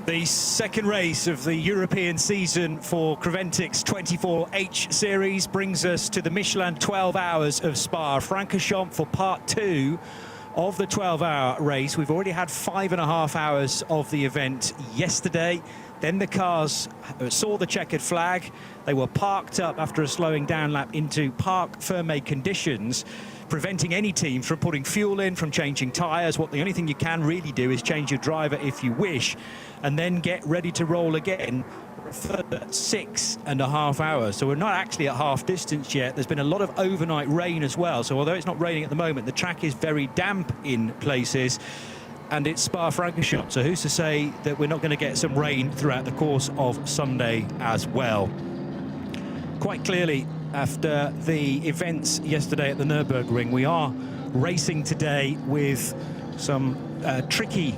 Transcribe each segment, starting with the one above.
The second race of the European season for Creventic's 24H series brings us to the Michelin 12 hours of SPA-FRANCORCHAMPS for part 2 of the 12-hour race. We've already had 5.5 hours of the event yesterday. Then the cars saw the checkered flag. They were parked up after a slowing down lap into parc fermé conditions, preventing any team from putting fuel in, from changing tyres. The only thing you can really do is change your driver if you wish, and then get ready to roll again for 6.5 hours. So we're not actually at half distance yet. There's been a lot of overnight rain as well. So although it's not raining at the moment, the track is very damp in places, and it's SPA-FRANCORCHAMPS. So who's to say that we're not going to get some rain throughout the course of Sunday as well? Quite clearly, after the events yesterday at the Nürburgring, we are racing today with some tricky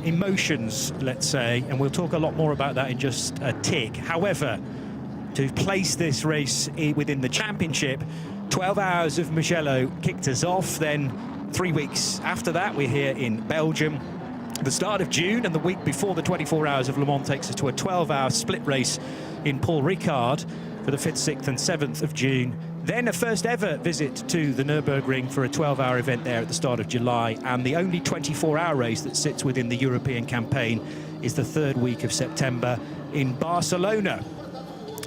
emotions, let's say, and we'll talk a lot more about that in just a tick. However, to place this race within the championship, 12 hours of Mugello kicked us off. Then 3 weeks after that, we're here in Belgium. The start of June and the week before the 24 hours of Le Mans takes us to a 12-hour split race in Paul Ricard for the 5th, 6th and 7th of June. Then a first ever visit to the Nürburgring for a 12-hour event there at the start of July. And the only 24-hour race that sits within the European campaign is the 3rd week of September in Barcelona.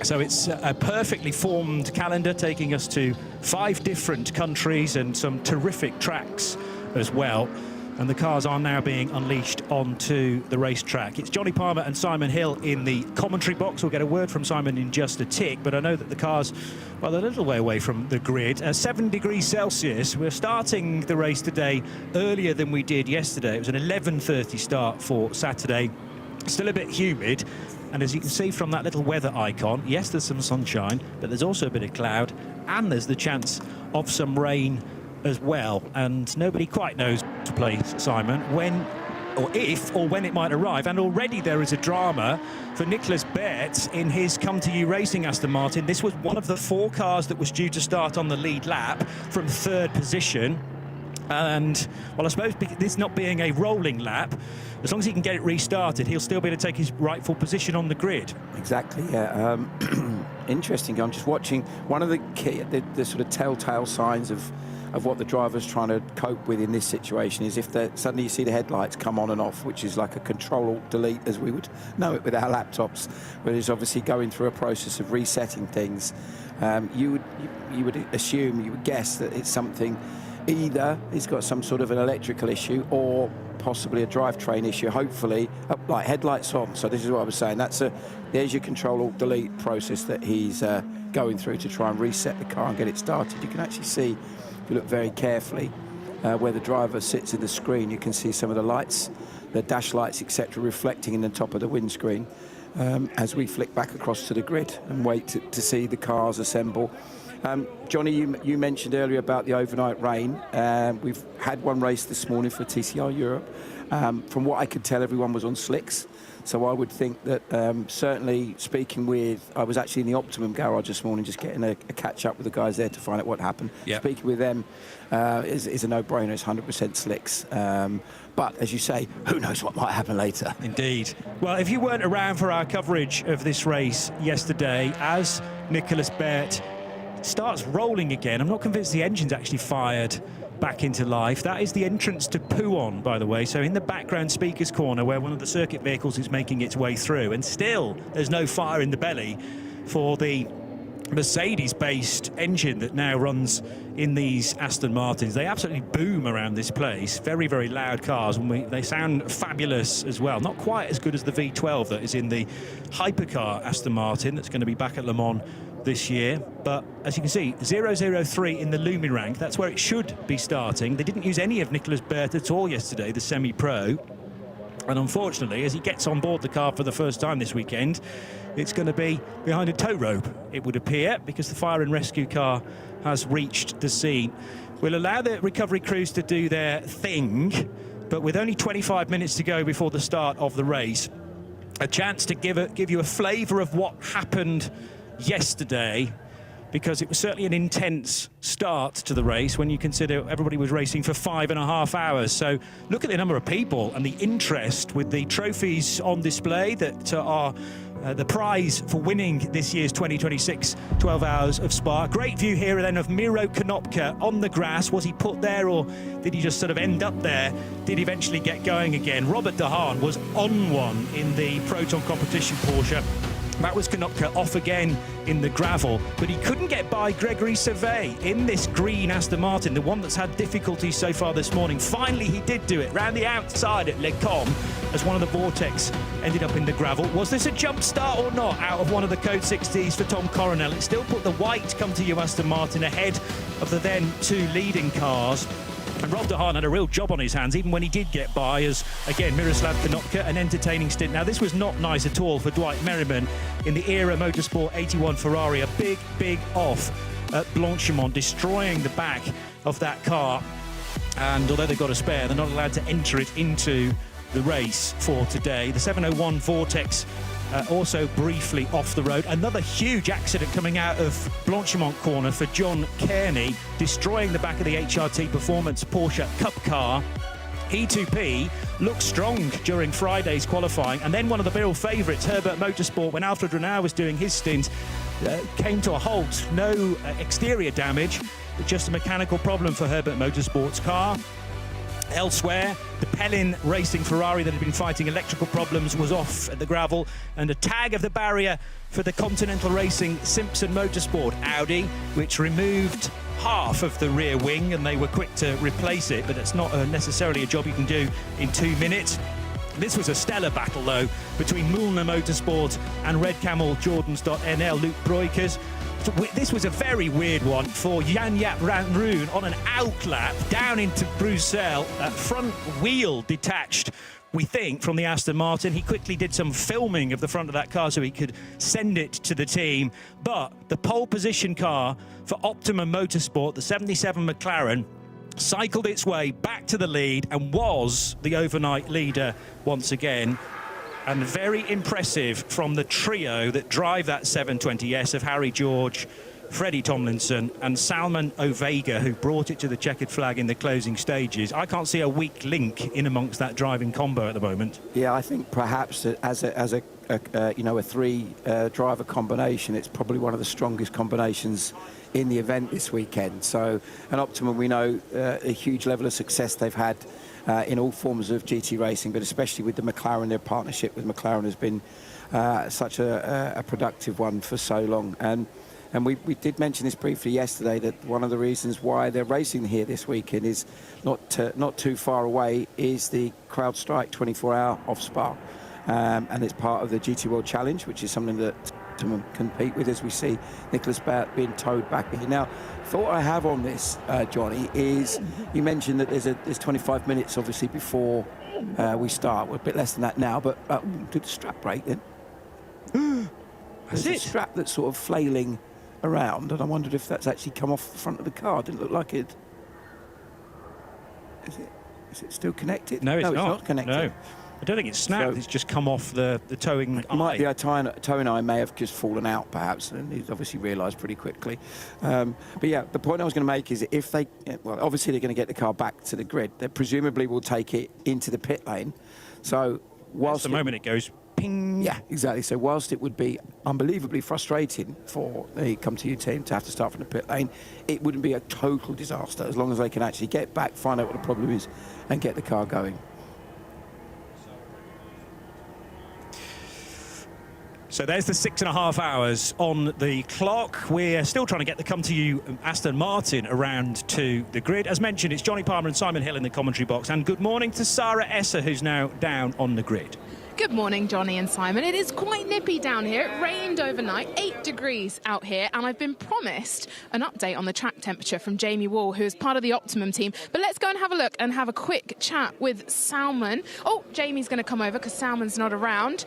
So it's a perfectly formed calendar taking us to 5 different countries and some terrific tracks as well. And the cars are now being unleashed onto the racetrack. It's Johnny Palmer and Simon Hill in the commentary box. We'll get a word from Simon in just a tick, but I know that the cars, well, they're a little way away from the grid. 7 degrees Celsius. We're starting the race today earlier than we did yesterday. It was an 11:30 start for Saturday. Still a bit humid. And as you can see from that little weather icon, yes, there's some sunshine, but there's also a bit of cloud, and there's the chance of some rain as well. And nobody quite knows to play, Simon, when or if or when it might arrive. And already there is a drama for Nicholas Baerts in his Come To You Racing Aston Martin. This was one of the 4 cars that was due to start on the lead lap from 3rd position. And, well, I suppose this not being a rolling lap, as long as he can get it restarted, he'll still be able to take his rightful position on the grid. Exactly, yeah. Interesting. I'm just watching one of the sort of telltale signs of what the driver's trying to cope with in this situation is if suddenly you see the headlights come on and off, which is like a Control-Alt-Delete as we would know it with our laptops, where he's obviously going through a process of resetting things. You would assume, you would guess that it's something, either he's got some sort of an electrical issue or possibly a drivetrain issue, hopefully, like headlights on. So this is what I was saying. There's your Control-Alt-Delete process that he's going through to try and reset the car and get it started. You can actually see, if you look very carefully, where the driver sits in the screen, you can see some of the lights, the dash lights, etc., reflecting in the top of the windscreen as we flick back across to the grid and wait to see the cars assemble. Johnny, you mentioned earlier about the overnight rain. We've had one race this morning for TCR Europe. From what I could tell, everyone was on slicks. So I would think that certainly speaking with, I was actually in the Optimum garage this morning just getting a catch up with the guys there to find out what happened. Yep. Speaking with them is a no-brainer. It's 100% slicks. But as you say, who knows what might happen later. Indeed. Well, if you weren't around for our coverage of this race yesterday, as Nicholas Baerts starts rolling again, I'm not convinced the engine's actually fired back into life. That is the entrance to Podium, by the way. So in the background speakers corner where one of the circuit vehicles is making its way through, and still there's no fire in the belly for the Mercedes-based engine that now runs in these Aston Martins. They absolutely boom around this place. Very, very loud cars, and they sound fabulous as well. Not quite as good as the V12 that is in the hypercar Aston Martin that's going to be back at Le Mans this year. But as you can see, 003 in the Lumi rank, that's where it should be starting. They didn't use any of Nicholas Baerts at all yesterday, the semi-pro. And unfortunately, as he gets on board the car for the first time this weekend, it's going to be behind a tow rope, it would appear, because the fire and rescue car has reached the scene. We'll allow the recovery crews to do their thing, but with only 25 minutes to go before the start of the race, a chance to give you a flavour of what happened yesterday because it was certainly an intense start to the race when you consider everybody was racing for 5.5 hours. So look at the number of people and the interest with the trophies on display that are the prize for winning this year's 2026 12 Hours of Spa. Great view here then of Miro Konopka on the grass. Was he put there, or did he just sort of end up there? Did he eventually get going again? Robert De Haan was on one in the Proton competition Porsche. That was Konopka off again in the gravel, but he couldn't get by Gregory Servet in this green Aston Martin, the one that's had difficulties so far this morning. Finally, he did do it round the outside at Le Combe as one of the Vortex ended up in the gravel. Was this a jump start or not out of one of the Code 60s for Tom Coronel? It still put the white Come To You Aston Martin ahead of the then two leading cars. And Rob De Haan had a real job on his hands, even when he did get by, as, again, Miroslav Konopka, an entertaining stint. Now, this was not nice at all for Dwight Merriman in the Era Motorsport 81 Ferrari. A big, big off at Blanchimont, destroying the back of that car. And although they've got a spare, they're not allowed to enter it into the race for today. The 701 Vortex also briefly off the road. Another huge accident coming out of Blanchimont corner for John Kearney, destroying the back of the HRT Performance Porsche Cup car. E2P looked strong during Friday's qualifying, and then one of the real favourites, Herbert Motorsport, when Alfred Renard was doing his stint, came to a halt. No exterior damage, but just a mechanical problem for Herbert Motorsport's car. Elsewhere, the Pellin Racing Ferrari that had been fighting electrical problems was off at the gravel, and a tag of the barrier for the Continental Racing Simpson Motorsport Audi, which removed half of the rear wing, and they were quick to replace it, but it's not necessarily a job you can do in 2 minutes. This was a stellar battle, though, between Moulner Motorsport and Red Camel Jordans.nl, Luke Broikers. This was a very weird one for Jan-Jaap Roen on an outlap down into Bruxelles. Front wheel detached, we think, from the Aston Martin. He quickly did some filming of the front of that car so he could send it to the team. But the pole position car for Optimum Motorsport, the 77 McLaren, cycled its way back to the lead and was the overnight leader once again. And very impressive from the trio that drive that 720S of Harry George, Freddie Tomlinson and Salman Ovega, who brought it to the checkered flag in the closing stages. I can't see a weak link in amongst that driving combo at the moment. Yeah, I think perhaps as a three driver combination, it's probably one of the strongest combinations in the event this weekend. So an Optimum, we know a huge level of success they've had in all forms of GT racing, but especially with the McLaren. Their partnership with McLaren has been such a productive one for so long. And we did mention this briefly yesterday, that one of the reasons why they're racing here this weekend is not too far away is the CrowdStrike 24-hour off Spa. And it's part of the GT World Challenge, which is something that Optimum compete with, as we see Nicholas Bart being towed back here. Now, thought I have on this, Johnny, is you mentioned that there's 25 minutes, obviously, before we start. We're a bit less than that now, but do the strap break then. There's a strap that's sort of flailing around, and I wondered if that's actually come off the front of the car. Didn't look like it. Is it still connected? No, it's not connected. No. I don't think it's snapped. So it's just come off the towing eye. The towing eye may have just fallen out, perhaps, and he's obviously realised pretty quickly. But yeah, the point I was going to make is that if obviously they're going to get the car back to the grid. They presumably will take it into the pit lane. So whilst the moment it goes ping. Yeah, exactly. So whilst it would be unbelievably frustrating for the Come To You team to have to start from the pit lane, it wouldn't be a total disaster as long as they can actually get back, find out what the problem is, and get the car going. So there's the 6.5 hours on the clock. We're still trying to get the Come To You Aston Martin around to the grid. As mentioned, it's Johnny Palmer and Simon Hill in the commentary box. And good morning to Sarah Esser, who's now down on the grid. Good morning, Johnny and Simon. It is quite nippy down here. It rained overnight, 8 degrees out here, and I've been promised an update on the track temperature from Jamie Wall, who is part of the Optimum team. But let's go and have a look and have a quick chat with Salman. Oh, Jamie's going to come over because Salman's not around.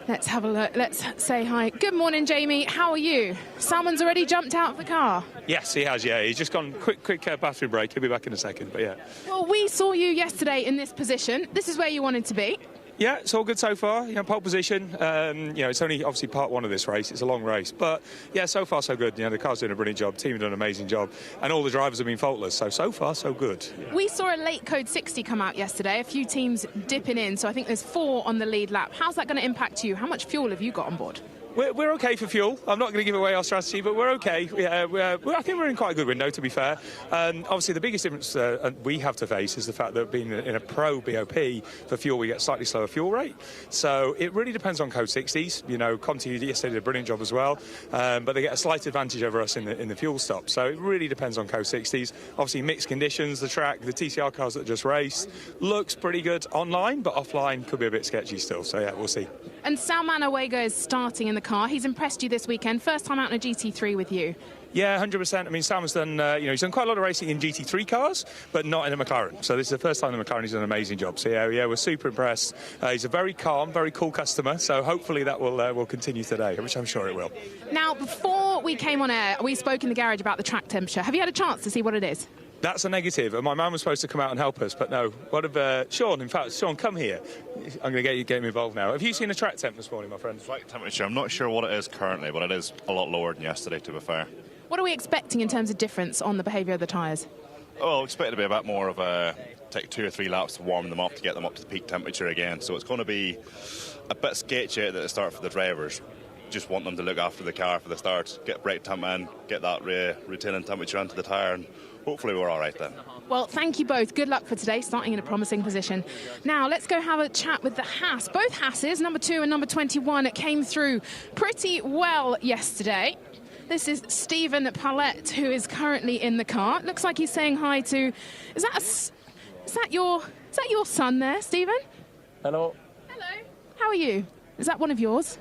Let's have a look. Let's say hi. Good morning, Jamie. How are you? Salman's already jumped out of the car. Yes, he has, yeah. He's just gone quick bathroom break. He'll be back in a second, but yeah. Well, we saw you yesterday in this position. This is where you wanted to be. Yeah, it's all good so far. Pole position. It's only obviously part one of this race. It's a long race, but yeah, so far so good. The car's doing a brilliant job. Team have done an amazing job, and all the drivers have been faultless. So far so good. We saw a late code 60 come out yesterday. A few teams dipping in, so I think there's 4 on the lead lap. How's that going to impact you? How much fuel have you got on board? We're okay for fuel. I'm not going to give away our strategy, but we're okay. I think we're in quite a good window, to be fair. Obviously, the biggest difference we have to face is the fact that being in a pro BOP for fuel, we get slightly slower fuel rate. So it really depends on code 60s. Conti yesterday did a brilliant job as well, but they get a slight advantage over us in the fuel stop. So it really depends on code 60s. Obviously, mixed conditions, the track, the TCR cars that just raced looks pretty good online, but offline could be a bit sketchy still. So yeah, we'll see. And Salman Awega is starting in the car. He's impressed you this weekend. First time out in a GT3 with you. Yeah, 100%. I mean, Salman's done, he's done quite a lot of racing in GT3 cars, but not in a McLaren. So this is the first time in the McLaren. He's done an amazing job. So yeah, we're super impressed. He's a very calm, very cool customer. So hopefully that will continue today, which I'm sure it will. Now, before we came on air, we spoke in the garage about the track temperature. Have you had a chance to see what it is? That's a negative, and my man was supposed to come out and help us, but no. What of Sean? In fact, Sean, come here. I'm going to get him involved now. Have you seen a track temp this morning, my friend? Track temperature, I'm not sure what it is currently, but it is a lot lower than yesterday, to be fair. What are we expecting in terms of difference on the behaviour of the tyres? Well, I expect it to be a bit more of a take 2 or 3 laps to warm them up to get them up to the peak temperature again. So it's going to be a bit sketchy at the start for the drivers. Just want them to look after the car for the start, get brake temp in, get that retaining temperature into the tyre, and hopefully we're all right then. Well, thank you both. Good luck for today, starting in a promising position. Now, let's go have a chat with the Haas. Both Haas's, number 2 and number 21, came through pretty well yesterday. This is Stephen Palette, who is currently in the car. Looks like he's saying hi to... Is that your son there, Stephen? Hello. Hello. How are you? Is that one of yours?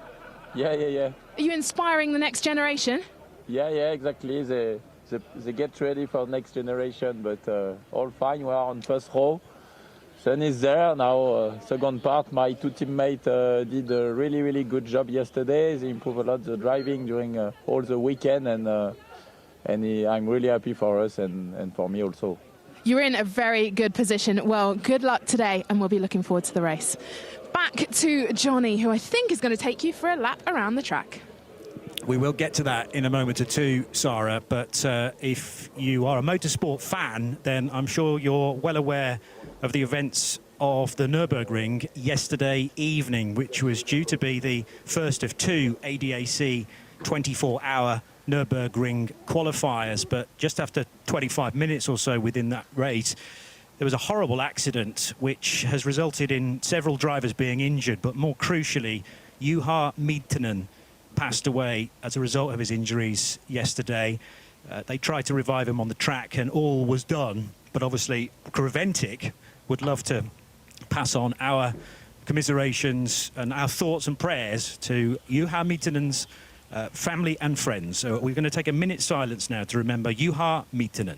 Yeah. Are you inspiring the next generation? Yeah, exactly. They get ready for next generation, but all fine. We are on first row. Sun is there now. Second part, my 2 teammates did a really good job yesterday. They improved a lot the driving during all the weekend, and I'm really happy for us and for me also. You're in a very good position. Well, good luck today, and we'll be looking forward to the race. Back to Johnny, who I think is going to take you for a lap around the track. We will get to that in a moment or two, Sarah, but if you are a motorsport fan, then I'm sure you're well aware of the events of the Nürburgring yesterday evening, which was due to be the first of 2 ADAC 24-hour Nürburgring qualifiers. But just after 25 minutes or so within that race, there was a horrible accident which has resulted in several drivers being injured, but more crucially, Yuho Miettinen passed away as a result of his injuries yesterday. They tried to revive him on the track and all was done, but obviously Creventic would love to pass on our commiserations and our thoughts and prayers to Yuho Miettinen's family and friends. So we're going to take a minute's silence now to remember Yuho Miettinen.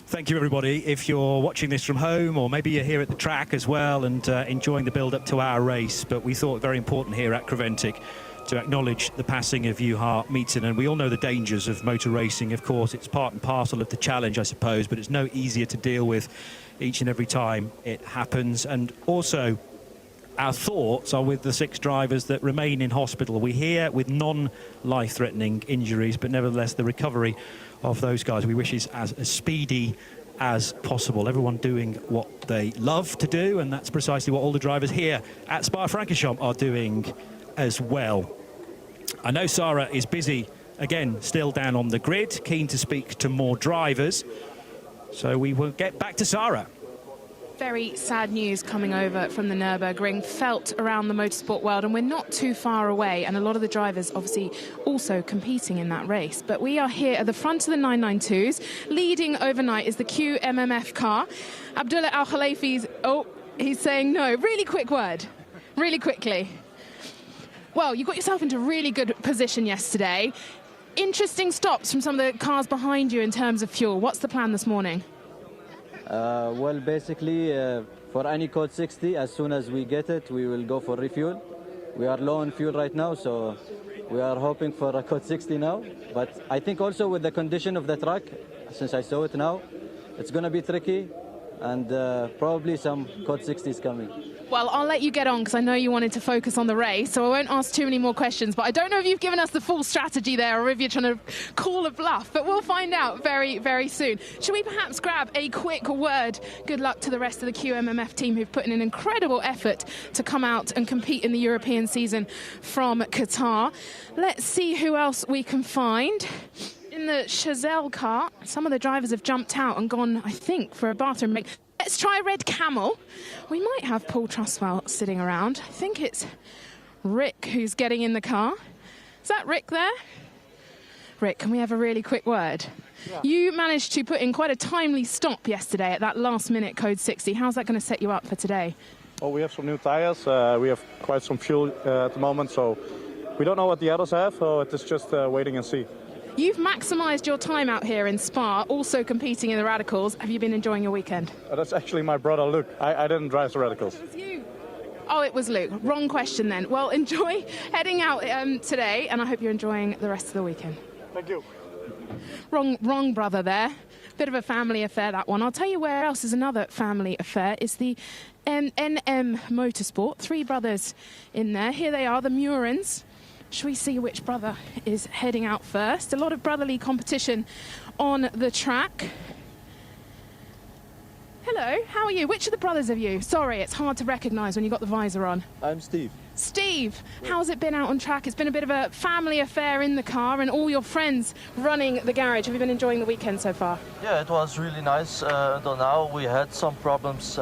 Thank you, everybody. If you're watching this from home, or maybe you're here at the track as well and enjoying the build-up to our race, but we thought very important here at Creventic to acknowledge the passing of Yuho Miettinen. And we all know the dangers of motor racing. Of course, it's part and parcel of the challenge, I suppose, but it's no easier to deal with each and every time it happens. And also, our thoughts are with the 6 drivers that remain in hospital. We hear with non-life-threatening injuries, but nevertheless the recovery of those guys we wish is as speedy as possible. Everyone doing what they love to do, and that's precisely what all the drivers here at SPA-FRANCORCHAMPS are doing as well. I know Sarah is busy, again, still down on the grid, keen to speak to more drivers. So we will get back to Sarah. Very sad news coming over from the Nürburgring, felt around the motorsport world, and we're not too far away, and a lot of the drivers obviously also competing in that race. But we are here at the front of the 992s. Leading overnight is the QMMF car. Abdullah Al-Khalifi's, he's saying no. Really quick word, really quickly. Well, you got yourself into really good position yesterday. Interesting stops from some of the cars behind you in terms of fuel. What's the plan this morning? Well, basically, for any code 60, as soon as we get it, we will go for refuel. We are low on fuel right now, so we are hoping for a code 60 now. But I think also with the condition of the track, since I saw it now, it's going to be tricky, and probably some code 60 is coming. Well, I'll let you get on because I know you wanted to focus on the race, so I won't ask too many more questions. But I don't know if you've given us the full strategy there or if you're trying to call a bluff, but we'll find out very, very soon. Should we perhaps grab a quick word? Good luck to the rest of the QMMF team who've put in an incredible effort to come out and compete in the European season from Qatar. Let's see who else we can find. In the Chazelle car, some of the drivers have jumped out and gone, I think, for a bathroom break. Let's try Red Camel. We might have Paul Truswell sitting around. I think it's Rick who's getting in the car. Is that Rick there? Rick, can we have a really quick word? Yeah. You managed to put in quite a timely stop yesterday at that last-minute code 60. How's that going to set you up for today? Well, we have some new tyres. We have quite some fuel at the moment, so we don't know what the others have, so it is just waiting and see. You've maximised your time out here in Spa, also competing in the Radicals. Have you been enjoying your weekend? That's actually my brother, Luke. I didn't drive the Radicals. It was you. Oh, it was Luke. Wrong question then. Well, enjoy heading out today, and I hope you're enjoying the rest of the weekend. Thank you. Wrong brother there. Bit of a family affair, that one. I'll tell you where else is another family affair. It's the NM Motorsport. 3 brothers in there. Here they are, the Murans. Shall we see which brother is heading out first? A lot of brotherly competition on the track. Hello, how are you? Which of the brothers are you? Sorry, it's hard to recognise when you've got the visor on. I'm Steve. Steve, how's it been out on track? It's been a bit of a family affair in the car and all your friends running the garage. Have you been enjoying the weekend so far? Yeah, it was really nice until now. We had some problems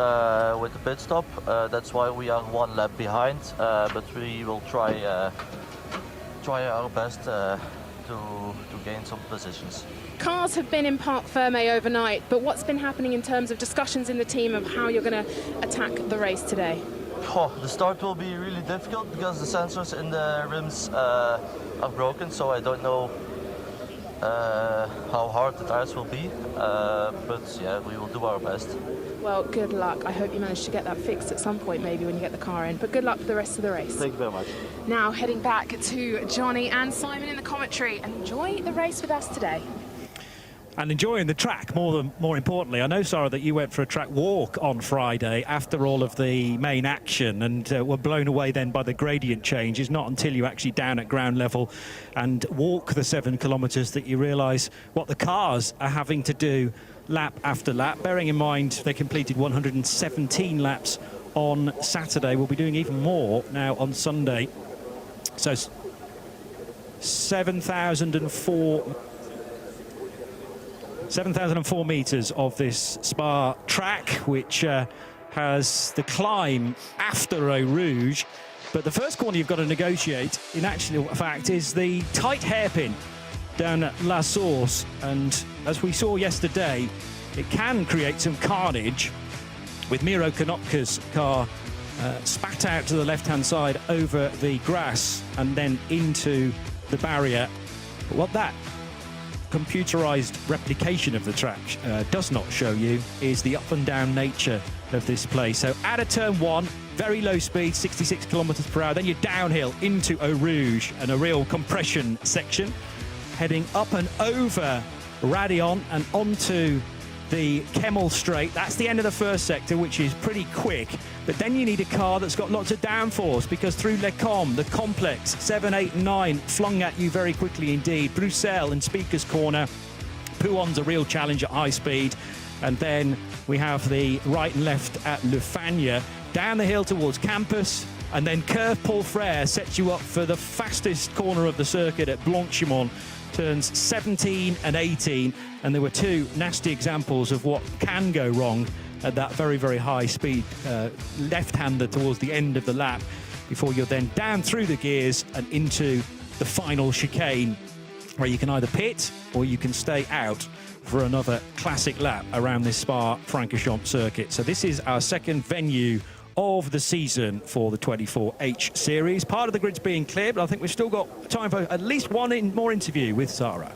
with the pit stop. That's why we are 1 lap behind, but we will try our best to gain some positions. Cars have been in Parc Fermé overnight, but what's been happening in terms of discussions in the team of how you're going to attack the race today? Oh, the start will be really difficult because the sensors in the rims are broken, so I don't know how hard the tires will be, but yeah, we will do our best. Well, good luck. I hope you manage to get that fixed at some point, maybe when you get the car in. But good luck for the rest of the race. Thank you very much. Now heading back to Johnny and Simon in the commentary, and enjoy the race with us today. And enjoying the track more importantly. I know, Sarah, that you went for a track walk on Friday after all of the main action and were blown away then by the gradient changes. Not until you actually down at ground level and walk the 7 kilometres that you realise what the cars are having to do lap after lap. Bearing in mind they completed 117 laps on Saturday. We'll be doing even more now on Sunday. So 7,004 metres of this Spa track, which has the climb after Eau Rouge. But the first corner you've got to negotiate, in actual fact, is the tight hairpin down at La Source. And as we saw yesterday, it can create some carnage with Miro Konopka's car spat out to the left-hand side over the grass and then into the barrier. But what that computerized replication of the track does not show you is the up and down nature of this place. So out of turn 1, very low speed, 66 kilometers per hour, then you're downhill into Eau Rouge and a real compression section, heading up and over Radion and onto the Kemmel Straight. That's the end of the first sector, which is pretty quick. But then you need a car that's got lots of downforce, because through Les Combes, the complex, 7, 8, 9, flung at you very quickly indeed. Bruxelles and Speaker's Corner. Pouon's a real challenge at high speed. And then we have the right and left at Le Fagnes. Down the hill towards Campus. And then Curve Paul Frere sets you up for the fastest corner of the circuit at Blanchimont. Turns 17 and 18. And there were two nasty examples of what can go wrong at that very, very high speed left-hander towards the end of the lap, before you're then down through the gears and into the final chicane, where you can either pit or you can stay out for another classic lap around this Spa-Francorchamps circuit. So this is our second venue of the season for the 24H series. Part of the grid's being cleared, but I think we've still got time for at least one more interview with Sarah.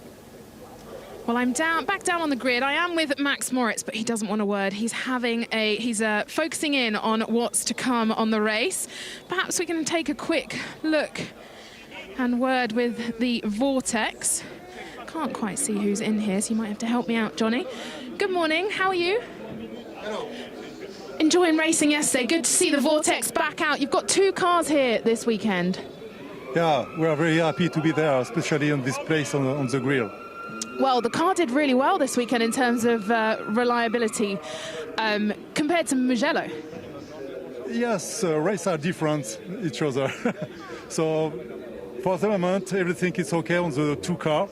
Well, I'm back down on the grid. I am with Max Moritz, but he doesn't want a word. He's focusing in on what's to come on the race. Perhaps we can take a quick look and word with the Vortex. Can't quite see who's in here, so you might have to help me out, Johnny. Good morning. How are you? Hello. Enjoying racing yesterday. Good to see the Vortex back out. You've got two cars here this weekend. Yeah, we are very happy to be there, especially on this place on the grill. Well, the car did really well this weekend in terms of reliability compared to Mugello. Yes, races are different each other. So for the moment, everything is okay on the two car.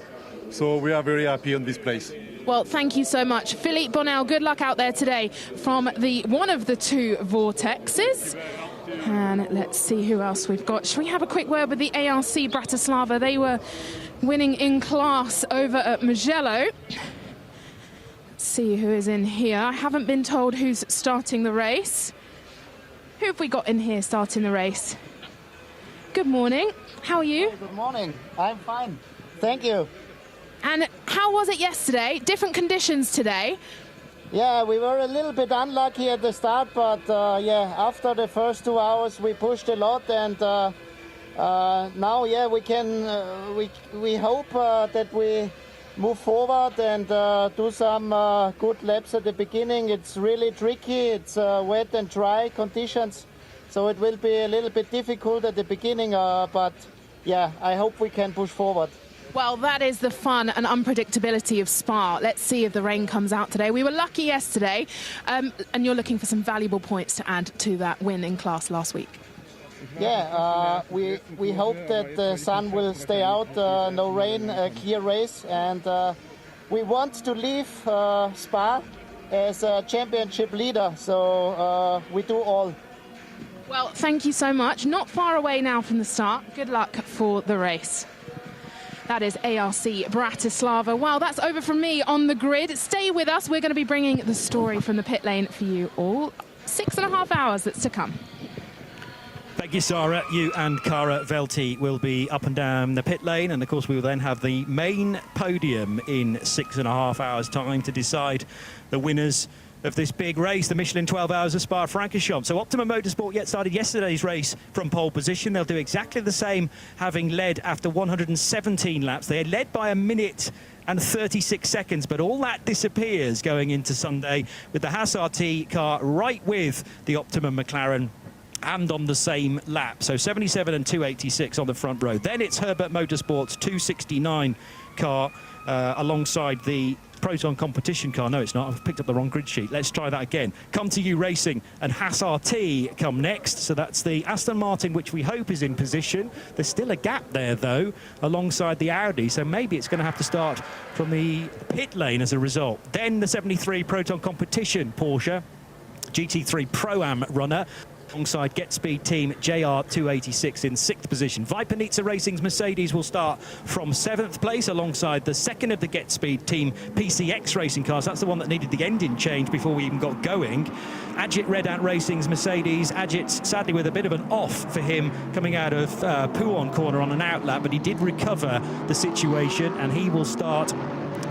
So we are very happy on this place. Well, thank you so much. Philippe Bonnell, good luck out there today from one of the two Vortexes. And let's see who else we've got. Shall we have a quick word with the ARC Bratislava? They were winning in class over at Mugello. Let's see who is in here. I haven't been told who's starting the race. Who have we got in here starting the race? Good morning. How are you? Good morning. I'm fine. Thank you. And how was it yesterday? Different conditions today. Yeah, we were a little bit unlucky at the start, but yeah, after the first 2 hours we pushed a lot, and now, yeah, we can. We hope that we move forward and do some good laps at the beginning. It's really tricky. It's wet and dry conditions, so it will be a little bit difficult at the beginning. But yeah, I hope we can push forward. Well, that is the fun and unpredictability of Spa. Let's see if the rain comes out today. We were lucky yesterday, and you're looking for some valuable points to add to that win in class last week. Yeah, we hope that the sun will stay out, no rain, a clear race, and we want to leave Spa as a championship leader, so we do all. Well, thank you so much. Not far away now from the start. Good luck for the race. That is ARC Bratislava. Well, that's over from me on the grid. Stay with us. We're going to be bringing the story from the pit lane for you all. 6.5 hours that's to come. Thank you, Sarah. You and Cara Velti will be up and down the pit lane, and of course we will then have the main podium in 6.5 hours' time to decide the winners of this big race, the Michelin 12 Hours of Spa-Francorchamps. So Optimum Motorsport started yesterday's race from pole position. They'll do exactly the same, having led after 117 laps. They had led by 1 minute and 36 seconds, but all that disappears going into Sunday with the Haas RT car right with the Optimum McLaren and on the same lap. So 77 and 286 on the front row. Then it's Herbert Motorsport's 269 car alongside the Proton competition car. No, it's not. I've picked up the wrong grid sheet. Let's try that again. Come to You Racing and Haas RT come next. So that's the Aston Martin, which we hope is in position. There's still a gap there, though, alongside the Audi. So maybe it's going to have to start from the pit lane as a result. Then the 73 Proton competition Porsche GT3 Pro-Am runner, alongside Get Speed team JR286 in 6th position. Viper Racing's Mercedes will start from 7th place alongside the second of the Get Speed team PCX Racing cars. That's the one that needed the engine change before we even got going. Ajit Red Ant Racing's Mercedes. Ajit's sadly with a bit of an off for him coming out of Pouon corner on an outlap, but he did recover the situation and he will start.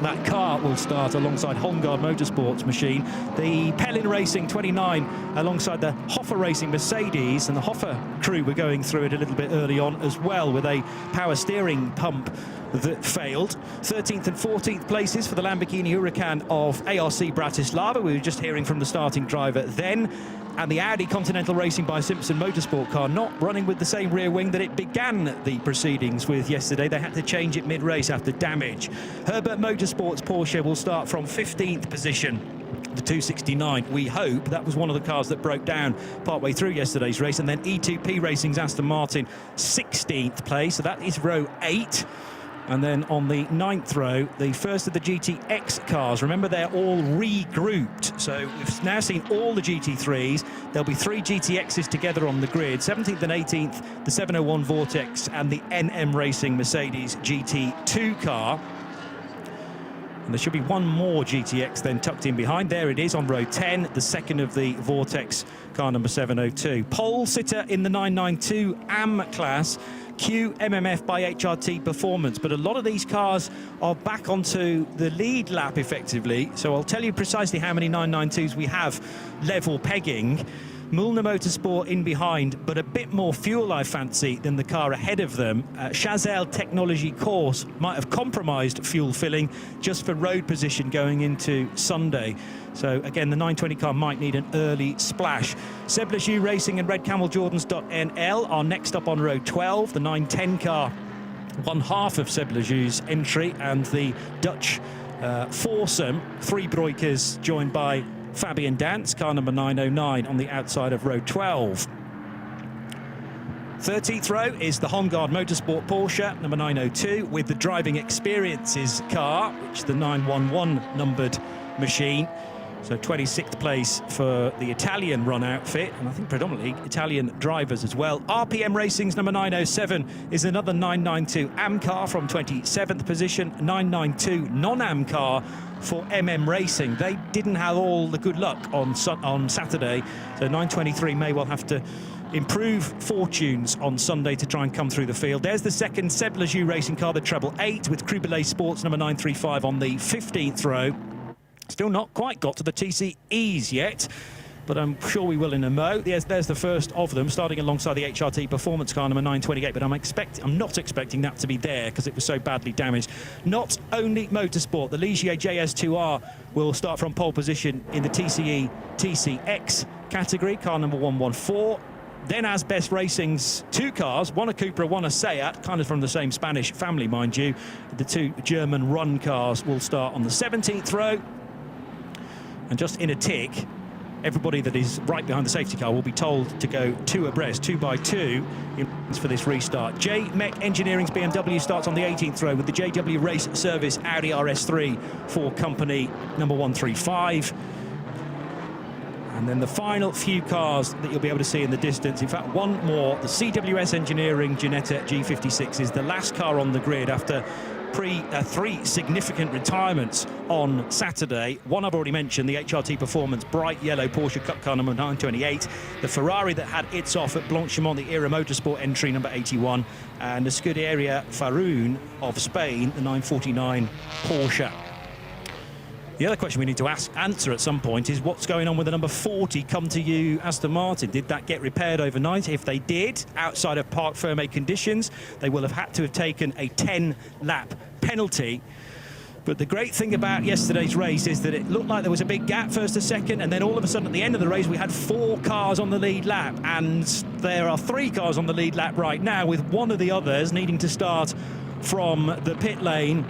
That car will start alongside Holmgard Motorsports machine. The Pellin Racing 29 alongside the Hoffer Racing Mercedes, and the Hoffer crew were going through it a little bit early on as well with a power steering pump that failed. 13th and 14th places for the Lamborghini Huracan of ARC Bratislava. We were just hearing from the starting driver then. And the Audi Continental Racing by Simpson Motorsport car not running with the same rear wing that it began the proceedings with yesterday. They had to change it mid-race after damage. Herbert Motorsports Porsche will start from 15th position. The 269, we hope. That was one of the cars that broke down partway through yesterday's race. And then E2P Racing's Aston Martin, 16th place. So that is row 8. And then on the 9th row, the first of the GTX cars. Remember, they're all regrouped. So we've now seen all the GT3s. There'll be 3 GTXs together on the grid. 17th and 18th, the 701 Vortex and the NM Racing Mercedes GT2 car. And there should be one more GTX then tucked in behind. There it is on row 10, the second of the Vortex, car number 702. Pole sitter in the 992 AM class. Q MMF by HRT Performance, but a lot of these cars are back onto the lead lap effectively, so I'll tell you precisely how many 992s we have level pegging. Müllner Motorsport in behind, but a bit more fuel, I fancy, than the car ahead of them. Chazelle Technology Course might have compromised fuel filling just for road position going into Sunday. So again, the 920 car might need an early splash. Seb Lejeune Racing and Red Camel Jordans.nl are next up on row 12. The 910 car, one half of Seb Lejeune's entry, and the Dutch foursome, 3 Broikers joined by Fabian Dance, car number 909 on the outside of row 12. 13th row is the Hongard Motorsport Porsche, number 902, with the Driving Experiences car, which is the 911 numbered machine. So 26th place for the Italian run outfit, and I think predominantly Italian drivers as well. RPM Racing's number 907 is another 992 AM car from 27th position. 992 non-AM car for MM Racing. They didn't have all the good luck on Saturday, so 923 may well have to improve fortunes on Sunday to try and come through the field. There's the second Seb Lejeune Racing car, the treble 8, with Crubelet Sports number 935 on the 15th row. Still not quite got to the TCEs yet, but I'm sure we will in a mo. There's the first of them, starting alongside the HRT Performance car number 928, but I'm not expecting that to be there because it was so badly damaged. Not only motorsport, the Ligier JS2R will start from pole position in the TCE TCX category, car number 114. Then as Best Racing's 2 cars, one a Cupra, one a Seat, kind of from the same Spanish family, mind you. The 2 German run cars will start on the 17th row. And just in a tick, everybody that is right behind the safety car will be told to go 2 abreast, 2 by 2 for this restart. J-Mech Engineering's BMW starts on the 18th row with the JW Race Service Audi RS3 for company number 135. And then the final few cars that you'll be able to see in the distance, in fact, one more, the CWS Engineering Ginetta G56 is the last car on the grid after 3 significant retirements on Saturday. One I've already mentioned, the HRT Performance bright yellow Porsche Cup car number 928, the Ferrari that had its off at Blanchimont, the Era Motorsport entry number 81, and the Scuderia Faroon of Spain, the 949 Porsche. The other question we need to answer at some point is what's going on with the number 40 Come To You Aston Martin. Did that get repaired overnight? If they did, outside of Parc Fermé conditions, they will have had to have taken a 10-lap penalty. But the great thing about yesterday's race is that it looked like there was a big gap first to second, and then all of a sudden at the end of the race we had 4 cars on the lead lap, and there are 3 cars on the lead lap right now, with one of the others needing to start from the pit lane.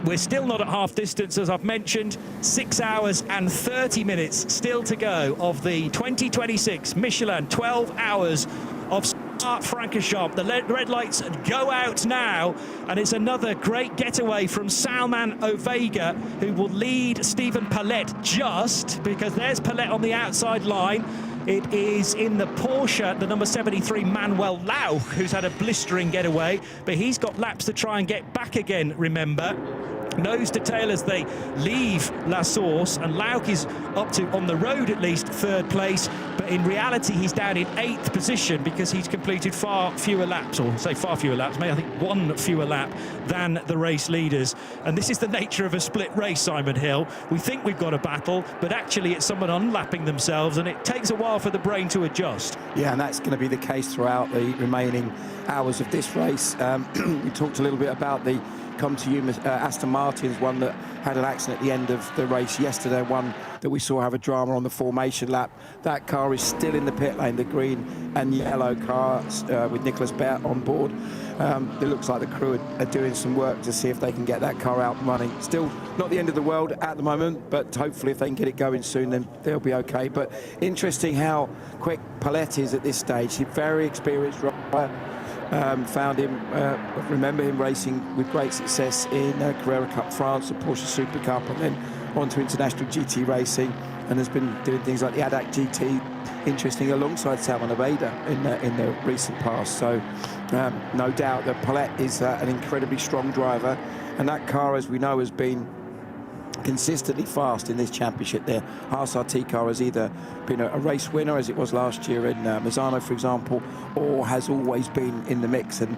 We're still not at half distance, as I've mentioned. 6 hours and 30 minutes still to go of the 2026 Michelin 12 hours of SPA-Francorchamps. The red lights go out now, and it's another great getaway from Salman Ovega, who will lead Stephen Palette just because there's Palette on the outside line. It is in the Porsche, the number 73, Manuel Lauch, who's had a blistering getaway, but he's got laps to try and get back again, remember. Nose to tail as they leave La Source, and Lauch is up to, on the road at least, 3rd place, but in reality he's down in 8th position because he's completed far fewer laps, or say far fewer laps, maybe I think 1 fewer lap than the race leaders. And this is the nature of a split race, Simon Hill. We think we've got a battle, but actually it's someone unlapping themselves, and it takes a while for the brain to adjust. Yeah, and that's going to be the case throughout the remaining hours of this race. We talked a little bit about the come to you Aston Martin's one that had an accident at the end of the race yesterday, one that we saw have a drama on the formation lap. That car is still in the pit lane, the green and yellow car with Nicholas Bert on board. It looks like the crew are doing some work to see if they can get that car out and running. Still not the end of the world at the moment, but hopefully if they can get it going soon, then they'll be okay. But interesting how quick Paulette is at this stage. He's a very experienced driver. Found him, remember him racing with great success in Carrera Cup France, the Porsche Super Cup, and then on to international GT racing, and has been doing things like the ADAC GT, interesting, alongside Salman Aveda in the recent past. So no doubt that Paulette is an incredibly strong driver, and that car, as we know, has been consistently fast in this championship. Their Haas RT car has either been a race winner, as it was last year in Misano, for example, or has always been in the mix, and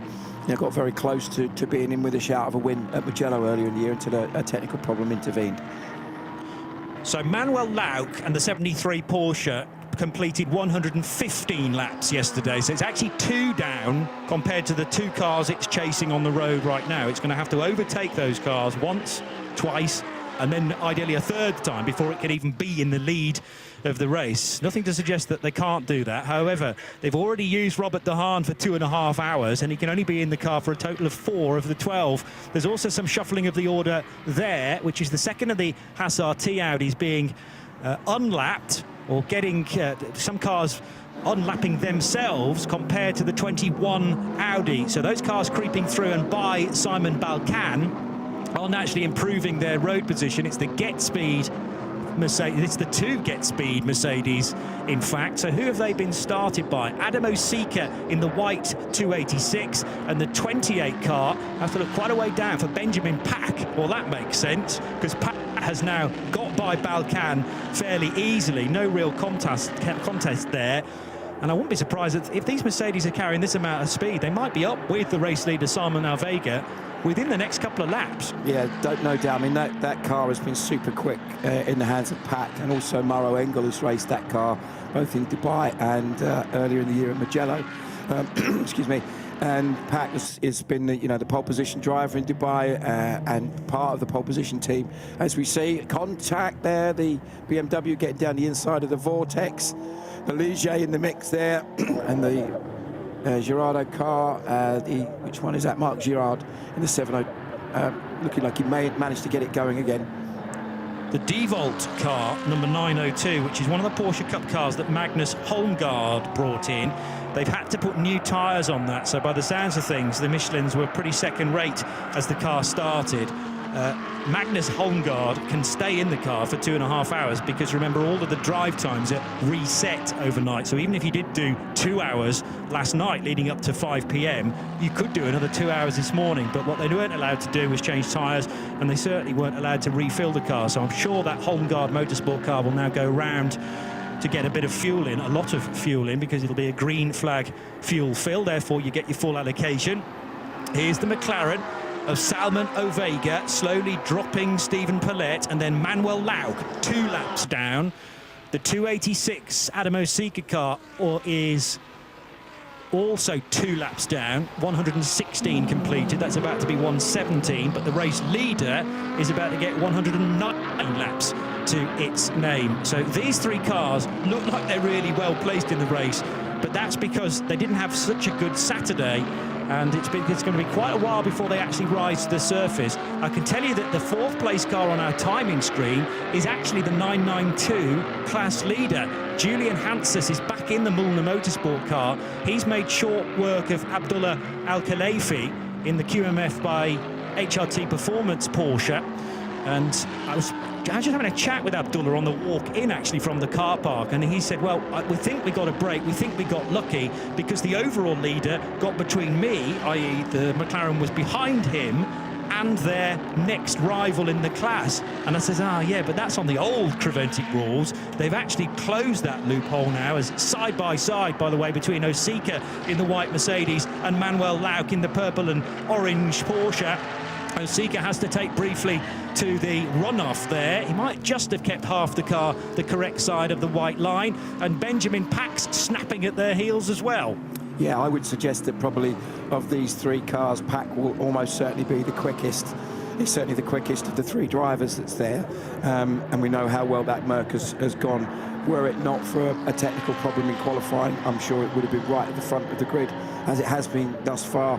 got very close to being in with a shout of a win at Mugello earlier in the year until a technical problem intervened. So Manuel Lauk and the 73 Porsche completed 115 laps yesterday, so it's actually 2 down compared to the 2 cars it's chasing on the road right now. It's going to have to overtake those cars once, twice, and then ideally a 3rd time before it can even be in the lead of the race. Nothing to suggest that they can't do that. However, they've already used Robert De Haan for 2.5 hours, and he can only be in the car for a total of 4 of the 12. There's also some shuffling of the order there, which is the second of the Haas RT Audis being unlapped, or getting some cars unlapping themselves compared to the 21 Audi. So those cars creeping through and by Simon Balkan are naturally improving their road position. It's the Get Speed Mercedes, it's the 2 Get Speed Mercedes, in fact. So who have they been started by? Adam Osika in the white 286, and the 28 car have to look quite a way down for Benjamin Pack. Well, that makes sense, because Pack has now got by Balkan fairly easily. No real contest there. And I wouldn't be surprised if these Mercedes are carrying this amount of speed, they might be up with the race leader Simon Alvega within the next couple of laps. Yeah, no doubt. I mean, that car has been super quick in the hands of Pack, and also Maro Engel has raced that car both in Dubai and earlier in the year at Mugello. Excuse me. And Pack has been the pole position driver in Dubai and part of the pole position team. As we see, contact there, the BMW getting down the inside of the Vortex. The Ligier in the mix there, and the Girardeau car, which one is that? Marc Girard in the 7.0, looking like he may manage to get it going again. The Devolt car, number 902, which is one of the Porsche Cup cars that Magnus Holmgaard brought in. They've had to put new tyres on that, so by the sounds of things, the Michelins were pretty second-rate as the car started. Magnus Holmgaard can stay in the car for 2.5 hours, because remember, all of the drive times are reset overnight. So even if you did do 2 hours last night leading up to 5 p.m, you could do another 2 hours this morning. But what they weren't allowed to do was change tyres, and they certainly weren't allowed to refill the car. So I'm sure that Holmgaard Motorsport car will now go round to get a bit of fuel in, a lot of fuel in, because it'll be a green flag fuel fill. Therefore, you get your full allocation. Here's the McLaren of Salman Ovega, slowly dropping Stephen Paulette, and then Manuel Lauk 2 laps down. The 286 Adam Osika car is also 2 laps down, 116 completed. That's about to be 117, but the race leader is about to get 109 laps to its name. So these 3 cars look like they're really well placed in the race, but that's because they didn't have such a good Saturday, and it's going to be quite a while before they actually rise to the surface. I can tell you that the 4th place car on our timing screen is actually the 992 class leader. Julian Hanses is back in the Mulner Motorsport car. He's made short work of Abdullah Al-Khalifi in the QMF by HRT Performance Porsche. And I was just having a chat with Abdullah on the walk in, actually, from the car park, and he said, well, we think we got a break, we think we got lucky, because the overall leader got between me, i.e. the McLaren was behind him, and their next rival in the class. And I says, yeah, but that's on the old Creventic rules. They've actually closed that loophole now, as side by side, by the way, between Osika in the white Mercedes and Manuel Lauk in the purple and orange Porsche. Osika has to take briefly to the runoff there. He might just have kept half the car the correct side of the white line, and Benjamin Pack's snapping at their heels as well. Yeah, I would suggest that probably of these three cars, Pack will almost certainly be the quickest. It's certainly the quickest of the three drivers that's there. And we know how well that Merc has gone. Were it not for a technical problem in qualifying, I'm sure it would have been right at the front of the grid, as it has been thus far.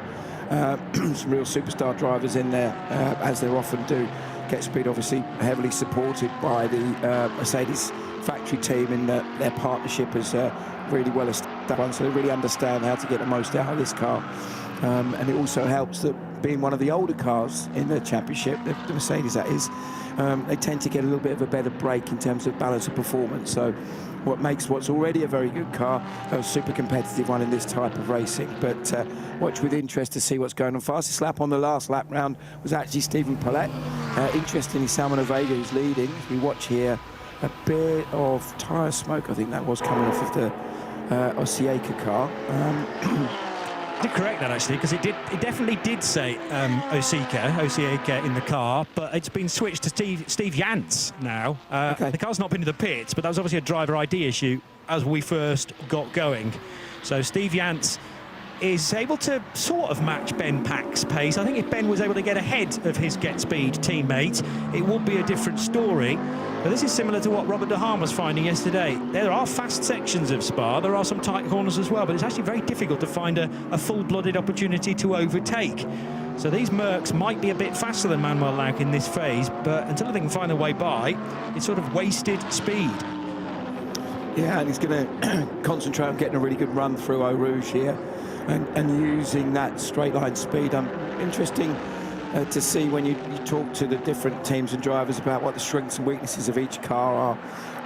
Some real superstar drivers in there, as they often do. Get Speed obviously heavily supported by the Mercedes factory team in their partnership as really well established, so they really understand how to get the most out of this car. And it also helps that being one of the older cars in the championship, the Mercedes that is, they tend to get a little bit of a better break in terms of balance of performance. So what makes what's already a very good car a super competitive one in this type of racing. But watch with interest to see what's going on. Fastest lap on the last lap round was actually Stephen Paulette. Interestingly, Salmon Vega is leading. We watch here a bit of tyre smoke, I think that was coming off of the Osieka car. I did correct that actually, because it definitely did say Osieka in the car, but it's been switched to Steve Jans now. Okay. The car's not been to the pits, but that was obviously a driver ID issue as we first got going. So Steve Jans is able to sort of match Ben Pack's pace. I think if Ben was able to get ahead of his Get Speed teammate, it would be a different story. But this is similar to what Robert De Haan was finding yesterday. There are fast sections of Spa, there are some tight corners as well, but it's actually very difficult to find a full-blooded opportunity to overtake. So these Mercs might be a bit faster than Manuel Lauck in this phase, but until they can find their way by, it's sort of wasted speed. Yeah, and he's going to concentrate on getting a really good run through Eau Rouge here and using that straight line speed. Interesting to see when you talk to the different teams and drivers about what the strengths and weaknesses of each car are.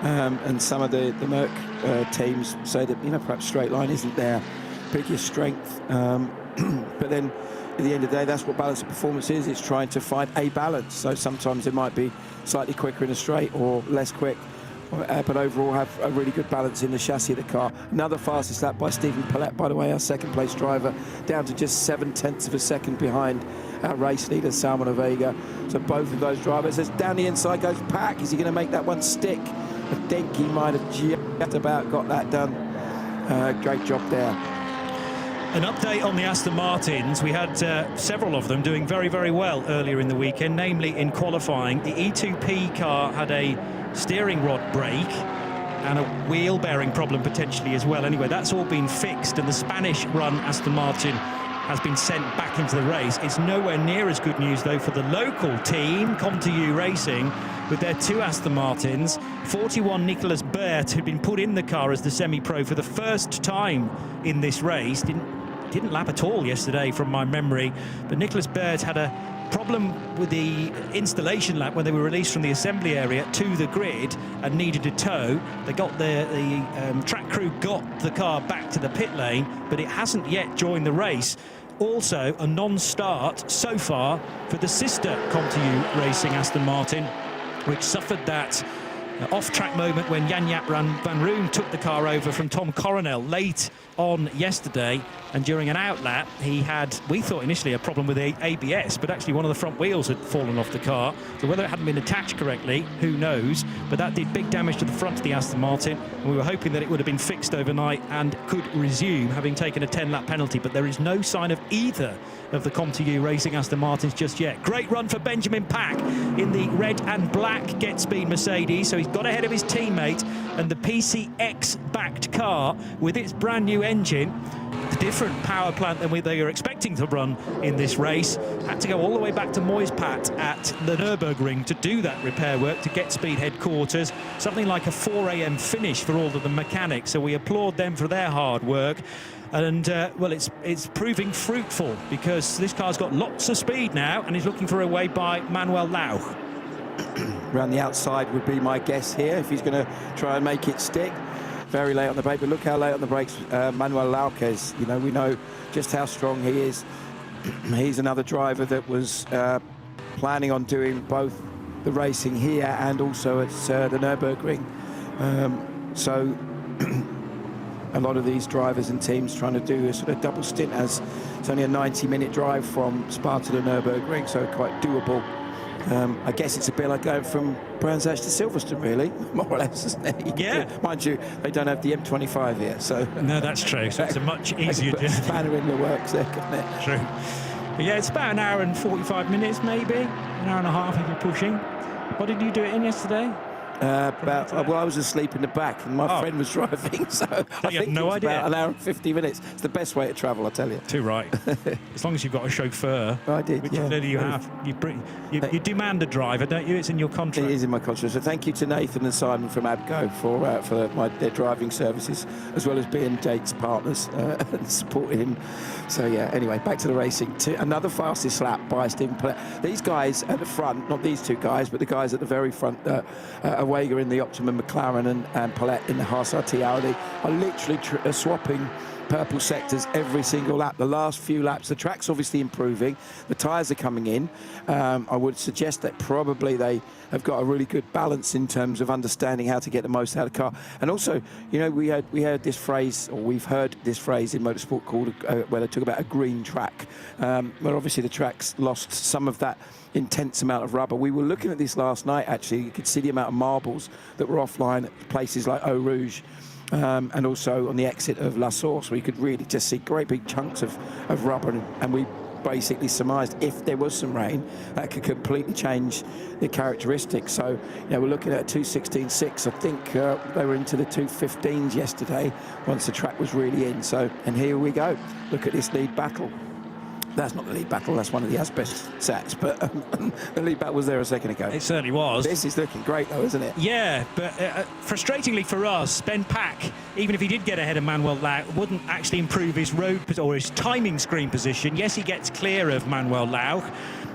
And some of the Merc teams say that, perhaps straight line isn't their biggest strength. But then at the end of the day, that's what balance of performance is. It's trying to find a balance. So sometimes it might be slightly quicker in a straight or less quick. But overall have a really good balance in the chassis of the car. Another fastest lap by Stephen Paulette, by the way, our second place driver, down to just 0.7 of a second behind our race leader, Salmon Vega. So both of those drivers, as down the inside goes Pack. Is he going to make that one stick? I think he might have just about got that done. Great job there. An update on the Aston Martins. We had several of them doing very, very well earlier in the weekend, namely in qualifying. The E2P car had a steering rod break and a wheel bearing problem potentially as well. Anyway, that's all been fixed, and the Spanish run Aston Martin has been sent back into the race. It's nowhere near as good news though for the local team, ComTU Racing, with their two Aston Martins. 41 Nicolas Bert, who'd been put in the car as the semi-pro for the first time in this race, didn't lap at all yesterday from my memory, but Nicolas Bert had a problem with the installation lap when they were released from the assembly area to the grid and needed a tow. They got the track crew got the car back to the pit lane, but it hasn't yet joined the race. Also a non-start so far for the sister ComTU Racing Aston Martin, which suffered that off-track moment when Jan-Jaap van Roon took the car over from Tom Coronel late on yesterday, and during an outlap he had, we thought initially, a problem with the ABS, but actually one of the front wheels had fallen off the car. So whether it hadn't been attached correctly, who knows, but that did big damage to the front of the Aston Martin, and we were hoping that it would have been fixed overnight and could resume, having taken a 10-lap penalty. But there is no sign of either of the ComTU Racing Aston Martins just yet. Great run for Benjamin Pack in the red and black Get Speed Mercedes, so he's got ahead of his teammate, and the PCX backed car with its brand new engine, the different power plant than they were expecting to run in this race, had to go all the way back to Moispat at the Nürburgring to do that repair work to Get Speed headquarters. Something like a 4 a.m. finish for all of the mechanics, so we applaud them for their hard work. And well, it's proving fruitful, because this car's got lots of speed now and is looking for a way by Manuel Lauck. Around the outside would be my guess here, if he's going to try and make it stick. Very late on the brake, but look how late on the brakes Manuel Lauck is. We know just how strong he is. He's another driver that was planning on doing both the racing here and also at the Nürburgring. So a lot of these drivers and teams trying to do a sort of double stint, as it's only a 90-minute drive from Spa to the Nürburgring, so quite doable I guess it's a bit like going from Brands Hatch to Silverstone, really, more or less, isn't it? Yeah. Mind you, they don't have the M25 here, so... No, that's true. So it's a much easier journey. Spanner in the works there, couldn't it? True. But yeah, it's about an hour and 45 minutes, maybe. An hour and a half if you're pushing. What did you do it in yesterday? Well, I was asleep in the back and my friend was driving, so I think no idea. About an hour and 50 minutes. It's the best way to travel, I tell you. Too right. As long as you've got a chauffeur. I did, which yeah. clearly you have. You demand a driver, don't you? It's in your contract. It is in my contract. So thank you to Nathan and Simon from Abco for their driving services, as well as being Jake's partners and supporting him. So yeah, anyway, back to the racing. Another fastest lap by Stephen Palet. These guys at the front, not these two guys, but the guys at the very front, Awega in the Optimum McLaren and Palet in the Haas RT Audi, are literally swapping purple sectors every single lap. The last few laps, the track's obviously improving, the tyres are coming in. I would suggest that probably they have got a really good balance in terms of understanding how to get the most out of the car. And also, you know, we heard this phrase, or we've heard this phrase in motorsport called where they talk about a green track, where obviously the track's lost some of that intense amount of rubber. We were looking at this last night, actually. You could see the amount of marbles that were offline at places like Eau Rouge. And also on the exit of La Source, where you could really just see great big chunks of rubber, and we basically surmised if there was some rain, that could completely change the characteristics. So, you know, we're looking at a 2:16.6. I think they were into the 2:15s yesterday once the track was really in. So, and here we go. Look at this lead battle. That's not the lead battle, that's one of the asbestos sats, but the lead battle was there a second ago. It certainly was. This is looking great though, isn't it? Yeah, but frustratingly for us, Ben Pack, even if he did get ahead of Manuel Lau, wouldn't actually improve his road or his timing screen position. Yes, he gets clear of Manuel Lau,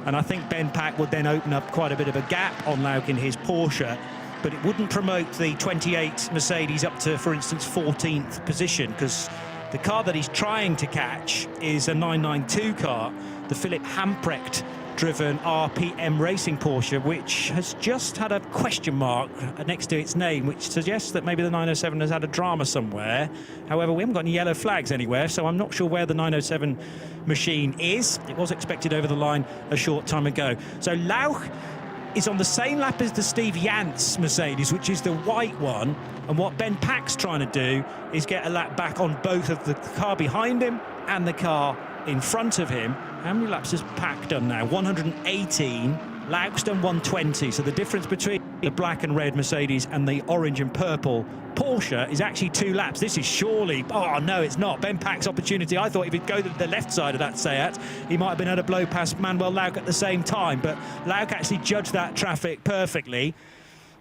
and I think Ben Pack would then open up quite a bit of a gap on Lau in his Porsche, but it wouldn't promote the 28 Mercedes up to, for instance, 14th position, because the car that he's trying to catch is a 992 car, the Philip Hamprecht-driven RPM Racing Porsche, which has just had a question mark next to its name, which suggests that maybe the 907 has had a drama somewhere. However, we haven't got any yellow flags anywhere, so I'm not sure where the 907 machine is. It was expected over the line a short time ago. So Lauch is on the same lap as the Steve Yance Mercedes, which is the white one, and what Ben Pack's trying to do is get a lap back on both of the car behind him and the car in front of him. How many laps has Pack done now? 118. Lauch's done 120, so the difference between the black and red Mercedes and the orange and purple Porsche is actually 2 laps. This is surely, oh no, it's not. Ben Pack's opportunity. I thought if he'd go to the left side of that Seat, he might have been able to blow past Manuel Lauch at the same time, but Lauch actually judged that traffic perfectly.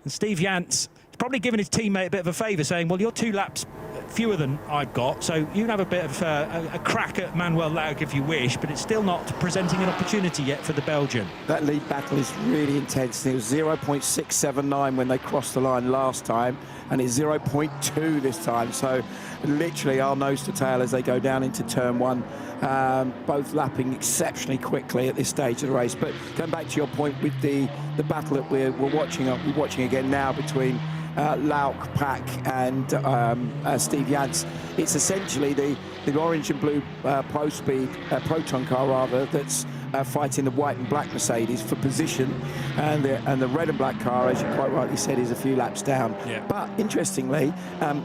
And Steve Yance probably given his teammate a bit of a favour, saying, well, you're 2 laps fewer than I've got, so you can have a bit of a crack at Manuel Lauch if you wish, but it's still not presenting an opportunity yet for the Belgian. That lead battle is really intense. It was 0.679 when they crossed the line last time, and it's 0.2 this time, so literally our nose to tail as they go down into turn 1, both lapping exceptionally quickly at this stage of the race. But going back to your point with the battle that we're watching again now between Lauch, Pack and Steve Yance, it's essentially the orange and blue Proton car rather that's fighting the white and black Mercedes for position, and the red and black car, as you quite rightly said, is a few laps down. Yeah. But interestingly,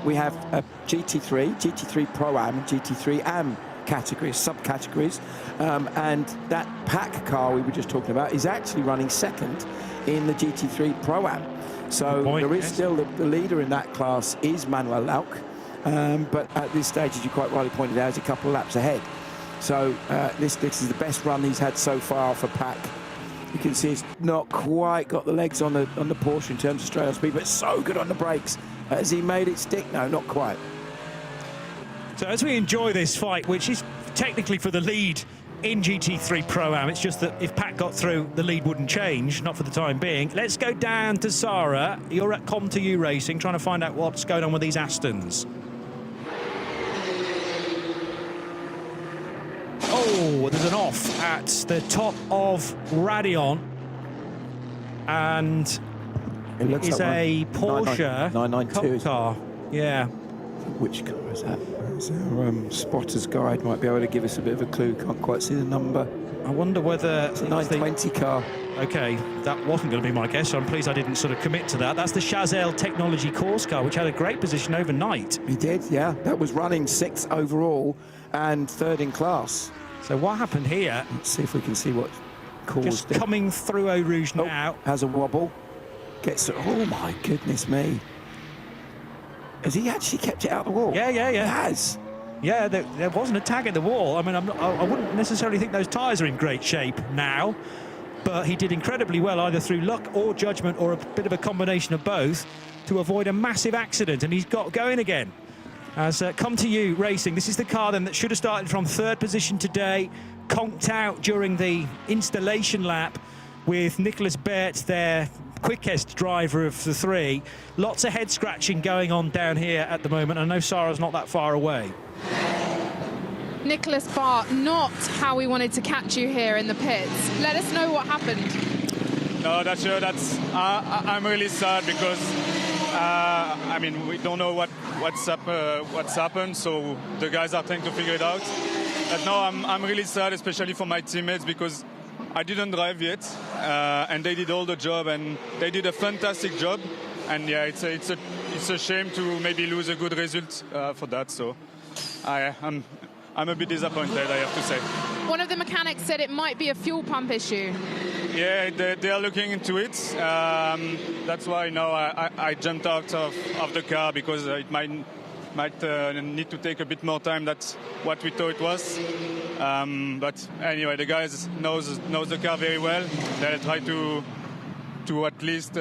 we have a GT3 Pro-Am and GT3 Am categories, subcategories, and that Pack car we were just talking about is actually running second in the GT3 Pro-Am. So there is still the leader in that class is Manuel Lauch, but at this stage, as you quite rightly pointed out, is a couple of laps ahead. So this is the best run he's had so far for Pack. You can see it's not quite got the legs on the Porsche in terms of straight on speed, but so good on the brakes. Has he made it stick? No, not quite. So as we enjoy this fight, which is technically for the lead in GT3 Pro-Am, it's just that if Pack got through, the lead wouldn't change, not for the time being. Let's go down to Sarah. You're at Com2U Racing, trying to find out what's going on with these Astons. Oh, there's an off at the top of Radeon, and it looks is like a Porsche 992 car. Yeah. Which car is that? So, spotter's guide might be able to give us a bit of a clue. Can't quite see the number. I wonder whether it's a 920 car. Okay, that wasn't going to be my guess, so I'm pleased I didn't sort of commit to that. That's the Chazelle Technology Course car, which had a great position overnight. He did, yeah. That was running 6th overall and 3rd in class. So what happened here? Let's see if we can see what caused Just it. coming through Eau Rouge now. Has a wobble. Gets it. Oh, my goodness me. Has he actually kept it out of the wall? Yeah. He has. Yeah, there wasn't a tag in the wall. I mean, I wouldn't necessarily think those tyres are in great shape now, but he did incredibly well, either through luck or judgment or a bit of a combination of both, to avoid a massive accident, and he's got going again. As Come To You Racing, this is the car then that should have started from 3rd position today, conked out during the installation lap with Nicolas Bert, their quickest driver of the 3. Lots of head scratching going on down here at the moment. I know Sarah's not that far away. Nicolas Bart, not how we wanted to catch you here in the pits. Let us know what happened. No, that's sure. I'm really sad because I mean, we don't know what's happened, so the guys are trying to figure it out. But no, I'm really sad, especially for my teammates, because I didn't drive yet, and they did all the job, and they did a fantastic job. And yeah, it's a shame to maybe lose a good result for that. So I'm a bit disappointed, I have to say. One of the mechanics said it might be a fuel pump issue. Yeah, they are looking into it. That's why now I jumped out of the car, because it might need to take a bit more time. That's what we thought it was. But anyway, the guys knows the car very well. They'll try to at least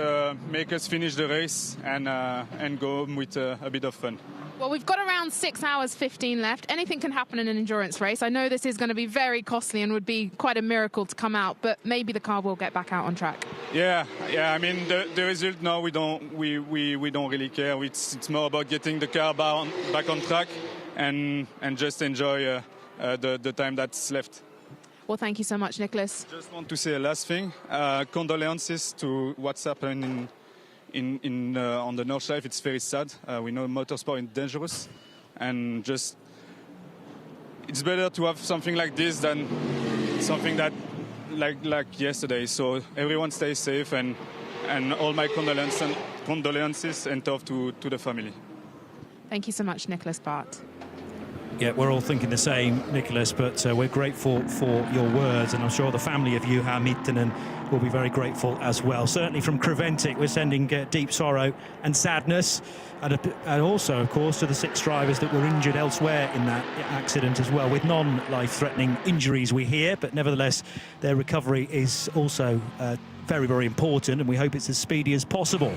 make us finish the race and go home with a bit of fun. Well, we've got around 6 hours 15 left. Anything can happen in an endurance race. I know this is going to be very costly and would be quite a miracle to come out, but maybe the car will get back out on track. Yeah. I mean, the result now, we don't really care. It's more about getting the car back on track and just enjoy the time that's left. Well, thank you so much, Nicolas. Just want to say a last thing. Condolences to what's happened on the North Side. It's very sad. We know motorsport is dangerous, and just it's better to have something like this than something that like yesterday. So everyone stay safe, and all my condolences and talk to the family. Thank you so much, Nicolas Bart. Yeah, we're all thinking the same, Nicolas, but we're grateful for your words, and I'm sure the family of Yuho Miettinen will be very grateful as well. Certainly from Creventic, we're sending deep sorrow and sadness, and also, of course, to the 6 drivers that were injured elsewhere in that accident as well, with non-life-threatening injuries, we hear, but nevertheless, their recovery is also very, very important, and we hope it's as speedy as possible.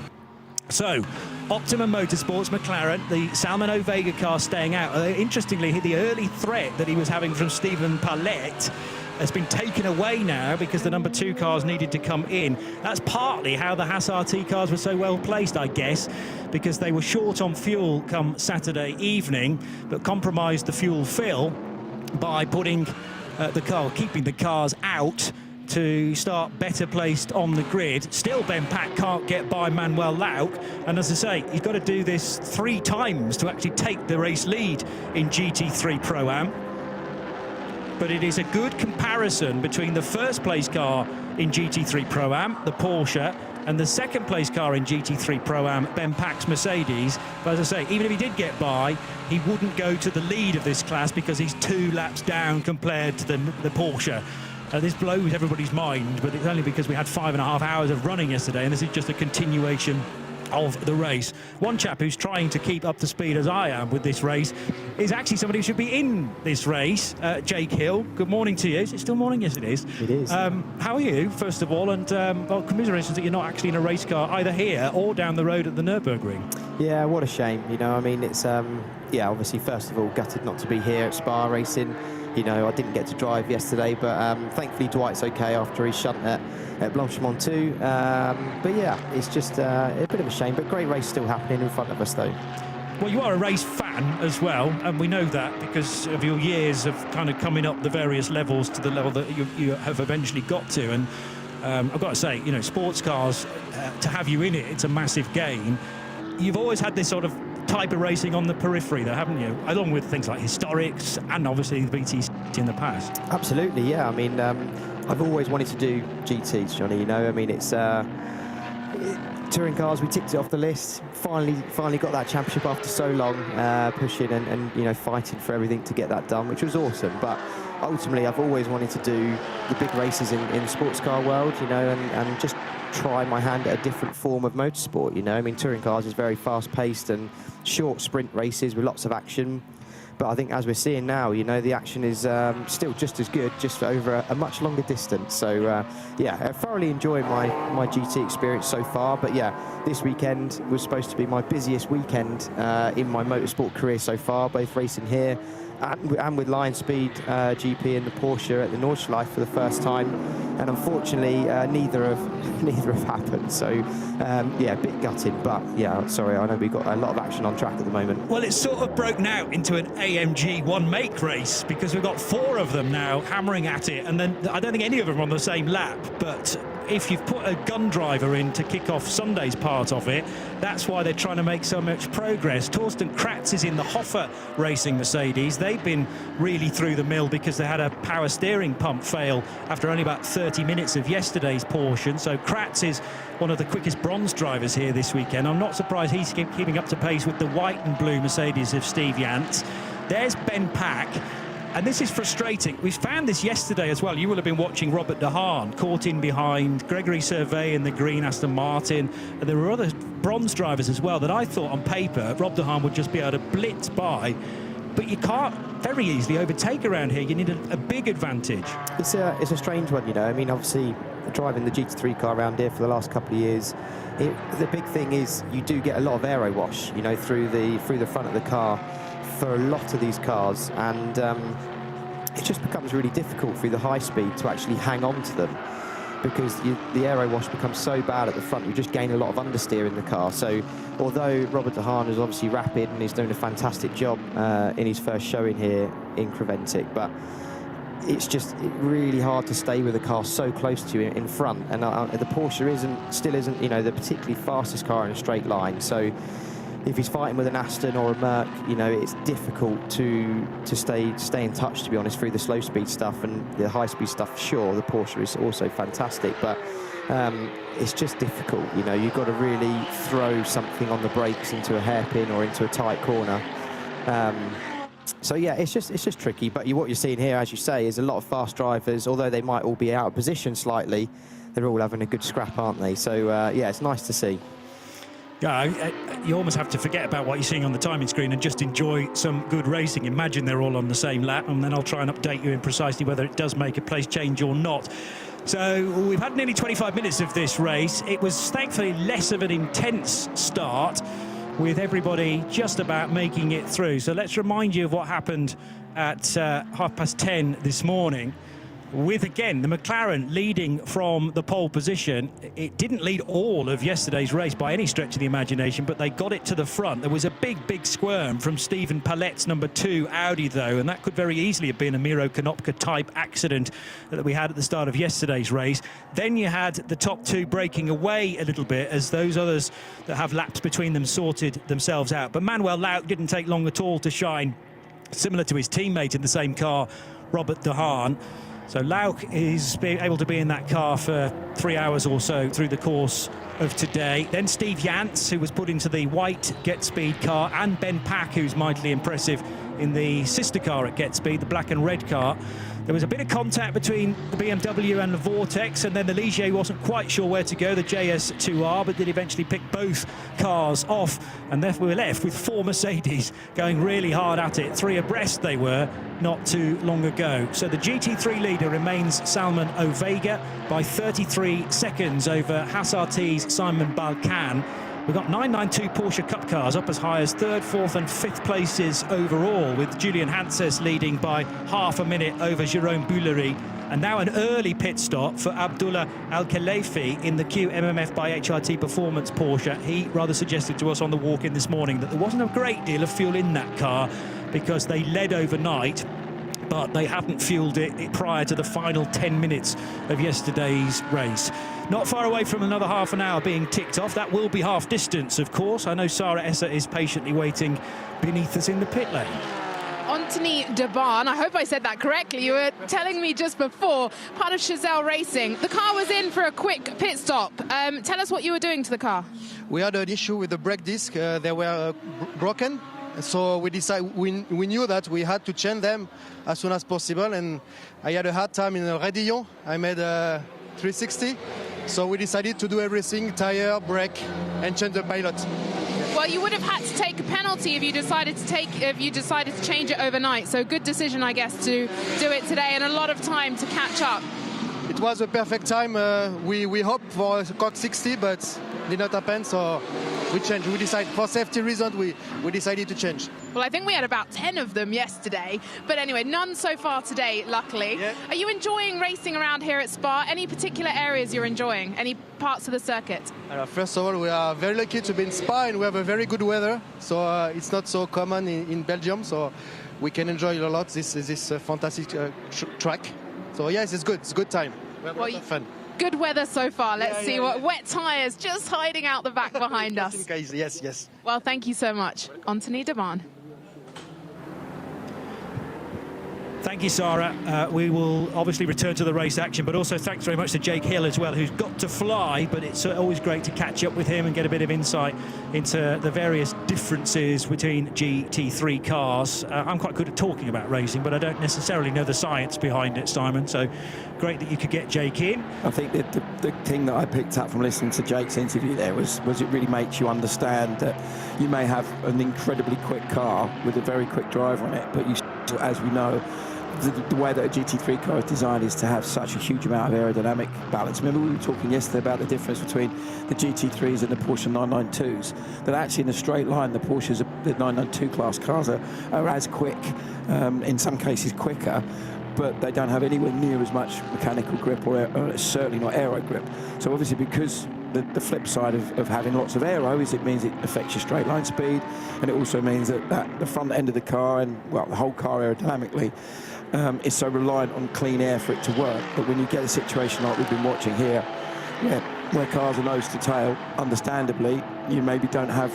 So, Optimum Motorsports, McLaren, the Salmon Vega car staying out. Interestingly, the early threat that he was having from Stephen Palette has been taken away now because the number 2 cars needed to come in. That's partly how the Haas RT cars were so well placed, I guess, because they were short on fuel come Saturday evening, but compromised the fuel fill by putting keeping the cars out to start better placed on the grid. Still, Ben Pack can't get by Manuel Lauk, and as I say, he's got to do this 3 times to actually take the race lead in GT3 Pro-Am. But it is a good comparison between the first place car in GT3 Pro-Am, the Porsche, and the second place car in GT3 Pro-Am, Ben Pack's Mercedes. But as I say, even if he did get by, he wouldn't go to the lead of this class because he's 2 laps down compared to the Porsche. This blows everybody's mind, but it's only because we had 5.5 hours of running yesterday, and this is just a continuation of the race. One chap who's trying to keep up to speed as I am with this race is actually somebody who should be in this race, Jake Hill. Good morning to you. Is it still morning? Yes, it is. It is. How are you, first of all? And well, commiserations that you're not actually in a race car either here or down the road at the Nürburgring. Yeah, what a shame. You know, I mean, it's yeah, obviously, first of all, gutted not to be here at Spa racing. You know, I didn't get to drive yesterday, but thankfully Dwight's okay after his shunt at Blanchimont too. But yeah, it's just a bit of a shame, but great race still happening in front of us though. Well, you are a race fan as well, and we know that because of your years of kind of coming up the various levels to the level that you have eventually got to. And I've got to say, you know, sports cars, to have you in it, it's a massive gain. You've always had this sort of type of racing on the periphery, though, haven't you? Along with things like historics and obviously the VTC in the past. Absolutely, yeah. I mean, I've always wanted to do GTs, Johnny. You know, I mean, it's touring cars. We ticked it off the list. Finally got that championship after so long, pushing and you know, fighting for everything to get that done, which was awesome. But ultimately, I've always wanted to do the big races in the sports car world, you know, and just try my hand at a different form of motorsport. You know, I mean, touring cars is very fast-paced and short sprint races with lots of action. But I think, as we're seeing now, you know, the action is still just as good, just for over a much longer distance. So, yeah, I thoroughly enjoying my GT experience so far. But, yeah, this weekend was supposed to be my busiest weekend in my motorsport career so far, both racing here and with Lion Speed GP and the Porsche at the Nordschleife for the first time. And unfortunately, neither have happened. So, yeah, a bit gutted. But, yeah, sorry, I know we've got a lot of action on track at the moment. Well, it's sort of broken out into an AMG one-make race because we've got 4 of them now hammering at it. And then I don't think any of them are on the same lap. But if you've put a gun driver in to kick off Sunday's part of it, that's why they're trying to make so much progress. Torsten Kratz is in the Hoffer Racing Mercedes. They've been really through the mill because they had a power steering pump fail after only about 30 minutes of yesterday's portion. So Kratz is one of the quickest bronze drivers here this weekend. I'm not surprised he's keeping up to pace with the white and blue Mercedes of Steve Jantz. There's Ben Pack. And this is frustrating. We found this yesterday as well. You will have been watching Robert De Haan caught in behind Gregory Servet in the green Aston Martin. And there were other bronze drivers as well that I thought on paper Rob De Haan would just be able to blitz by. But you can't very easily overtake around here. You need a big advantage. It's a strange one, you know. I mean, obviously, driving the GT3 car around here for the last couple of years, the big thing is you do get a lot of aero wash, you know, through the front of the car for a lot of these cars, and it just becomes really difficult through the high speed to actually hang on to them, because the aero wash becomes so bad at the front, you just gain a lot of understeer in the car. So although Robert De Haan is obviously rapid and he's doing a fantastic job in his first showing here in Creventic, but it's just really hard to stay with a car so close to you in front, and the Porsche still isn't, you know, the particularly fastest car in a straight line. So if he's fighting with an Aston or a Merc, you know, it's difficult to stay in touch, to be honest, through the slow speed stuff. And the high speed stuff, sure, the Porsche is also fantastic, but it's just difficult. You know, you've got to really throw something on the brakes into a hairpin or into a tight corner. So yeah, it's just tricky. But what you're seeing here, as you say, is a lot of fast drivers. Although they might all be out of position slightly, they're all having a good scrap, aren't they? So yeah, it's nice to see. Yeah, you almost have to forget about what you're seeing on the timing screen and just enjoy some good racing. Imagine they're all on the same lap, and then I'll try and update you in precisely whether it does make a place change or not. So we've had nearly 25 minutes of this race. It was thankfully less of an intense start, with everybody just about making it through. So let's remind you of what happened at 10:30 this morning. With, again, the McLaren leading from the pole position. It didn't lead all of yesterday's race by any stretch of the imagination, but they got it to the front. There was a big squirm from Stephen Palet's number 2 Audi, though, and that could very easily have been a Miro Konopka-type accident that we had at the start of yesterday's race. Then you had the top 2 breaking away a little bit as those others that have laps between them sorted themselves out. But Manuel Laut didn't take long at all to shine, similar to his teammate in the same car, Robert De Haan. So Lauk is able to be in that car for 3 hours or so through the course of today. Then Steve Jantz, who was put into the white Get Speed car, and Ben Pack, who's mightily impressive in the sister car at Get Speed, the black and red car. There was a bit of contact between the BMW and the Vortex, and then the Ligier wasn't quite sure where to go, the JS2R, but did eventually pick both cars off, and therefore we're left with 4 Mercedes going really hard at it. 3 abreast they were not too long ago. So the GT3 leader remains Salman Ovega by 33 seconds over Haas RT's Simon Balkan. We've got 992 Porsche Cup cars up as high as 3rd, 4th and 5th places overall, with Julian Hanses leading by half a minute over Jerome Boulery. And now an early pit stop for Abdullah Al-Khalefi in the QMMF by HRT Performance Porsche. He rather suggested to us on the walk-in this morning that there wasn't a great deal of fuel in that car because they led overnight. but they hadn't fueled it prior to the final 10 minutes of yesterday's race. Not far away from another half an hour being ticked off. That will be half distance, of course. I know Sarah Esser is patiently waiting beneath us in the pit lane. Anthony de Barn, I hope I said that correctly. You were telling me just before, part of Chazelle Racing. The car was in for a quick pit stop. Tell us what you were doing to the car. We had an issue with the brake disc. They were broken. So we decided, we knew that we had to change them as soon as possible. And I had a hard time in Rédillon. I made a 360. So we decided to do everything, tire, brake, and change the pilot. Well, you would have had to take a penalty if you decided to change it overnight. So good decision, I guess, to do it today, and a lot of time to catch up. It was a perfect time. We hoped for a Coq 60, but did not happen. So we changed. We decided for safety reasons. We decided to change. Well, I think we had about 10 of them yesterday, but anyway, none so far today, luckily. Yeah. Are you enjoying racing around here at Spa? Any particular areas you're enjoying? Any parts of the circuit? First of all, we are very lucky to be in Spa, and we have a very good weather. So it's not so common in Belgium. So we can enjoy a lot this fantastic track. So yes, it's good. It's a good time. We have a lot of fun. Good weather so far. Let's see what wet tyres just hiding out the back behind us. Yes, yes. Well, thank you so much, Anthony de Barn. Thank you, Sarah. We will obviously return to the race action, but also thanks very much to Jake Hill as well, who's got to fly, but it's always great to catch up with him and get a bit of insight into the various differences between GT3 cars. I'm quite good at talking about racing, but I don't necessarily know the science behind it, Simon, so great that you could get Jake in. I think that the thing that I picked up from listening to Jake's interview there was it really makes you understand that you may have an incredibly quick car with a very quick driver on it, but you, as we know, the way that a GT3 car is designed is to have such a huge amount of aerodynamic balance. Remember we were talking yesterday about the difference between the GT3s and the Porsche 992s, that actually in a straight line the Porsches, the 992 class cars are as quick, in some cases quicker, but they don't have anywhere near as much mechanical grip or certainly not aero grip. So obviously because the flip side of having lots of aero is it means it affects your straight line speed, and it also means that the front end of the car and, well, the whole car aerodynamically is so reliant on clean air for it to work. But when you get a situation like we've been watching here, where cars are nose to tail, understandably, you maybe don't have,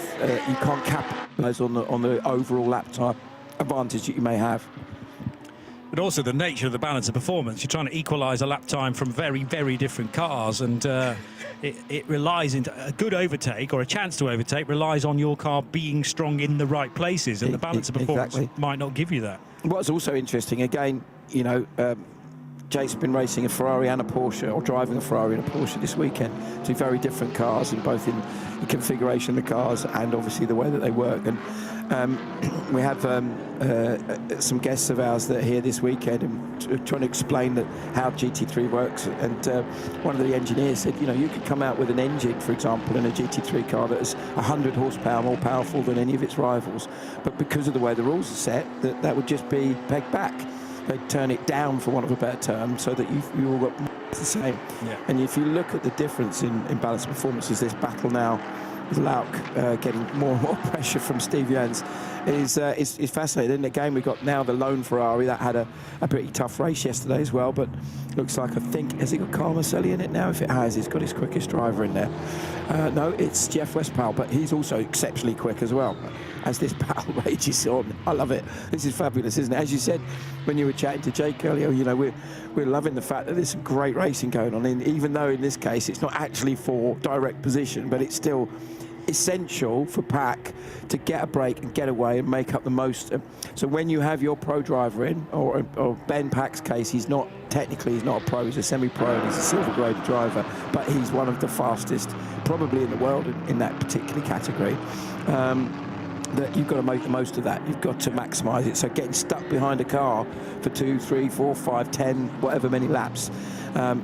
you can't capitalise on the overall lap time advantage that you may have. But also the nature of the balance of performance. You're trying to equalise a lap time from very, very different cars, and it relies into a good overtake or a chance to overtake relies on your car being strong in the right places, and the balance of performance might not give you that. What's also interesting, again, you know, Jake's been racing a Ferrari and a Porsche, or driving a Ferrari and a Porsche this weekend, two very different cars, in both in the configuration of the cars and obviously the way that they work. And we have some guests of ours that are here this weekend and trying to explain how GT3 works. And one of the engineers said, you know, you could come out with an engine, for example, in a GT3 car that is 100 horsepower more powerful than any of its rivals, but because of the way the rules are set, that would just be pegged back. They'd turn it down, for want of a better term, so that you all got the same. Yeah. And if you look at the difference in balance performances, this battle now with Lauk getting more and more pressure from Steve Jans is fascinating. And again, we've got now the lone Ferrari that had a pretty tough race yesterday as well, but looks like, I think, has he got Carl Maselli in it now? If it has, he's got his quickest driver in there. No, it's Jeff Westphal, but he's also exceptionally quick as well. As this battle rages on, I love it. This is fabulous, isn't it? As you said when you were chatting to Jake earlier, you know, we're loving the fact that there's some great racing going on. Even though in this case it's not actually for direct position, but it's still essential for Pack to get a break and get away and make up the most. So when you have your pro driver in, or Ben Pack's case, he's not a pro, he's a semi-pro and he's a silver graded driver, but he's one of the fastest probably in the world in that particular category. That you've got to make the most of that. You've got to maximise it. So getting stuck behind a car for 2, 3, 4, 5, 10, whatever many laps,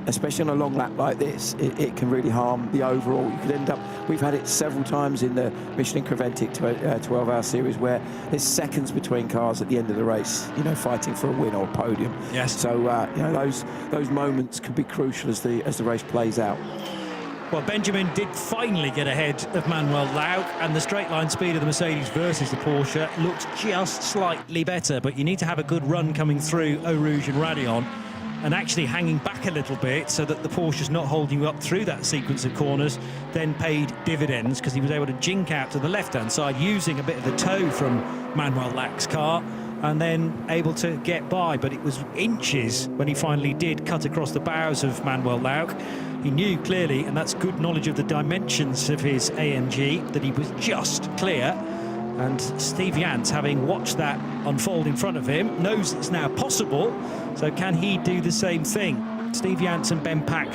especially on a long lap like this, it can really harm the overall. You could end up, we've had it several times in the Michelin Creventic 12-hour series where there's seconds between cars at the end of the race, you know, fighting for a win or a podium. Yes. So you know, those moments could be crucial as the race plays out. Well, Benjamin did finally get ahead of Manuel Lauck, and the straight line speed of the Mercedes versus the Porsche looked just slightly better, but you need to have a good run coming through Eau Rouge and Raidillon and actually hanging back a little bit so that the Porsche's not holding you up through that sequence of corners, then paid dividends because he was able to jink out to the left-hand side using a bit of the toe from Manuel Lauck's car, and then able to get by. But it was inches when he finally did cut across the bows of Manuel Lauck. He knew clearly, and that's good knowledge of the dimensions of his AMG, that he was just clear. And Steve Jantz, having watched that unfold in front of him, knows it's now possible. So can he do the same thing? Steve Jantz and Ben Pack,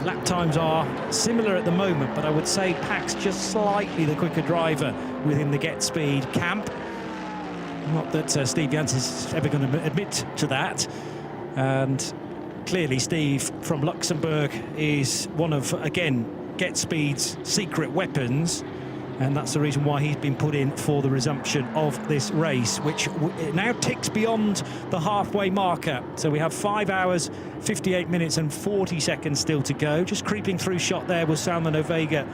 lap times are similar at the moment, but I would say Pack's just slightly the quicker driver within the get speed camp. Not that Steve Jantz is ever going to admit to that. And clearly Steve from Luxembourg is one of, again, get speed's secret weapons, and that's the reason why he's been put in for the resumption of this race, which now ticks beyond the halfway marker. So we have 5 hours, 58 minutes and 40 seconds still to go. Just creeping through shot there was Salman Ovega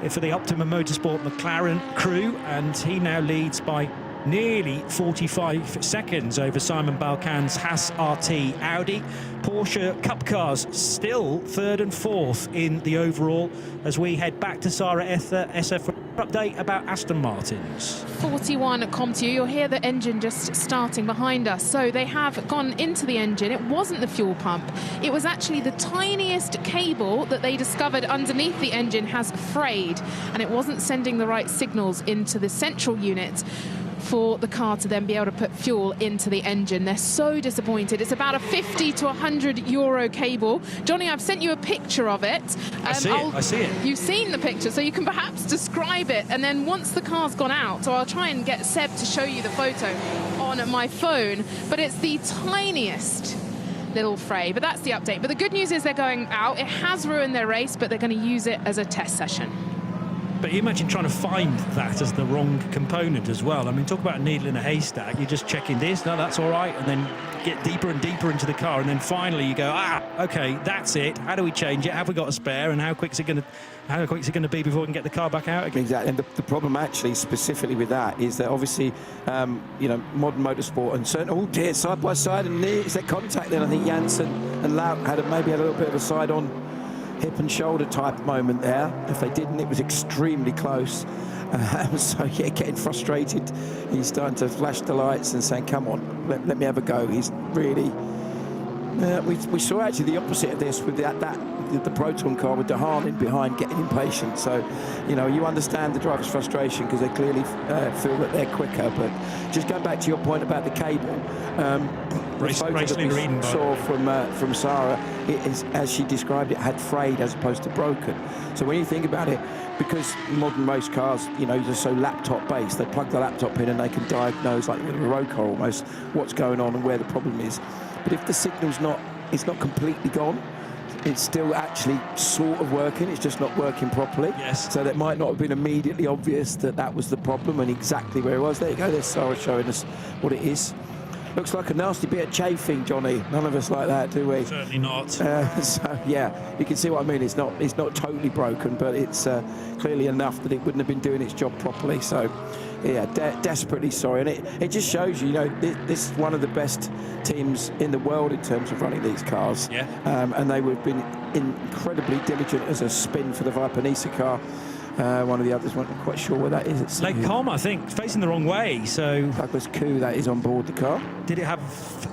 for the Optimum Motorsport McLaren crew, and he now leads by nearly 45 seconds over Simon Balcan's Haas RT Audi. Porsche Cup cars still third and fourth in the overall as we head back to Sarah SF update about Aston Martins. 41 Comte, you'll hear the engine just starting behind us. So they have gone into the engine. It wasn't the fuel pump. It was actually the tiniest cable that they discovered underneath the engine has frayed, and it wasn't sending the right signals into the central unit for the car to then be able to put fuel into the engine. They're so disappointed. It's about a 50 to 100 euro cable. Johnny, I've sent you a picture of it. I see it. You've seen the picture, so you can perhaps describe it. And then once the car's gone out, so I'll try and get Seb to show you the photo on my phone. But it's the tiniest little fray. But that's the update. But the good news is they're going out. It has ruined their race, but they're going to use it as a test session. But you imagine trying to find that as the wrong component as well. I mean, talk about a needle in a haystack. You're just checking this, no, that's all right, and then get deeper and deeper into the car, and then finally you go, okay, that's it. How do we change it? Have we got a spare? And how quick is it going to be before we can get the car back out again? Exactly. And the problem actually specifically with that is that obviously, you know, modern motorsport and certain, oh dear, side by side, and is there contact then? I think Janssen and Lauck maybe had a little bit of a side on hip and shoulder type moment there. If they didn't, it was extremely close. So yeah, getting frustrated, he's starting to flash the lights and saying, come on, let me have a go. He's really we saw actually the opposite of this with the Proton car with De Haan in behind getting impatient. So you know, you understand the driver's frustration because they clearly feel that they're quicker. But just going back to your point about the cable, the photo that we saw from Sarah, it is, as she described it, had frayed as opposed to broken. So when you think about it, because modern race cars, you know, they're so laptop based, they plug the laptop in and they can diagnose, like with a road car almost, what's going on and where the problem is. But if the signal's not completely gone, it's still actually sort of working, it's just not working properly. Yes. So that might not have been immediately obvious that was the problem and exactly where it was. There you go, there's Sarah showing us what it is. Looks like a nasty bit of chafing, Johnny. None of us like that, do we? Certainly not. So yeah, you can see what I mean. It's not totally broken, but it's clearly enough that it wouldn't have been doing its job properly. So yeah, desperately sorry. And it just shows you, you know, this is one of the best teams in the world in terms of running these cars. Yeah. And they would have been incredibly diligent as a spin for the Viper Nisa car. One of the others, I'm not quite sure where that is. It's Lake Com, I think, facing the wrong way. So Douglas Koo, that is on board the car. Did it have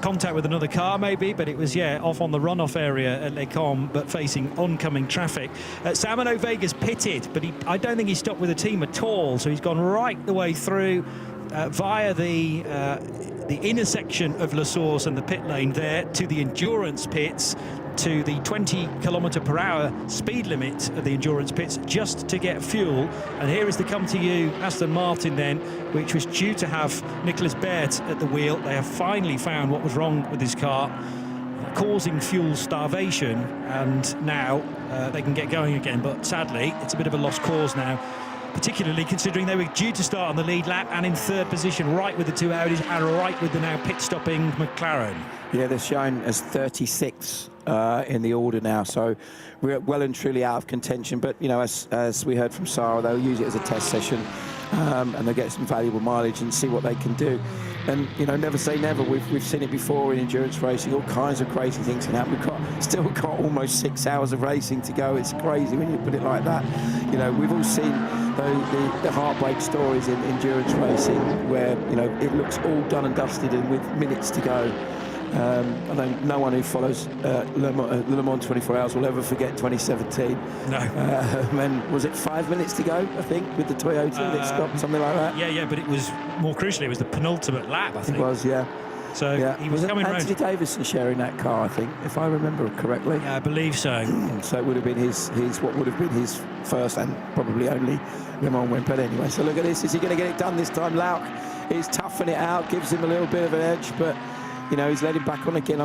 contact with another car, maybe? But it was, yeah, off on the runoff area at Lake Com, but facing oncoming traffic. Salman Ovega's pitted, but I don't think he stopped with the team at all. So he's gone right the way through via the intersection of La Source and the pit lane there to the endurance pits, to the 20 km/h speed limit of the endurance pits, just to get fuel. And here is the come to you Aston Martin then, which was due to have Nicolas Baert at the wheel. They have finally found what was wrong with his car, causing fuel starvation, and now they can get going again. But sadly, it's a bit of a lost cause now, particularly considering they were due to start on the lead lap and in third position, right with the two Audis and right with the now pit-stopping McLaren. Yeah, they're shown as 36 in the order now. So we're well and truly out of contention. But, you know, as we heard from Sarah, they'll use it as a test session and they'll get some valuable mileage and see what they can do. And, you know, never say never. We've seen it before in endurance racing. All kinds of crazy things can happen. We've still got almost 6 hours of racing to go. It's crazy when you put it like that. You know, we've all seen the heartbreak stories in endurance racing where, you know, it looks all done and dusted and with minutes to go. I know no one who follows Le Mans 24 Hours will ever forget 2017. No. And was it 5 minutes to go, I think, with the Toyota that it stopped, something like that? Yeah, but it was, more crucially, it was the penultimate lap, I think. It was, yeah. So he was coming around. Anthony Davison sharing that car, I think, if I remember correctly. Yeah, I believe so. So it would have been his what would have been his first and probably only Le Mans win. But anyway, so look at this. Is he going to get it done this time? Lauk is toughing it out, gives him a little bit of an edge, but you know, he's let him back on again.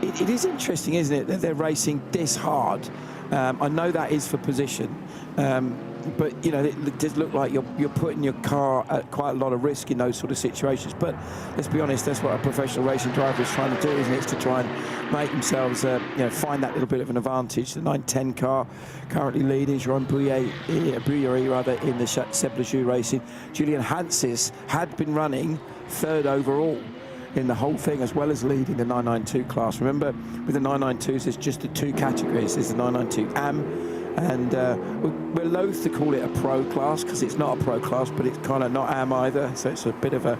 It is interesting, isn't it, that they're racing this hard. I know that is for position, but you know, it does look like you're putting your car at quite a lot of risk in those sort of situations. But let's be honest, that's what a professional racing driver is trying to do, isn't it? It's to try and make themselves, you know, find that little bit of an advantage. The 910 car currently leading, Jerome Bouillerie rather, in the Seb Racing. Julian Hanses had been running third overall in the whole thing, as well as leading the 992 class. Remember, with the 992s, there's just the two categories. There's the 992 AM, and we're loath to call it a pro class because it's not a pro class, but it's kind of not AM either. So it's a bit of a,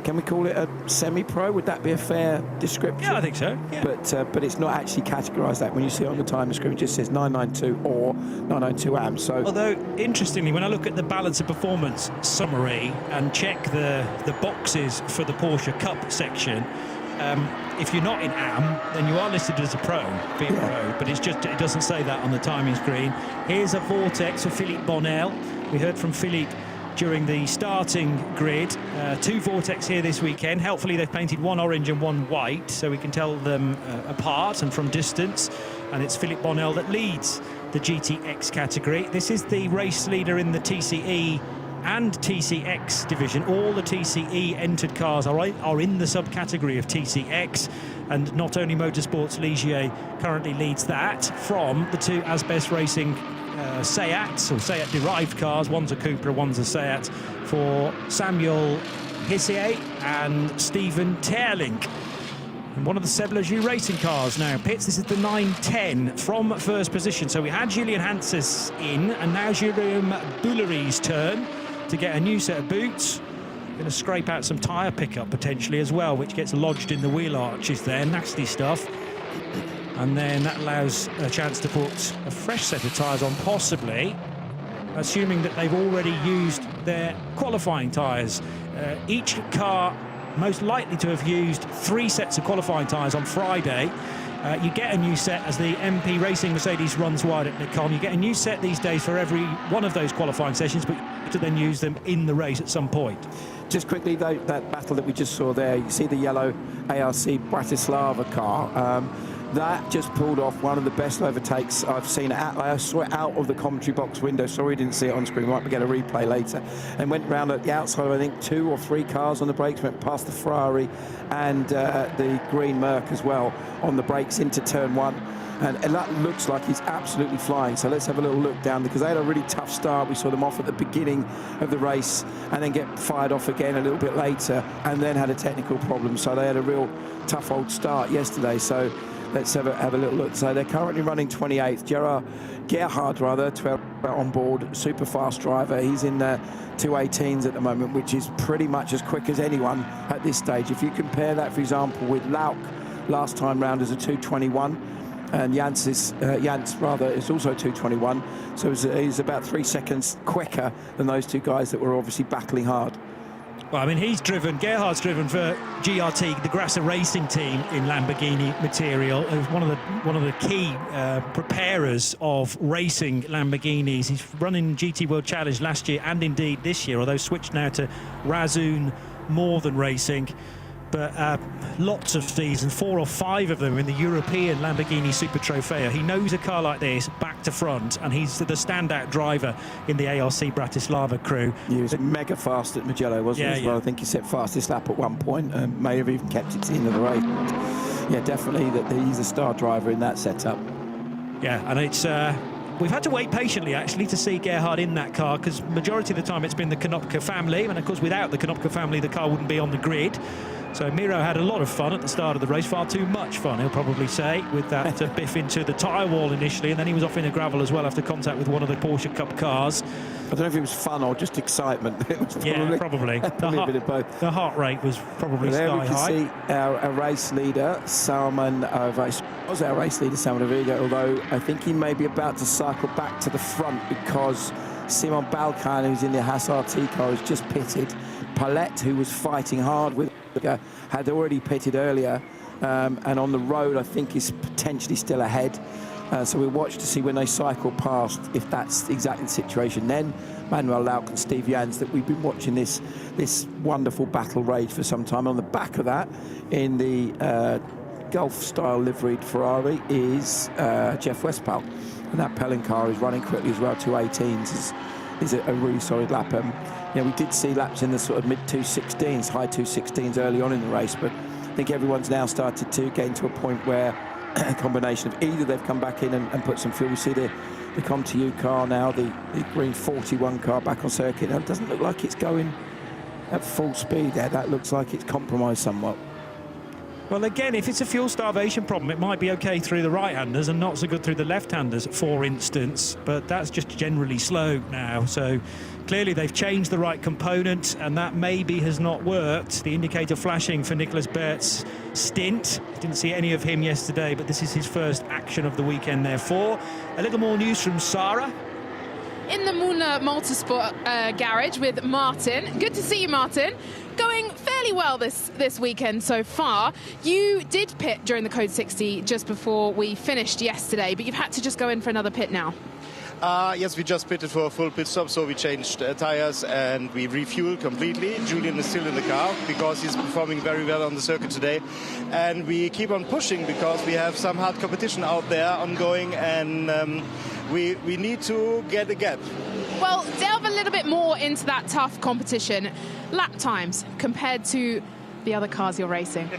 can we call it a semi-pro? Would that be a fair description? Yeah, I think so. Yeah. But it's not actually categorised that. When you see it on the timing screen, it just says 992 or 992 AM. So, although interestingly, when I look at the balance of performance summary and check the boxes for the Porsche Cup section, if you're not in AM, then you are listed as a pro, being pro. But it doesn't say that on the timing screen. Here's a Vortex for Philippe Bonnel. We heard from Philippe during the starting grid. Two Vortex here this weekend. Helpfully, they've painted one orange and one white, so we can tell them apart and from distance. And it's Philippe Bonnel that leads the GTX category. This is the race leader in the TCE and TCX division. All the TCE entered cars are in the subcategory of TCX, and not only Motorsports Ligier currently leads that from the two Asbest Racing Seats, or Seat-derived cars. One's a Cupra, one's a Seat, for Samuel Hissier and Stephen Teerlink. And one of the Seb Racing cars now pits. This is the 910 from first position. So we had Julian Hanses in, and now Jerome Bouillerie's turn to get a new set of boots. Going to scrape out some tyre pickup potentially as well, which gets lodged in the wheel arches there. Nasty stuff. And then that allows a chance to put a fresh set of tyres on, possibly, assuming that they've already used their qualifying tyres. Each car most likely to have used 3 sets of qualifying tyres on Friday. You get a new set as the MP Racing Mercedes runs wide at Nikon. You get a new set these days for every one of those qualifying sessions, but you have to then use them in the race at some point. Just quickly, though, that battle that we just saw there, you see the yellow ARC Bratislava car. That just pulled off one of the best overtakes I've seen. I saw it out of the commentary box window. Sorry we didn't see it on screen. We might get a replay later. And went round at the outside of, I think, 2 or 3 cars on the brakes. Went past the Ferrari and the green Merc as well on the brakes into turn 1. And that looks like he's absolutely flying. So let's have a little look down, because they had a really tough start. We saw them off at the beginning of the race and then get fired off again a little bit later, and then had a technical problem. So they had a real tough old start yesterday. So let's have a little look. So they're currently running 28th. Gerhard, 12 on board, super fast driver. He's in 218s at the moment, which is pretty much as quick as anyone at this stage. If you compare that, for example, with Lauk last time round as a 221, and Jans is also 221. So he's about 3 seconds quicker than those two guys that were obviously battling hard. Well, I mean, Gerhard's driven for GRT, the Grasser Racing team in Lamborghini material. One of the key preparers of racing Lamborghinis. He's running GT World Challenge last year and indeed this year, although switched now to Razzoon more than racing. But lots of seasons, 4 or 5 of them in the European Lamborghini Super Trofeo. He knows a car like this back to front, and he's the standout driver in the ARC Bratislava crew. He was mega fast at Mugello, wasn't he, as well? I think he set fastest lap at one point, and may have even kept it to the end of the race. Yeah, definitely that he's a star driver in that setup. Yeah, and it's we've had to wait patiently actually to see Gerhard in that car, because majority of the time it's been the Konopka family, and of course without the Konopka family the car wouldn't be on the grid. So Miro had a lot of fun at the start of the race, far too much fun, he'll probably say, with that biff into the tyre wall initially, and then he was off in the gravel as well after contact with one of the Porsche Cup cars. I don't know if it was fun or just excitement. It was probably. Probably a bit of both. The heart rate was probably There sky we can high. see our race leader, Salman was our race leader, Salman Aviga, although I think he may be about to cycle back to the front because Simon Balkan, who's in the Haas RT car, has just pitted. Paulette, who was fighting hard with had already pitted earlier, and on the road I think is potentially still ahead. So we'll watch to see when they cycle past if that's exactly the situation. Then Manuel Lauk and Steve Jans, that we've been watching this wonderful battle rage for some time. On the back of that, in the Gulf-style liveried Ferrari, is Jeff Westphal, and that Pelin car is running quickly as well. 218s is a really solid lap. We did see laps in the sort of mid-216s, high 216s early on in the race, but I think everyone's now started to get into a point where a combination of either they've come back in and put some fuel. We see the ComTU car now, the green 41 car back on circuit. Now, it doesn't look like it's going at full speed there. That looks like it's compromised somewhat. Well, again, if it's a fuel starvation problem, it might be okay through the right-handers and not so good through the left-handers, for instance, but that's just generally slow now. So clearly they've changed the right component, and that maybe has not worked. The indicator flashing for Nicholas Bert's stint. Didn't see any of him yesterday, but this is his first action of the weekend, therefore. A little more news from Sarah. In the Muna Motorsport garage with Martin. Good to see you, Martin. Going fairly well this weekend so far. You did pit during the Code 60 just before we finished yesterday, but you've had to just go in for another pit now. Yes, we just pitted for a full pit stop, so we changed tires and we refueled completely. Julian is still in the car because he's performing very well on the circuit today. And we keep on pushing because we have some hard competition out there ongoing, and we need to get a gap. Well, delve a little bit more into that tough competition. Lap times compared to the other cars you're racing.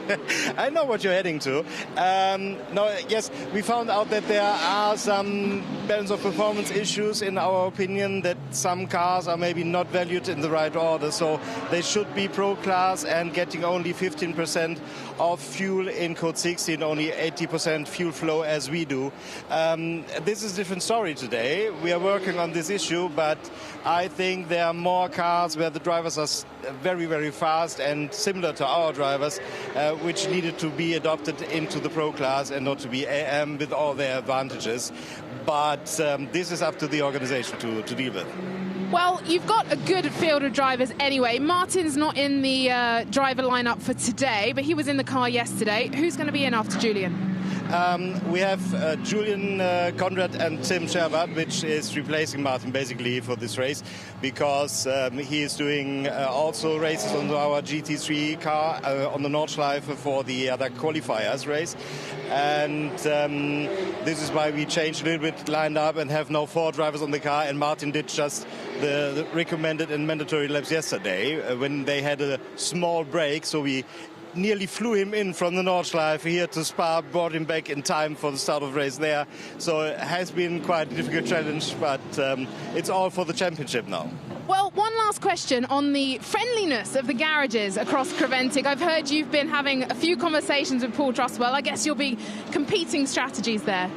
I know what you're heading to. Yes, we found out that there are some balance of performance issues, in our opinion, that some cars are maybe not valued in the right order, so they should be pro class and getting only 15% of fuel in Code 60 and only 80% fuel flow as we do. This is a different story today. We are working on this issue, but I think there are more cars where the drivers are very, very fast and similar to our drivers, which needed to be adopted into the pro class and not to be AM with all their advantages. But this is up to the organization to deal with. Well, you've got a good field of drivers anyway. Martin's not in the driver lineup for today, but he was in the car yesterday. Who's going to be in after Julian? We have Julian Conrad and Tim Sherbert, which is replacing Martin basically for this race, because he is doing also races on our GT3 car on the Nordschleife for the other qualifiers race. And this is why we changed a little bit, lined up, and have now 4 drivers on the car, and Martin did just the recommended and mandatory laps yesterday when they had a small break, so we nearly flew him in from the Nordschleife here to Spa, brought him back in time for the start of the race there. So it has been quite a difficult challenge, but it's all for the championship now. Well, one last question on the friendliness of the garages across Creventic. I've heard you've been having a few conversations with Paul Trustwell. I guess you'll be competing strategies there.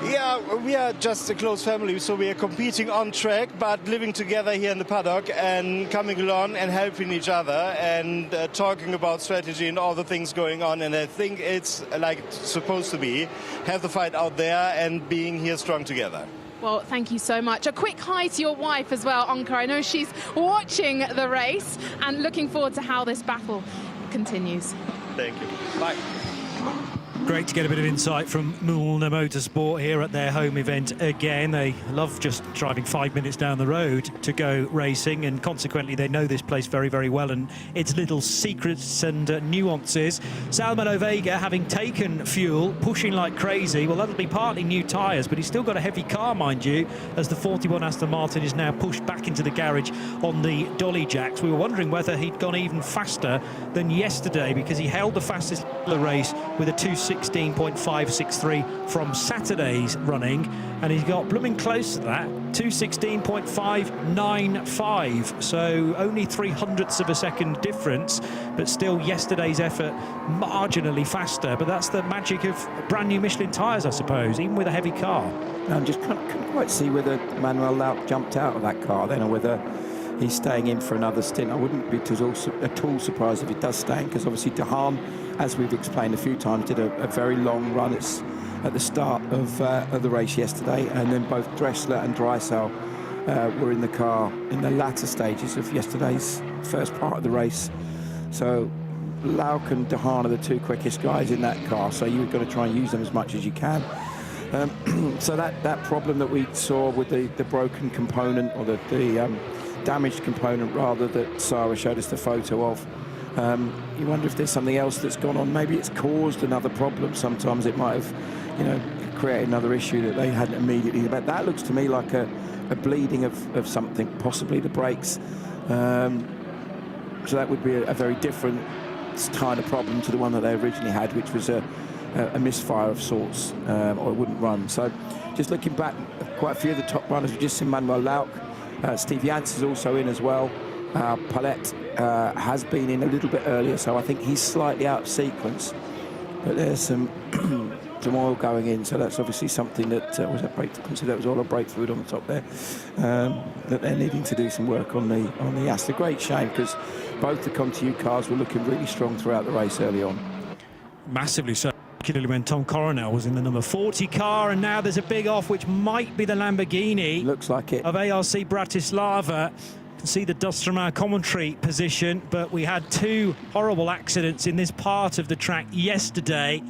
Yeah, we are just a close family, so we are competing on track, but living together here in the paddock and coming along and helping each other and talking about strategy and all the things going on. And I think it's like it's supposed to be, have the fight out there and being here strong together. Well, thank you so much. A quick hi to your wife as well, Anka. I know she's watching the race and looking forward to how this battle continues. Thank you. Bye. Great to get a bit of insight from Miettinen Motorsport here at their home event again. They love just driving 5 minutes down the road to go racing, and consequently they know this place very, very well and its little secrets and nuances. Salmano Vega, having taken fuel, pushing like crazy. Well, that'll be partly new tyres, but he's still got a heavy car, mind you, as the 41 Aston Martin is now pushed back into the garage on the dolly jacks. We were wondering whether he'd gone even faster than yesterday, because he held the fastest race with a 2:16.563 from Saturday's running, and he's got blooming close to that, 2:16.595, so only 0.03 of a second difference, but still yesterday's effort marginally faster. But that's the magic of brand new Michelin tyres, I suppose, even with a heavy car. I just couldn't quite see whether Manuel Lauk jumped out of that car then, or whether he's staying in for another stint. I wouldn't be at all surprised if he does stay in, because obviously De Haan, as we've explained a few times, did a very long run at the start of the race yesterday, and then both Dressler and Drysdale were in the car in the latter stages of yesterday's first part of the race. So Lauk and De Haan are the two quickest guys in that car, so you've got to try and use them as much as you can. So that problem that we saw with the broken component, or the damaged component rather, that Sarah showed us the photo of, you wonder if there's something else that's gone on. Maybe it's caused another problem. Sometimes it might have, created another issue that they hadn't immediately. But that looks to me like a bleeding of something, possibly the brakes. So that would be a very different kind of problem to the one that they originally had, which was a misfire of sorts, or it wouldn't run. So just looking back, quite a few of the top runners, we've just seen Manuel Lauk. Steve Jans is also in as well. Palette has been in a little bit earlier, so I think he's slightly out of sequence. But there's some oil going in, so that's obviously something that was a brake. So that was all a brake fluid on the top there. That they're needing to do some work on the Aston. Great shame, because both the Continu cars were looking really strong throughout the race early on. Massively so, particularly when Tom Coronel was in the number 40 car, and now there's a big off, which might be the Lamborghini. Looks like it. Of ARC Bratislava. You can see the dust from our commentary position, but we had two horrible accidents in this part of the track yesterday,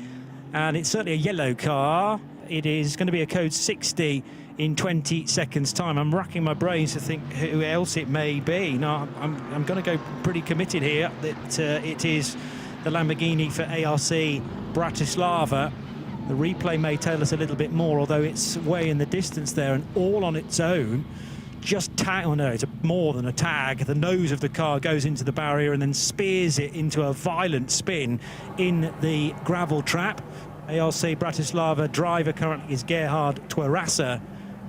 and it's certainly a yellow car. It is going to be a code 60 in 20 seconds time. I'm racking my brains to think who else it may be. No, I'm going to go pretty committed here that it is the Lamborghini for ARC Bratislava. The replay may tell us a little bit more, although it's way in the distance there, and all on its own. Just tag, oh no, it's more than a tag. The nose of the car goes into the barrier and then spears it into a violent spin in the gravel trap. ARC Bratislava driver currently is Gerhard Twerasser,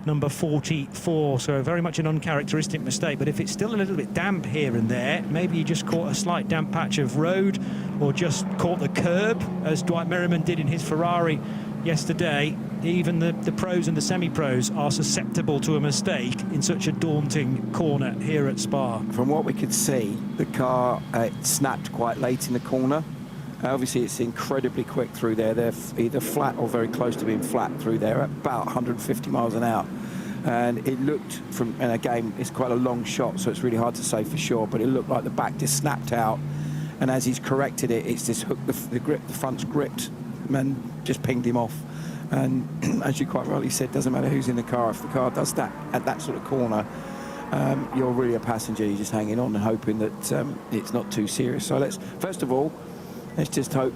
number 44, so very much an uncharacteristic mistake. But if it's still a little bit damp here and there, maybe you just caught a slight damp patch of road, or just caught the curb, as Dwight Merriman did in his Ferrari yesterday. Even the pros and the semi-pros are susceptible to a mistake in such a daunting corner here at Spa. From what we could see, the car snapped quite late in the corner. Obviously, it's incredibly quick through there. They're either flat or very close to being flat through there at about 150 miles an hour. And it looked from, and again, it's quite a long shot, so it's really hard to say for sure, but it looked like the back just snapped out. And as he's corrected it, it's just hooked the front's gripped and just pinged him off. And as you quite rightly said, doesn't matter who's in the car. If the car does that at that sort of corner, you're really a passenger. You're just hanging on and hoping that it's not too serious. So first of all, let's just hope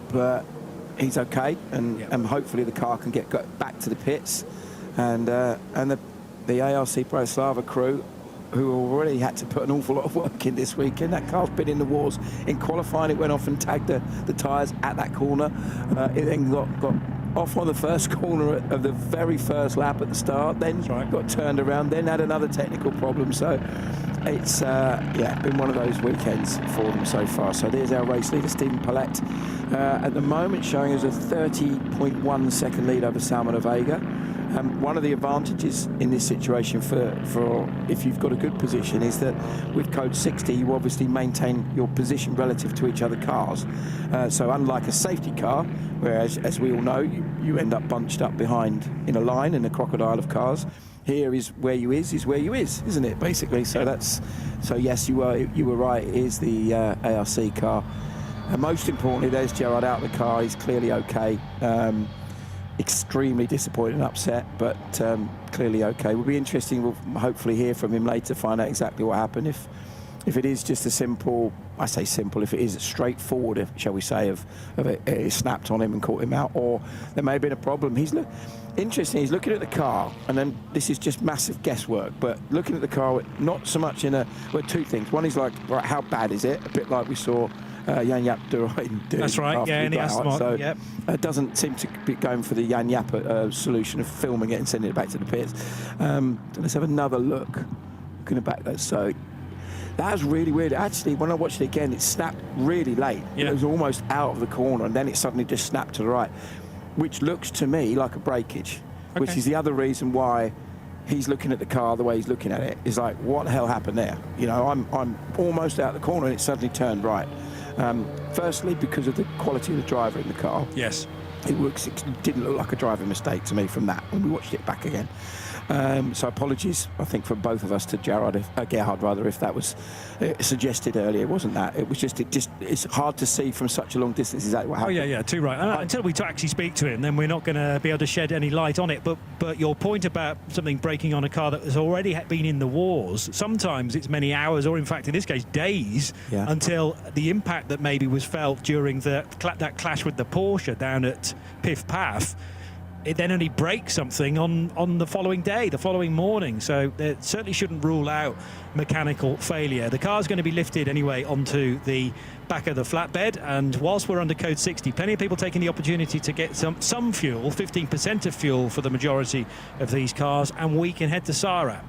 he's okay, and hopefully the car can get back to the pits. And the ARC Bratislava crew, who already had to put an awful lot of work in this weekend. That car's been in the wars. In qualifying, it went off and tagged the tyres at that corner. It then got off on the first corner of the very first lap at the start, then got turned around, then had another technical problem. So it's been one of those weekends for them so far. So there's our race leader, Stephen Palette, at the moment showing us a 30.1 second lead over Salmano Vega. One of the advantages in this situation for if you've got a good position is that with code 60 you obviously maintain your position relative to each other cars. So unlike a safety car, whereas as we all know you end up bunched up behind in a line in a crocodile of cars, here is where you is where you is, isn't it, basically? So yes, you were right. It is the ARC car And most importantly, there's Gerard out of the car. He's clearly okay. Extremely disappointed and upset, but clearly okay. Will be interesting. We'll hopefully hear from him later, find out exactly what happened. If it is just a simple, I say simple, if it is straightforward, shall we say, of it snapped on him and caught him out, or there may have been a problem. Interesting, he's looking at the car, and then this is just massive guesswork, but looking at the car, not so much two things. One is like, right, how bad is it? A bit like we saw Jan Yap do. That's right, yeah, in the Aston Martin, yep. It doesn't seem to be going for the Jan Yap solution of filming it and sending it back to the pits. Let's have another look. Looking back there, so that was really weird. Actually, when I watched it again, it snapped really late. Yeah. It was almost out of the corner, and then it suddenly just snapped to the right, which looks to me like a breakage, which is the other reason why he's looking at the car the way he's looking at it. Is like, what the hell happened there? You know, I'm almost out of the corner, and it suddenly turned right. Firstly, because of the quality of the driver in the car. Yes. It didn't look like a driving mistake to me from that when we watched it back again. So apologies, I think, from both of us to Gerhard, if that was suggested earlier. It wasn't that. It was it's hard to see from such a long distance exactly what happened. Oh yeah, too right. Until we actually speak to him, then we're not going to be able to shed any light on it. But your point about something breaking on a car that has already been in the wars, sometimes it's many hours, or in fact in this case days, until the impact that maybe was felt during that clash with the Porsche down at Piff Paff. It then only breaks something on the following day, the following morning. So it certainly shouldn't rule out mechanical failure. The car's going to be lifted anyway onto the back of the flatbed, and whilst we're under code 60, plenty of people taking the opportunity to get some fuel, 15% of fuel for the majority of these cars, and we can head to Sara.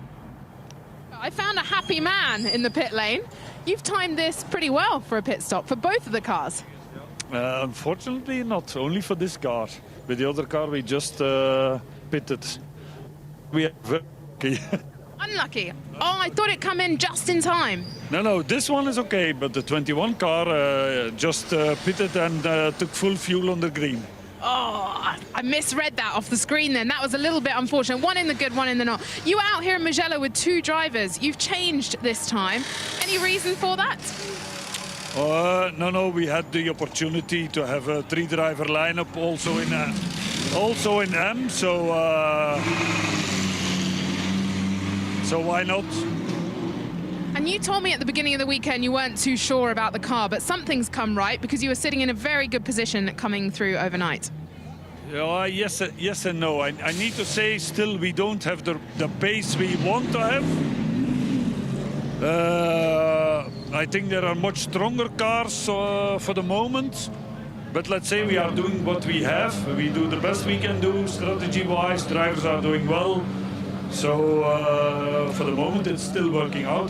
I found a happy man in the pit lane. You've timed this pretty well for a pit stop for both of the cars. Unfortunately not, only for this car. With the other car we just pitted. We are very lucky. Unlucky. Oh, I thought it'd come in just in time. No, this one is okay, but the 21 car just pitted and took full fuel on the green. Oh, I misread that off the screen then. That was a little bit unfortunate. One in the good, one in the not. You were out here in Mugello with two drivers. You've changed this time. Any reason for that? No, we had the opportunity to have a three-driver lineup also in M, so why not? And you told me at the beginning of the weekend you weren't too sure about the car, but something's come right because you were sitting in a very good position coming through overnight. Yes and no. I need to say still we don't have the pace we want to have. I think there are much stronger cars for the moment, but let's say we are doing what we have. We do the best we can do strategy-wise. Drivers are doing well, so for the moment it's still working out.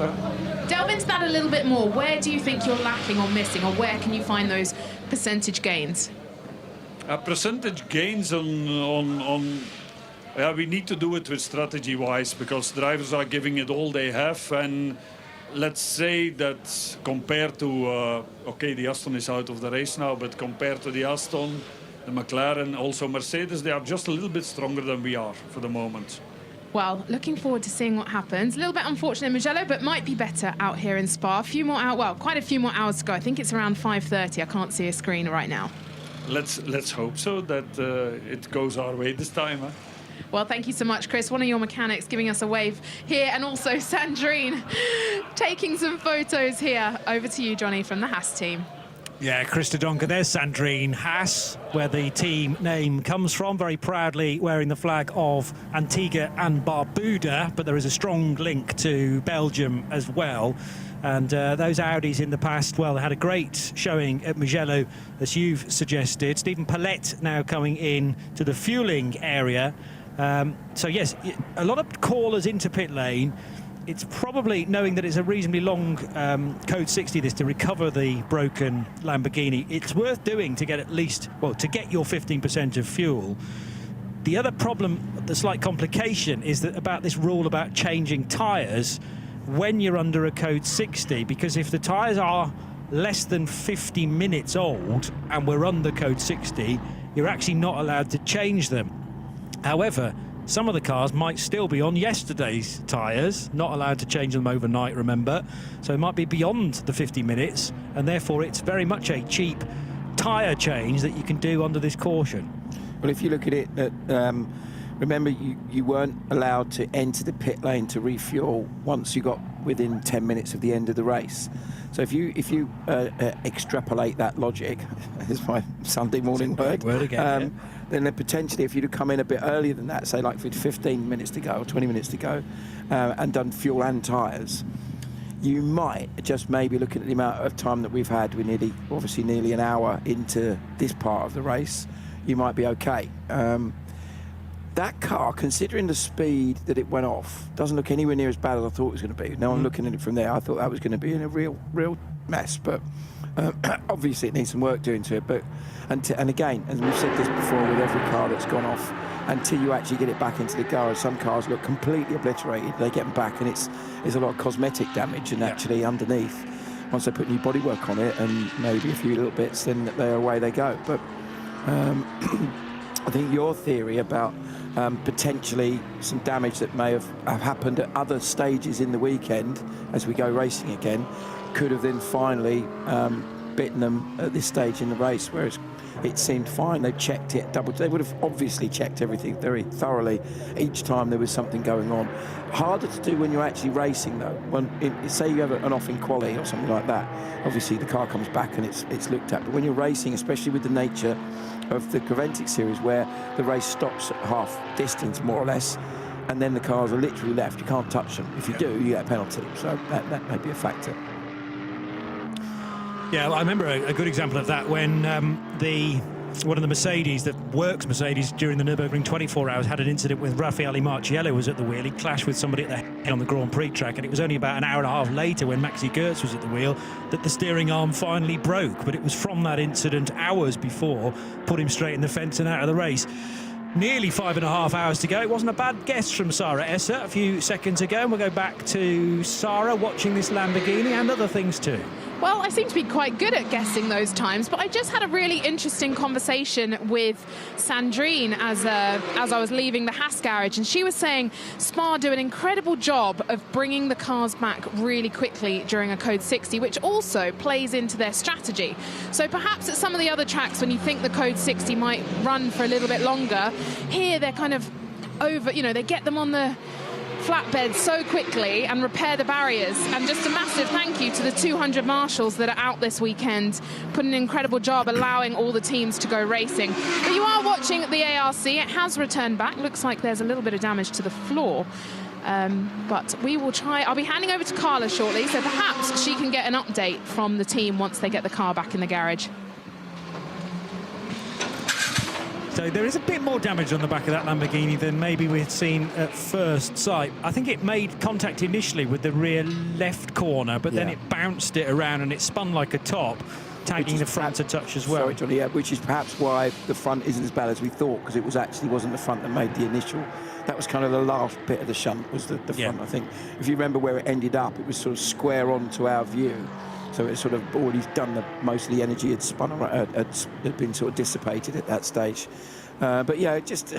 Delve into that a little bit more. Where do you think you're lacking or missing, or where can you find those percentage gains? Percentage gains on we need to do it with strategy-wise, because drivers are giving it all they have, and let's say that compared to, the Aston is out of the race now, but compared to the Aston, the McLaren, also Mercedes, they are just a little bit stronger than we are for the moment. Well, looking forward to seeing what happens. A little bit unfortunate in Mugello, but might be better out here in Spa. Quite a few more hours to go. I think it's around 5:30. I can't see a screen right now. Let's hope so that it goes our way this time. Huh? Well, thank you so much, Chris. One of your mechanics giving us a wave here, and also Sandrine taking some photos here. Over to you, Johnny, from the Haas team. Yeah, Chris Dodonka, there's Sandrine Haas, where the team name comes from, very proudly wearing the flag of Antigua and Barbuda, but there is a strong link to Belgium as well. And those Audis in the past, well, they had a great showing at Mugello, as you've suggested. Stephen Paulette now coming in to the fueling area. So yes, a lot of callers into pit lane. It's probably, knowing that it's a reasonably long code 60 this to recover the broken Lamborghini, it's worth doing to get to get your 15% of fuel. The other problem, the slight complication, is that about this rule about changing tyres when you're under a code 60, because if the tyres are less than 50 minutes old and we're under code 60, you're actually not allowed to change them. However, some of the cars might still be on yesterday's tyres, not allowed to change them overnight, remember. So it might be beyond the 50 minutes, and therefore it's very much a cheap tyre change that you can do under this caution. Well, if you look at it, remember you weren't allowed to enter the pit lane to refuel once you got within 10 minutes of the end of the race. So if you extrapolate that logic, is my Sunday morning word, then potentially if you'd have come in a bit earlier than that, say like with 15 minutes to go or 20 minutes to go, and done fuel and tyres, you might just maybe looking at the amount of time that we've had, we're obviously nearly an hour into this part of the race, you might be okay. That car, considering the speed that it went off, doesn't look anywhere near as bad as I thought it was going to be. Now I'm looking at it from there, I thought that was going to be in a real mess, but obviously it needs some work doing to it. But and again, as we've said this before, with every car that's gone off, until you actually get it back into the garage, some cars look completely obliterated. They get them back, and it's a lot of cosmetic damage, and actually underneath, once they put new bodywork on it and maybe a few little bits, then away they go. But I think your theory about potentially some damage that may have happened at other stages in the weekend as we go racing again could have then finally bitten them at this stage in the race, whereas it seemed fine. They checked it, they would have obviously checked everything very thoroughly each time there was something going on. Harder to do when you're actually racing though. When say you have an off in quali or something like that, obviously the car comes back and it's looked at. But when you're racing, especially with the nature of the Creventic series, where the race stops at half distance more or less, and then the cars are literally left, you can't touch them. If you do, you get a penalty. So that may be a factor. Yeah, I remember a good example of that when one of the Mercedes that works Mercedes during the Nürburgring 24 hours had an incident with Raffaele Marciello was at the wheel. He clashed with somebody at the head on the Grand Prix track, and it was only about an hour and a half later when Maxi Goertz was at the wheel that the steering arm finally broke. But it was from that incident hours before, put him straight in the fence and out of the race. Nearly 5.5 hours to go. It wasn't a bad guess from Sarah Esser a few seconds ago, and we'll go back to Sarah watching this Lamborghini and other things too. Well, I seem to be quite good at guessing those times, but I just had a really interesting conversation with Sandrine as I was leaving the Haas garage, and she was saying Spa do an incredible job of bringing the cars back really quickly during a Code 60, which also plays into their strategy. So perhaps at some of the other tracks, when you think the Code 60 might run for a little bit longer, here they're kind of over, they get them on the flatbed so quickly and repair the barriers. And just a massive thank you to the 200 marshals that are out this weekend, put an incredible job allowing all the teams to go racing. But you are watching the ARC. It has returned back. Looks like there's a little bit of damage to the floor. But we will try. I'll be handing over to Carla shortly, so perhaps she can get an update from the team once they get the car back in the garage. So there is a bit more damage on the back of that Lamborghini than maybe we'd seen at first sight. I think it made contact initially with the rear left corner, but then it bounced it around and it spun like a top, tagging the front a touch as well. Sorry, Johnny, yeah, which is perhaps why the front isn't as bad as we thought, because it wasn't the front that made the initial. That was kind of the last bit of the shunt, was the front, I think. If you remember where it ended up, it was sort of square on to our view. So it's sort of already done most of the energy had spun around, had been sort of dissipated at that stage. But yeah, just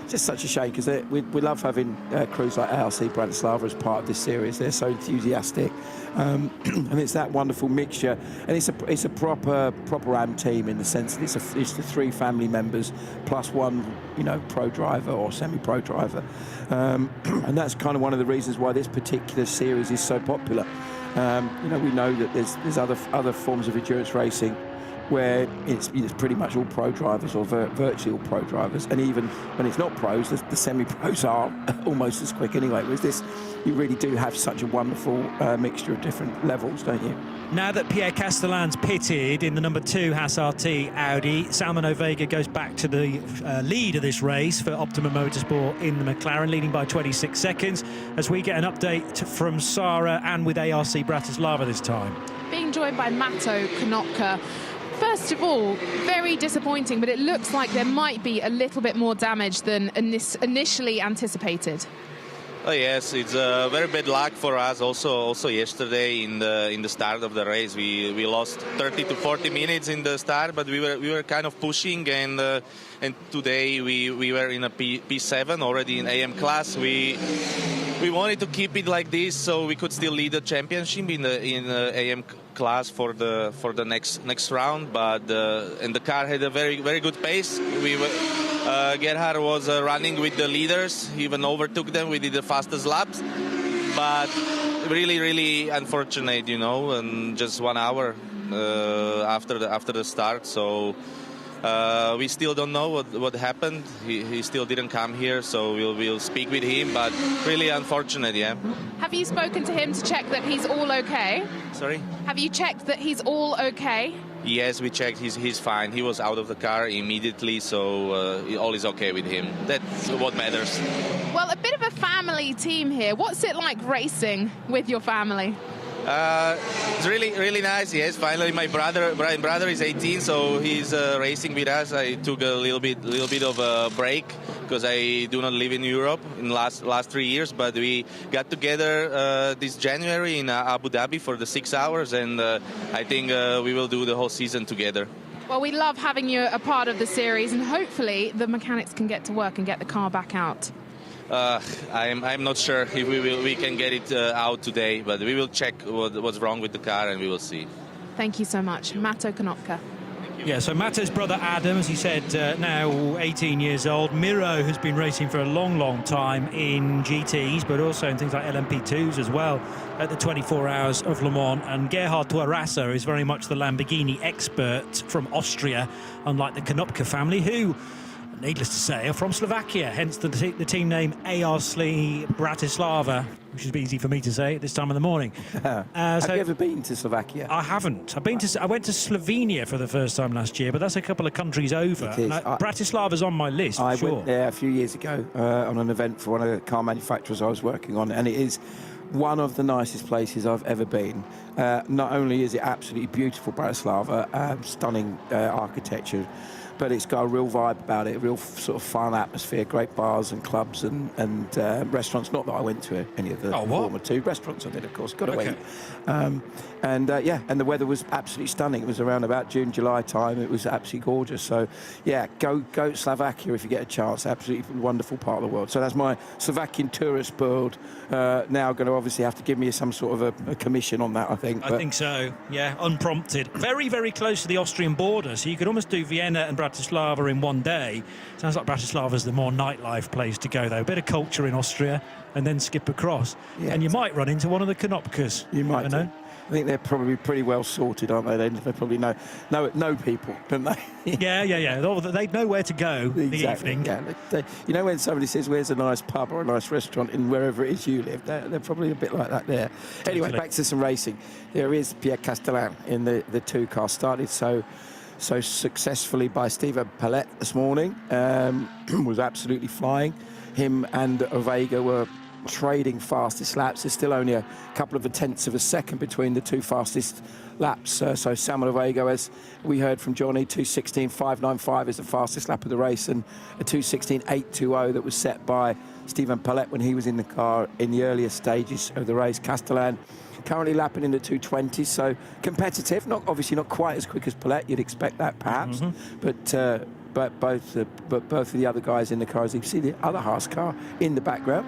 such a shame, because we love having crews like ARC Bratislava as part of this series. They're so enthusiastic, and it's that wonderful mixture. And it's a proper AM team, in the sense that it's the three family members plus one pro driver or semi-pro driver, and that's kind of one of the reasons why this particular series is so popular. We know that there's other forms of endurance racing where it's pretty much all pro drivers, or virtually all pro drivers, and even when it's not pros, the semi-pros are almost as quick anyway. Whereas this, you really do have such a wonderful mixture of different levels, don't you? Now that Pierre Castellan's pitted in the number 2 Haas RT Audi, Salman Ovega goes back to the lead of this race for Optimum Motorsport in the McLaren, leading by 26 seconds, as we get an update from Sarah and with ARC Bratislava this time. Being joined by Matto Konopka. First of all, very disappointing, but it looks like there might be a little bit more damage than initially anticipated. Oh, yes, it's very bad luck for us. Also yesterday in the start of the race, we lost 30 to 40 minutes in the start, but we were kind of pushing, and today we were in a P7 already in AM class. We wanted to keep it like this so we could still lead the championship in the AM class for the next round, but and the car had a very good pace. Gerhard was running with the leaders, he even overtook them. We did the fastest laps, but really unfortunate, you know, and just 1 hour after the start. So we still don't know what happened. He still didn't come here, so we'll speak with him, but really unfortunate, yeah. Have you spoken to him to check that he's all okay? Sorry? Have you checked that he's all okay? Yes, we checked. He's fine. He was out of the car immediately, so all is okay with him. That's what matters. Well, a bit of a family team here. What's it like racing with your family? It's really nice. Yes, finally my brother is 18, so he's racing with us. I took a little bit of a break because I do not live in Europe in last 3 years, but we got together this January in Abu Dhabi for the 6 hours, and I think we will do the whole season together. Well, we love having you a part of the series, and hopefully the mechanics can get to work and get the car back out. I'm not sure if we can get it out today, but we will check what's wrong with the car and we will see. Thank you so much. Matto Konopka. Yeah, so Matto's brother Adam, as he said, now 18 years old. Miro has been racing for a long time in GTs, but also in things like LMP2s as well at the 24 Hours of Le Mans. And Gerhard Tuarasa is very much the Lamborghini expert from Austria, unlike the Konopka family, who, needless to say, are from Slovakia, hence the team name ARC Bratislava, which is easy for me to say at this time of the morning. Have you ever been to Slovakia? I haven't. I went to Slovenia for the first time last year, but that's a couple of countries over. Bratislava's on my list, I sure. went there a few years ago on an event for one of the car manufacturers I was working on, and it is one of the nicest places I've ever been. Not only is it absolutely beautiful, Bratislava, stunning architecture, but it's got a real vibe about it, a real sort of fun atmosphere, great bars and clubs and restaurants. Not that I went to any of the one or two restaurants I did, of course, got to wait. And the weather was absolutely stunning. It was around about June, July time. It was absolutely gorgeous. So, yeah, go to Slovakia if you get a chance. Absolutely wonderful part of the world. So that's my Slovakian tourist board. Now going to obviously have to give me some sort of a commission on that, I think. I think so, yeah, unprompted. Very, very close to the Austrian border, so you could almost do Vienna and Bratislava in one day. Sounds like Bratislava's the more nightlife place to go, though. A bit of culture in Austria and then skip across. Yeah. And you might run into one of the Konopkas. You might know. I think they're probably pretty well sorted, aren't they? They probably know people, don't they? Yeah. They know where to go in the evening. Yeah, you know when somebody says, where's a nice pub or a nice restaurant in wherever it is you live, they're probably a bit like that there. Anyway, back to some racing. There is Pierre Castellan in the two-car. Started so successfully by Steven Pallet this morning. Was absolutely flying. Him and Ovega were trading fastest laps. There's still only a couple of tenths of a second between the two fastest laps. So Samuel Ovega, as we heard from Johnny, 2:16.595 is the fastest lap of the race, and a 2:16.820 that was set by Steven Pallet when he was in the car in the earlier stages of the race. Castellan currently lapping in the 2:20s, so competitive. Obviously not quite as quick as Pallet. You'd expect that perhaps, but both of the other guys in the car, as you can see the other Haas car in the background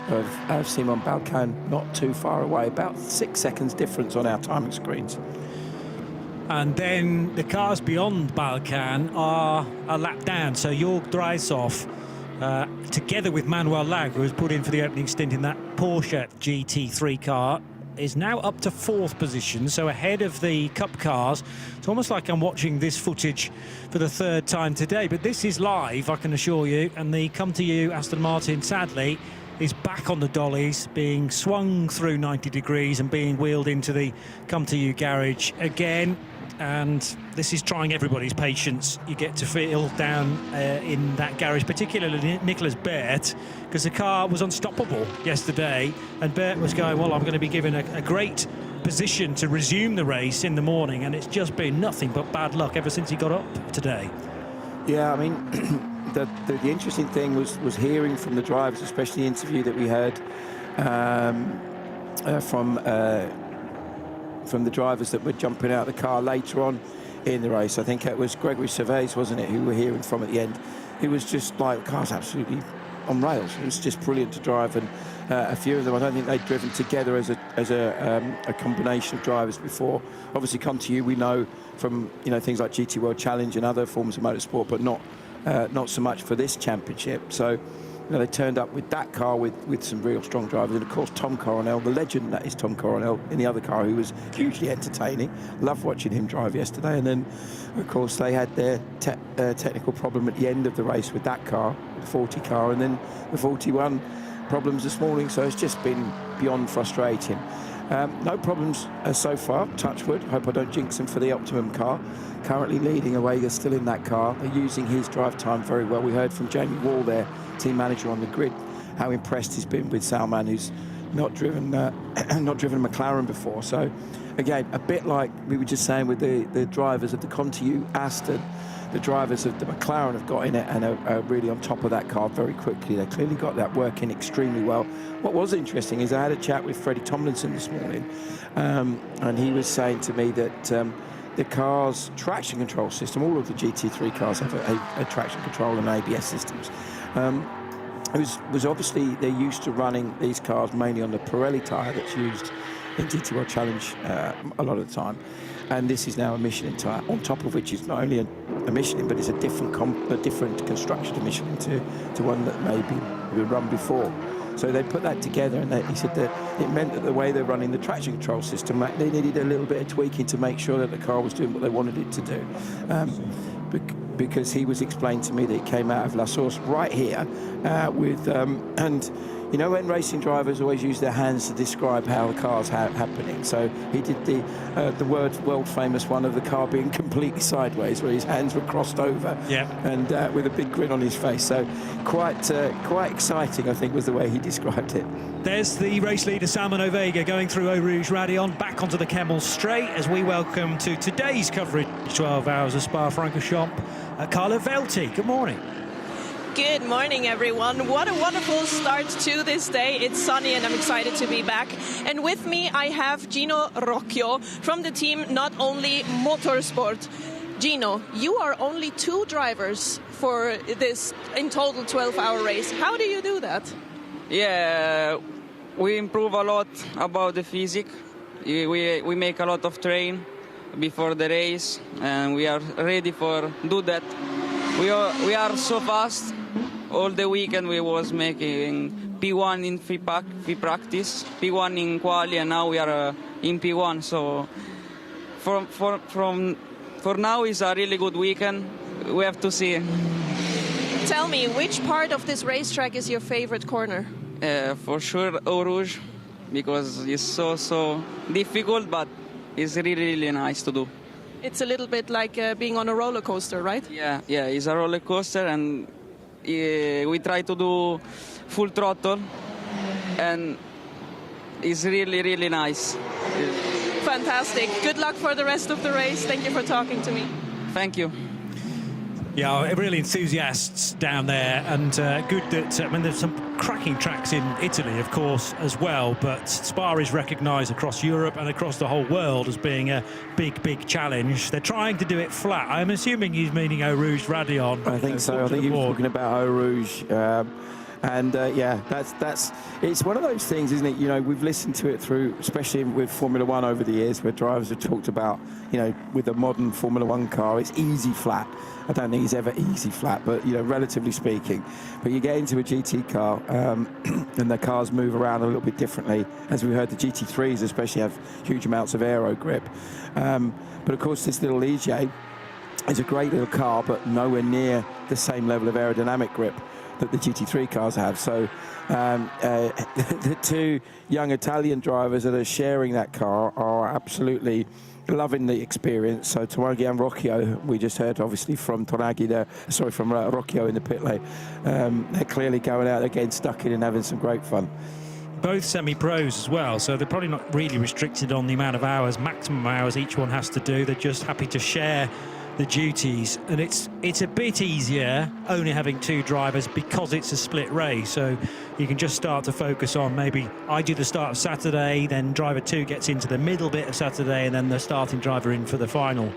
of Simon Balkan, not too far away, about 6 seconds difference on our timing screens. And then the cars beyond Balkan are a lap down. So Jörg Dreishoff, together with Manuel Lag, who was put in for the opening stint in that Porsche GT3 car, is now up to 4th position, so ahead of the Cup cars. It's almost like I'm watching this footage for the 3rd time today, but this is live, I can assure you, and the Come To You Aston Martin, sadly, is back on the dollies, being swung through 90 degrees and being wheeled into the Come To You garage again. And this is trying everybody's patience. You get to feel down in that garage, particularly Nicholas Bert, because the car was unstoppable yesterday, and Bert was going, well, I'm going to be given a great position to resume the race in the morning, and it's just been nothing but bad luck ever since he got up today. Yeah, I mean, the interesting thing was hearing from the drivers, especially the interview that we heard from the drivers that were jumping out of the car later on in the race. I think it was Gregory Servais, wasn't it, who we're hearing from at the end. He was just like, the car's absolutely on rails. It was just brilliant to drive, and a few of them, I don't think they'd driven together as a combination of drivers before. Obviously, come to you, we know from things like GT World Challenge and other forms of motorsport, but not so much for this championship. So they turned up with that car with some real strong drivers, and of course Tom Coronel, the legend that is Tom Coronel, in the other car, who was hugely entertaining. Loved watching him drive yesterday. And then of course they had their technical problem at the end of the race with that car, the 40 car, and then the 41 problems this morning. So it's just been beyond frustrating. No problems so far, touch wood. Hope I don't jinx them for the Optimum car. Currently leading away, they're still in that car. They're using his drive time very well. We heard from Jamie Wall, their team manager on the grid, how impressed he's been with Salman, who's not driven a McLaren before. So again, a bit like we were just saying with the drivers of the Continu Aston, the drivers of the McLaren have got in it and are really on top of that car very quickly. They clearly got that working extremely well. What was interesting is I had a chat with Freddie Tomlinson this morning, and he was saying to me that the car's traction control system, all of the GT3 cars have a traction control and ABS systems. It was obviously they're used to running these cars mainly on the Pirelli tyre that's used in GT World Challenge a lot of the time, and this is now a Michelin tyre, on top of which is not only a Michelin, but it's a different construction to Michelin to one that maybe been run before. So they put that together, and he said that it meant that the way they're running the traction control system, they needed a little bit of tweaking to make sure that the car was doing what they wanted it to do. Because he was explaining to me that it came out of La Source right here and when racing drivers always use their hands to describe how the car's happening. So he did the world famous one of the car being completely sideways, where his hands were crossed over, and with a big grin on his face. So quite exciting, I think, was the way he described it. There's the race leader Salman Ovega going through Eau Rouge Radion, back onto the Kemmel Straight as we welcome to today's coverage 12 hours of Spa-Francorchamps, Carla Velti. Good morning. Good morning, everyone. What a wonderful start to this day. It's sunny and I'm excited to be back. And with me, I have Gino Rocchio from the team Not Only Motorsport. Gino, you are only 2 drivers for this in total 12-hour race. How do you do that? Yeah, we improve a lot about the physics. We make a lot of train before the race, and we are ready for do that. We are so fast. All the weekend we was making P1 in free practice, P1 in quali, and now we are in P1. So for now is a really good weekend. We have to see. Tell me, which part of this racetrack is your favorite corner? For sure Eau Rouge, because it's so difficult, but it's really nice to do. It's a little bit like being on a roller coaster, right? Yeah, it's a roller coaster, and we try to do full throttle, and it's really nice. Fantastic. Good luck for the rest of the race. Thank you for talking to me. Thank you. Yeah, really enthusiasts down there, and good that, there's some cracking tracks in Italy, of course, as well, but Spa is recognised across Europe and across the whole world as being a big challenge. They're trying to do it flat. I'm assuming he's meaning Eau Rouge Radion. I think so. I think he was talking about Eau Rouge. That's it's one of those things, isn't it? We've listened to it through, especially with Formula One over the years, where drivers have talked about, with a modern Formula One car, it's easy flat. I don't think it's ever easy flat, but relatively speaking. But you get into a GT car, and the cars move around a little bit differently. As we heard, the GT3s especially have huge amounts of aero grip. But of course, this little EJ is a great little car, but nowhere near the same level of aerodynamic grip that the GT3 cars have. So the 2 young Italian drivers that are sharing that car are absolutely loving the experience. So Toraghi and Rocchio, we just heard obviously from Rocchio in the pit lane. They're clearly going out, they're getting stuck in and having some great fun. Both semi-pros as well, so they're probably not really restricted on the amount of hours, maximum hours each one has to do. They're just happy to share the duties, and it's a bit easier only having 2 drivers because it's a split race, so you can just start to focus on, maybe I do the start of Saturday, then driver 2 gets into the middle bit of Saturday, and then the starting driver in for the final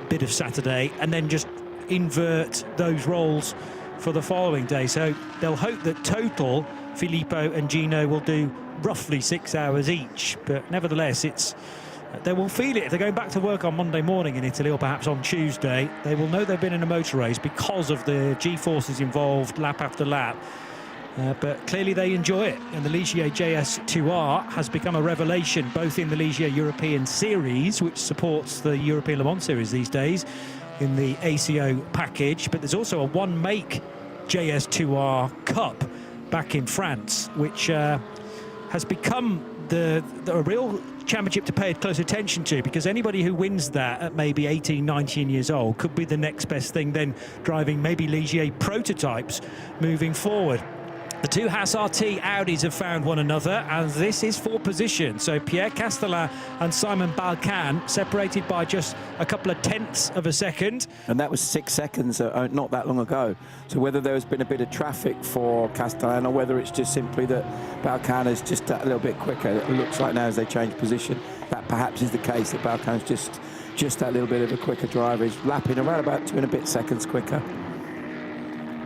bit of Saturday, and then just invert those roles for the following day. So they'll hope that total Filippo and Gino will do roughly 6 hours each, but nevertheless they will feel it if they're going back to work on Monday morning in Italy, or perhaps on Tuesday. They will know they've been in a motor race because of the G-forces involved lap after lap. But clearly they enjoy it, and the Ligier JS2R has become a revelation both in the Ligier European Series, which supports the European Le Mans Series these days in the ACO package, but there's also a one-make JS2R Cup back in France, which has become a real championship to pay close attention to, because anybody who wins that at maybe 18, 19 years old could be the next best thing, then driving maybe Ligier prototypes moving forward. The 2 Haas RT Audis have found one another, and this is for position. So Pierre Castellin and Simon Balcan separated by just a couple of tenths of a second. And that was 6 seconds not that long ago. So whether there has been a bit of traffic for Castellin, or whether it's just simply that Balcan is just a little bit quicker, it looks like now as they change position, that perhaps is the case, that Balcan is just that little bit of a quicker driver. He's lapping around about 2 and a bit seconds quicker.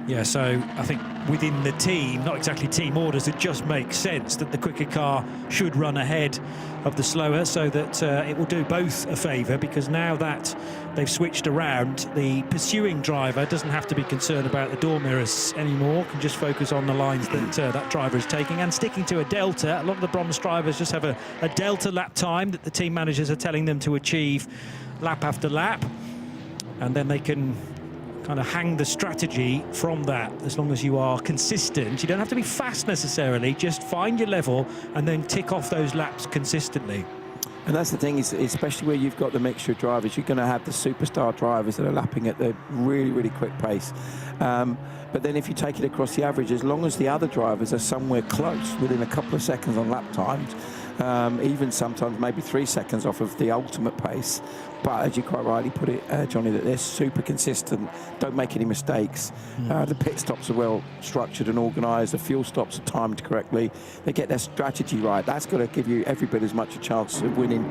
Yeah, so I think within the team, not exactly team orders, it just makes sense that the quicker car should run ahead of the slower, so that it will do both a favour, because now that they've switched around, the pursuing driver doesn't have to be concerned about the door mirrors anymore, can just focus on the lines that that driver is taking and sticking to a delta. A lot of the bronze drivers just have a delta lap time that the team managers are telling them to achieve lap after lap, and then they can kind of hang the strategy from that. As long as you are consistent, you don't have to be fast necessarily, just find your level and then tick off those laps consistently. And that's the thing, is especially where you've got the mixture of drivers, you're going to have the superstar drivers that are lapping at the really, really quick pace. But then if you take it across the average, as long as the other drivers are somewhere close, within a couple of seconds on lap times, even sometimes maybe 3 seconds off of the ultimate pace. But as you quite rightly put it, Johnny, that they're super consistent, don't make any mistakes. The pit stops are well structured and organised, the fuel stops are timed correctly, they get their strategy right. That's got to give you every bit as much a chance of winning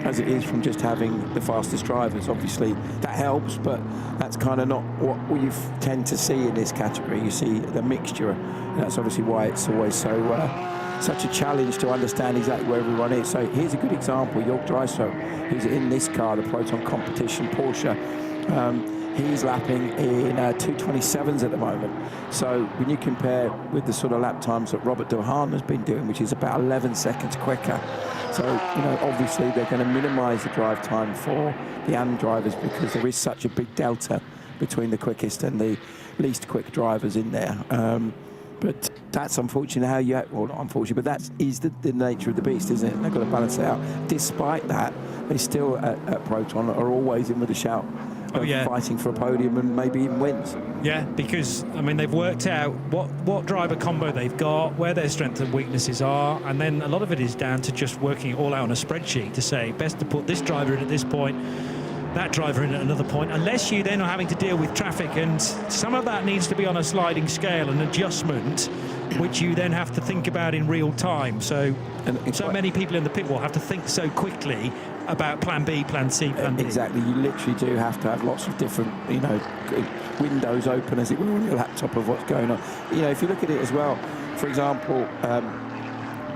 as it is from just having the fastest drivers. Obviously that helps, but that's kind of not what you tend to see in this category. You see the mixture, and that's obviously why it's always such a challenge to understand exactly where everyone is. So here's a good example. Jörg Dreiser, who's in this car, the Proton competition Porsche, he's lapping in 2:27s at the moment. So when you compare with the sort of lap times that Robert De Haan has been doing, which is about 11 seconds quicker, so obviously they're going to minimise the drive time for the AM drivers, because there is such a big delta between the quickest and the least quick drivers in there. But that's unfortunately how well, not unfortunate, but that is the nature of the beast, isn't it? They've got to balance it out. Despite that, they still at Proton are always in with a shout of fighting for a podium and maybe even wins. Yeah, because I mean they've worked out what driver combo they've got, where their strengths and weaknesses are, and then a lot of it is down to just working it all out on a spreadsheet to say best to put this driver in at this point, that driver in at another point, unless you then are having to deal with traffic, and some of that needs to be on a sliding scale, an adjustment which you then have to think about in real time. So many people in the pit will have to think so quickly about plan B, plan C, plan D. Exactly, you literally do have to have lots of different windows open, as it were, on your laptop of what's going on. If you look at it as well, for example,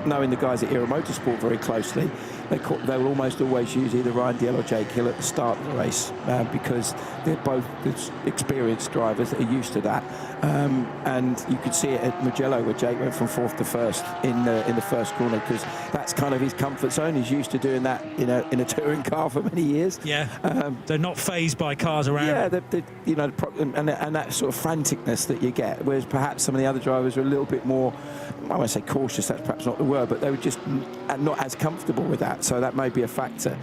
knowing the guys at Era Motorsport very closely, they will almost always use either Ryan Diel or Jake Hill at the start of the race, because they're both experienced drivers that are used to that. And you could see it at Mugello, where Jake went from 4th to 1st in the first corner, because that's kind of his comfort zone. He's used to doing that in a touring car for many years. Yeah, they're not phased by cars around. Yeah, and that sort of franticness that you get, whereas perhaps some of the other drivers are a little bit more, I won't say cautious, that's perhaps not the word, were, but they were just not as comfortable with that. So that may be a factor.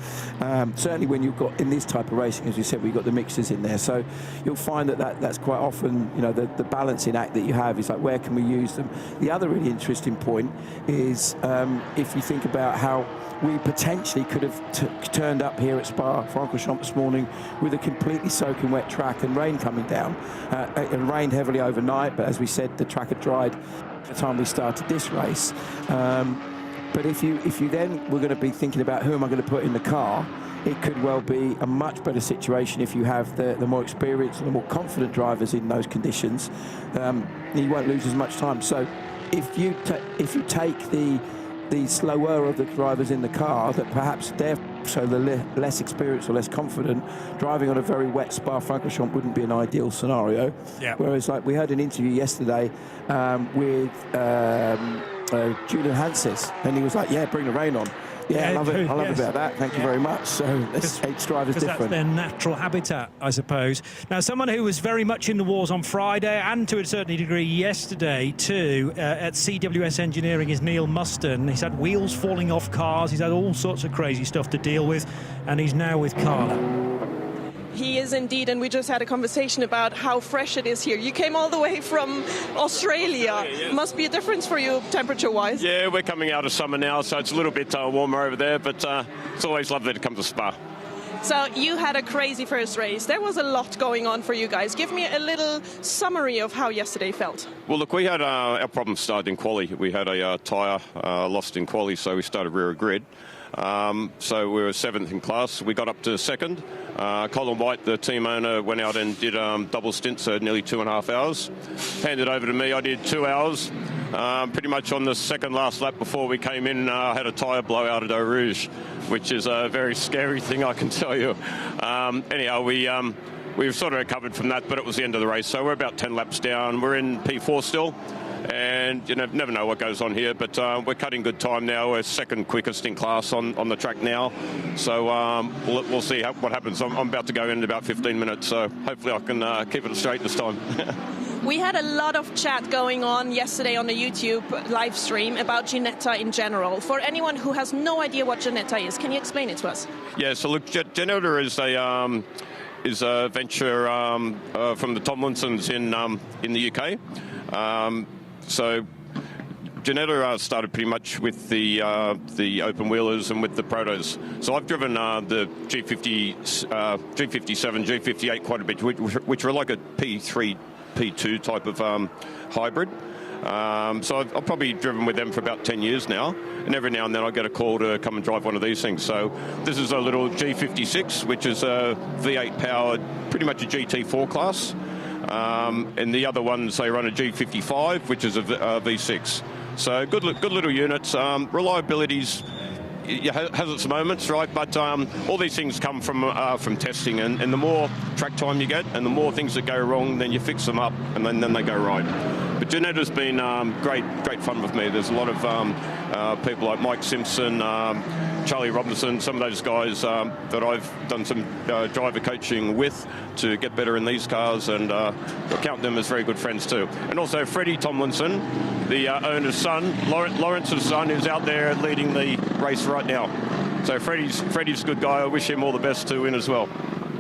Certainly when you've got, in this type of racing, as you said, we've got the mixers in there. So you'll find that's quite often, you know, the balancing act that you have is like, where can we use them? The other really interesting point is if you think about how we potentially could have turned up here at SPA-FRANCORCHAMPS this morning with a completely soaking wet track and rain coming down. It rained heavily overnight, but as we said, the track had dried by the time we started this race. But if you then were going to be thinking about who am I going to put in the car, it could well be a much better situation if you have the more experienced and the more confident drivers in those conditions. You won't lose as much time. So if you take the slower of the drivers in the car, that perhaps they're so the less experienced or less confident, driving on a very wet Spa-Francorchamps wouldn't be an ideal scenario. Yeah. Whereas, like, we had an interview yesterday with Julian Hanses, and he was like, yeah, bring the rain on. Yeah, I love it. I love it about that. Thank you very much. So each driver's different. That's their natural habitat, I suppose. Now, someone who was very much in the wars on Friday and to a certain degree yesterday too at CWS Engineering is Neil Muston. He's had wheels falling off cars. He's had all sorts of crazy stuff to deal with, and he's now with Carla. He is indeed, and we just had a conversation about how fresh it is here. You came all the way from Australia. Yeah. Must be a difference for you temperature-wise. Yeah, we're coming out of summer now, so it's a little bit warmer over there, but it's always lovely to come to Spa. So you had a crazy first race. There was a lot going on for you guys. Give me a little summary of how yesterday felt. Well, look, we had our problem started in quali. We had a tyre lost in quali, so we started rear of grid. So we were 7th in class. We got up to 2nd. Colin White, the team owner, went out and did double stints, so nearly 2.5 hours. Handed over to me. I did 2 hours. Pretty much on the second last lap before we came in, I had a tyre blowout at Eau Rouge, which is a very scary thing, I can tell you. Anyhow, we've sort of recovered from that, but it was the end of the race. So we're about 10 laps down. We're in P4 still. And you never know what goes on here, but we're cutting good time now. We're 2nd quickest in class on the track now. So we'll see what happens. I'm about to go in about 15 minutes, so hopefully I can keep it straight this time. We had a lot of chat going on yesterday on the YouTube live stream about Ginetta in general. For anyone who has no idea what Ginetta is, can you explain it to us? Yeah, so look, Ginetta is a venture from the Tomlinsons in the UK. So Ginetta started pretty much with the open wheelers and with the protos. So I've driven the G50, G57, G58 quite a bit, which are like a P3, P2 type of hybrid. So I've probably driven with them for about 10 years now, and every now and then I get a call to come and drive one of these things. So this is a little G56, which is a V8 powered, pretty much a GT4 class. And the other ones, they run a G55, which is a V6. So good little units. Reliability's has its moments, right? But all these things come from testing, and the more track time you get, and the more things that go wrong, then you fix them up, and then they go right. But Ginetta's been great fun with me. There's a lot of people like Mike Simpson, Charlie Robinson, some of those guys that I've done some driver coaching with to get better in these cars, and I count them as very good friends too. And also Freddie Tomlinson, the owner's son, Lawrence's son, who's out there leading the race right now. So Freddie's a good guy. I wish him all the best to win as well.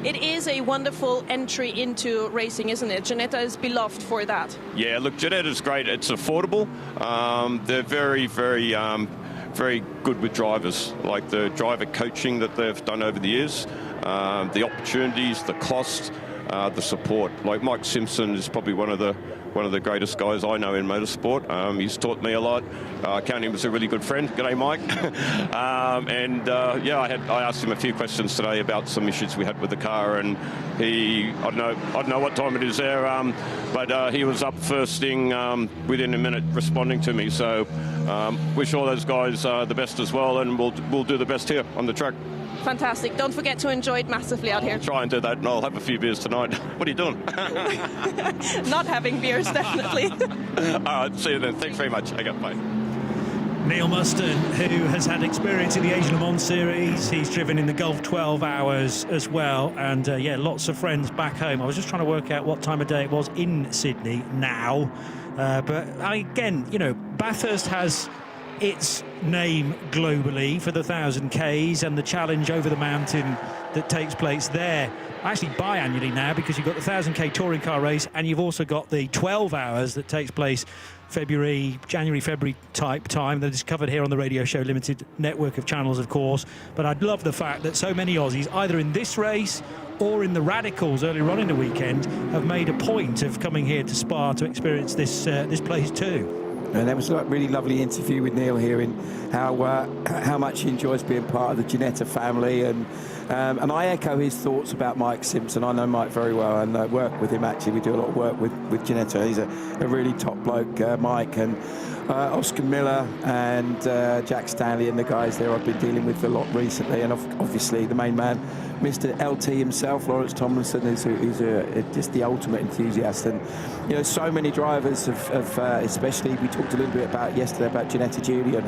It is a wonderful entry into racing, isn't it? Ginetta is beloved for that. Yeah, look, Ginetta's great. It's affordable. They're very good with drivers, like the driver coaching that they've done over the years, the opportunities, the cost, the support. Like Mike Simpson is probably one of the greatest guys I know in motorsport. He's taught me a lot. I count him as a really good friend. G'day, Mike. I asked him a few questions today about some issues we had with the car, and I don't know what time it is there, but he was up first thing within a minute responding to me. So wish all those guys the best as well, and we'll do the best here on the track. Fantastic. Don't forget to enjoy it massively out here. I'll try and do that, and I'll have a few beers tonight. What are you doing? Not having beers, definitely. All right, see you then. Thanks very much. Okay, bye. Neil Muston, who has had experience in the Asian Le Mans series. He's driven in the Gulf 12 hours as well, and lots of friends back home. I was just trying to work out what time of day it was in Sydney now, but again, Bathurst has its name globally for the 1,000 Ks and the challenge over the mountain that takes place there. Actually biannually now, because you've got the 1,000 K touring car race and you've also got the 12 hours that takes place January, February type time that is covered here on the Radio Show Limited network of channels, of course. But I'd love the fact that so many Aussies, either in this race or in the Radicals earlier on in the weekend, have made a point of coming here to Spa to experience this place too. And that was a really lovely interview with Neil, hearing how much he enjoys being part of the Ginetta family, and I echo his thoughts about Mike Simpson. I know Mike very well and work with him. Actually, we do a lot of work with Ginetta. He's a really top bloke, Mike, and Oscar Miller and Jack Stanley and the guys there I've been dealing with a lot recently, and obviously the main man, Mr. LT himself, Lawrence Tomlinson, who's just the ultimate enthusiast. And you know, so many drivers have especially, we talked a little bit about yesterday about Ginetta Giulia and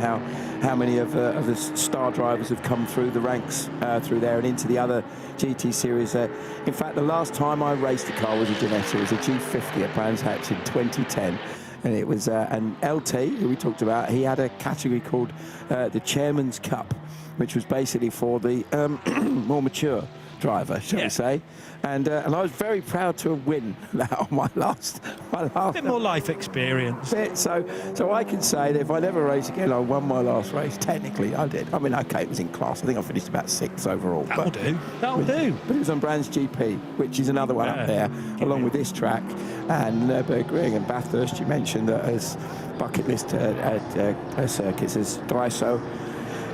how many of the star drivers have come through the ranks through there and into the other GT series. In fact, the last time I raced a car was a Ginetta. It was a G50 at Brands Hatch in 2010. And it was and LT, who we talked about, he had a category called the Chairman's Cup, which was basically for the more mature driver, shall we say. And I was very proud to win that on my last a bit more life experience. So I can say that if I never race again, I won my last race. Technically, I did. I mean, okay, it was in class. I think I finished about 6th overall. That'll do. But it was on Brands GP, which is another one up there, along with this track and Nürburgring and Bathurst. You mentioned that as bucket list circuits as Dreiso.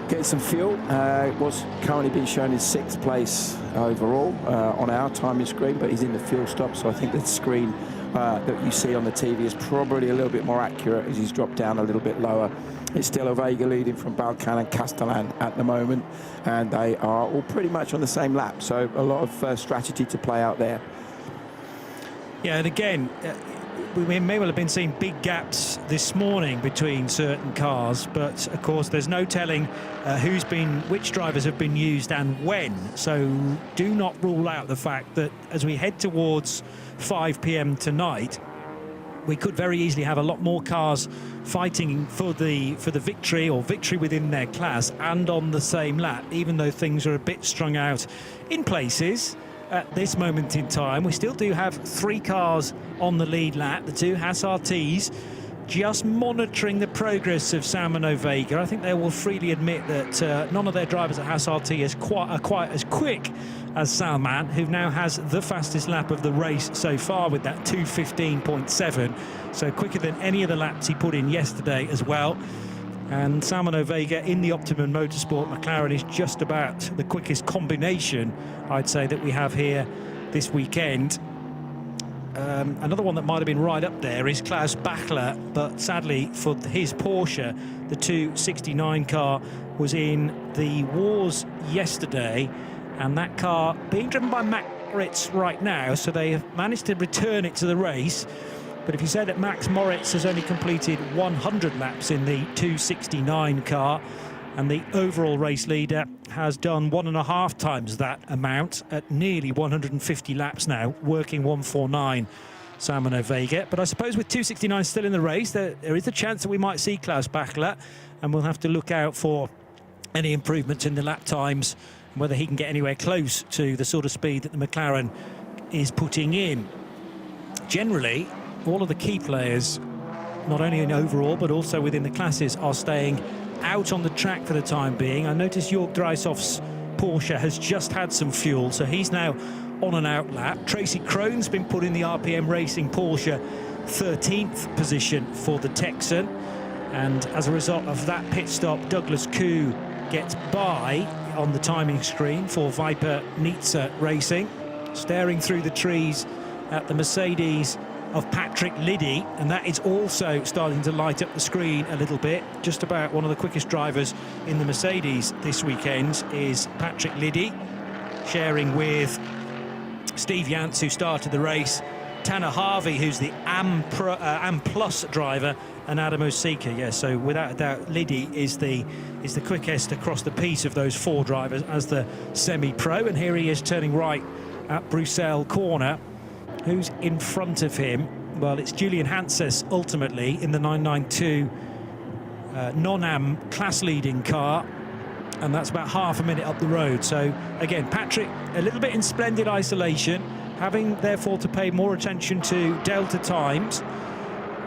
Getting some fuel. It was currently being shown in 6th place overall on our timing screen, but he's in the fuel stop, so I think the screen that you see on the TV is probably a little bit more accurate as he's dropped down a little bit lower. It's still a Vega leading from Balkan and Castellan at the moment, and they are all pretty much on the same lap, so a lot of strategy to play out there. Yeah, and again, we may well have been seeing big gaps this morning between certain cars, but of course there's no telling which drivers have been used and when. So do not rule out the fact that as we head towards 5 p.m. tonight, we could very easily have a lot more cars fighting for the victory or victory within their class and on the same lap, even though things are a bit strung out in places. At this moment in time, we still do have 3 cars on the lead lap, the 2 Haas RTs, just monitoring the progress of Salmon Vega. I think they will freely admit that none of their drivers at Haas RT are quite as quick as Salman, who now has the fastest lap of the race so far with that 2:15.7, so quicker than any of the laps he put in yesterday as well. And Salmon Vega in the Optimum Motorsport McLaren is just about the quickest combination, I'd say, that we have here this weekend. Another one that might have been right up there is Klaus Bachler, but sadly for his Porsche, the 269 car was in the wars yesterday, and that car being driven by Max Moritz right now, so they have managed to return it to the race. But if you say that Max Moritz has only completed 100 laps in the 269 car, and the overall race leader has done 1.5 times that amount at nearly 150 laps now, working 149, Salmon Vega. But I suppose with 269 still in the race, there is a chance that we might see Klaus Bachler, and we'll have to look out for any improvements in the lap times, whether he can get anywhere close to the sort of speed that the McLaren is putting in. Generally, all of the key players, not only in overall but also within the classes, are staying out on the track for the time being. I noticed Jörg Dreishoff's Porsche has just had some fuel, so he's now on an out lap. Tracy Krone's been put in the RPM Racing Porsche 13th position for the Texan, and as a result of that pit stop, Douglas Koo gets by on the timing screen for Viper Nizza Racing. Staring through the trees at the Mercedes of Patrick Liddy, and that is also starting to light up the screen a little bit. Just about one of the quickest drivers in the Mercedes this weekend is Patrick Liddy, sharing with Steve Yance, who started the race, Tanner Harvey, who's the AM Plus driver, and Adam Osika. Yeah, so without a doubt, Liddy is the quickest across the piece of those 4 drivers as the semi-pro. And here he is turning right at Bruxelles corner. Who's in front of him? Well, it's Julian Hanses ultimately in the 992 non-am class-leading car, and that's about half a minute up the road. So again, Patrick a little bit in splendid isolation, having therefore to pay more attention to delta times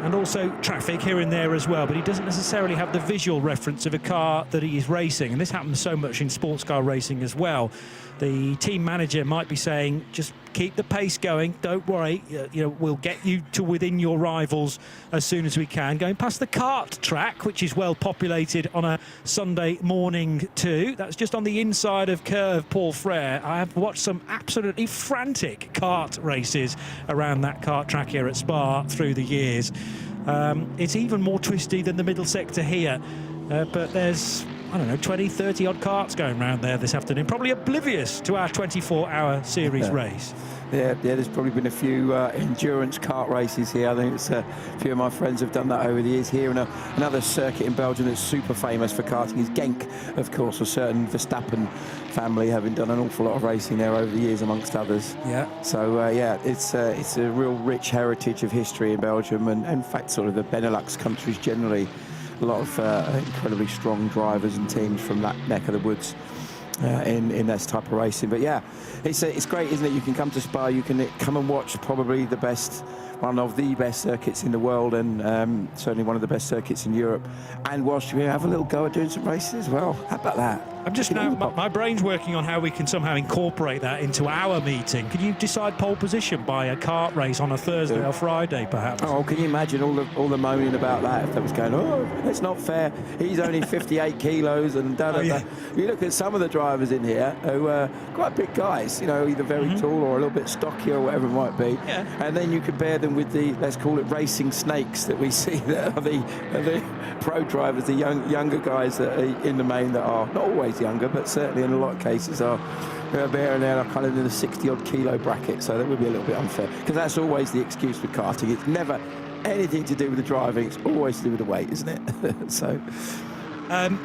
and also traffic here and there as well, but he doesn't necessarily have the visual reference of a car that he is racing, and this happens so much in sports car racing as well. The team manager might be saying, just keep the pace going, don't worry, you know, we'll get you to within your rivals as soon as we can. Going past the kart track, which is well populated on a Sunday morning too. That's just on the inside of Curve Paul Frere. I have watched some absolutely frantic kart races around that kart track here at Spa through the years. It's even more twisty than the middle sector here, but there's, I don't know, 20, 30 odd karts going around there this afternoon, probably oblivious to our 24-hour series race. Yeah, there's probably been a few endurance kart races here. I think it's a few of my friends have done that over the years here. And another circuit in Belgium that's super famous for karting is Genk, of course, a certain Verstappen family having done an awful lot of racing there over the years, amongst others. Yeah. So, yeah, it's a real rich heritage of history in Belgium, and in fact, sort of the Benelux countries generally. A lot of incredibly strong drivers and teams from that neck of the woods in this type of racing. But yeah, it's great, isn't it? You can come to Spa, you can come and watch probably one of the best circuits in the world, and certainly one of the best circuits in Europe. And whilst you have a little go at doing some races as well. How about that? I'm just now, my brain's working on how we can somehow incorporate that into our meeting. Could you decide pole position by a kart race on a Thursday or Friday, perhaps? Oh, can you imagine all the moaning about that if they was going, oh, it's not fair, he's only 58 kilos and da da da. You look at some of the drivers in here who are quite big guys, you know, either very tall or a little bit stocky or whatever it might be. Yeah. And then you compare them with the, let's call it racing snakes that we see that are the pro drivers, the younger guys that are in the main, that are not always younger, but certainly in a lot of cases are there and there, are kind of in the 60-odd kilo bracket, so that would be a little bit unfair, because that's always the excuse for karting. It's never anything to do with the driving, it's always to do with the weight, isn't it? So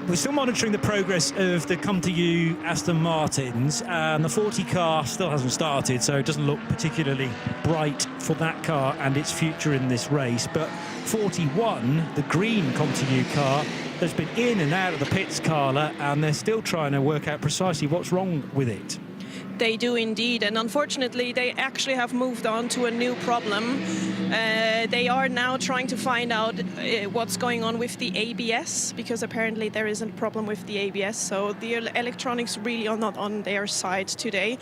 we're still monitoring the progress of the Come To You Aston Martins, and the 40 car still hasn't started, so it doesn't look particularly bright for that car and its future in this race. But 41, the green Come To You car, has been in and out of the pits, Carla, and they're still trying to work out precisely what's wrong with it. They do indeed, and unfortunately they actually have moved on to a new problem. They are now trying to find out what's going on with the ABS, because apparently there is a problem with the ABS, so the electronics really are not on their side today.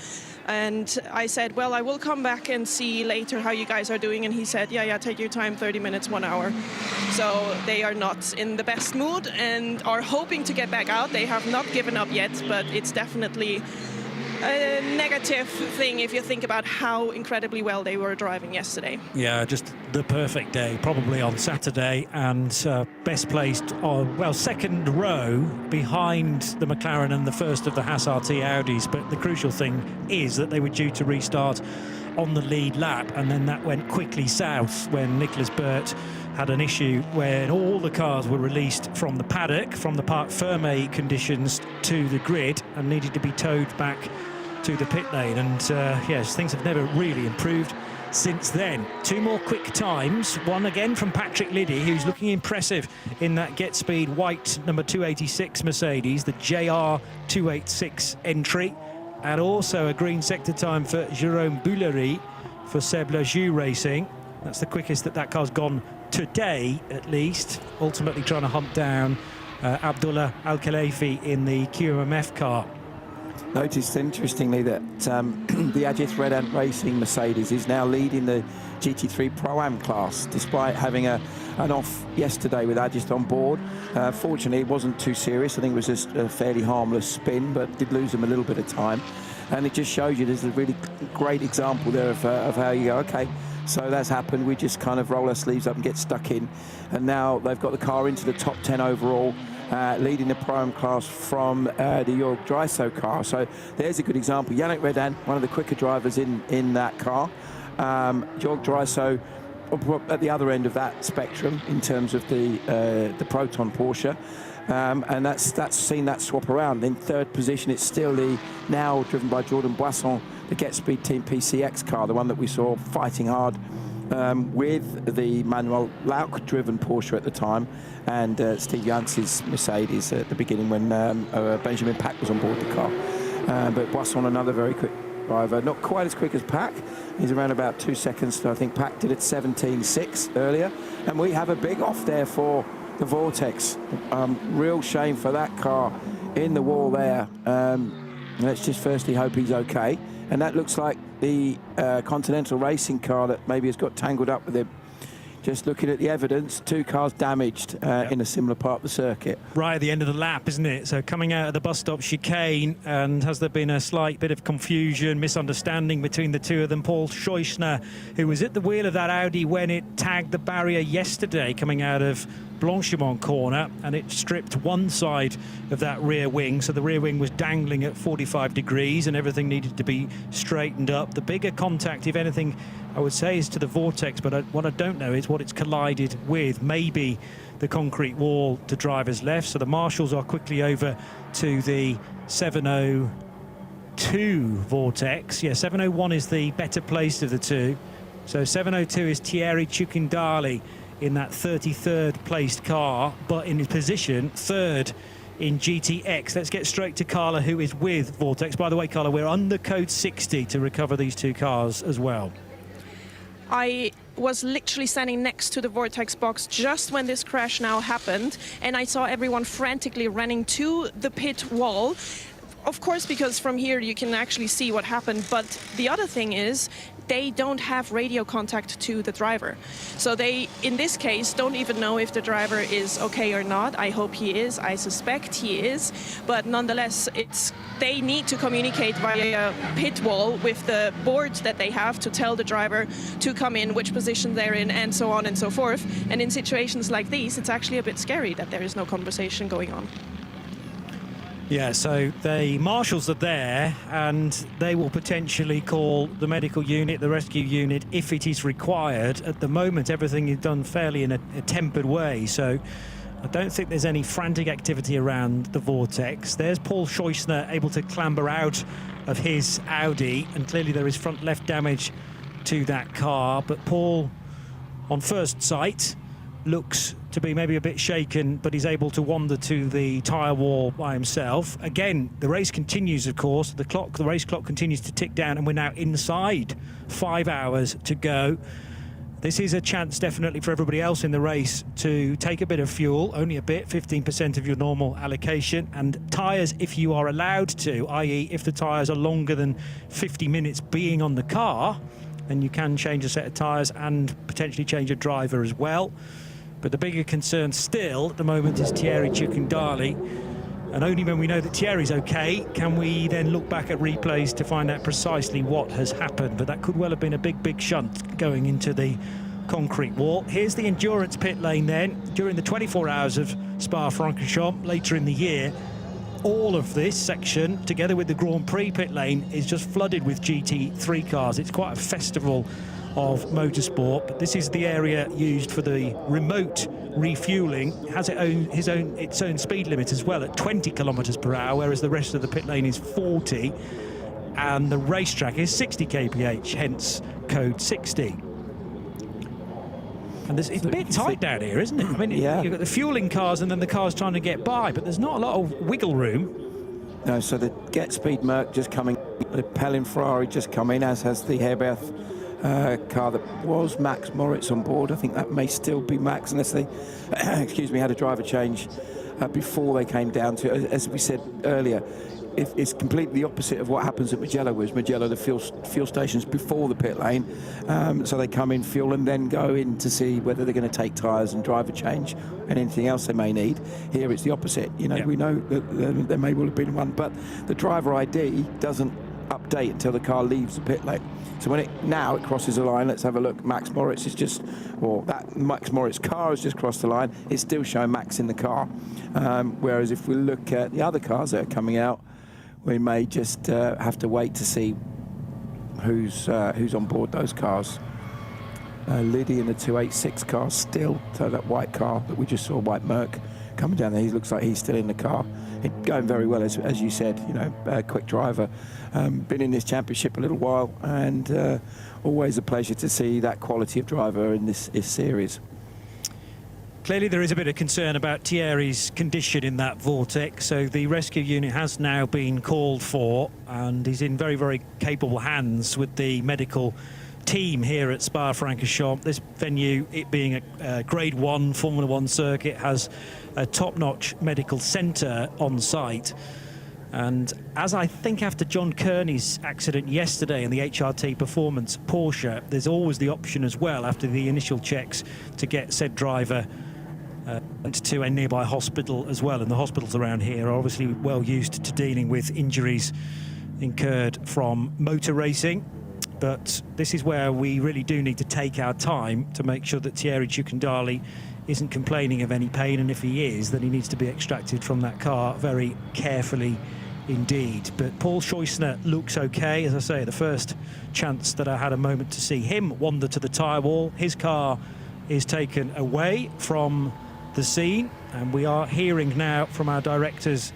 And I said, well, I will come back and see later how you guys are doing, and he said, yeah, take your time, 30 minutes, 1 hour. So they are not in the best mood and are hoping to get back out. They have not given up yet, but it's definitely a negative thing if you think about how incredibly well they were driving yesterday. Yeah, just the perfect day, probably on Saturday, and best placed on, well, second row behind the McLaren and the first of the Haas RT Audis. But the crucial thing is that they were due to restart on the lead lap, and then that went quickly south when Nicholas Burt had an issue when all the cars were released from the paddock, from the Parc Fermé conditions to the grid, and needed to be towed back to the pit lane. And yes, things have never really improved since then. Two more quick times, one again from Patrick Liddy, who's looking impressive in that Get Speed white number 286 Mercedes, the JR 286 entry, and also a green sector time for Jérôme Bouillerie for Seb Lajou Racing. That's the quickest that car's gone today, at least, ultimately trying to hunt down Abdullah Al-Khalifi in the QMMF car. Noticed, interestingly, that the Ajith Red Ant Racing Mercedes is now leading the GT3 Pro-Am class, despite having an off yesterday with Ajith on board. Fortunately, it wasn't too serious. I think it was just a fairly harmless spin, but did lose them a little bit of time. And it just shows you there's a really great example there of how you go, okay, so that's happened, we just kind of roll our sleeves up and get stuck in. And now they've got the car into the top 10 overall, leading the Pro-Am class from the Jörg Dreiso car. So there's a good example. Yannick Redan, one of the quicker drivers in that car. Jörg Dreiso at the other end of that spectrum in terms of the Proton Porsche. And that's seen that swap around. In third position, it's still the now driven by Jordan Boisson, the Get Speed Team PCX car, the one that we saw fighting hard with the Manuel Lauck-driven Porsche at the time, and Steve Jantz's Mercedes at the beginning when Benjamin Pack was on board the car. But Boisson, another very quick driver, not quite as quick as Pack. He's around about 2 seconds. I think Pack did it 17.6 earlier. And we have a big off there for the Vortex. Real shame for that car in the wall there. Let's just firstly hope he's okay. And that looks like the Continental Racing car that maybe has got tangled up with him. Just looking at the evidence, 2 cars damaged in a similar part of the circuit. Right at the end of the lap, isn't it? So coming out of the bus stop chicane, and has there been a slight bit of confusion, misunderstanding between the two of them? Paul Scheuchner, who was at the wheel of that Audi when it tagged the barrier yesterday coming out of Blanchimont corner, and it stripped one side of that rear wing, so the rear wing was dangling at 45 degrees and everything needed to be straightened up. The bigger contact, if anything, I would say is to the Vortex, but what I don't know is what it's collided with. Maybe the concrete wall to driver's left. So the marshals are quickly over to the 702 Vortex. Yeah, 701 is the better placed of the two. So 702 is Thierry Ciucindali in that 33rd placed car, but in his position third in GTX. Let's get straight to Carla, who is with Vortex. By the way, Carla, we're under code 60 to recover these two cars as well. I was literally standing next to the Vortex box just when this crash now happened, and I saw everyone frantically running to the pit wall. Of course, because from here you can actually see what happened, but the other thing is they don't have radio contact to the driver. So they, in this case, don't even know if the driver is okay or not. I hope he is. I suspect he is. But nonetheless, they need to communicate via pit wall with the boards that they have to tell the driver to come in, which position they're in, and so on and so forth. And in situations like these, it's actually a bit scary that there is no conversation going on. Yeah, so the marshals are there, and they will potentially call the medical unit, the rescue unit, if it is required. At the moment, everything is done fairly in a tempered way, so I don't think there's any frantic activity around the Vortex. There's Paul Scheuchner able to clamber out of his Audi, and clearly there is front left damage to that car. But Paul, on first sight, looks to be maybe a bit shaken, but he's able to wander to the tyre wall by himself. Again, the race continues, of course. The race clock continues to tick down, and we're now inside 5 hours to go. This is a chance definitely for everybody else in the race to take a bit of fuel, only a bit, 15% of your normal allocation, and tyres if you are allowed to, i.e. if the tyres are longer than 50 minutes being on the car, then you can change a set of tyres and potentially change a driver as well. But the bigger concern still at the moment is Thierry Ciucindali, and only when we know that Thierry's okay can we then look back at replays to find out precisely what has happened. But that could well have been a big shunt going into the concrete wall. Here's the endurance pit lane then. During the 24 hours of Spa-Francorchamps later in the year, all of this section, together with the Grand Prix pit lane, is just flooded with GT3 cars. It's quite a festival of motorsport, but this is the area used for the remote refueling. It has its own speed limit as well at 20 kilometers per hour, whereas the rest of the pit lane is 40, and the racetrack is 60 kph, hence code 60. And it's a bit tight down here, isn't it? I mean, yeah. You've got the fueling cars and then the cars trying to get by, but there's not a lot of wiggle room. No, so the Get Speed Merc just coming, the Pelin Ferrari just come in, as has the Herbeth car that was Max Moritz on board. I think that may still be Max, unless they, excuse me, had a driver change before they came down to it. As we said earlier, it's completely the opposite of what happens at Mugello, whereas Mugello, the fuel stations before the pit lane, so they come in, fuel, and then go in to see whether they're going to take tyres and driver change and anything else they may need. Here it's the opposite. You know, we know that there may well have been one, but the driver ID doesn't update until the car leaves the pit lane. So when it crosses the line, let's have a look. Max Moritz is just, or that Max Moritz car has just crossed the line. It's still showing Max in the car. Whereas if we look at the other cars that are coming out, we may just have to wait to see who's on board those cars. Liddy in the 286 car still, so that white car that we just saw, white Merc, coming down there. He looks like he's still in the car. going very well, as you said. You know, quick driver, been in this championship a little while, and always a pleasure to see that quality of driver in this series. Clearly there is a bit of concern about Thierry's condition in that vortex, so the rescue unit has now been called for, and he's in very, very capable hands with the medical team here at Spa-Francorchamps. This venue, it being a Grade 1 Formula 1 circuit, has a top-notch medical centre on site. And as I think after John Kearney's accident yesterday in the HRT Performance Porsche, there's always the option as well, after the initial checks, to get said driver to a nearby hospital as well. And the hospitals around here are obviously well used to dealing with injuries incurred from motor racing. But this is where we really do need to take our time to make sure that Thierry Ciucandali isn't complaining of any pain, and if he is, then he needs to be extracted from that car very carefully indeed. But Paul Scheusner looks okay. As I say, the first chance that I had a moment to see him wander to the tyre wall, his car is taken away from the scene, and we are hearing now from our directors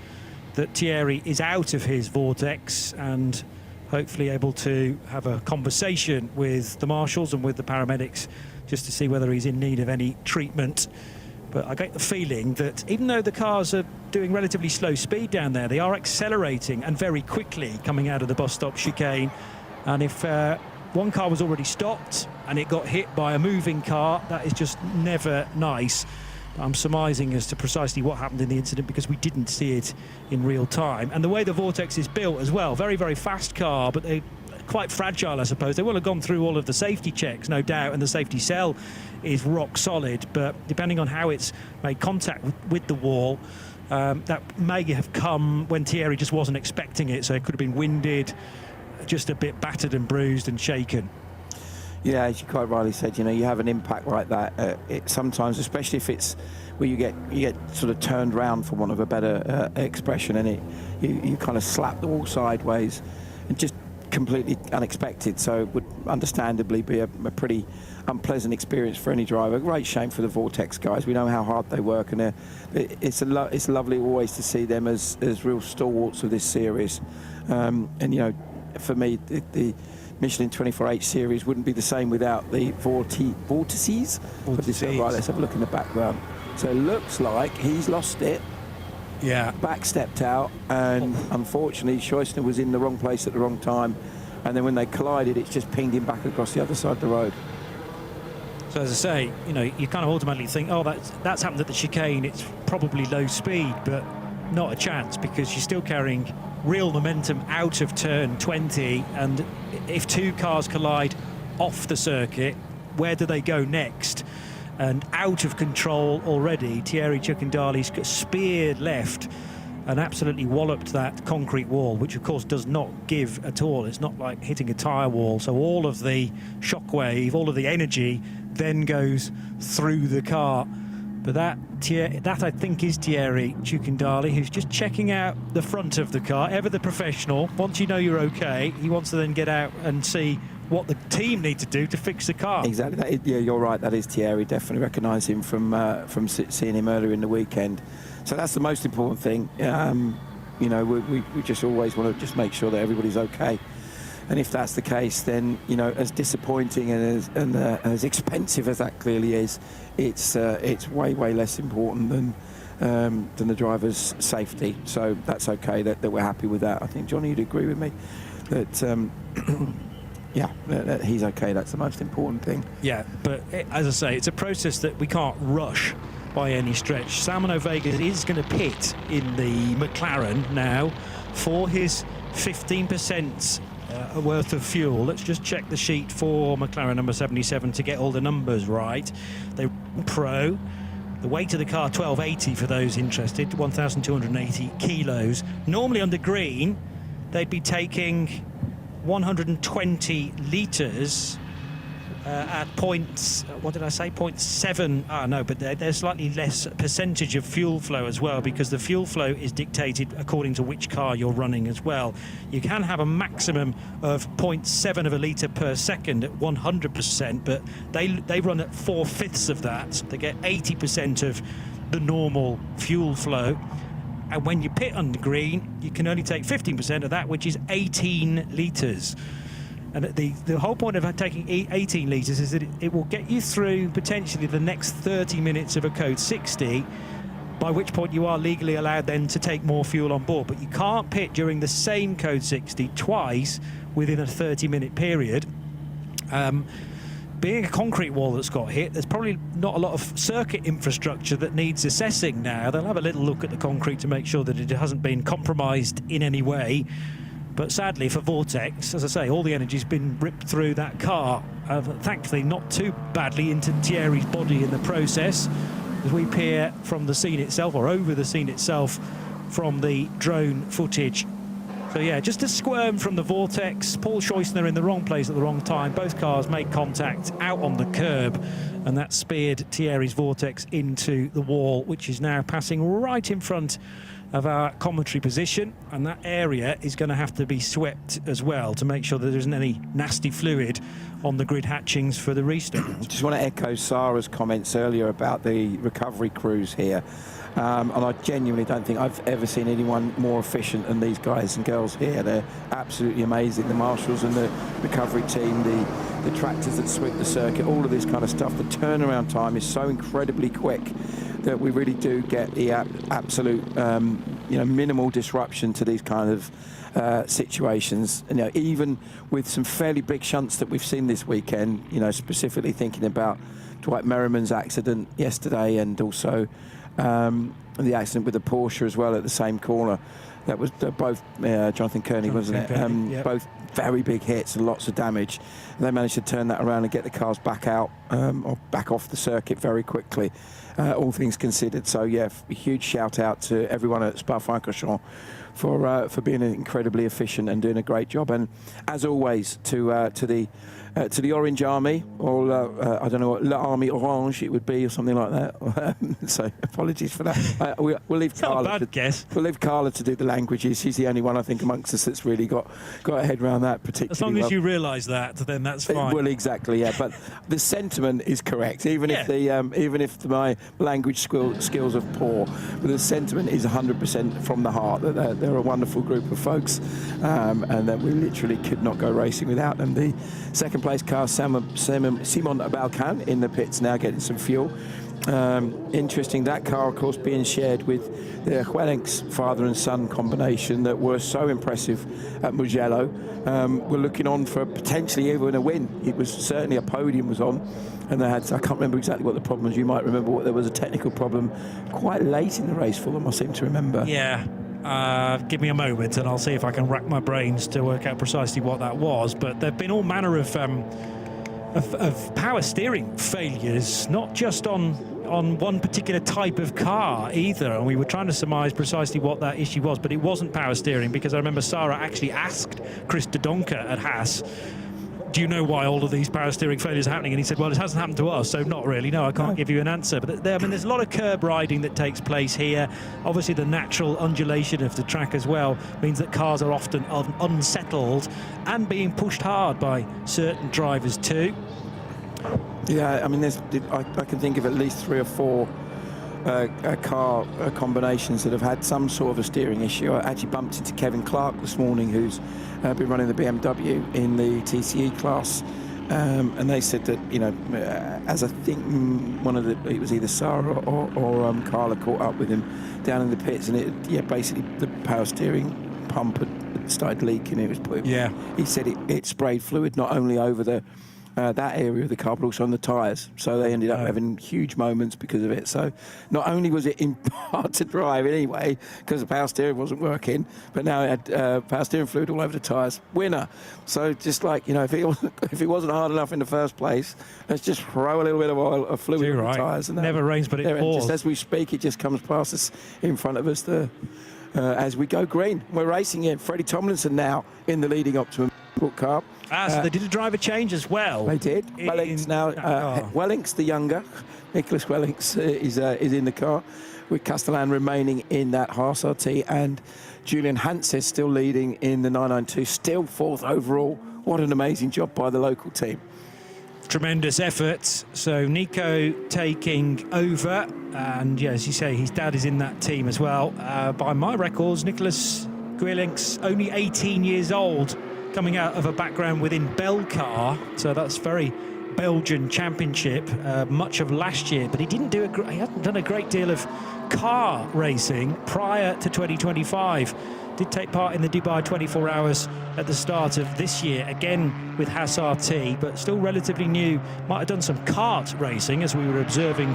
that Thierry is out of his vortex and hopefully able to have a conversation with the marshals and with the paramedics just to see whether he's in need of any treatment. But I get the feeling that even though the cars are doing relatively slow speed down there, they are accelerating, and very quickly, coming out of the bus stop chicane. And if one car was already stopped and it got hit by a moving car, that is just never nice. I'm surmising as to precisely what happened in the incident because we didn't see it in real time. And the way the Vortex is built as well, very, very fast car, but they're quite fragile, I suppose. They will have gone through all of the safety checks, no doubt, and the safety cell is rock solid, but depending on how it's made contact with the wall, that may have come when Thierry just wasn't expecting it, so it could have been winded, just a bit battered and bruised and shaken. Yeah, as you quite rightly said, you know, you have an impact like that. It sometimes, especially if it's where you get sort of turned round, for want of a better expression, and you kind of slap the wall sideways, and just completely unexpected. So it would understandably be a pretty unpleasant experience for any driver. Great shame for the Vortex guys. We know how hard they work, and it's lovely always to see them as real stalwarts of this series. And you know, for me, the Michelin 24H series wouldn't be the same without the vortices. Right, let's have a look in the background. So it looks like he's lost it. Yeah. Back stepped out, and unfortunately Scheusner was in the wrong place at the wrong time, and then when they collided, it's just pinged him back across the other side of the road. So as I say, you know, you kind of automatically think, oh, that's happened at the chicane, it's probably low speed, but not a chance, because you're still carrying real momentum out of turn 20, and if two cars collide off the circuit, where do they go next? And out of control already, Thierry Ciucandali's speared left and absolutely walloped that concrete wall, which of course does not give at all. It's not like hitting a tyre wall, so all of the shockwave, all of the energy then goes through the car. But that I think is Thierry Ciucandali, who's just checking out the front of the car, ever the professional. Once you know you're okay, he wants to then get out and see what the team need to do to fix the car. Exactly. Yeah, you're right. That is Thierry. Definitely recognise him from seeing him earlier in the weekend. So that's the most important thing. You know, we just always want to just make sure that everybody's okay. And if that's the case, then, you know, as disappointing and as expensive as that clearly is, it's way less important than the driver's safety. So that's okay that we're happy with that. I think, Johnny, you'd agree with me that yeah, that he's okay. That's the most important thing. Yeah, but as I say, it's a process that we can't rush by any stretch. Salmon O'Vega is going to pit in the McLaren now for his 15% worth of fuel. Let's just check the sheet for McLaren number 77 to get all the numbers right. They Pro. The weight of the car, 1280 for those interested, 1,280 kilos. Normally under green, they'd be taking 120 litres at points, what did I say, 0.7, no, but there's slightly less percentage of fuel flow as well, because the fuel flow is dictated according to which car you're running as well. You can have a maximum of 0.7 of a litre per second at 100%, but they run at 4/5 of that. They get 80% of the normal fuel flow. And when you pit under green, you can only take 15% of that, which is 18 litres. And the whole point of taking 18 litres is that it will get you through potentially the next 30 minutes of a Code 60, by which point you are legally allowed then to take more fuel on board. But you can't pit during the same Code 60 twice within a 30-minute period. Being a concrete wall that's got hit, there's probably not a lot of circuit infrastructure that needs assessing now. They'll have a little look at the concrete to make sure that it hasn't been compromised in any way. But sadly for Vortex, as I say, all the energy's been ripped through that car. Thankfully not too badly into Thierry's body in the process, as we peer from the scene itself, or over the scene itself, from the drone footage. So yeah, just a squirm from the Vortex. Paul Scheusner in the wrong place at the wrong time. Both cars made contact out on the curb, and that speared Thierry's Vortex into the wall, which is now passing right in front of our commentary position, and that area is going to have to be swept as well to make sure that there isn't any nasty fluid on the grid hatchings for the restart. Just want to echo Sarah's comments earlier about the recovery crews here. And I genuinely don't think I've ever seen anyone more efficient than these guys and girls here. They're absolutely amazing. The marshals and the recovery team, the tractors that sweep the circuit, all of this kind of stuff. The turnaround time is so incredibly quick that we really do get the absolute, minimal disruption to these kind of situations. You know, even with some fairly big shunts that we've seen this weekend, you know, specifically thinking about Dwight Merriman's accident yesterday, and also the accident with the Porsche as well at the same corner. That was both Jonathan Kearney, wasn't it? Yep. Both very big hits and lots of damage. And they managed to turn that around and get the cars back out or back off the circuit very quickly, all things considered. So yeah, a huge shout out to everyone at Spa-Francorchamps for being incredibly efficient and doing a great job. And as always, to the Orange Army, or I don't know what l'Armée Orange it would be, or something like that. So apologies for that. We'll leave Carla. We'll leave Carla to do the languages. She's the only one I think amongst us that's really got a head around that particularly. As long as you realise that, then that's fine. Well, exactly, yeah. But the sentiment is correct, even if my language skills are poor. But the sentiment is 100% from the heart. That they're a wonderful group of folks, and that we literally could not go racing without them. The second place car, Simon Balkan, in the pits now getting some fuel. Interesting, that car of course being shared with the Juelinck's father and son combination that were so impressive at Mugello. We're looking on for potentially even a win. It was certainly a podium was on, and they had, I can't remember exactly what the problem was. You might remember there was a technical problem quite late in the race for them, I seem to remember. Yeah. Give me a moment and I'll see if I can rack my brains to work out precisely what that was. But there have been all manner of power steering failures, not just on one particular type of car either. And we were trying to surmise precisely what that issue was, but it wasn't power steering, because I remember Sarah actually asked Chris de Donker at Haas, do you know why all of these power steering failures are happening? And he said, well, it hasn't happened to us, so not really. No, I can't give you an answer. But there's a lot of curb riding that takes place here. Obviously, the natural undulation of the track as well means that cars are often unsettled and being pushed hard by certain drivers too. Yeah, I mean, I can think of at least 3 or 4 car combinations that have had some sort of a steering issue. I actually bumped into Kevin Clark this morning, who's been running the BMW in the TCE class, and they said that, you know, as I think it was either Sarah or Carla caught up with him down in the pits, and basically the power steering pump had started leaking. It was he said it sprayed fluid not only over that area of the car, but also on the tyres. So they ended up having huge moments because of it. So not only was it hard to drive anyway, because the power steering wasn't working, but now it had power steering fluid all over the tyres. Winner. So just like, you know, if it wasn't hard enough in the first place, let's just throw a little bit of oil or fluid in the tyres. And never rains, but it pours. Just as we speak, it just comes past us in front of us as we go green. We're racing in. Freddie Tomlinson now in the leading Optimum car. So they did a driver change as well. They did. Juelinck's now. Juelinck's the younger. Nicholas Juelinck's is in the car, with Castellan remaining in that Haas RT, and Julian Hanses still leading in the 992, still 4th overall. What an amazing job by the local team. tremendous effort. So Nico taking over, and yeah, as you say, his dad is in that team as well. By my records, Nicholas Guilink's only 18 years old, coming out of a background within Belcar, so that's very Belgian championship, much of last year, but he didn't do he hadn't done a great deal of car racing prior to 2025. Did take part in the Dubai 24 Hours at the start of this year, again with Haas RT, but still relatively new. Might have done some kart racing, as we were observing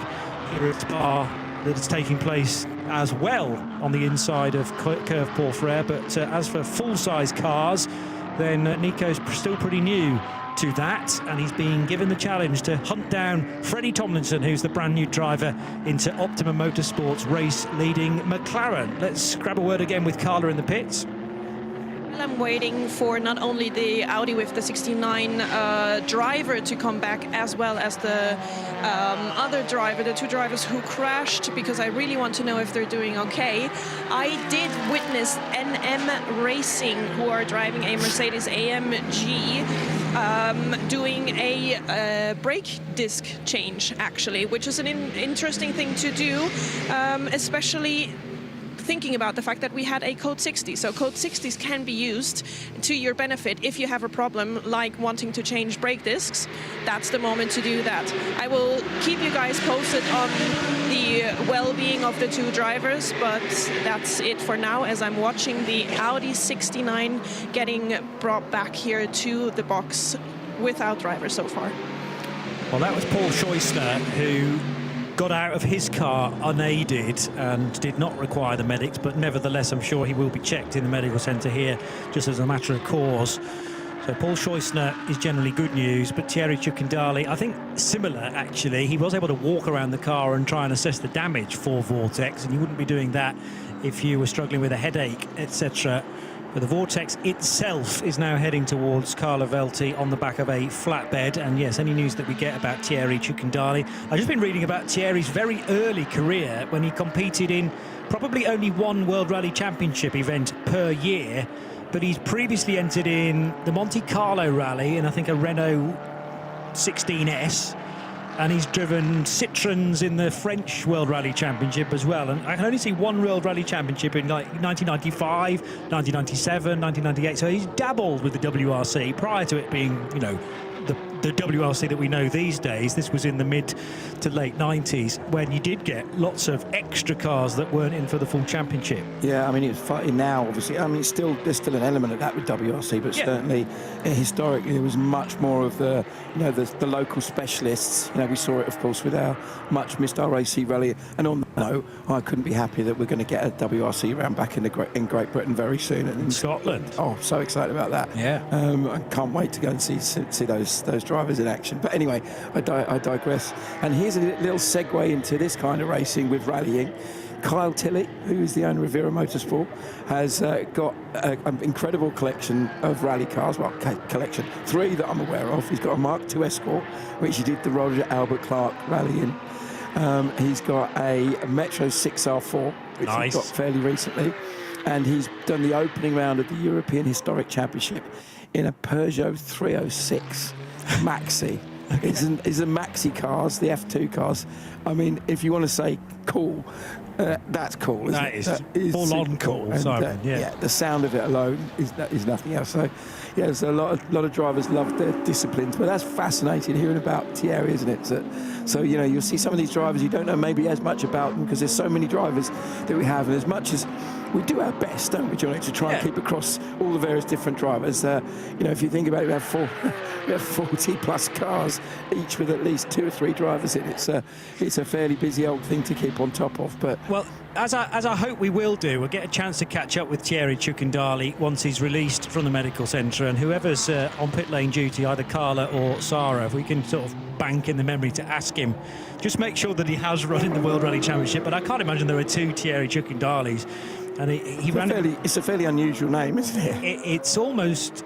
here at Spa, that is taking place as well on the inside of Curve Paul Frere. But as for full-size cars, then Nico's still pretty new to that, and he's being given the challenge to hunt down Freddie Tomlinson, who's the brand new driver into Optimum Motorsports race leading McLaren. Let's grab a word again with Carla in the pits. I'm waiting for not only the Audi with the 69 driver to come back, as well as the other driver, the two drivers who crashed, because I really want to know if they're doing okay. I did witness NM Racing, who are driving a Mercedes AMG, doing a brake disc change, actually, which is an interesting thing to do, especially thinking about the fact that we had a code 60. So code 60s can be used to your benefit if you have a problem like wanting to change brake discs. That's the moment to do that. I will keep you guys posted on the well-being of the two drivers, but that's it for now, as I'm watching the Audi 69 getting brought back here to the box without driver so far. Well, that was Paul Scheusner, who got out of his car unaided and did not require the medics, but nevertheless I'm sure he will be checked in the medical centre here just as a matter of course. So Paul Scheusner is generally good news, but Thierry Ciucandali, I think similar actually. He was able to walk around the car and try and assess the damage for Vortex, and you wouldn't be doing that if you were struggling with a headache, etc. But the Vortex itself is now heading towards Carlo Velti on the back of a flatbed. And yes, any news that we get about Thierry Ciucandali. I've just been reading about Thierry's very early career when he competed in probably only one World Rally Championship event per year. But he's previously entered in the Monte Carlo Rally and I think a Renault 16S. And he's driven Citroëns in the French World Rally Championship as well. And I can only see one World Rally Championship in like 1995, 1997, 1998. So he's dabbled with the WRC prior to it being, you know, the WRC that we know these days. This was in the mid to late 90s when you did get lots of extra cars that weren't in for the full championship. Yeah, I mean, it's fighting now, obviously. I mean, there's still an element of that with WRC, but certainly historically there was much more of the, you know, the local specialists. You know, we saw it, of course, with our much missed RAC Rally. And on that note, I couldn't be happy that we're going to get a WRC round back in Great Britain very soon. In Scotland. Oh, so excited about that. Yeah. I can't wait to go and see those drivers in action. But anyway, I digress. And here's a little segue into this kind of racing with rallying. Kyle Tilley, who is the owner of Vera Motorsport, has got an incredible collection of rally cars. Well, collection, 3 that I'm aware of. He's got a Mark II Escort, which he did the Roger Albert Clark rally in. He's got a Metro 6R4, which he got fairly recently. And he's done the opening round of the European Historic Championship in a Peugeot 306 Maxi. It's a Maxi cars, the F2 cars. I mean, if you want to say cool, that's cool. That is full-on cool, and, Simon. Yeah, the sound of it alone is nothing else. So, yeah, there's a lot of drivers love their disciplines, but that's fascinating hearing about Thierry, isn't it? So you know, you'll see some of these drivers you don't know maybe as much about them because there's so many drivers that we have, and as much as we do our best, don't we, Johnny, to try and keep across all the various different drivers. You know, if you think about it, we have 40 plus cars, each with at least 2 or 3 drivers in it. It's a fairly busy old thing to keep on top of. But well, as I hope we will do, we'll get a chance to catch up with Thierry Ciucandali once he's released from the medical centre, and whoever's on pit lane duty, either Carla or Sarah, if we can sort of bank in the memory to ask him, just make sure that he has run in the World Rally Championship. But I can't imagine there are 2 Thierry Ciucandalis. And it's a fairly unusual name, isn't it? It's almost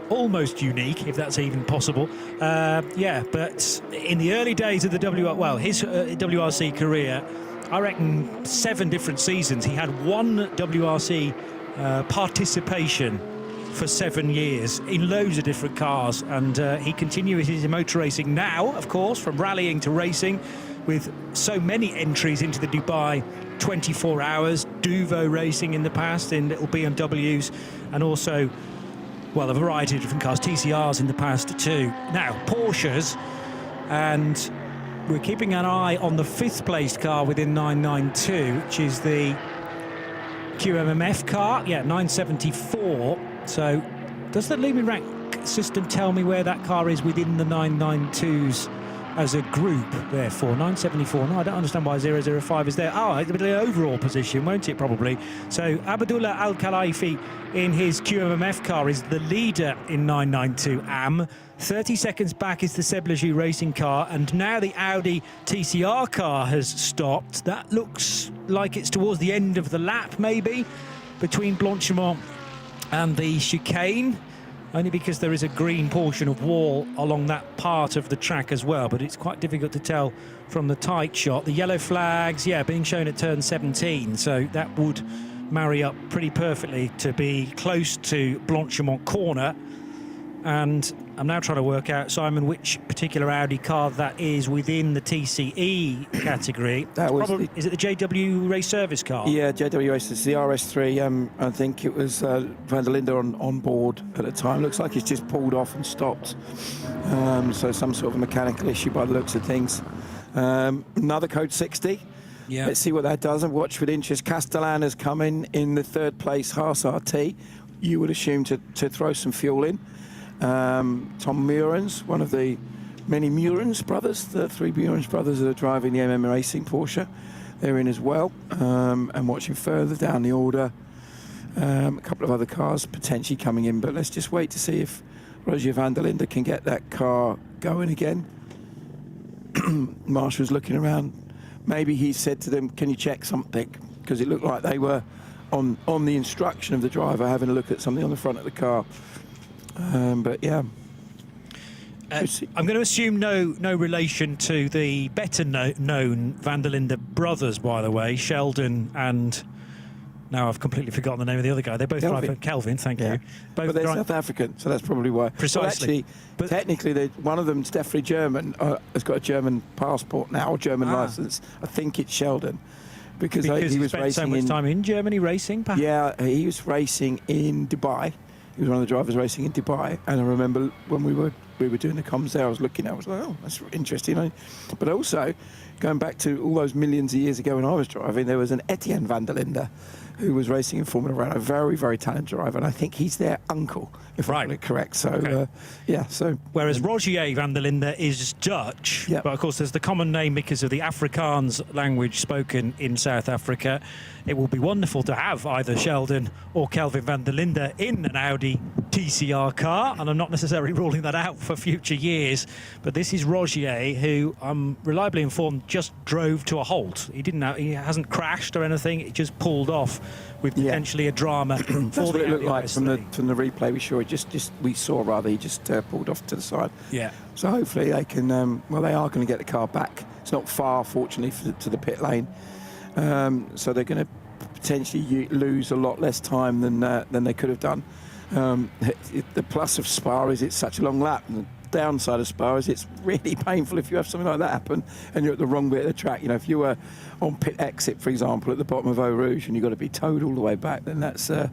unique, if that's even possible. Yeah, but in the early days of the his WRC career, I reckon 7 different seasons, he had 1 WRC participation for 7 years in loads of different cars, and he continues his motor racing now, of course, from rallying to racing, with so many entries into the Dubai 24 hours, Duvo racing in the past in little BMWs, and also, well, a variety of different cars, TCRs in the past too. Now, Porsches, and we're keeping an eye on the 5th placed car within 992, which is the QMMF car, 974. So does the Lumen rank system tell me where that car is within the 992s as a group, therefore? 974, no, I don't understand why 005 is there. Oh, it'll be the overall position, won't it, probably? So Abdullah Al-Khelaifi in his QMMF car is the leader in 992 AM. 30 seconds back is the Seb Lejeune racing car, and now the Audi TCR car has stopped. That looks like it's towards the end of the lap, maybe, between Blanchimont and the chicane, only because there is a green portion of wall along that part of the track as well, but it's quite difficult to tell from the tight shot. The yellow flags, being shown at turn 17, so that would marry up pretty perfectly to be close to Blanchimont corner. And I'm now trying to work out, Simon, which particular Audi car that is within the TCE category. Is it the JW Race Service car? Yeah, JW Race, it's the RS3. I think it was Van der Linde on board at the time. Looks like it's just pulled off and stopped. So some sort of mechanical issue by the looks of things. Another code 60. Yeah. Let's see what that does, and watch with interest. Castellan has come in the 3rd place Haas RT. You would assume to throw some fuel in. Tom Murens, one of the many Murens brothers, the 3 Murens brothers that are driving the MM Racing Porsche, they're in as well. And watching further down the order, a couple of other cars potentially coming in, but let's just wait to see if Roger van der Linde can get that car going again. Marshall's looking around. Maybe he said to them, can you check something? Because it looked like they were on the instruction of the driver having a look at something on the front of the car. But yeah, I'm going to assume no relation to the better known van der Linde brothers, by the way, Sheldon and, now I've completely forgotten the name of the other guy. They both drive Kelvin, thank you. But they're South African, so that's probably why. Precisely. Well, actually, technically, one of them's definitely German, has got a German passport now, German licence. I think it's Sheldon. Because he was spent racing so much time in Germany racing, perhaps? Yeah, he was racing in Dubai. He was one of the drivers racing in Dubai, and I remember when we were doing the comms there, I was looking, I was like, oh, that's interesting. But also, going back to all those millions of years ago when I was driving, there was an Etienne van der Linde who was racing in Formula One, a very, very talented driver, and I think he's their uncle, if I'm correct. So, Whereas Rogier van der Linde is Dutch, but of course there's the common name because of the Afrikaans language spoken in South Africa. It will be wonderful to have either Sheldon or Kelvin van der Linde in an Audi TCR car, and I'm not necessarily ruling that out for future years, but this is Rogier, who I'm reliably informed just drove to a halt. He hasn't crashed or anything, it just pulled off with potentially a drama. That's what it looked like from the replay. We saw he just pulled off to the side. Yeah. So hopefully they can. They are going to get the car back. It's not far, fortunately, to the pit lane. So they're going to potentially lose a lot less time than they could have done. The plus of Spa is it's such a long lap, and the downside of Spa is it's really painful if you have something like that happen and you're at the wrong bit of the track. You know, if you were on pit exit, for example, at the bottom of Eau Rouge, and you've got to be towed all the way back, then that's a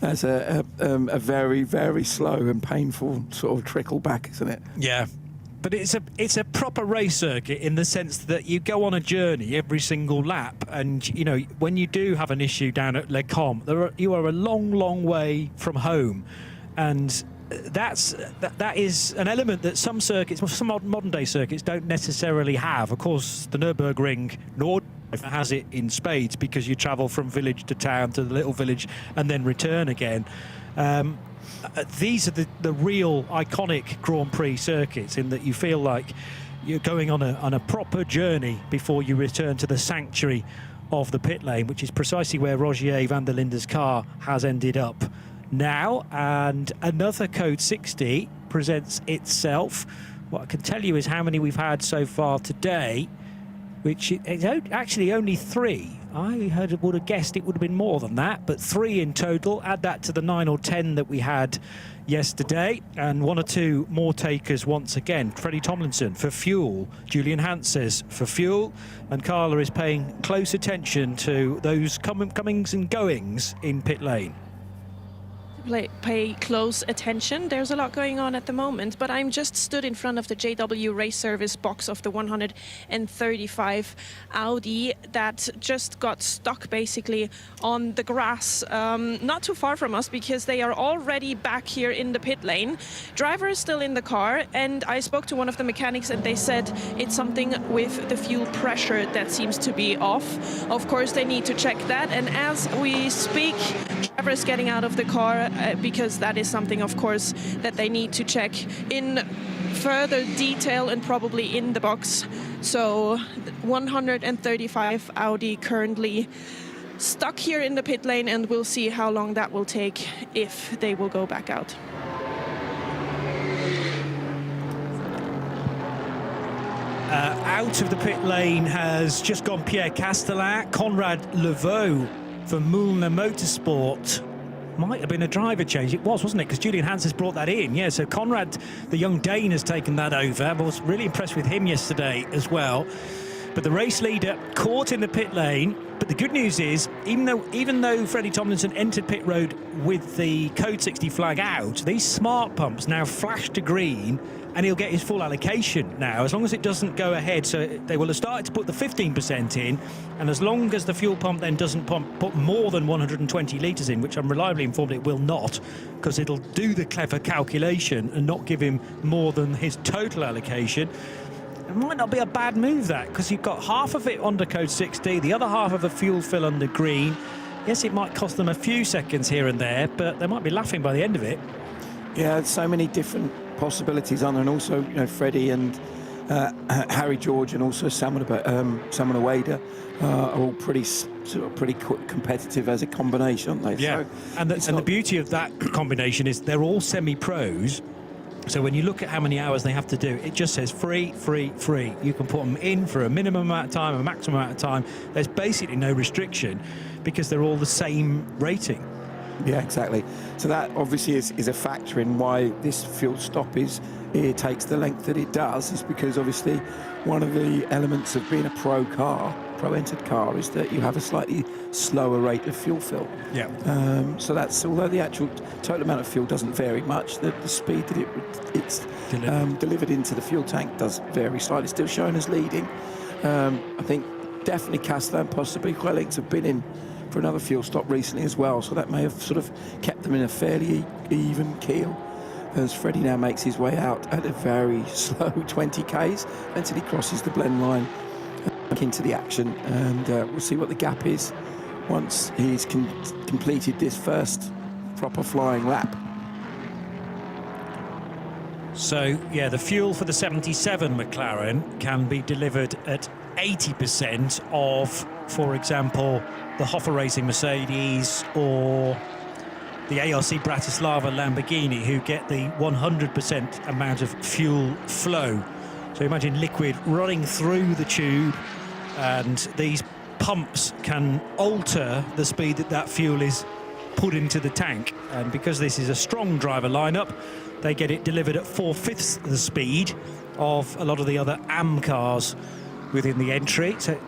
very, very slow and painful sort of trickle back, isn't it? Yeah. But it's a proper race circuit in the sense that you go on a journey every single lap, and you know when you do have an issue down at Les Combes, you are a long, long way from home, and that is an element that some circuits, some modern day circuits, don't necessarily have. Of course, the Nürburgring Nord has it in spades because you travel from village to town to the little village and then return again. These are the real iconic Grand Prix circuits, in that you feel like you're going on a proper journey before you return to the sanctuary of the pit lane, which is precisely where Rogier van der Linde's car has ended up now. And another code 60 presents itself. What I can tell you is how many we've had so far today, which is actually only 3. I would have guessed it would have been more than that, but 3 in total. Add that to the 9 or 10 that we had yesterday, and 1 or 2 more takers once again. Freddie Tomlinson for fuel, Julian Hanses for fuel, and Carla is paying close attention to those comings and goings in pit lane. Pay close attention. There's a lot going on at the moment, but I'm just stood in front of the JW race service box of the 135 Audi that just got stuck basically on the grass not too far from us, because they are already back here in the pit lane. Driver is still in the car, and I spoke to one of the mechanics and they said it's something with the fuel pressure that seems to be off. Of course, they need to check that, and as we speak, driver is getting out of the car because that is something, of course, that they need to check in further detail and probably in the box. So 135 Audi currently stuck here in the pit lane, and we'll see how long that will take if they will go back out. Out of the pit lane has just gone Pierre Castellat. Conrad Levaux for Moulin Motorsport. Might have been a driver change. It was, wasn't it? Because Julian Hanses brought that in. Yeah, so Conrad, the young Dane, has taken that over. I was really impressed with him yesterday as well. But the race leader caught in the pit lane. But the good news is, even though Freddie Tomlinson entered pit road with the Code 60 flag out, these smart pumps now flash to green, and he'll get his full allocation now, as long as it doesn't go ahead. So they will have started to put the 15% in, and as long as the fuel pump then doesn't put more than 120 litres in, which I'm reliably informed it will not, because it'll do the clever calculation and not give him more than his total allocation. It might not be a bad move, that, because you've got half of it under Code 60, the other half of a fuel fill under green. Yes, it might cost them a few seconds here and there, but they might be laughing by the end of it. Yeah, there's so many different possibilities on, and also, you know, Freddie and Harry George and also Samuel Awada are all pretty competitive as a combination, aren't they? Yeah, so and the beauty of that combination is they're all semi-pros. So when you look at how many hours they have to do, it just says free, free, free. You can put them in for a minimum amount of time, a maximum amount of time. There's basically no restriction because they're all the same rating. Yeah, exactly. So that obviously is a factor in why this fuel stop it takes the length that it does, is because obviously one of the elements of being a pro-entered car is that you have a slightly slower rate of fuel fill. Yeah. So that's, although the actual total amount of fuel doesn't vary much, the speed that it's delivered into the fuel tank does vary slightly. Still shown as leading. I think definitely Castellan, possibly Wellings have been in for another fuel stop recently as well, so that may have sort of kept them in a fairly even keel, as Freddie now makes his way out at a very slow 20 k's until he crosses the blend line back into the action, and we'll see what the gap is once he's completed this first proper flying lap. So yeah, the fuel for the 77 McLaren can be delivered at 80% of, for example, the Hoffa Racing Mercedes or the ARC Bratislava Lamborghini, who get the 100% amount of fuel flow. So imagine liquid running through the tube, and these pumps can alter the speed that fuel is put into the tank. And because this is a strong driver lineup, they get it delivered at 4/5 the speed of a lot of the other AM cars within the entry. So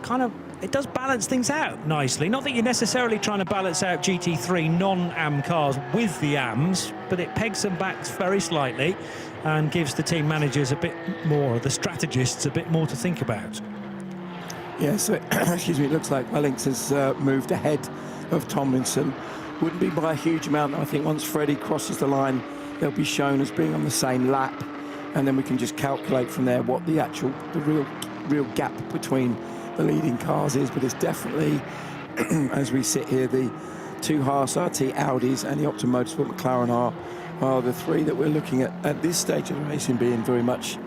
it does balance things out nicely. Not that you're necessarily trying to balance out GT3 non-AM cars with the AMs, but it pegs them back very slightly and gives the team managers a bit more, the strategists, a bit more to think about. Yeah, so excuse me, it looks like Wellings has moved ahead of Tomlinson. Wouldn't be by a huge amount. I think once Freddie crosses the line, they'll be shown as being on the same lap, and then we can just calculate from there what the real gap between the leading cars is. But it's definitely, as we sit here, the two Haas RT Audis and the Optimum Motorsport McLaren are the three that we're looking at this stage of the racing being very much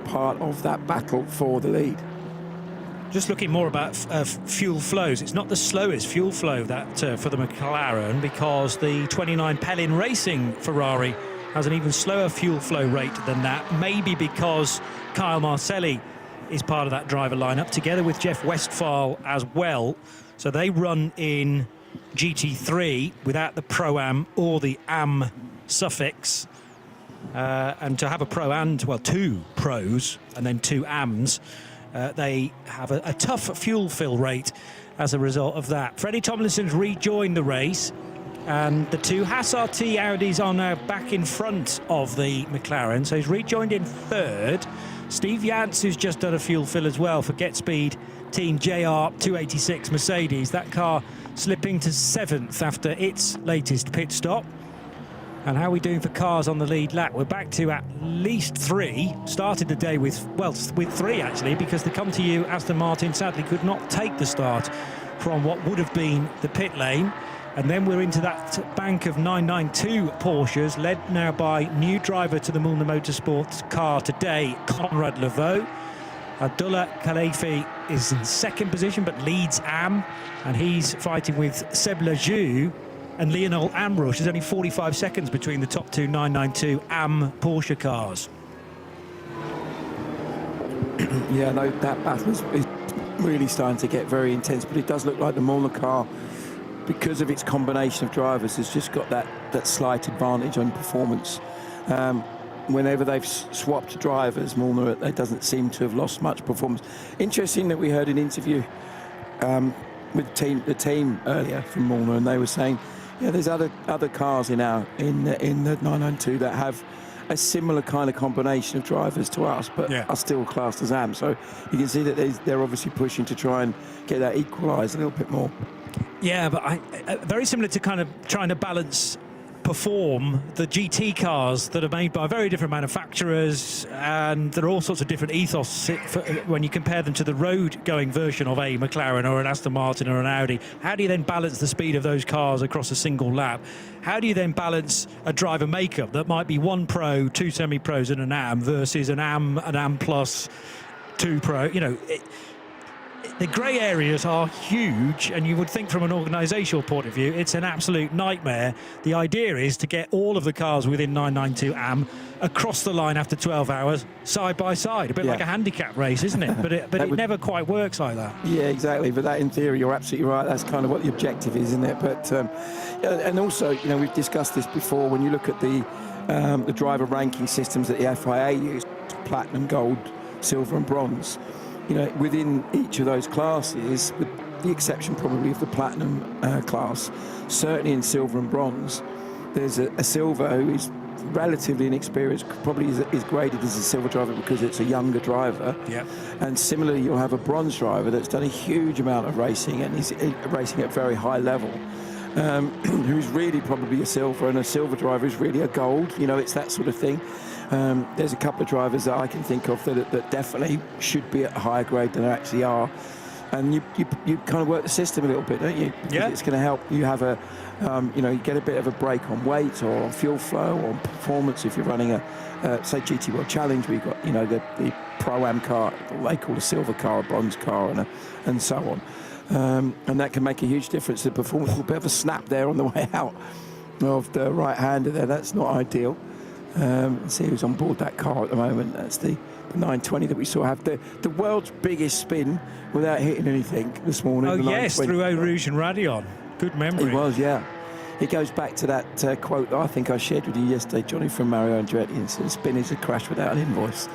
part of that battle for the lead. Just looking more about fuel flows, it's not the slowest fuel flow that for the McLaren, because the 29 Pellin Racing Ferrari has an even slower fuel flow rate than that, maybe because Kyle Marcelli is part of that driver lineup, together with Jeff Westphal as well. So they run in GT3 without the Pro-Am or the Am suffix. And to have a Pro and, well, 2 Pros and then 2 Ams, they have a tough fuel fill rate as a result of that. Freddie Tomlinson's rejoined the race, and the 2 Haas RT Audis are now back in front of the McLaren, so he's rejoined in 3rd. Steve Yance, who's just done a fuel fill as well for Get Speed Team JR 286 Mercedes. That car slipping to 7th after its latest pit stop. And how are we doing for cars on the lead lap? We're back to at least 3. Started the day with 3 actually, because the Come To You Aston Martin sadly could not take the start from what would have been the pit lane. And then we're into that bank of 992 Porsches, led now by new driver to the Mulner Motorsports car today, Conrad Levaux. Abdullah Khalifi is in 2nd position, but leads Am, and he's fighting with Seb Lajou and Lionel Amrouche. There's only 45 seconds between the top 2 992 Am Porsche cars. Yeah, no, that battle is really starting to get very intense, but it does look like the Mulner car, because of its combination of drivers, has just got that slight advantage on performance. Whenever they've swapped drivers, Mulner, they doesn't seem to have lost much performance. Interesting that we heard an interview with the team earlier from Mulner, and they were saying, yeah, there's other cars in the 992 that have a similar kind of combination of drivers to us, but are still classed as Am. So you can see that they're obviously pushing to try and get that equalised a little bit more. Yeah, but very similar to kind of trying to perform the GT cars that are made by very different manufacturers, and there are all sorts of different ethos when you compare them to the road-going version of a McLaren or an Aston Martin or an Audi. How do you then balance the speed of those cars across a single lap? How do you then balance a driver makeup that might be 1 Pro, 2 semi-pros and an Am versus an Am Plus, 2 Pro? You know, the grey areas are huge, and you would think from an organisational point of view it's an absolute nightmare. The idea is to get all of the cars within 992 Am across the line after 12 hours, side by side, a bit like a handicap race, isn't it? But it never quite works like that. Yeah, exactly. But that, in theory, you're absolutely right. That's kind of what the objective is, isn't it? But and also, you know, we've discussed this before. When you look at the driver ranking systems that the FIA use, platinum, gold, silver, and bronze. You know, within each of those classes, with the exception probably of the platinum class, certainly in silver and bronze, there's a silver who is relatively inexperienced, probably is graded as a silver driver because it's a younger driver. Yeah. And similarly, you'll have a bronze driver that's done a huge amount of racing and is racing at very high level, who's really probably a silver, and a silver driver is really a gold. You know, it's that sort of thing. There's a couple of drivers that I can think of that definitely should be at a higher grade than they actually are, and you kind of work the system a little bit, don't you? Yeah. It's going to help you have you get a bit of a break on weight or on fuel flow or on performance if you're running say GT World Challenge, where you've got the Pro-Am car, they call a silver car, a bronze car, and so on, and that can make a huge difference to performance. A bit of a snap there on the way out of the right-hander there. That's not ideal. See who's on board that car at the moment. That's the 920 that we saw have the world's biggest spin without hitting anything this morning. Oh yes, through Eau Rouge and Radion. Good memory. It was, yeah. It goes back to that quote that I think I shared with you yesterday, Johnny, from Mario Andretti. And said, "Spin is a crash without an invoice."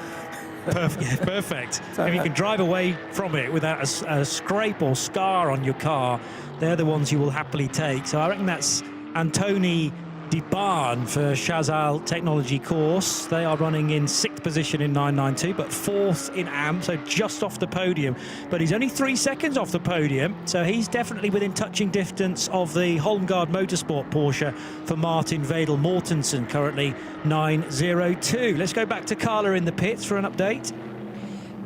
Perfect. If you can drive away from it without a scrape or scar on your car, they're the ones you will happily take. So I reckon that's Antoni De Barn for Chazal Technology Course. They are running in 6th position in 992, but 4th in Am, so just off the podium. But he's only 3 seconds off the podium, so he's definitely within touching distance of the Holmgard Motorsport Porsche for Martin Vedel Mortensen, currently 902. Let's go back to Carla in the pits for an update.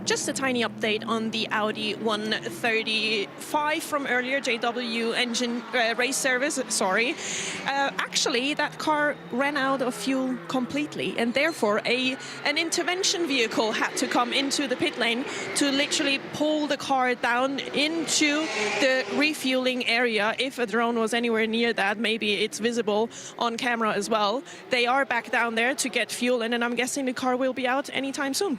Just a tiny update on the Audi 135 from earlier, JW engine race service, sorry. Actually, that car ran out of fuel completely, and therefore an intervention vehicle had to come into the pit lane to literally pull the car down into the refueling area. If a drone was anywhere near that, maybe it's visible on camera as well. They are back down there to get fuel, and then I'm guessing the car will be out anytime soon.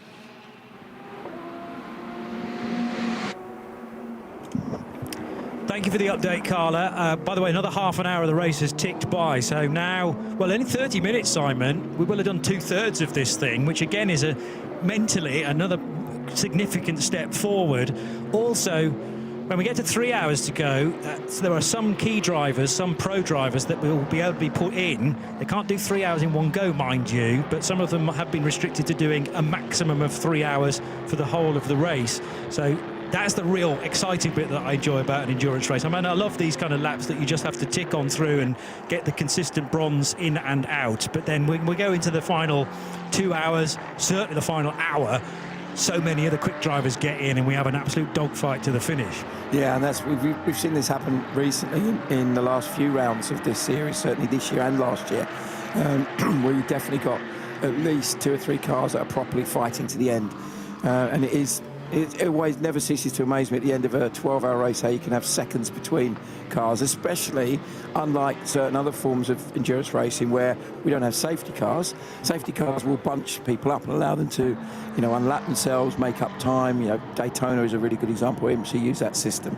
Thank you for the update, Carla. By the way, another half an hour of the race has ticked by. So now, well, in 30 minutes, Simon, we will have done 2/3 of this thing, which again is mentally another significant step forward. Also, when we get to 3 hours to go, there are some key drivers, some pro drivers that will be able to be put in. They can't do 3 hours in one go, mind you, but some of them have been restricted to doing a maximum of 3 hours for the whole of the race. So that's the real exciting bit that I enjoy about an endurance race. I mean, I love these kind of laps that you just have to tick on through and get the consistent bronze in and out. But then when we go into the final 2 hours, certainly the final hour, so many of the quick drivers get in and we have an absolute dogfight to the finish. Yeah, and that's we've seen this happen recently in the last few rounds of this series, certainly this year and last year, where you definitely got at least 2 or 3 cars that are properly fighting to the end. And it always never ceases to amaze me at the end of a 12-hour race how you can have seconds between cars, especially unlike certain other forms of endurance racing where we don't have safety cars. Safety cars will bunch people up and allow them to, unlap themselves, make up time. Daytona is a really good example. IMSA use that system.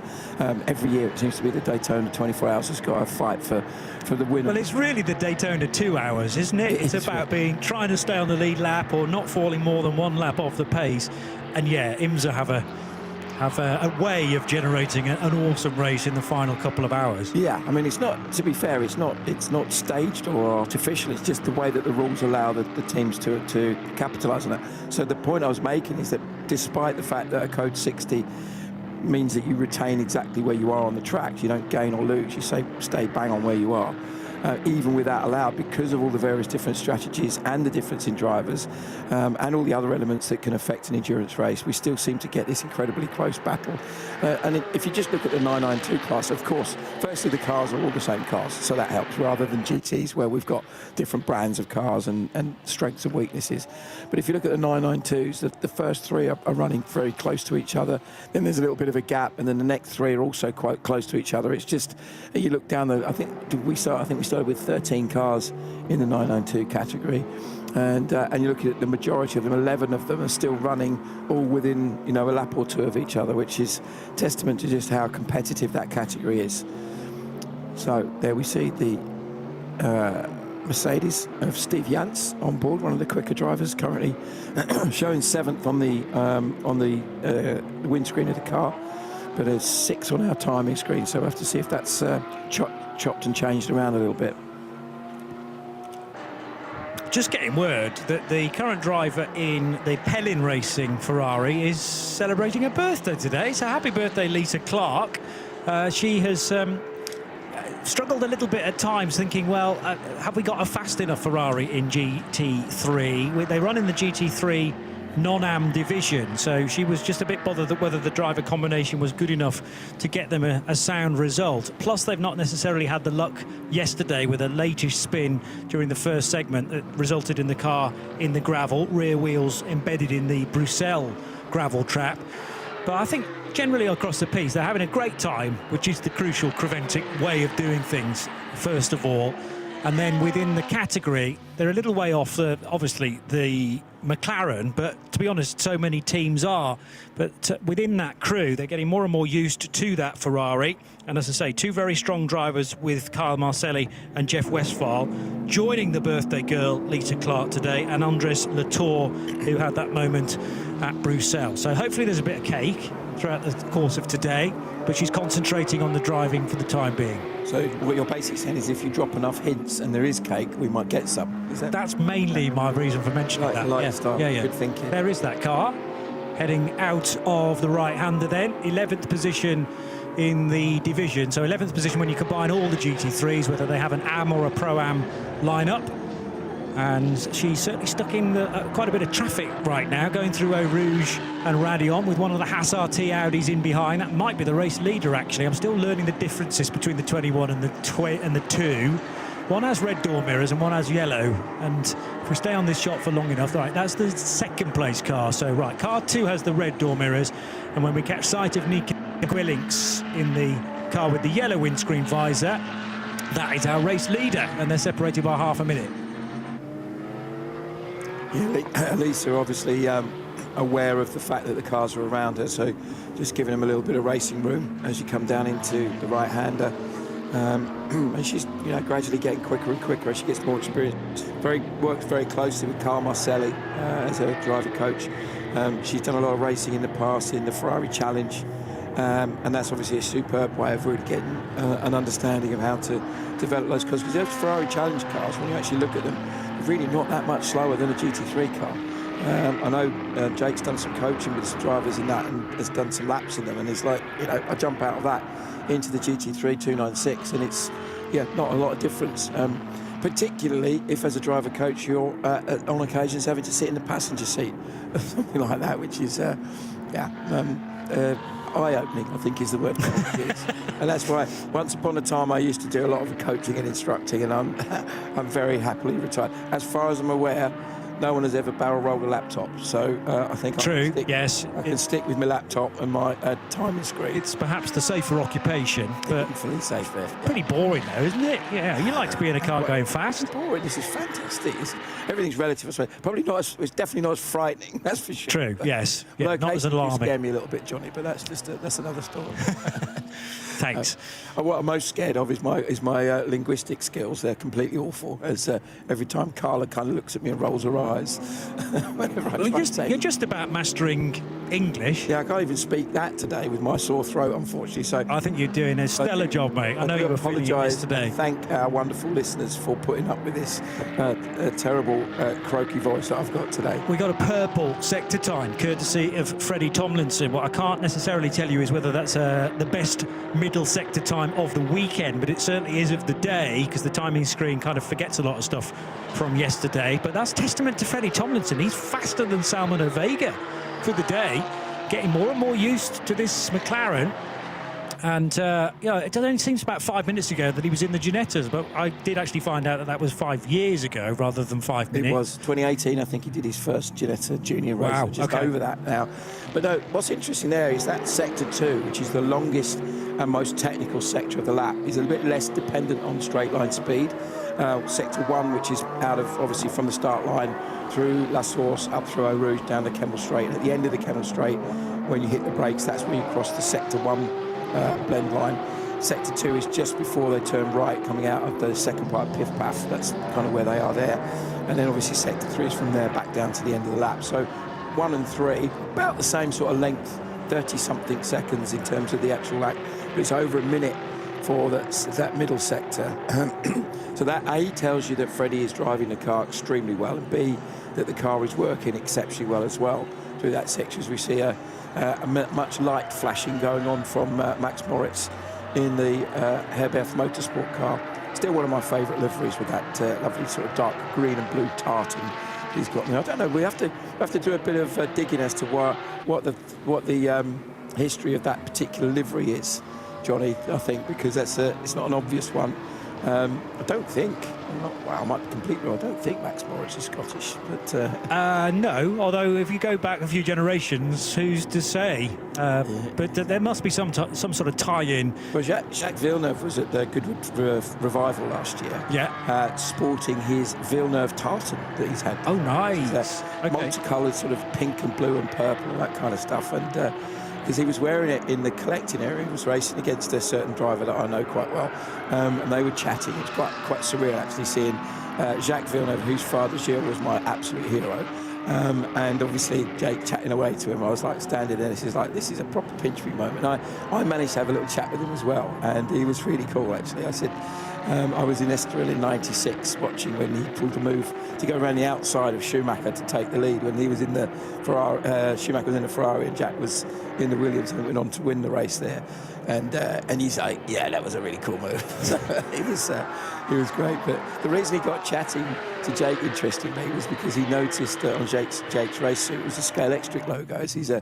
Every year it seems to be the Daytona 24 hours has got a fight for the winner. Well, it's really the Daytona 2 hours, isn't it? It's about trying to stay on the lead lap or not falling more than 1 lap off the pace. And yeah, IMSA have a way of generating an awesome race in the final couple of hours. Yeah, I mean, it's not, to be fair, it's not staged or artificial. It's just the way that the rules allow the teams to capitalise on it. So the point I was making is that despite the fact that a code 60 means that you retain exactly where you are on the track, you don't gain or lose, you stay bang on where you are. Even with that allowed, because of all the various different strategies and the difference in drivers and all the other elements that can affect an endurance race, we still seem to get this incredibly close battle. And if you just look at the 992 class, of course, firstly the cars are all the same cars, so that helps, rather than GTs where we've got different brands of cars and strengths and weaknesses. But if you look at the 992s, the first 3 are running very close to each other, then there's a little bit of a gap, and then the next 3 are also quite close to each other. It's just, you look down I think we started with 13 cars in the 992 category, and you're looking at the majority of them, 11 of them are still running all within a lap or 2 of each other, which is testament to just how competitive that category is. So there we see the Mercedes of Steve Jantz on board, one of the quicker drivers, currently showing 7th on the windscreen of the car, but it's 6 on our timing screen, so we'll have to see if that's chopped and changed around a little bit. Just getting word that the current driver in the Michelin Racing Ferrari is celebrating her birthday today, so happy birthday, Lisa Clark. She has struggled a little bit at times, thinking, well, have we got a fast enough Ferrari in GT3? They run in the GT3 non-AM division, so she was just a bit bothered that whether the driver combination was good enough to get them a sound result. Plus, they've not necessarily had the luck yesterday with a latest spin during the first segment that resulted in the car in the gravel, rear wheels embedded in the Bruxelles gravel trap. But I think generally across the piece they're having a great time, which is the crucial Creventic way of doing things, first of all. And then within the category, they're a little way off, obviously, the McLaren, but to be honest, so many teams are. But within that crew, they're getting more and more used to that Ferrari. And as I say, 2 very strong drivers with Kyle Marcelli and Jeff Westphal joining the birthday girl, Lisa Clark, today, and Andres Latour, who had that moment at Bruxelles. So hopefully there's a bit of cake throughout the course of today, but she's concentrating on the driving for the time being. So what you're basically saying is if you drop enough hints and there is cake, we might get some. Is that? That's mainly my reason for mentioning that. Yeah. Good thinking. There is that car heading out of the right-hander then. 11th position in the division. So 11th position when you combine all the GT3s, whether they have an AM or a Pro-Am lineup. And she's certainly stuck in quite a bit of traffic right now, going through Eau Rouge and Radion with one of the Haas RT Audis in behind. That might be the race leader, actually. I'm still learning the differences between the 21 and the 2. One has red door mirrors and one has yellow. And if we stay on this shot for long enough, right, that's the second place car. So, right, car 2 has the red door mirrors. And when we catch sight of Nico Quillings in the car with the yellow windscreen visor, that is our race leader. And they're separated by half a minute. Yeah, Lisa obviously aware of the fact that the cars are around her, so just giving them a little bit of racing room as you come down into the right-hander. And she's, you know, gradually getting quicker and quicker as she gets more experience. Works very closely with Carl Marcelli as her driver coach. She's done a lot of racing in the past in the Ferrari Challenge, and that's obviously a superb way of really getting an understanding of how to develop those cars. Because those Ferrari Challenge cars, when you actually look at them, they're really not that much slower than a GT3 car. I know Jake's done some coaching with some drivers in that and has done some laps in them, and it's like, you know, I jump out of that into the GT3 296 and it's, yeah, not a lot of difference. Particularly if as a driver coach you're on occasions having to sit in the passenger seat or something like that, which is eye-opening, I think is the word. And that's why once upon a time I used to do a lot of coaching and instructing, and I'm very happily retired. As far as I'm aware, no one has ever barrel rolled a laptop, so I think I can stick with my laptop and my timing screen. It's perhaps the safer occupation, but safer. Pretty boring though, isn't it? Yeah, you like to be in a car going fast. It's boring. This is fantastic. Everything's relative. Probably not. It's definitely not as frightening. That's for sure. True. Yes. Yeah, not as It alarming. scare me a little bit, Johnny, but that's another story. Thanks. What I'm most scared of is my linguistic skills. They're completely awful. As every time Carla kind of looks at me and rolls her eyes. You're just about mastering English. Yeah, I can't even speak that today with my sore throat, unfortunately. So I think you're doing a stellar job, mate. I know you were feeling it yesterday. Thank our wonderful listeners for putting up with this terrible croaky voice that I've got today. We got a purple sector time, courtesy of Freddie Tomlinson. What I can't necessarily tell you is whether that's the best middle sector time of the weekend, but it certainly is of the day, because the timing screen kind of forgets a lot of stuff from yesterday. But that's testament to Freddie Tomlinson. He's faster than Salman Ovega for the day, getting more and more used to this McLaren. And it only seems about 5 minutes ago that he was in the Ginettas, but I did actually find out that was 5 years ago rather than 5 minutes. It was 2018, I think he did his first Ginetta junior race. Wow, just over that now. But no, what's interesting there is that sector 2, which is the longest and most technical sector of the lap, is a bit less dependent on straight line speed. Sector 1, which is out of, obviously, from the start line through La Source, up through Eau Rouge, down the Kemmel Straight. And at the end of the Kemmel Straight, when you hit the brakes, that's when you cross the Sector 1 blend line. Sector 2 is just before they turn right, coming out of the second part of Piff Paff. That's kind of where they are there. And then obviously Sector 3 is from there back down to the end of the lap. So 1 and 3, about the same sort of length, 30-something seconds in terms of the actual lap. But it's over a minute for that middle sector. So that A tells you that Freddie is driving the car extremely well, and B, that the car is working exceptionally well as well. Through that section, as we see a much light flashing going on from Max Moritz in the Herbeth Motorsport car. Still one of my favourite liveries, with that lovely sort of dark green and blue tartan he's got. I don't know. We have to do a bit of digging as to what the history of that particular livery is, Johnny. I think because it's not an obvious one. I don't think. I might be completely wrong. I don't think Max Moritz is Scottish, but no. Although if you go back a few generations, who's to say? But there must be some sort of tie-in. Well, Jacques Villeneuve was at the Goodwood Revival last year. Yeah, sporting his Villeneuve tartan that he's had. Oh, nice. Multicoloured, sort of pink and blue and purple, that kind of stuff, and. Because he was wearing it in the collecting area. He was racing against a certain driver that I know quite well, and they were chatting. It's quite surreal actually seeing Jacques Villeneuve, whose father Gilles was my absolute hero, and obviously Jake chatting away to him. I was like standing there. This is a proper pinch me moment. I managed to have a little chat with him as well, and he was really cool actually. I said. I was in Estoril in '96 watching when he pulled the move to go around the outside of Schumacher to take the lead when he was in the Ferrari. Schumacher was in the Ferrari and Jack was in the Williams, and went on to win the race there. And he's like, yeah, that was a really cool move. So it was great. But the reason he got chatting to Jake, interestingly, was because he noticed that on Jake's race suit was a Scale Extric logo. He's a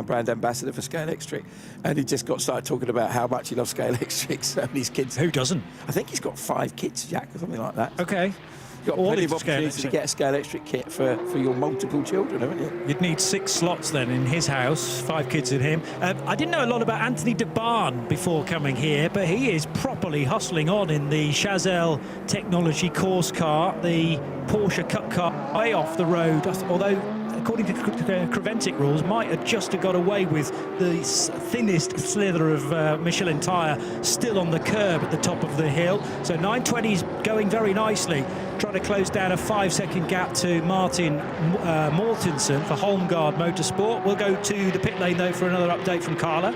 brand ambassador for Scale Extric, and he just started talking about how much he loves Scale Extric and his kids. Who doesn't? I think he's got 5 kids, Jack, or something like that. Okay. You've got plenty of opportunities to get a Scale Extric kit for your multiple children, haven't you? You'd need 6 slots then in his house, 5 kids in him. I didn't know a lot about Anthony de Barn before coming here, but he is properly hustling on in the Chazelle Technology course car, the Porsche Cup car, way off the road. Although according to Creventic rules, might have just have got away with the thinnest slither of Michelin tyre still on the curb at the top of the hill. So 920's going very nicely, trying to close down a 5-second gap to Martin Mortensen for Holmgaard Motorsport. We'll go to the pit lane, though, for another update from Carla.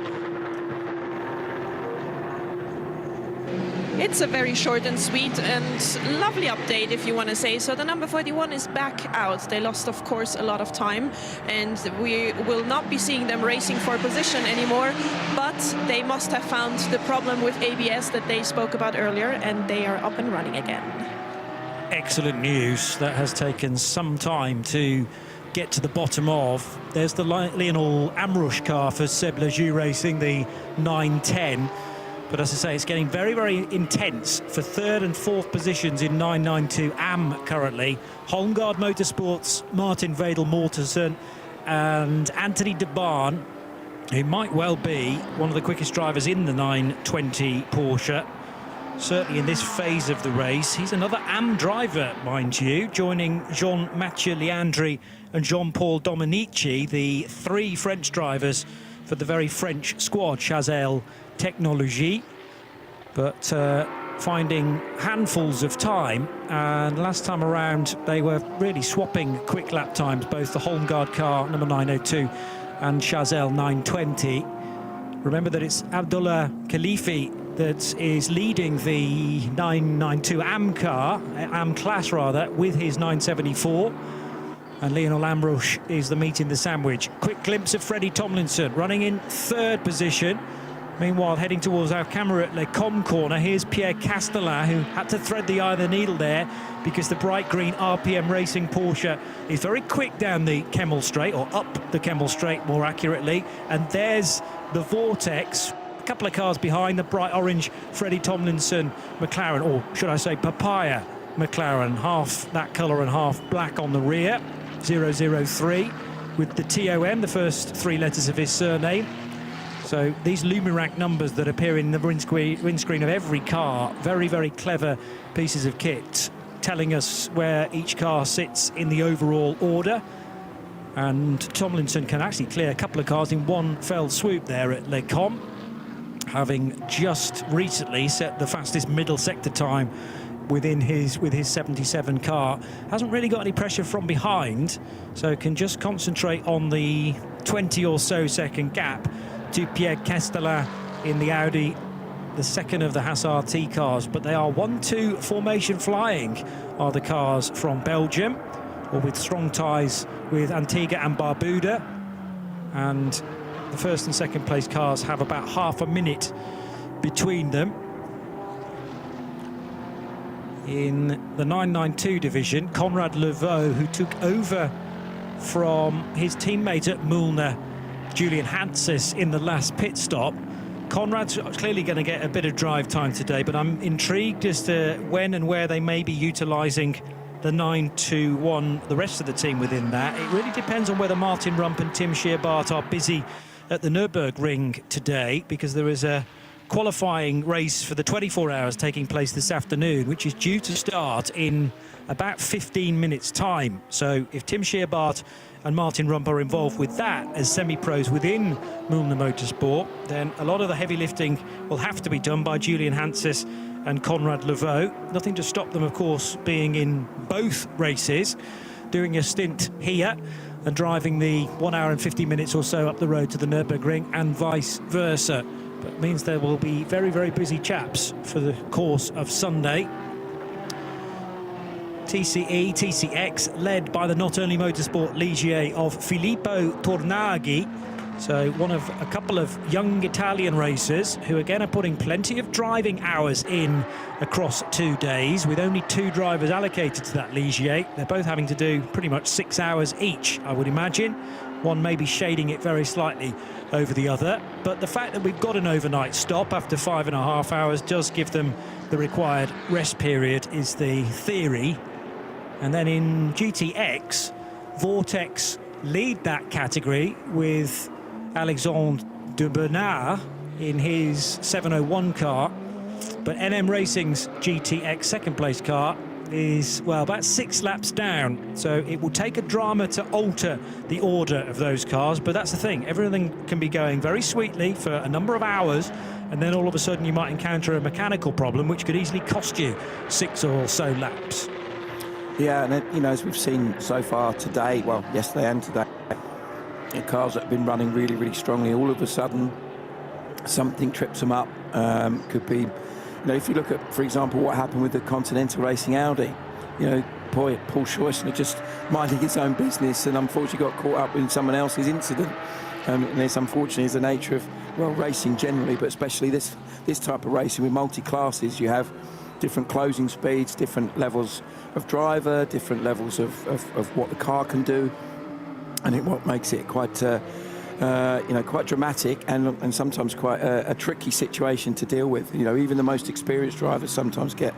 It's a very short and sweet and lovely update, if you want to say so. The number 41 is back out. They lost, of course, a lot of time, and we will not be seeing them racing for position anymore, but they must have found the problem with ABS that they spoke about earlier, and they are up and running again. Excellent news. That has taken some time to get to the bottom of. There's the Lionel Amrush car for Seb Lejeune Racing, the 910. But as I say, it's getting very, very intense for third and fourth positions in 992 AM currently. Holmgaard Motorsports, Martin Vedel Mortensen and Anthony de Barn, who might well be one of the quickest drivers in the 920 Porsche, certainly in this phase of the race. He's another AM driver, mind you, joining Jean-Mathieu Leandri and Jean-Paul Dominici, the three French drivers for the very French squad, Chazelle Technology, but finding handfuls of time. And last time around, they were really swapping quick lap times, both the Holmgaard car, number 902, and Chazelle 920. Remember that it's Abdullah Khalifi that is leading the 992 AM car, AM class rather, with his 974. And Lionel Amrush is the meat in the sandwich. Quick glimpse of Freddie Tomlinson running in third position. Meanwhile, heading towards our camera at Le Com corner, here's Pierre Castellin, who had to thread the eye of the needle there because the bright green RPM Racing Porsche is very quick down the Kemmel Straight, or up the Kemmel Straight more accurately. And there's the Vortex, a couple of cars behind, the bright orange Freddie Tomlinson McLaren, or should I say Papaya McLaren, half that colour and half black on the rear, 003, with the TOM, the first three letters of his surname. So these Lumirac numbers that appear in the windscreen of every car, very, very clever pieces of kit, telling us where each car sits in the overall order. And Tomlinson can actually clear a couple of cars in one fell swoop there at Le Com, having just recently set the fastest middle sector time with his 77 car. Hasn't really got any pressure from behind, so can just concentrate on the 20 or so second gap to Pierre Castellin in the Audi, the second of the Haas RT cars. But they are 1-2 formation flying, are the cars from Belgium, or with strong ties with Antigua and Barbuda. And the first and second place cars have about half a minute between them. In the 992 division, Conrad Levaux, who took over from his teammate at Mühlner, Julian Hanses, in the last pit stop. Conrad's clearly going to get a bit of drive time today, but I'm intrigued as to when and where they may be utilising the 921, the rest of the team within that. It really depends on whether Martin Rump and Tim Scheerbart are busy at the Nürburgring today, because there is a qualifying race for the 24 hours taking place this afternoon, which is due to start in about 15 minutes time. So if Tim Scheerbart and Martin Rump are involved with that as semi-pros within Mühlner Motorsport, then a lot of the heavy lifting will have to be done by Julian Hanses and Conrad Levaux. Nothing to stop them, of course, being in both races, doing a stint here and driving the 1 hour and 50 minutes or so up the road to the Nürburgring, and vice versa. But it means there will be very, very busy chaps for the course of Sunday. TCE, TCX, led by the Not Only Motorsport Ligier of Filippo Tornaghi. So one of a couple of young Italian racers who again are putting plenty of driving hours in across 2 days, with only 2 drivers allocated to that Ligier. They're both having to do pretty much 6 hours each, I would imagine. One may be shading it very slightly over the other. But the fact that we've got an overnight stop after 5.5 hours does give them the required rest period, is the theory. And then in GTX, Vortex lead that category with Alexandre de Bernard in his 701 car. But NM Racing's GTX second place car is, well, about 6 laps down. So it will take a drama to alter the order of those cars. But that's the thing. Everything can be going very sweetly for a number of hours. And then all of a sudden you might encounter a mechanical problem, which could easily cost you 6 or so laps. Yeah, and you know, as we've seen so far today, well, yesterday and today, the cars that have been running really, really strongly, all of a sudden something trips them up. Could be, you know, if you look at, for example, what happened with the Continental Racing Audi, you know, Paul Scheusner just minding his own business and unfortunately got caught up in someone else's incident. And this, unfortunately, is the nature of, well, racing generally, but especially this type of racing with multi-classes. You have different closing speeds, different levels of driver, different levels of what the car can do, and what makes it quite, you know, quite dramatic and sometimes quite a tricky situation to deal with. You know, even the most experienced drivers sometimes get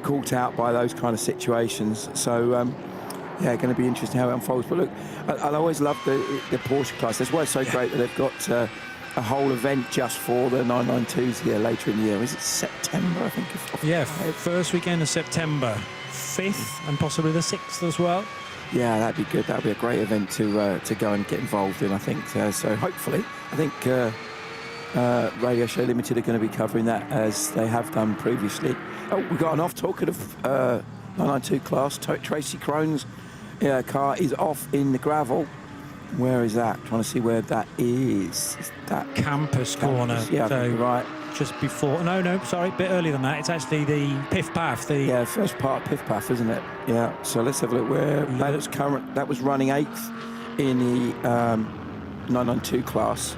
caught out by those kind of situations. So, yeah, going to be interesting how it unfolds. But look, I'll always love the Porsche class. That's why it's so great that they've got a whole event just for the 992s here later in the year. Is it September, I think? Yeah, first weekend of September, 5th and possibly the 6th as well. Yeah, that'd be good. That'd be a great event to go and get involved in, I think. So hopefully, I think Radio Show Limited are going to be covering that as they have done previously. Oh, we got an off talking of 992 class. Tracy Krohn's car is off in the gravel. Where is that? Trying to see where that is. Is that Campus corner? Yeah, so, right. Just before. No, sorry, a bit earlier than that. It's actually the Piff Paff. Yeah, first part of Piff Paff, isn't it? Yeah. So let's have a look where that was current. That was running 8th in the 992 class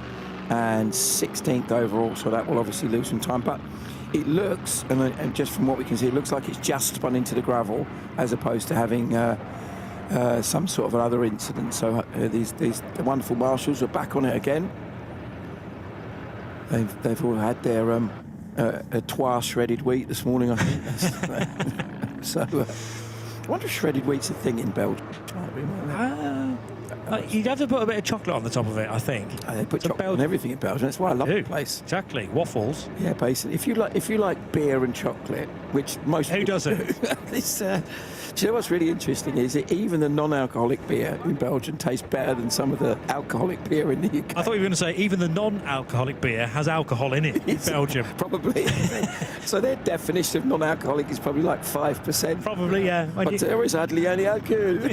and 16th overall. So that will obviously lose some time, but it looks, and just from what we can see, it looks like it's just spun into the gravel as opposed to having some sort of another incident. So the wonderful marshals are back on it again. They've all had their a trois shredded wheat this morning, I think. So I wonder if shredded wheat's a thing in Belgium. You'd have to put a bit of chocolate on the top of it, I think. They put chocolate on everything in Belgium. That's why I love the place. Exactly, waffles. Yeah, basically. If you like beer and chocolate, which most who doesn't? Do you know what's really interesting is that even the non-alcoholic beer in Belgium tastes better than some of the alcoholic beer in the UK. I thought you were going to say even the non-alcoholic beer has alcohol in it in Belgium. Probably. So their definition of non-alcoholic is probably like 5%. Probably, yeah. But there is hardly any alcohol.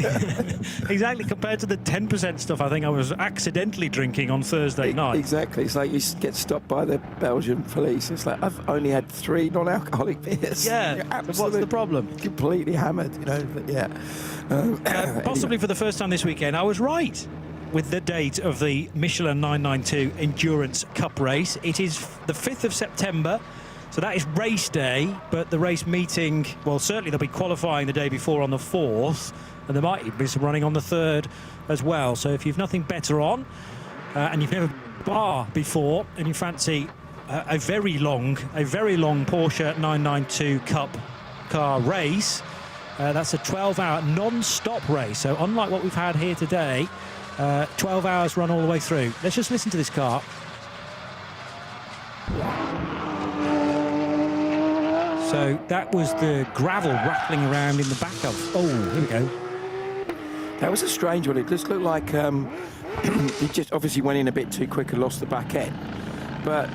Exactly, compared to the 10% stuff I think I was accidentally drinking on Thursday night. Exactly. It's like you get stopped by the Belgian police. It's like, I've only had 3 non-alcoholic beers. Yeah, what's the problem? Completely hammered, you know. But yeah. Possibly for the first time this weekend, I was right with the date of the Michelin 992 Endurance Cup race. It is the 5th of September, so that is race day, but the race meeting, well, certainly they'll be qualifying the day before on the 4th, and there might be some running on the 3rd as well. So if you've nothing better on, and you've never bar before, and you fancy a very long Porsche 992 Cup car race, that's a 12-hour non-stop race. So unlike what we've had here today, 12 hours run all the way through. Let's just listen to this car. So that was the gravel rattling around in the back of. Oh, here we go. That was a strange one. It just looked like he just obviously went in a bit too quick and lost the back end. But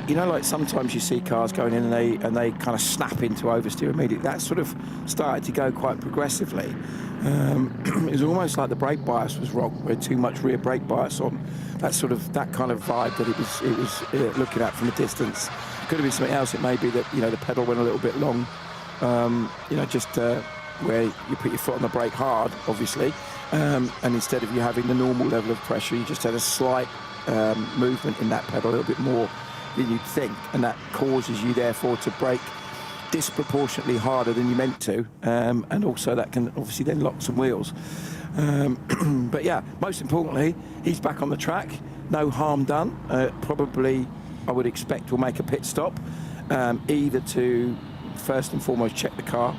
you know, like sometimes you see cars going in and they kind of snap into oversteer immediately. That sort of started to go quite progressively. It was almost like the brake bias was wrong. We had too much rear brake bias on. That kind of vibe that it was looking at from a distance. Could have been something else. It may be that, you know, the pedal went a little bit long. You know, just where you put your foot on the brake hard, obviously, and instead of you having the normal level of pressure, you just had a slight movement in that pedal, a little bit more than you'd think, and that causes you therefore to brake disproportionately harder than you meant to, and also that can obviously then lock some wheels. But yeah, most importantly, he's back on the track, no harm done. Probably, I would expect, will make a pit stop, either to first and foremost check the car,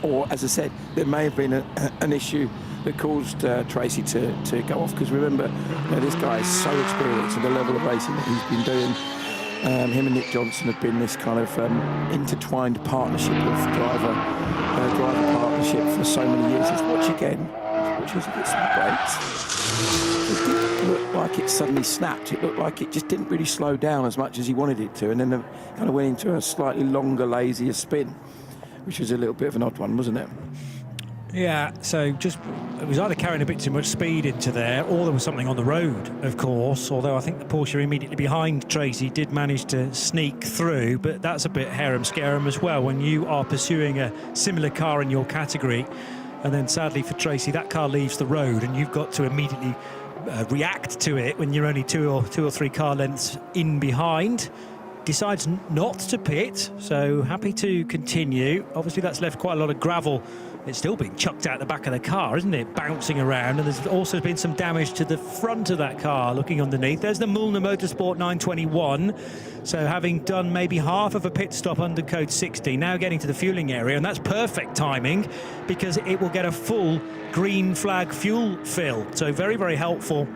or, as I said, there may have been an issue that caused Tracy to go off, because remember, you know, this guy is so experienced, and the level of racing that he's been doing Him and Nick Johnson have been this kind of intertwined partnership of driver partnership for so many years. Let's watch again. Let's watch as he gets some brakes. It didn't look like it suddenly snapped. It looked like it just didn't really slow down as much as he wanted it to, and then it kind of went into a slightly longer, lazier spin, which was a little bit of an odd one, wasn't it? Yeah, so just it was either carrying a bit too much speed into there, or there was something on the road, of course, although I think the Porsche immediately behind Tracy did manage to sneak through, but that's a bit harem-scarum as well when you are pursuing a similar car in your category, and then sadly for Tracy that car leaves the road and you've got to immediately react to it when you're only two or three car lengths in behind. Decides not to pit, so happy to continue. Obviously that's left quite a lot of gravel. It's still being chucked out the back of the car, isn't it? Bouncing around, and there's also been some damage to the front of that car looking underneath. There's the Müllner Motorsport 921. So having done maybe half of a pit stop under code 60, now getting to the fueling area, and that's perfect timing because it will get a full green flag fuel fill. So very, very helpful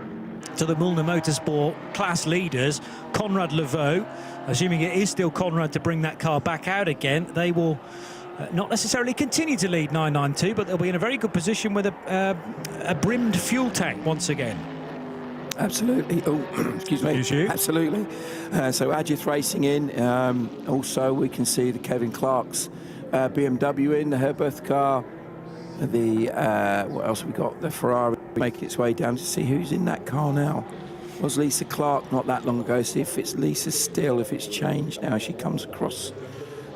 to the Müllner Motorsport class leaders. Conrad Levaux, assuming it is still Conrad to bring that car back out again, they will not necessarily continue to lead 992, but they'll be in a very good position with a brimmed fuel tank once again. Absolutely. Oh, excuse me. Absolutely. So Ajith racing in. Also, we can see the Kevin Clark's BMW in the Herberth car. The what else have we got? The Ferrari making its way down to see who's in that car now. Was Lisa Clark not that long ago? See if it's Lisa still, if it's changed now. She comes across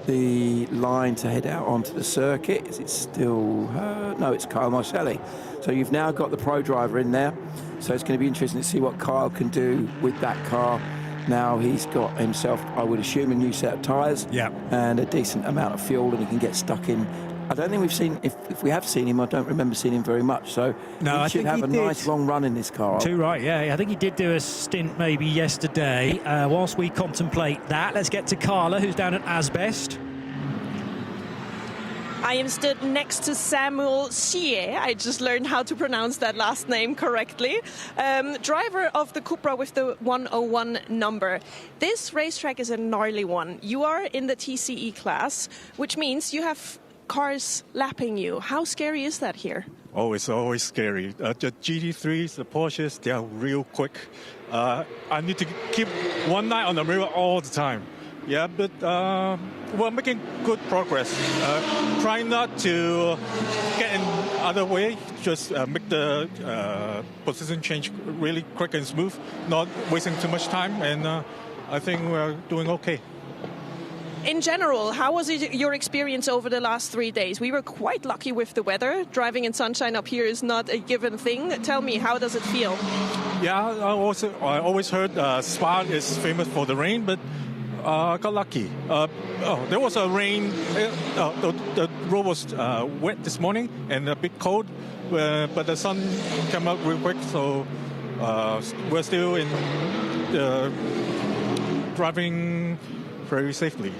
the line to head out onto the circuit. Is it still her? No, it's Kyle Marcelli. So you've now got the pro driver in there. So it's going to be interesting to see what Kyle can do with that car. Now he's got himself, I would assume, a new set of tyres and a decent amount of fuel, and he can get stuck in. I don't think we've seen, if we have seen him, I don't remember seeing him very much. So he should have a nice long run in this car. Too right, yeah. I think he did do a stint maybe yesterday. Whilst we contemplate that, let's get to Carla, who's down at Asbest. I am stood next to Samuel Sie. I just learned how to pronounce that last name correctly. Driver of the Cupra with the 101 number. This racetrack is a gnarly one. You are in the TCE class, which means you have cars lapping you. How scary is that here? Oh, it's always scary. The GT3s, the Porsches, they are real quick. I need to keep one eye on the mirror all the time. Yeah, but we're making good progress. Trying not to get in other way, just make the position change really quick and smooth, not wasting too much time, and I think we're doing okay. In general, how was your experience over the last 3 days? We were quite lucky with the weather. Driving in sunshine up here is not a given thing. Tell me, how does it feel? Yeah, I always heard Spa is famous for the rain, but I got lucky. There was a rain. The road was wet this morning and a bit cold, but the sun came out real quick, so we're still in driving very safely.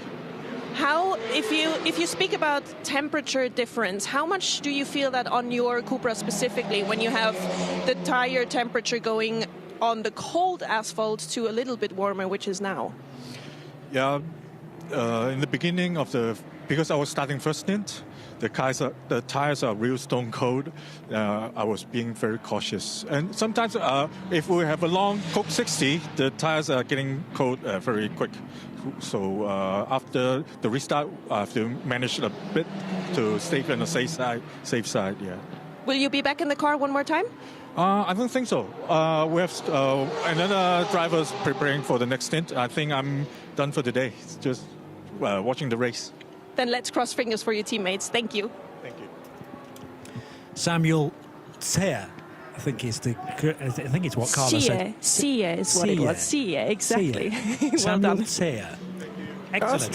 How, if you speak about temperature difference, how much do you feel that on your Cupra specifically when you have the tire temperature going on the cold asphalt to a little bit warmer, which is now? Yeah, in the beginning of because I was starting first stint, the tires are real stone cold. I was being very cautious. And sometimes if we have a long Coke 60, the tires are getting cold very quick. So after the restart, I have to manage a bit to stay on the safe side, yeah. Will you be back in the car one more time? I don't think so. We have another driver's preparing for the next stint. I think I'm done for the day. It's just watching the race. Then let's cross fingers for your teammates. Thank you. Thank you. Samuel Tseya, I think it's what Carla said. Sia is what it was. Sia, exactly. Well Samuel done. Tseya. Excellent.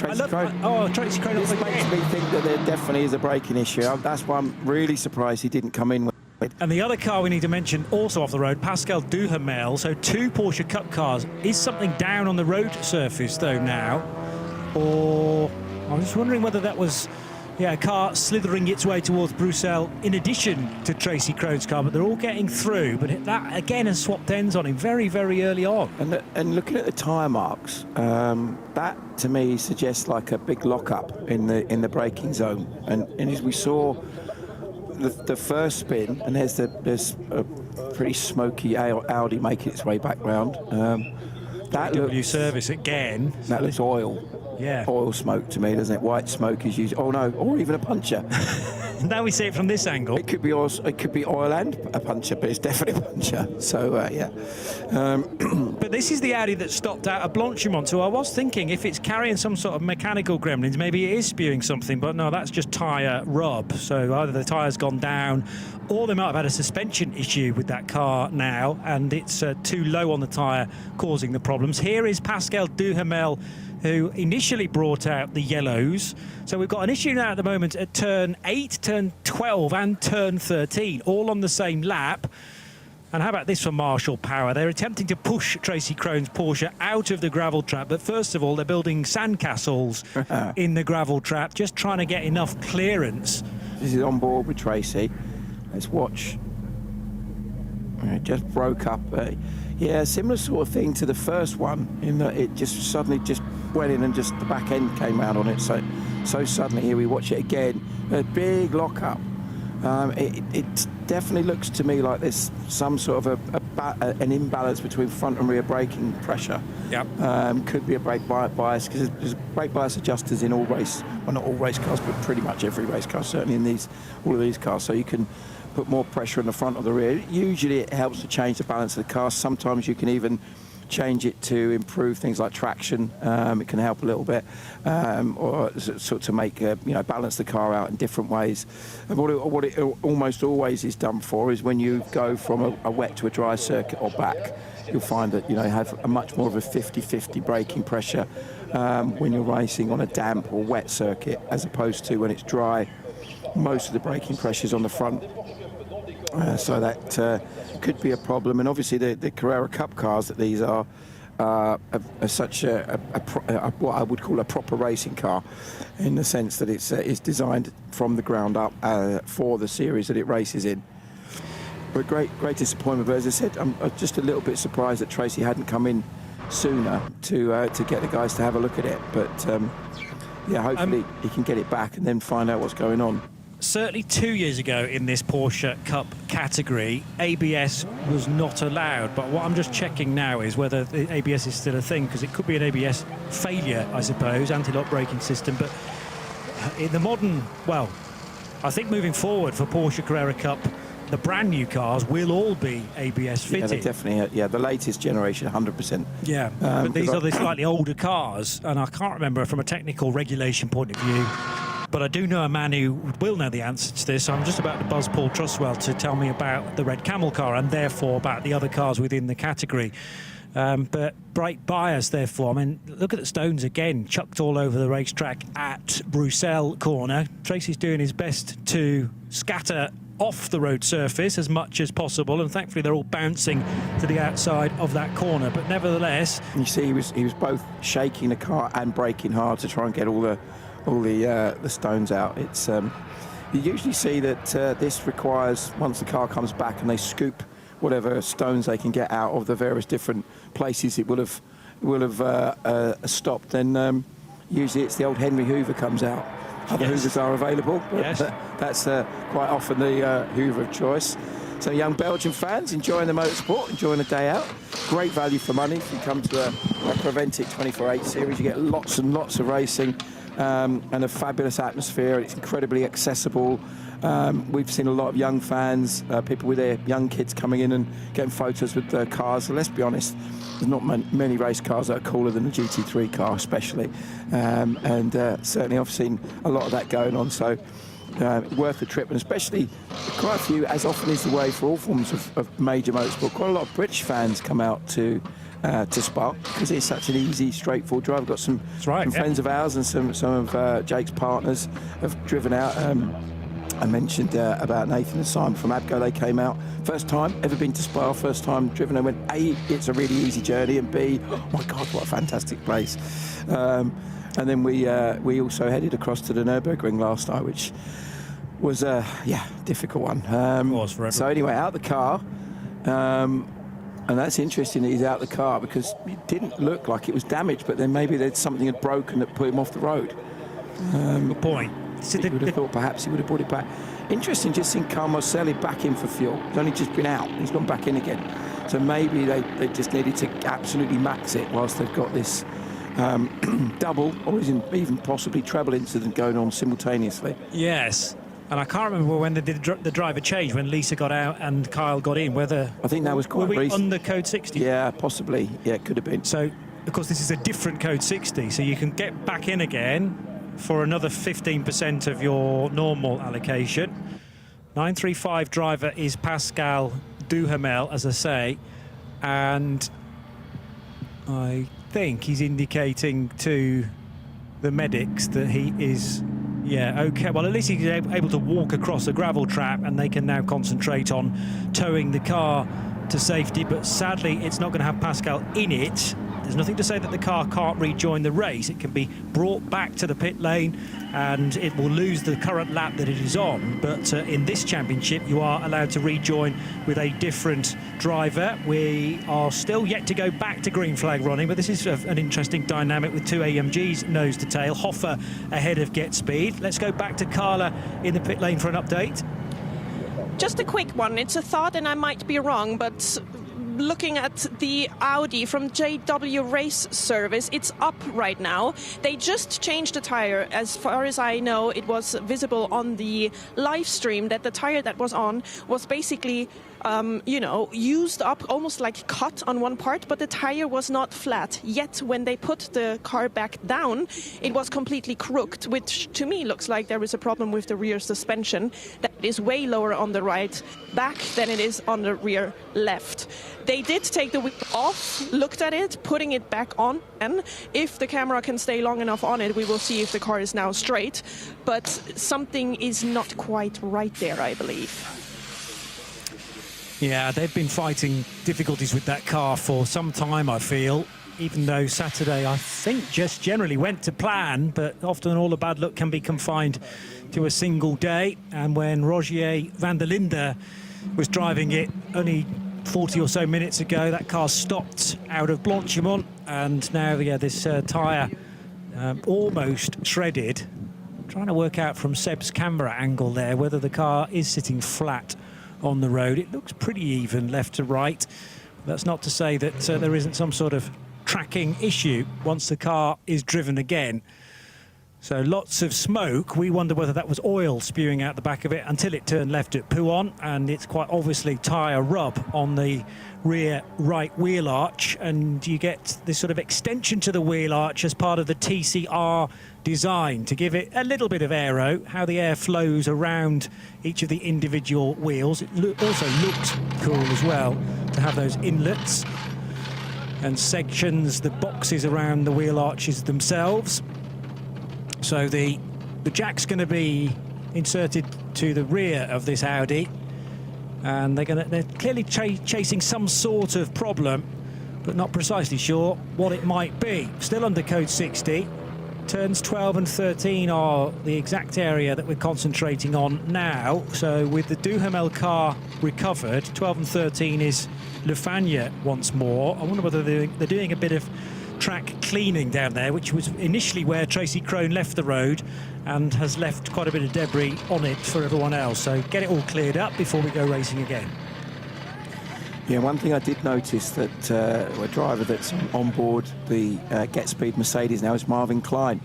Tracy Crane. This makes me think that there definitely is a braking issue. That's why I'm really surprised he didn't come in with. And the other car we need to mention, also off the road, Pascal Duhamel. So 2 Porsche Cup cars. Is something down on the road surface, though, now? Or I'm just wondering whether that was Yeah, a car slithering its way towards Bruxelles in addition to Tracy Krone's car, but they're all getting through. But that, again, has swapped ends on him very, very early on. And looking at the tyre marks, that to me suggests like a big lock-up in the braking zone. And as we saw the first spin, and there's a pretty smoky Audi making its way back round. That service again. That looks oil. Yeah. Oil smoke to me, doesn't it? White smoke is usually. Oh no, or even a puncher. Now we see it from this angle. It could be oil. It could be oil and a puncher, but it's definitely a puncher. So yeah. But this is the Audi that stopped out of Blanchimont. So I was thinking if it's carrying some sort of mechanical gremlins, maybe it is spewing something. But no, that's just tyre rub. So either the tyre's gone down, or they might have had a suspension issue with that car now, and it's too low on the tyre, causing the problems. Here is Pascal Duhamel, who initially brought out the yellows. So we've got an issue now at the moment at turn 8, turn 12 and turn 13, all on the same lap. And how about this for Marshall Power? They're attempting to push Tracy Krone's Porsche out of the gravel trap, but first of all, they're building sandcastles in the gravel trap, just trying to get enough clearance. This is on board with Tracy. Let's watch. It just broke up. Yeah, similar sort of thing to the first one, in that it just suddenly just went in and just the back end came out on it. So suddenly here we watch it again, a big lock-up. It definitely looks to me like there's some sort of an imbalance between front and rear braking pressure. Yep. Could be a brake bias, because there's brake bias adjusters in all race, well, not all race cars, but pretty much every race car, certainly in all of these cars. So you can put more pressure in the front or the rear. Usually it helps to change the balance of the car. Sometimes you can even change it to improve things like traction. It can help a little bit, or sort of to make balance the car out in different ways. And what it almost always is done for is when you go from a wet to a dry circuit or back, you'll find that you have a much more of a 50-50 braking pressure when you're racing on a damp or wet circuit, as opposed to when it's dry. Most of the braking pressure is on the front. So that could be a problem, and obviously the Carrera Cup cars that these are such what I would call a proper racing car, in the sense that it's designed from the ground up for the series that it races in. But great disappointment. But as I said, I'm just a little bit surprised that Tracy hadn't come in sooner to get the guys to have a look at it. But yeah, hopefully he can get it back and then find out what's going on. Certainly 2 years ago in this Porsche Cup category, ABS was not allowed. But what I'm just checking now is whether the ABS is still a thing, because it could be an ABS failure, I suppose, anti-lock braking system. But in the modern, well, I think moving forward for Porsche Carrera Cup, the brand new cars will all be ABS fitted. Yeah, definitely. The latest generation, 100%. Yeah, but these are the slightly older cars, and I can't remember from a technical regulation point of view. But I do know a man who will know the answer to this. I'm just about to buzz Paul Truswell to tell me about the Red Camel car, and therefore about the other cars within the category. But brake bias, therefore, I mean, look at the stones again, chucked all over the racetrack at Bruxelles corner. Tracy's doing his best to scatter off the road surface as much as possible, and thankfully they're all bouncing to the outside of that corner. But nevertheless, you see, he was both shaking the car and braking hard to try and get all the stones out. It's you usually see that this requires, once the car comes back and they scoop whatever stones they can get out of the various different places it will have stopped, then usually it's the old Henry Hoover comes out. Other Hoovers are available, but yes, that's quite often the Hoover of choice. So young Belgian fans enjoying the motorsport, enjoying the day out. Great value for money. If you come to a Creventic 24/8 series, you get lots and lots of racing. And a fabulous atmosphere. It's incredibly accessible. We've seen a lot of young fans, people with their young kids coming in and getting photos with their cars. So let's be honest, there's not many race cars that are cooler than the GT3 car, especially. And certainly I've seen a lot of that going on. So worth the trip, and especially quite a few, as often is the way for all forms of major motorsport, quite a lot of British fans come out to Spa, because it's such an easy, straightforward drive. We've got some friends of ours and some of Jake's partners have driven out. I mentioned about Nathan and Simon from Abco. They came out, first time ever been to Spa, first time driven. They went, A, it's a really easy journey, and B, oh my God, what a fantastic place. And then we also headed across to the Nürburgring last night, which was a difficult one. It was for everyone. So anyway, out the car. And that's interesting that he's out the car, because it didn't look like it was damaged, but then maybe there's something had broken that put him off the road. Good point. So you would have thought perhaps he would have brought it back. Interesting just seeing Carl Marcelli back in for fuel. He's only just been out. He's gone back in again. So maybe they just needed to absolutely max it whilst they've got this double or even possibly treble incident going on simultaneously. Yes. And I can't remember when they did the driver change, when Lisa got out and Kyle got in, whether... I think that was quite recent. recent. Under code 60? Yeah, possibly. Yeah, it could have been. So, of course, this is a different code 60, so you can get back in again for another 15% of your normal allocation. 935 driver is Pascal Duhamel, as I say, and I think he's indicating to the medics that he is... Yeah, okay. Well, at least he's able to walk across a gravel trap, and they can now concentrate on towing the car to safety. But sadly, it's not going to have Pascal in it. There's nothing to say that the car can't rejoin the race. It can be brought back to the pit lane, and it will lose the current lap that it is on. But in this championship, you are allowed to rejoin with a different driver. We are still yet to go back to green flag running, but this is an interesting dynamic with two AMGs nose to tail. Hoffer ahead of Get Speed. Let's go back to Carla in the pit lane for an update. Just a quick one. It's a thought, and I might be wrong, but looking at the Audi from JW Race Service, it's up right now. They just changed the tire. As far as I know, it was visible on the live stream that the tire that was on was basically used up, almost like cut on one part, but the tire was not flat. Yet when they put the car back down, it was completely crooked, which to me looks like there is a problem with the rear suspension that is way lower on the right back than it is on the rear left. They did take the wheel off, looked at it, putting it back on, and if the camera can stay long enough on it, we will see if the car is now straight. But something is not quite right there, I believe. Yeah, they've been fighting difficulties with that car for some time, I feel, even though Saturday, I think, just generally went to plan, but often all the bad luck can be confined to a single day. And when Rogier van der Linde was driving it only 40 or so minutes ago, that car stopped out of Blanchimont, and now, this tyre almost shredded. I'm trying to work out from Seb's camera angle there whether the car is sitting flat on the road. It looks pretty even left to right. That's not to say that there isn't some sort of tracking issue once the car is driven again. So lots of smoke. We wonder whether that was oil spewing out the back of it until it turned left at Pouhon, and it's quite obviously tyre rub on the rear right wheel arch, and you get this sort of extension to the wheel arch as part of the TCR design to give it a little bit of aero, how the air flows around each of the individual wheels. It also looks cool as well to have those inlets and sections, the boxes around the wheel arches themselves. So the jack's going to be inserted to the rear of this Audi, and they're clearly chasing some sort of problem, but not precisely sure what it might be. Still under code 60. Turns 12 and 13 are the exact area that we're concentrating on now. So with the Duhamel car recovered, 12 and 13 is Le Fagnes once more. I wonder whether they're doing a bit of track cleaning down there, which was initially where Tracy Crone left the road and has left quite a bit of debris on it for everyone else. So get it all cleared up before we go racing again. Yeah, one thing I did notice that a driver that's on board the Get Speed Mercedes now is Marvin Klein,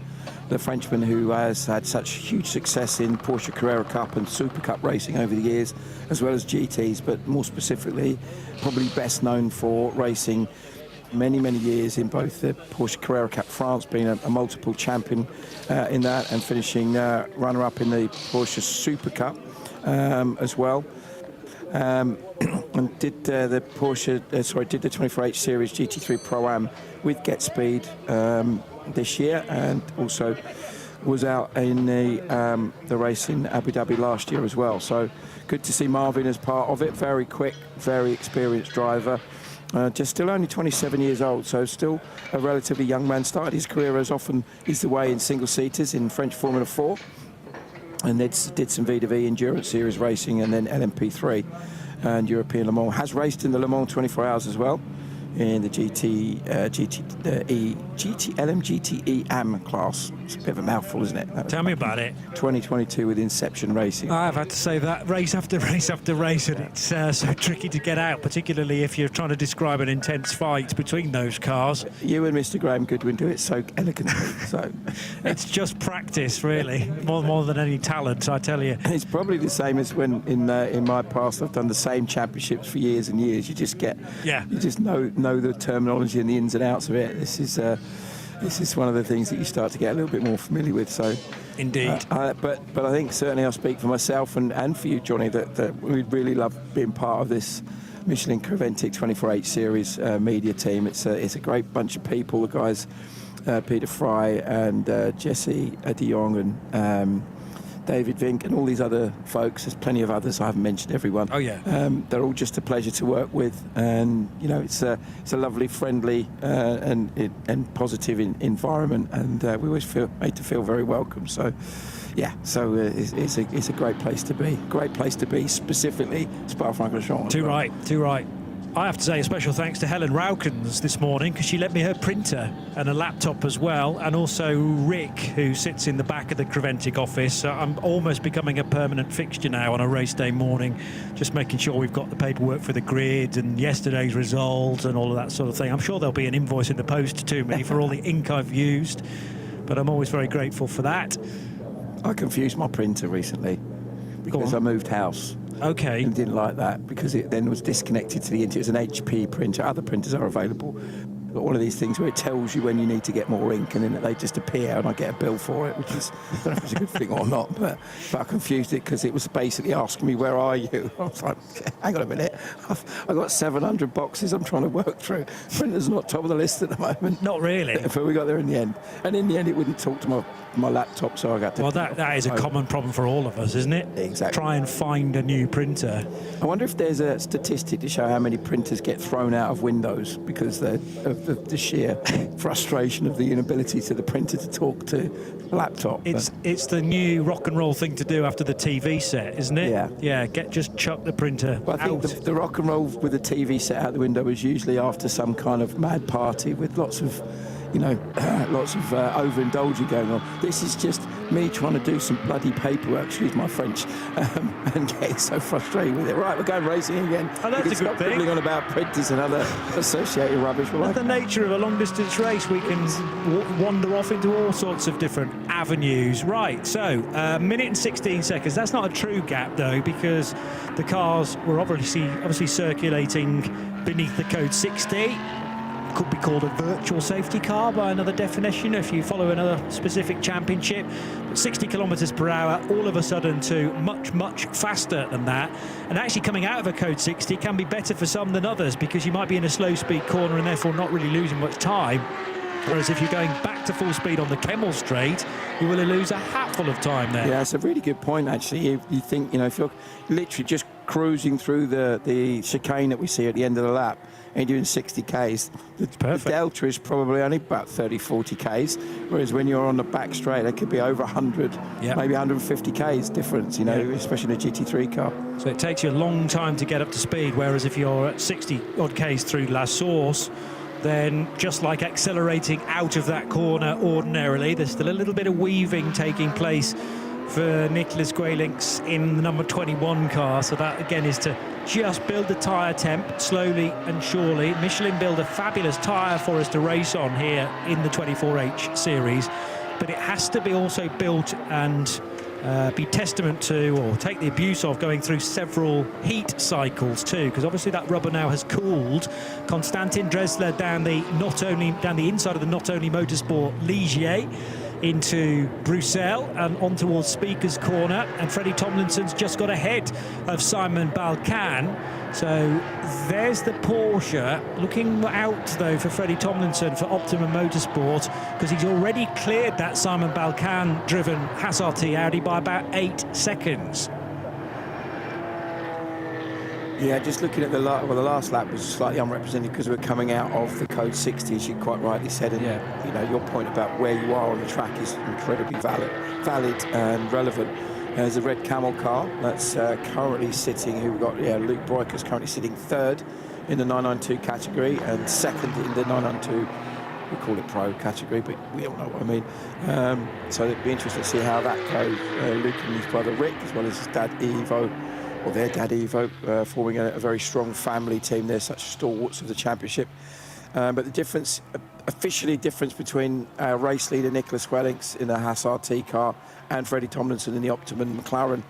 the Frenchman who has had such huge success in Porsche Carrera Cup and Super Cup racing over the years, as well as GTs, but more specifically, probably best known for racing many years in both the Porsche Carrera Cup France, being a multiple champion in that, and finishing runner-up in the Porsche Super Cup as well. And did the Porsche, did the 24H Series GT3 Pro-Am with Get Speed this year, and also was out in the race in Abu Dhabi last year as well. So good to see Marvin as part of it. Very quick, very experienced driver. Just still only 27 years old, so still a relatively young man. Started his career as often is the way in single-seaters in French Formula 4, and did some V2V Endurance Series racing and then LMP3 and European Le Mans. Has raced in the Le Mans 24 Hours as well, in the LMGTE AM class. It's a bit of a mouthful, isn't it? Tell me about it. 2022 with Inception Racing. I've had to say that race after race after race, and it's so tricky to get out, particularly if you're trying to describe an intense fight between those cars. You and Mr. Graham Goodwin do it so elegantly. So it's just practice, really, more than any talent, I tell you. It's probably the same as when in my past I've done the same championships for years and years. You just get, you just know the terminology and the ins and outs of it. This is one of the things that you start to get a little bit more familiar with. So, indeed. But I think certainly I'll speak for myself and for you, Johnny, that we really love being part of this Michelin Creventic 24H Series media team. It's a great bunch of people. The guys, Peter Fry and Jesse de Jong and David Vink and all these other folks. There's plenty of others. I haven't mentioned everyone. Oh yeah. They're all just a pleasure to work with, and you know it's a lovely, friendly and positive environment, and we always made to feel very welcome. So, yeah. So it's a great place to be. Great place to be, specifically SPA-FRANCORCHAMPS. Too right. I have to say a special thanks to Helen Raukens this morning, because she lent me her printer and a laptop as well, and also Rick, who sits in the back of the Creventic office. I'm almost becoming a permanent fixture now on a race day morning, just making sure we've got the paperwork for the grid and yesterday's results and all of that sort of thing. I'm sure there'll be an invoice in the post to me for all the ink I've used, but I'm always very grateful for that. I confused my printer recently because I moved house. Okay. And didn't like that because it then was disconnected to the internet. It was an HP printer. Other printers are available. But one of these things where it tells you when you need to get more ink, and then they just appear and I get a bill for it, which is, I don't know if it's a good thing or not, but I confused it because it was basically asking me, where are you? I was like, hang on a minute, I've got 700 boxes I'm trying to work through. Printer's not top of the list at the moment. Not really. But we got there in the end. And in the end, it wouldn't talk to my laptop, so I got to... Well, that is a common problem for all of us, isn't it? Exactly. Try and find a new printer. I wonder if there's a statistic to show how many printers get thrown out of Windows because of the sheer frustration of the inability to the printer to talk to the laptop. It's the new rock and roll thing to do after the TV set, isn't it? Yeah. Just chuck the printer I think out. the rock and roll with the TV set out the window was usually after some kind of mad party with lots of overindulging going on. This is just me trying to do some bloody paperwork, excuse my French, and getting so frustrated with it. Right, we're going racing again. Oh, that's a good stop thing. dribbling on about printers and other associated rubbish. That's the nature of a long-distance race. We can wander off into all sorts of different avenues. Right, so minute and 16 seconds. That's not a true gap, though, because the cars were obviously circulating beneath the code 60. Could be called a virtual safety car by another definition if you follow another specific championship. But 60 kilometres per hour all of a sudden to much faster than that, and actually coming out of a code 60 can be better for some than others, because you might be in a slow speed corner and therefore not really losing much time, whereas if you're going back to full speed on the Kemmel straight, you will lose a hatful of time there. Yeah, it's a really good point actually. You think, if you're literally just cruising through the chicane that we see at the end of the lap and doing 60 Ks, the delta is probably only about 30-40 Ks, whereas when you're on the back straight it could be over 100, maybe 150 Ks difference, especially in a GT3 car. So it takes you a long time to get up to speed, whereas if you're at 60 odd Ks through La Source, then just like accelerating out of that corner ordinarily, there's still a little bit of weaving taking place for Nicholas Guelinks in the number 21 car. So that again is to just build the tyre temp slowly and surely. Michelin build a fabulous tyre for us to race on here in the 24H series, but it has to be also built and be testament to, or take the abuse of, going through several heat cycles too, because obviously that rubber now has cooled. Konstantin Dresler down the inside of the Not Only Motorsport Ligier into Bruxelles and on towards Speaker's Corner, and Freddie Tomlinson's just got ahead of Simon Balkan. So there's the Porsche. Looking out though for Freddie Tomlinson for Optimum Motorsport, because he's already cleared that Simon Balkan driven Haas RT Audi by about 8 seconds. Yeah, just looking at the last lap was slightly unrepresented because we were coming out of the code 60, as you quite rightly said. And you know, your point about where you are on the track is incredibly valid and relevant. There's a red camel car that's currently sitting. Who we've got? Yeah, Luke Broiker's currently sitting third in the 992 category and second in the 992. We call it pro category, but we all know what I mean. So it'd be interesting to see how that goes. Luke and his brother Rick, as well as his dad Ivo, or their dad Ivo, forming a very strong family team. They're such stalwarts of the championship. But the difference, officially difference between race leader Nicholas Wellings in the Haas RT car and Freddie Tomlinson in the Optimum McLaren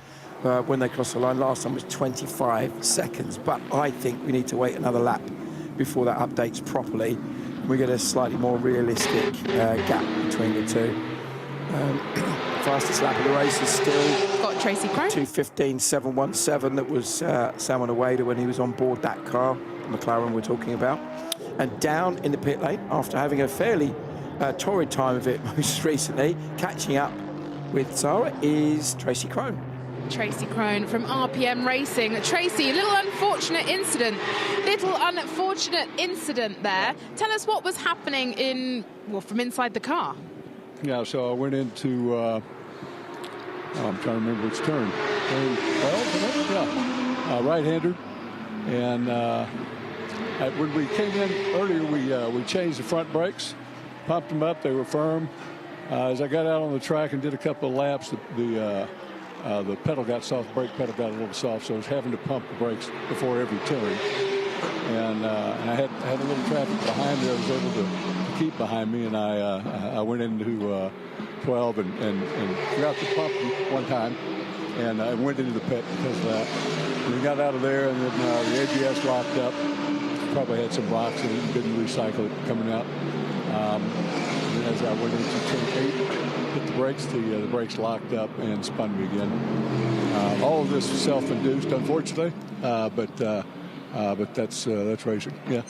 when they crossed the line last time was 25 seconds. But I think we need to wait another lap before that updates properly. We get a slightly more realistic gap between the two. Fastest lap of the race is still got Tracy Crone. 2:15.717. That was Salmon Awada when he was on board that car, the McLaren we're talking about. And down in the pit lane, after having a fairly torrid time of it most recently, catching up with Zara, is Tracy Crone. Tracy Crone from RPM Racing. Tracy, a little unfortunate incident there. Tell us what was happening from inside the car. Yeah, so I went into, I'm trying to remember which turn. 12, yeah, right-hander. And when we came in earlier, we changed the front brakes, pumped them up, they were firm. As I got out on the track and did a couple of laps, the pedal got soft, brake pedal got a little soft, so I was having to pump the brakes before every turn. And I had a little traffic behind me I was able to keep behind me, and I went into 12 and forgot to pump one time, and I went into the pit because of that. And we got out of there, and then the ABS locked up. Probably had some rocks in it and didn't recycle it coming out. And then as I went into turn 8, hit the brakes, the brakes locked up and spun me again. All of this is self-induced, unfortunately, but that's racing. Yeah.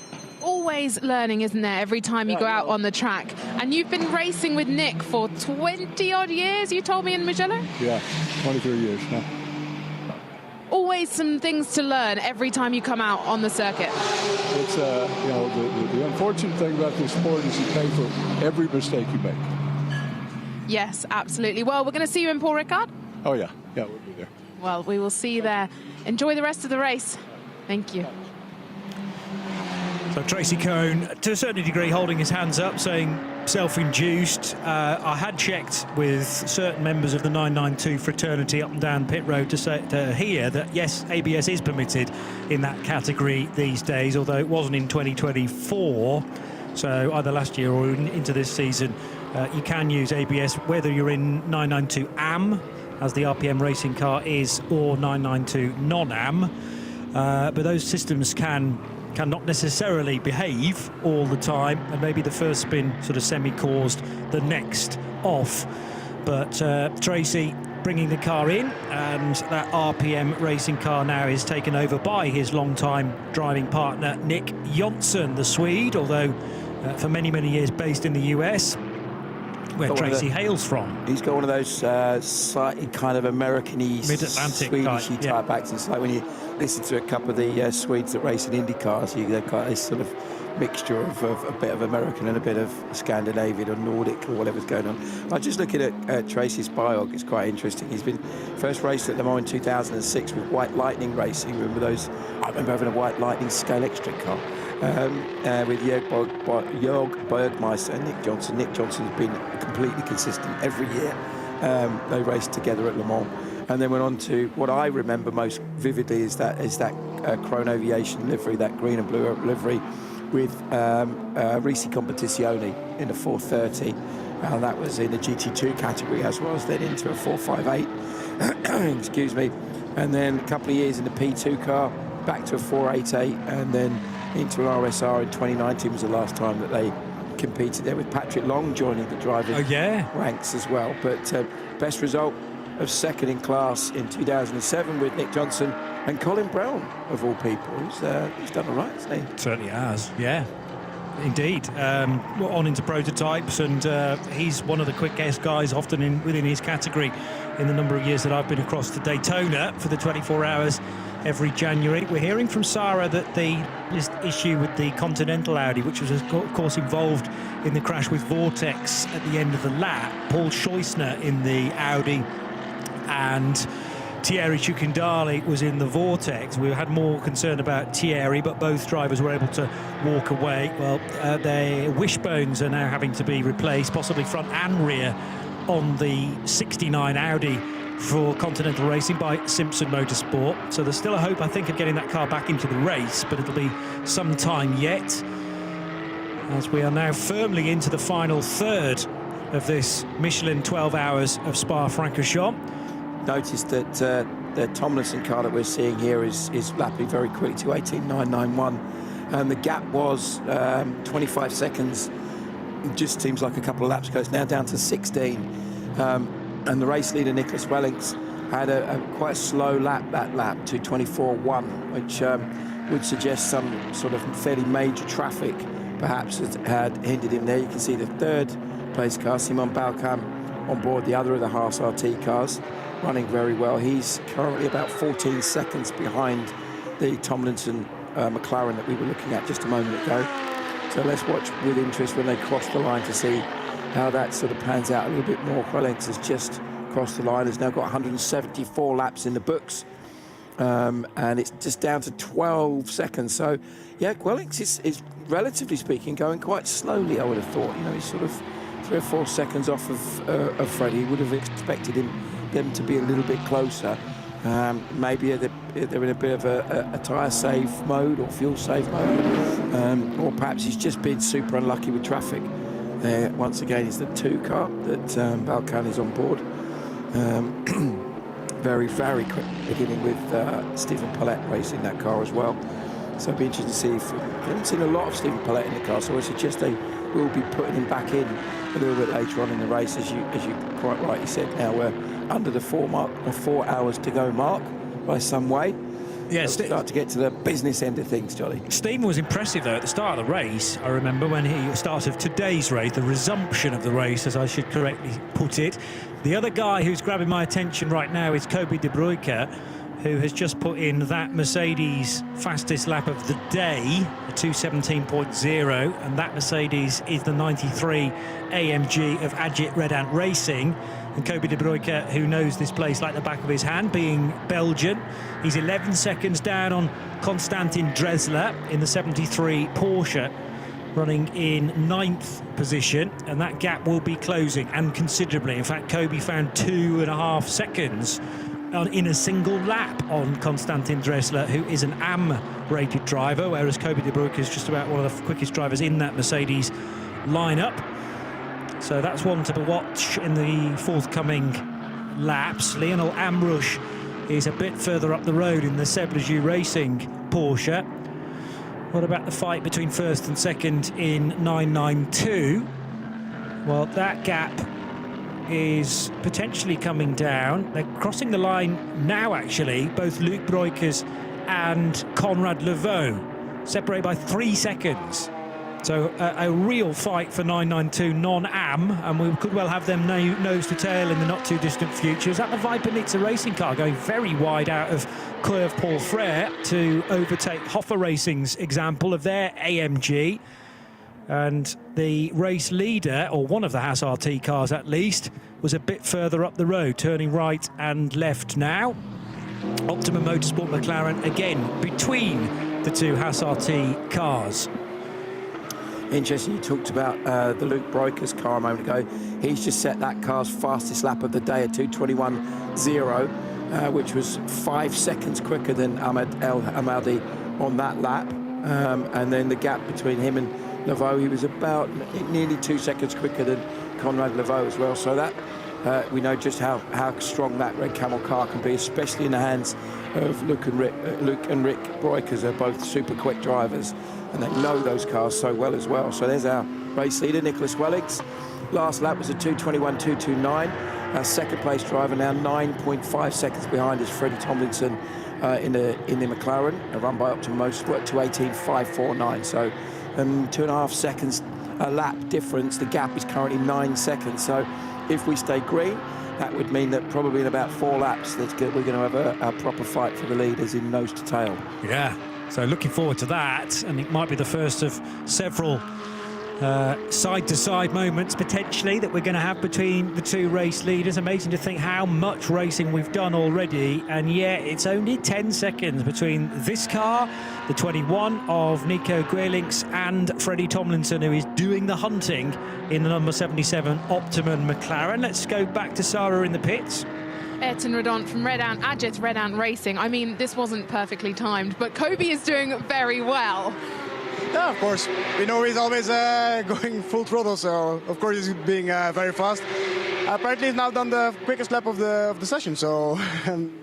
Always learning, isn't there, every time you go out on the track? And you've been racing with Nick for 20-odd years, you told me, in Michelin? Yeah, 23 years now. Always some things to learn every time you come out on the circuit. It's, you know, the unfortunate thing about this sport is you pay for every mistake you make. Yes, absolutely. Well, we're going to see you in Paul Ricard. Oh, yeah. Yeah, we'll be there. Well, we will see you there. Enjoy the rest of the race. Thank you. So Tracy Crone, to a certain degree, holding his hands up, saying self-induced. I had checked with certain members of the 992 fraternity up and down pit road to hear that, yes, ABS is permitted in that category these days, although it wasn't in 2024. So either last year or into this season, you can use ABS, whether you're in 992 AM, as the RPM racing car is, or 992 non-AM. But those systems cannot necessarily behave all the time, and maybe the first spin sort of semi-caused the next off. But Tracy bringing the car in, and that RPM racing car now is taken over by his long-time driving partner Nick Jonsson, the Swede, although for many years based in the US, where Tracy hails from. He's got one of those slightly kind of American-y, Mid-Atlantic Swedish-y type accents. Like when you listen to a couple of the Swedes that race in Indy cars, they've got this sort of mixture of a bit of American and a bit of Scandinavian or Nordic or whatever's going on. I'm just looking at Tracy's biog. It's quite interesting. He's been first raced at Le Mans in 2006 with White Lightning Racing. Remember those? I remember having a White Lightning scale electric car. With Jörg Bergmeister and Nick Jonsson. Nick Johnson's been completely consistent every year. They raced together at Le Mans, and then went on to what I remember most vividly is that Crone Aviation livery, that green and blue livery, with Risi Competizione in the 430, and that was in the GT2 category, as well as then into a 458. Excuse me, and then a couple of years in the P2 car, back to a 488, and then into an RSR in 2019 was the last time that they competed there, with Patrick Long joining the driving ranks as well. But best result of second in class in 2007 with Nick Jonsson and Colin Brown, of all people. He's done all right, hasn't he? Certainly has, yeah. Indeed. On into prototypes, and he's one of the quickest guys often within his category in the number of years that I've been across to Daytona for the 24 hours every January. We're hearing from Sarah that the issue with the Continental Audi, which was of course involved in the crash with Vortex at the end of the lap, Paul Scheusner in the Audi and Thierry Ciucandali was in the Vortex. We had more concern about Thierry, but both drivers were able to walk away. Well, their wishbones are now having to be replaced, possibly front and rear, on the 69 Audi for Continental Racing by Simpson Motorsport. So there's still a hope, I think, of getting that car back into the race, but it'll be some time yet, as we are now firmly into the final third of this Michelin 12 hours of Spa-Francorchamps. Notice that the Tomlinson car that we're seeing here is lapping very quickly to 18.991, and the gap was 25 seconds. It just seems like a couple of laps ago. It's now down to 16. And the race leader, Nicholas Wellings, had a quite slow lap that lap to 24.1, which would suggest some sort of fairly major traffic perhaps had hindered him there. You can see the third place car, Simon Balkan, on board the other of the Haas RT cars, running very well. He's currently about 14 seconds behind the Tomlinson McLaren that we were looking at just a moment ago. So let's watch with interest when they cross the line to see how that sort of pans out a little bit more. Wellings has just crossed the line, has now got 174 laps in the books, and it's just down to 12 seconds. So, yeah, Wellings is relatively speaking going quite slowly, I would have thought. You know, he's sort of 3 or 4 seconds off of Freddie. Would have expected them to be a little bit closer. Maybe they're in a bit of a tyre save mode or fuel save mode, or perhaps he's just been super unlucky with traffic. Once again, it's the 2 car that Balkan is on board. Very, very quick beginning with Stephen Paulette racing that car as well. So it'll be interesting to see if we haven't seen a lot of Stephen Paulette in the car, so I suggest they will be putting him back in a little bit later on in the race, as you quite rightly said. Now we're under the 4 hours to go mark by some way. Yeah, start to get to the business end of things, Jolly. Stephen was impressive, though, at the start of the race. I remember when he started today's race, the resumption of the race, as I should correctly put it. The other guy who's grabbing my attention right now is Kobe De Bruyke, who has just put in that Mercedes fastest lap of the day, a 2:17.0, and that Mercedes is the 93 AMG of Ajit Red Ant Racing. And Kobe De Bruyke, who knows this place like the back of his hand, being Belgian, he's 11 seconds down on Konstantin Dresler in the 73 Porsche, running in 9th position, and that gap will be closing, and considerably. In fact, Kobe found 2.5 seconds in a single lap on Konstantin Dresler, who is an AM-rated driver, whereas Kobe De Bruyke is just about one of the quickest drivers in that Mercedes lineup. So that's one to watch in the forthcoming laps. Lionel Amrouche is a bit further up the road in the Seb Lejeune Racing Porsche. What about the fight between first and second in 992? Well, that gap is potentially coming down. They're crossing the line now, actually, both Luc Broekers and Conrad Levaux, separated by 3 seconds. So a real fight for 992 non-AM, and we could well have them nose to tail in the not too distant future. Is that the Viper Nizza racing car going very wide out of Curve Paul Frere to overtake Hoffa Racing's example of their AMG? And the race leader, or one of the Haas RT cars at least, was a bit further up the road, turning right and left now. Optimum Motorsport McLaren again between the 2 Haas RT cars. Interesting, you talked about the Luc Broekers car a moment ago. He's just set that car's fastest lap of the day at 2:21.0, which was 5 seconds quicker than Ahmed El Hamadi on that lap. And then the gap between him and Levaux, he was about nearly 2 seconds quicker than Conrad Levaux as well. So that we know just how strong that Red Camel car can be, especially in the hands of Luc and Rick Broekers. Are both super quick drivers, and they know those cars so well as well. So there's our race leader, Nicholas Wellings. Last lap was a 2:21.229. Our second place driver now 9.5 seconds behind is Freddie Tomlinson in the McLaren, run by Optimum Motorsport, 2:18.549. So 2.5 seconds a lap difference. The gap is currently 9 seconds. So if we stay green, that would mean that probably in about 4 laps we're going to have a proper fight for the leaders in nose to tail. Yeah, so looking forward to that, and it might be the first of several side-to-side moments potentially that we're going to have between the two race leaders. Amazing to think how much racing we've done already, and yet it's only 10 seconds between this car, the 21 of Nico Guelinks, and Freddie Tomlinson, who is doing the hunting in the number 77 Optimum McLaren. Let's go back to Sarah in the pits. Ayrton Redon from Ajith Red Ant Racing. I mean, this wasn't perfectly timed, but Kobe is doing very well. Yeah, of course. We know he's always going full throttle, so of course he's being very fast. Apparently he's now done the quickest lap of the session, so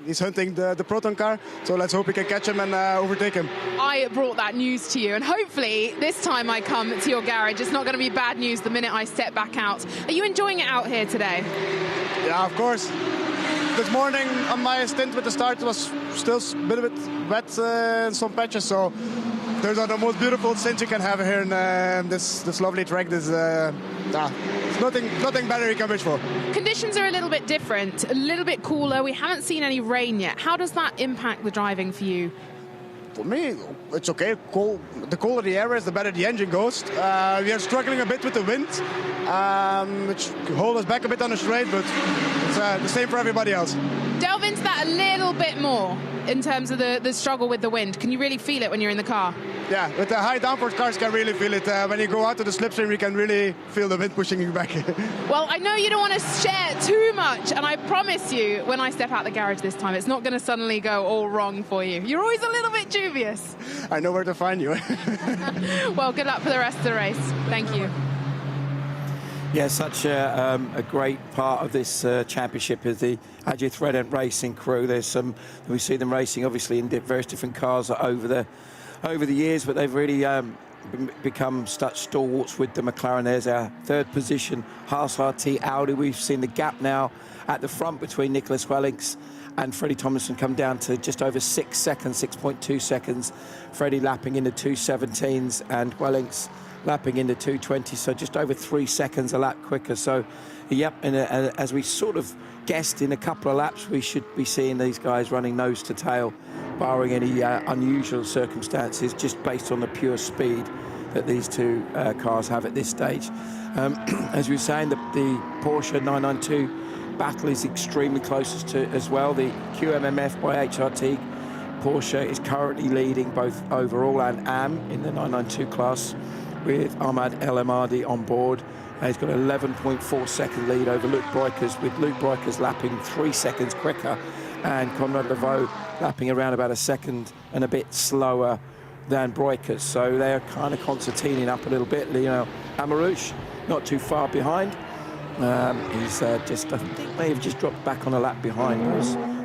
he's hunting the Proton car, so let's hope we can catch him and overtake him. I brought that news to you, and hopefully this time I come to your garage, it's not going to be bad news the minute I step back out. Are you enjoying it out here today? Yeah, of course. This morning on my stint with the start was still a bit wet in some patches, so those are the most beautiful stints you can have here in this lovely track. This nothing better you can wish for. Conditions are a little bit different, a little bit cooler. We haven't seen any rain yet. How does that impact the driving for you? For me, it's okay. The colder the air is, the better the engine goes. We are struggling a bit with the wind, which holds us back a bit on the straight, but it's the same for everybody else. Delve into that a little bit more in terms of the struggle with the wind. Can you really feel it when you're in the car? Yeah, with the high downforce cars you can really feel it. When you go out to the slipstream, you can really feel the wind pushing you back. Well, I know you don't want to share too much, and I promise you, when I step out the garage this time, it's not going to suddenly go all wrong for you. You're always a little bit dubious. I know where to find you. Well, good luck for the rest of the race. Thank you. Yeah, such a great part of this championship is the Ajith Red Ant Racing crew. We see them racing obviously in various different cars over the years, but they've really become such stalwarts with the McLaren. There's our third position, Haas RT Audi. We've seen the gap now at the front between Nicholas Guelinks and Freddie Tomlinson come down to just over 6 seconds, 6.2 seconds. Freddie lapping in the 2:17s and Guelinks lapping in the 2:20, so just over 3 seconds a lap quicker. So, yep, and as we sort of guessed, in a couple of laps we should be seeing these guys running nose to tail, barring any unusual circumstances, just based on the pure speed that these two cars have at this stage. As we were saying, the Porsche 992 battle is extremely close as well. The QMMF by HRT Porsche is currently leading both overall and AM in the 992 class, with Ahmad El Amadi on board. He's got an 11.4 second lead over Luke Breukers, with Luke Breukers lapping 3 seconds quicker and Conrad Leveau lapping around about a second and a bit slower than Breukers. So they're kind of concertining up a little bit. Lionel Amarouche not too far behind. He's I think may have just dropped back on a lap behind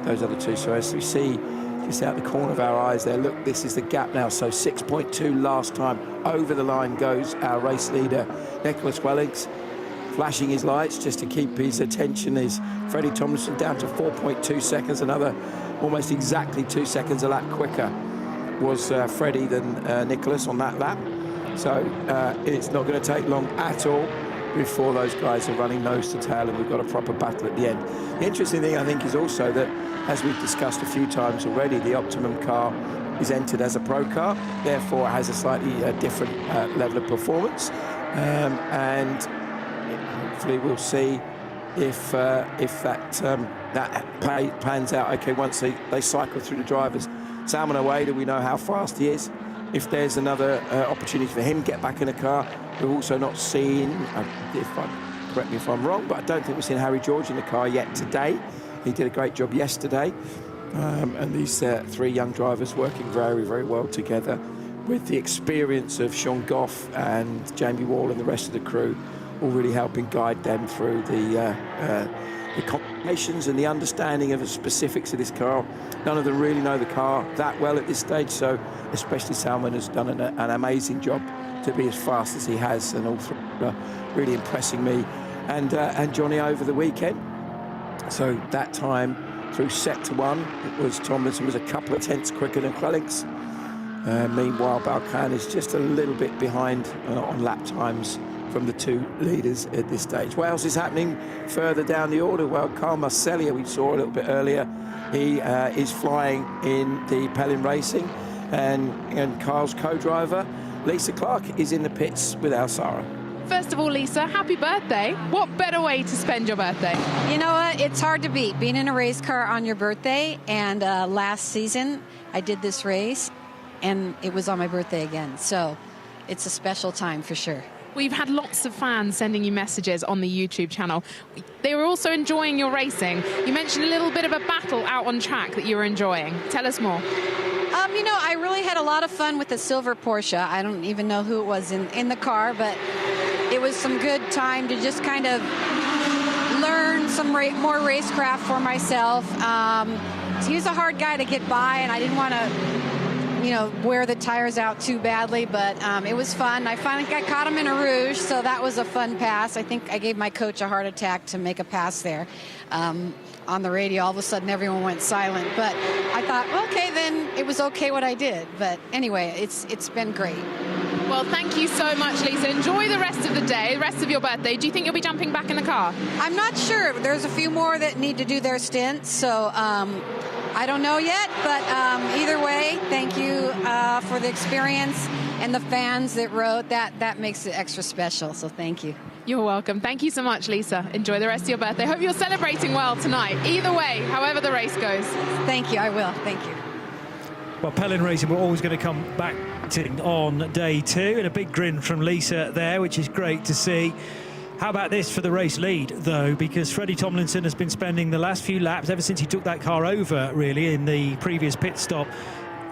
those other two. So as we see just out the corner of our eyes there, look, this is the gap now. So 6.2 last time. Over the line goes our race leader, Nicholas Guelinks, flashing his lights just to keep his attention. Is Freddie Tomlinson down to 4.2 seconds, another almost exactly 2 seconds a lap quicker was Freddie than Nicholas on that lap. So it's not going to take long at all before those guys are running nose to tail and we've got a proper battle at the end. The interesting thing, I think, is also that, as we've discussed a few times already, the Optimum car is entered as a pro car, therefore it has a slightly different level of performance, and hopefully we'll see if that pans out okay once they cycle through the drivers. Salman Oueda, we know how fast he is. If there's another opportunity for him to get back in a car, we've also not seen, correct me if I'm wrong, but I don't think we've seen Harry George in the car yet today. He did a great job yesterday. And these three young drivers working very, very well together, with the experience of Sean Goff and Jamie Wall and the rest of the crew all really helping guide them through the combinations and the understanding of the specifics of this car. None of them really know the car that well at this stage, so especially Salman has done an amazing job to be as fast as he has, and all three are really impressing me and Johnny over the weekend. So that time through set to one, it was Tomlinson was a couple of tenths quicker than Guelinks. Meanwhile, Balkan is just a little bit behind on lap times from the two leaders at this stage. What else is happening further down the order? Well, Carl Marcellia, we saw a little bit earlier, he is flying in the Pellin Racing, and Carl's co-driver, Lisa Clark, is in the pits with Al Sara. First of all, Lisa, happy birthday. What better way to spend your birthday? You know what? It's hard to beat being in a race car on your birthday. And last season, I did this race, and it was on my birthday again. So it's a special time for sure. We've had lots of fans sending you messages on the YouTube channel. They were also enjoying your racing. You mentioned a little bit of a battle out on track that you were enjoying. Tell us more. You know, I really had a lot of fun with the silver Porsche. I don't even know who it was in the car, but it was some good time to just kind of learn some more racecraft for myself. He was a hard guy to get by, and I didn't want to, you know, wear the tires out too badly, but it was fun. I caught him in a Rouge, so that was a fun pass. I think I gave my coach a heart attack to make a pass there. On the radio, all of a sudden everyone went silent, but I thought, okay, then it was okay what I did. But anyway, it's been great. Well, thank you so much, Lisa. Enjoy the rest of the day, the rest of your birthday. Do you think you'll be jumping back in the car? I'm not sure. There's a few more that need to do their stints, so I don't know yet, but either way, thank you for the experience and the fans that wrote. That makes it extra special, so thank you. You're welcome. Thank you so much, Lisa. Enjoy the rest of your birthday. Hope you're celebrating well tonight. Either way, however the race goes. Thank you. I will. Thank you. Well, Pellin Racing, we're always going to come back to on day two, and a big grin from Lisa there, which is great to see. How about this for the race lead, though, because Freddie Tomlinson has been spending the last few laps, ever since he took that car over, really, in the previous pit stop,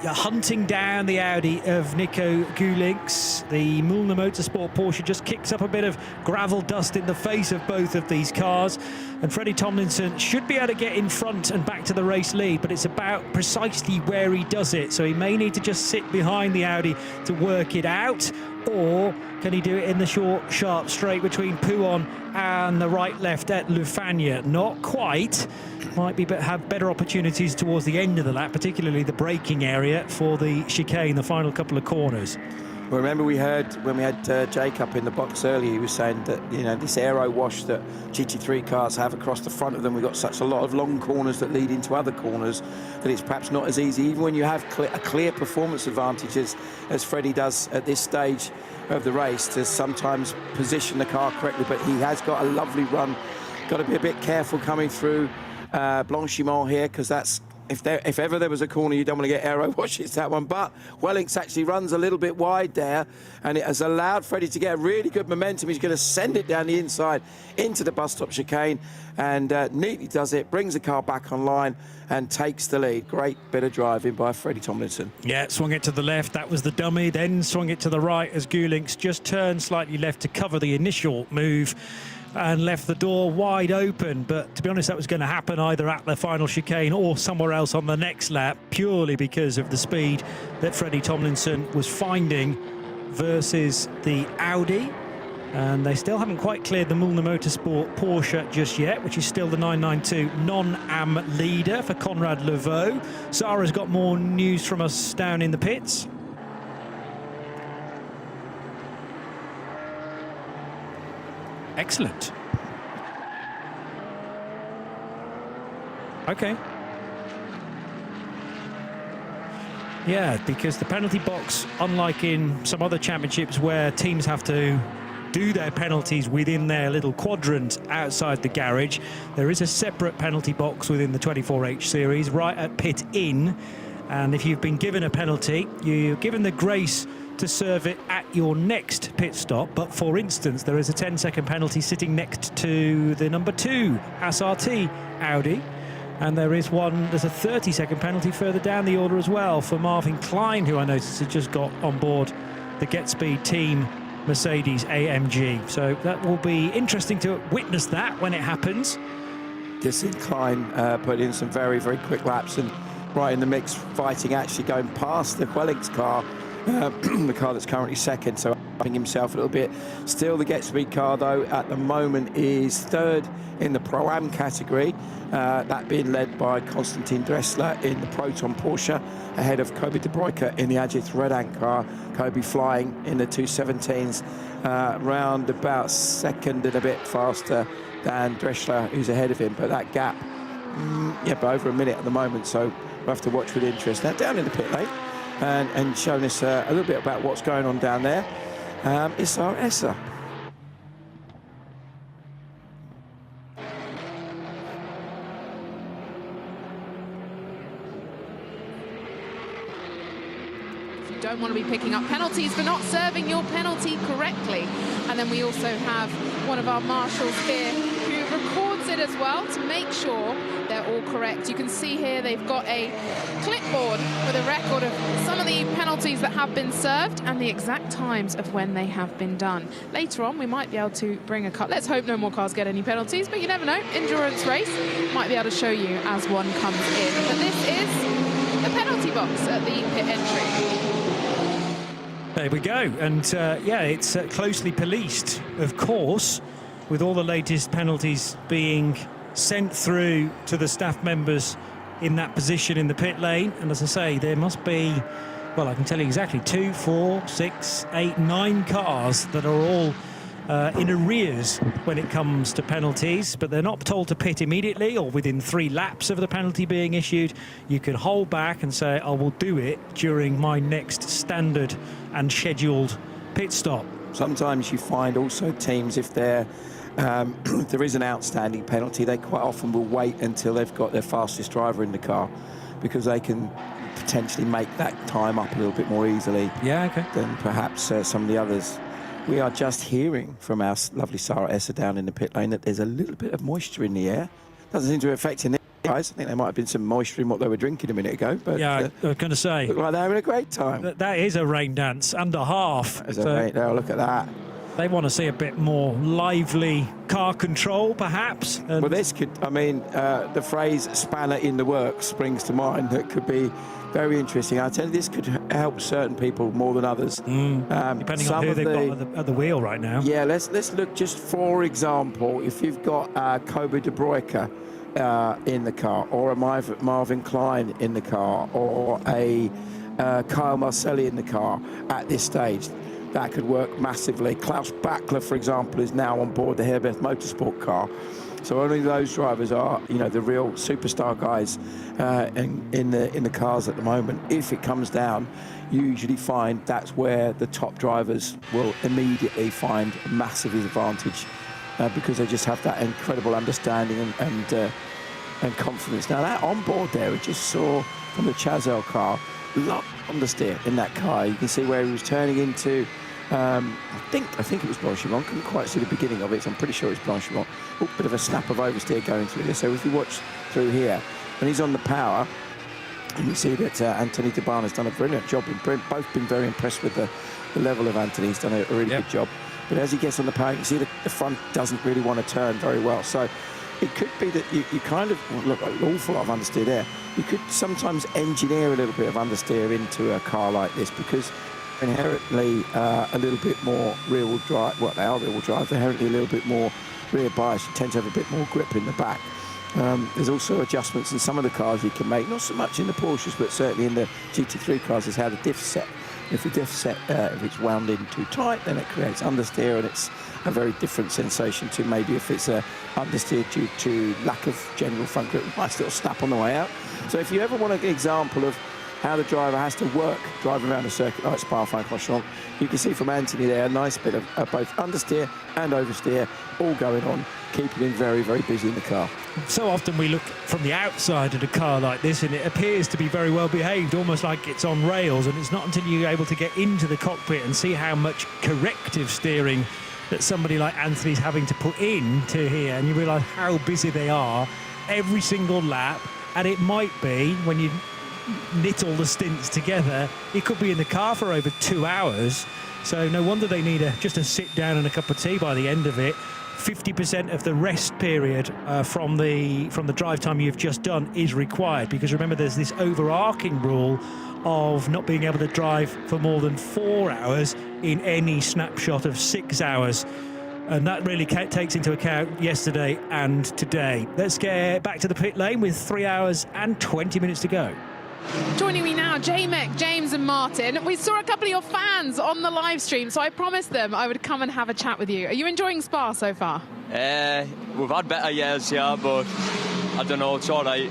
hunting down the Audi of Nico Gulinx. The Miettinen Motorsport Porsche just kicks up a bit of gravel dust in the face of both of these cars, and Freddie Tomlinson should be able to get in front and back to the race lead, but it's about precisely where he does it, so he may need to just sit behind the Audi to work it out, or can he do it in the short, sharp straight between Pouon and the right-left at Le Fagnes? Not quite. Might be have better opportunities towards the end of the lap, particularly the braking area for the chicane, the final couple of corners. Well, remember we heard when we had Jake up in the box earlier, he was saying that, you know, this aero wash that GT3 cars have across the front of them, we've got such a lot of long corners that lead into other corners that it's perhaps not as easy, even when you have a clear performance advantage, as Freddie does at this stage of the race, to sometimes position the car correctly. But he has got a lovely run. Got to be a bit careful coming through Blanchimont here, because that's, if ever there was a corner you don't want to get aero wash, it's that one. But Wellings actually runs a little bit wide there, and it has allowed Freddie to get a really good momentum. He's going to send it down the inside into the bus stop chicane, and neatly does it, brings the car back online and takes the lead. Great bit of driving by Freddie Tomlinson. Yeah, swung it to the left, that was the dummy, then swung it to the right as Gulinx just turned slightly left to cover the initial move and left the door wide open. But to be honest, that was going to happen either at the final chicane or somewhere else on the next lap, purely because of the speed that Freddie Tomlinson was finding versus the Audi. And they still haven't quite cleared the Miettinen Motorsport Porsche just yet, which is still the 992 non-AM leader for Conrad Levaux. Sarah's got more news from us down in the pits. Excellent. Okay. Yeah, because the penalty box, unlike in some other championships where teams have to do their penalties within their little quadrant outside the garage, there is a separate penalty box within the 24H series right at pit in, and if you've been given a penalty, you're given the grace to serve it at your next pit stop. But for instance, there is a 10-second penalty sitting next to the number 2 SRT Audi, and there's a 30-second penalty further down the order as well for Marvin Klein, who I noticed had just got on board the Get Speed team Mercedes AMG. So that will be interesting to witness that when it happens. This Klein put in some very, very quick laps and right in the mix, fighting, actually going past the Wellings car, the car that's currently second. So himself a little bit. Still the Get Speed car, though, at the moment is third in the Pro-Am category, that being led by Konstantin Dressler in the Proton Porsche, ahead of Kobe De Bruyker in the Ajit Redant car. Kobe flying in the 217s, round about second and a bit faster than Dressler, who's ahead of him. But that gap, by over a minute at the moment, so we'll have to watch with interest. Now, down in the pit lane, and showing us a little bit about what's going on down there, is Sarah Esser. Don't want to be picking up penalties for not serving your penalty correctly. And then we also have one of our marshals here who records it as well to make sure they're all correct. You can see here they've got a clipboard with a record of some of the penalties that have been served and the exact times of when they have been done. Later on, we might be able to bring a cut. Let's hope no more cars get any penalties, but you never know. Endurance race might be able to show you as one comes in. But this is the penalty box at the pit entry. There we go, and it's closely policed, of course, with all the latest penalties being sent through to the staff members in that position in the pit lane. And as I say, there must be, well, I can tell you exactly, 2, 4, 6, 8, 9 cars that are all in arrears when it comes to penalties, but they're not told to pit immediately or within 3 laps of the penalty being issued. You can hold back and say, I will do it during my next standard and scheduled pit stop. Sometimes you find also teams, if they're if there is an outstanding penalty, they quite often will wait until they've got their fastest driver in the car, because they can potentially make that time up a little bit more easily than perhaps some of the others. We are just hearing from our lovely Sarah Esser down in the pit lane that there's a little bit of moisture in the air. Doesn't seem to be affecting the guys. I think there might have been some moisture in what they were drinking a minute ago. But I was going to say, look like they're having a great time. That is a rain dance and a half. Look at that. They want to see a bit more lively car control, perhaps. Well, this could, the phrase spanner in the works springs to mind. That could be very interesting. I tell you, this could help certain people more than others. Depending on who they've got at the wheel right now. Yeah, let's look, just for example, if you've got Kobe De Bruyker in the car, or a Marvin Klein in the car, or a Kyle Marcelli in the car at this stage, that could work massively. Klaus Bachler, for example, is now on board the Herbeth Motorsport car. So only those drivers are, the real superstar guys in the cars at the moment. If it comes down, you usually find that's where the top drivers will immediately find a massive advantage because they just have that incredible understanding and confidence. Now that on board there, we just saw from the Chazelle car, lot on the steer in that car. You can see where he was turning into. I think it was Blanchimont. Couldn't quite see the beginning of it, so I'm pretty sure it's Blanchimont. Oh, bit of a snap of oversteer going through this. So if you watch through here, when he's on the power, and you see that Anthony Debana has done a brilliant job. Both been very impressed with the level of Anthony. He's done a really good job. But as he gets on the power, you can see that the front doesn't really want to turn very well. So it could be that you kind of, look, an awful lot of understeer there. You could sometimes engineer a little bit of understeer into a car like this, because inherently a little bit more rear-wheel drive. Well, they are rear-wheel drive. They're inherently a little bit more rear bias. You tend to have a bit more grip in the back. There's also adjustments in some of the cars you can make, not so much in the Porsches, but certainly in the GT3 cars, is how the diff's set. If the diff's set, if it's wound in too tight, then it creates understeer, and it's a very different sensation to maybe if it's understeer due to lack of general front grip. Nice little snap on the way out. So if you ever want an example of how the driver has to work driving around a circuit like Spa-Francorchamps, you can see from Anthony there a nice bit of both understeer and oversteer all going on, keeping him very, very busy in the car. So often we look from the outside at a car like this and it appears to be very well behaved, almost like it's on rails, and it's not until you're able to get into the cockpit and see how much corrective steering that somebody like Anthony's having to put into here, and you realise how busy they are every single lap. And it might be, when you knit all the stints together, he could be in the car for over 2 hours. So no wonder they need just a sit down and a cup of tea by the end of it 50% of the rest period from the drive time you've just done is required, because remember there's this overarching rule of not being able to drive for more than 4 hours in any snapshot of 6 hours. And that really takes into account yesterday and today. Let's get back to the pit lane with 3 hours and 20 minutes to go. Joining me now, J-Mech, James and Martin. We saw a couple of your fans on the live stream, so I promised them I would come and have a chat with you. Are you enjoying Spa so far? We've had better years, yeah, but I don't know, it's all right.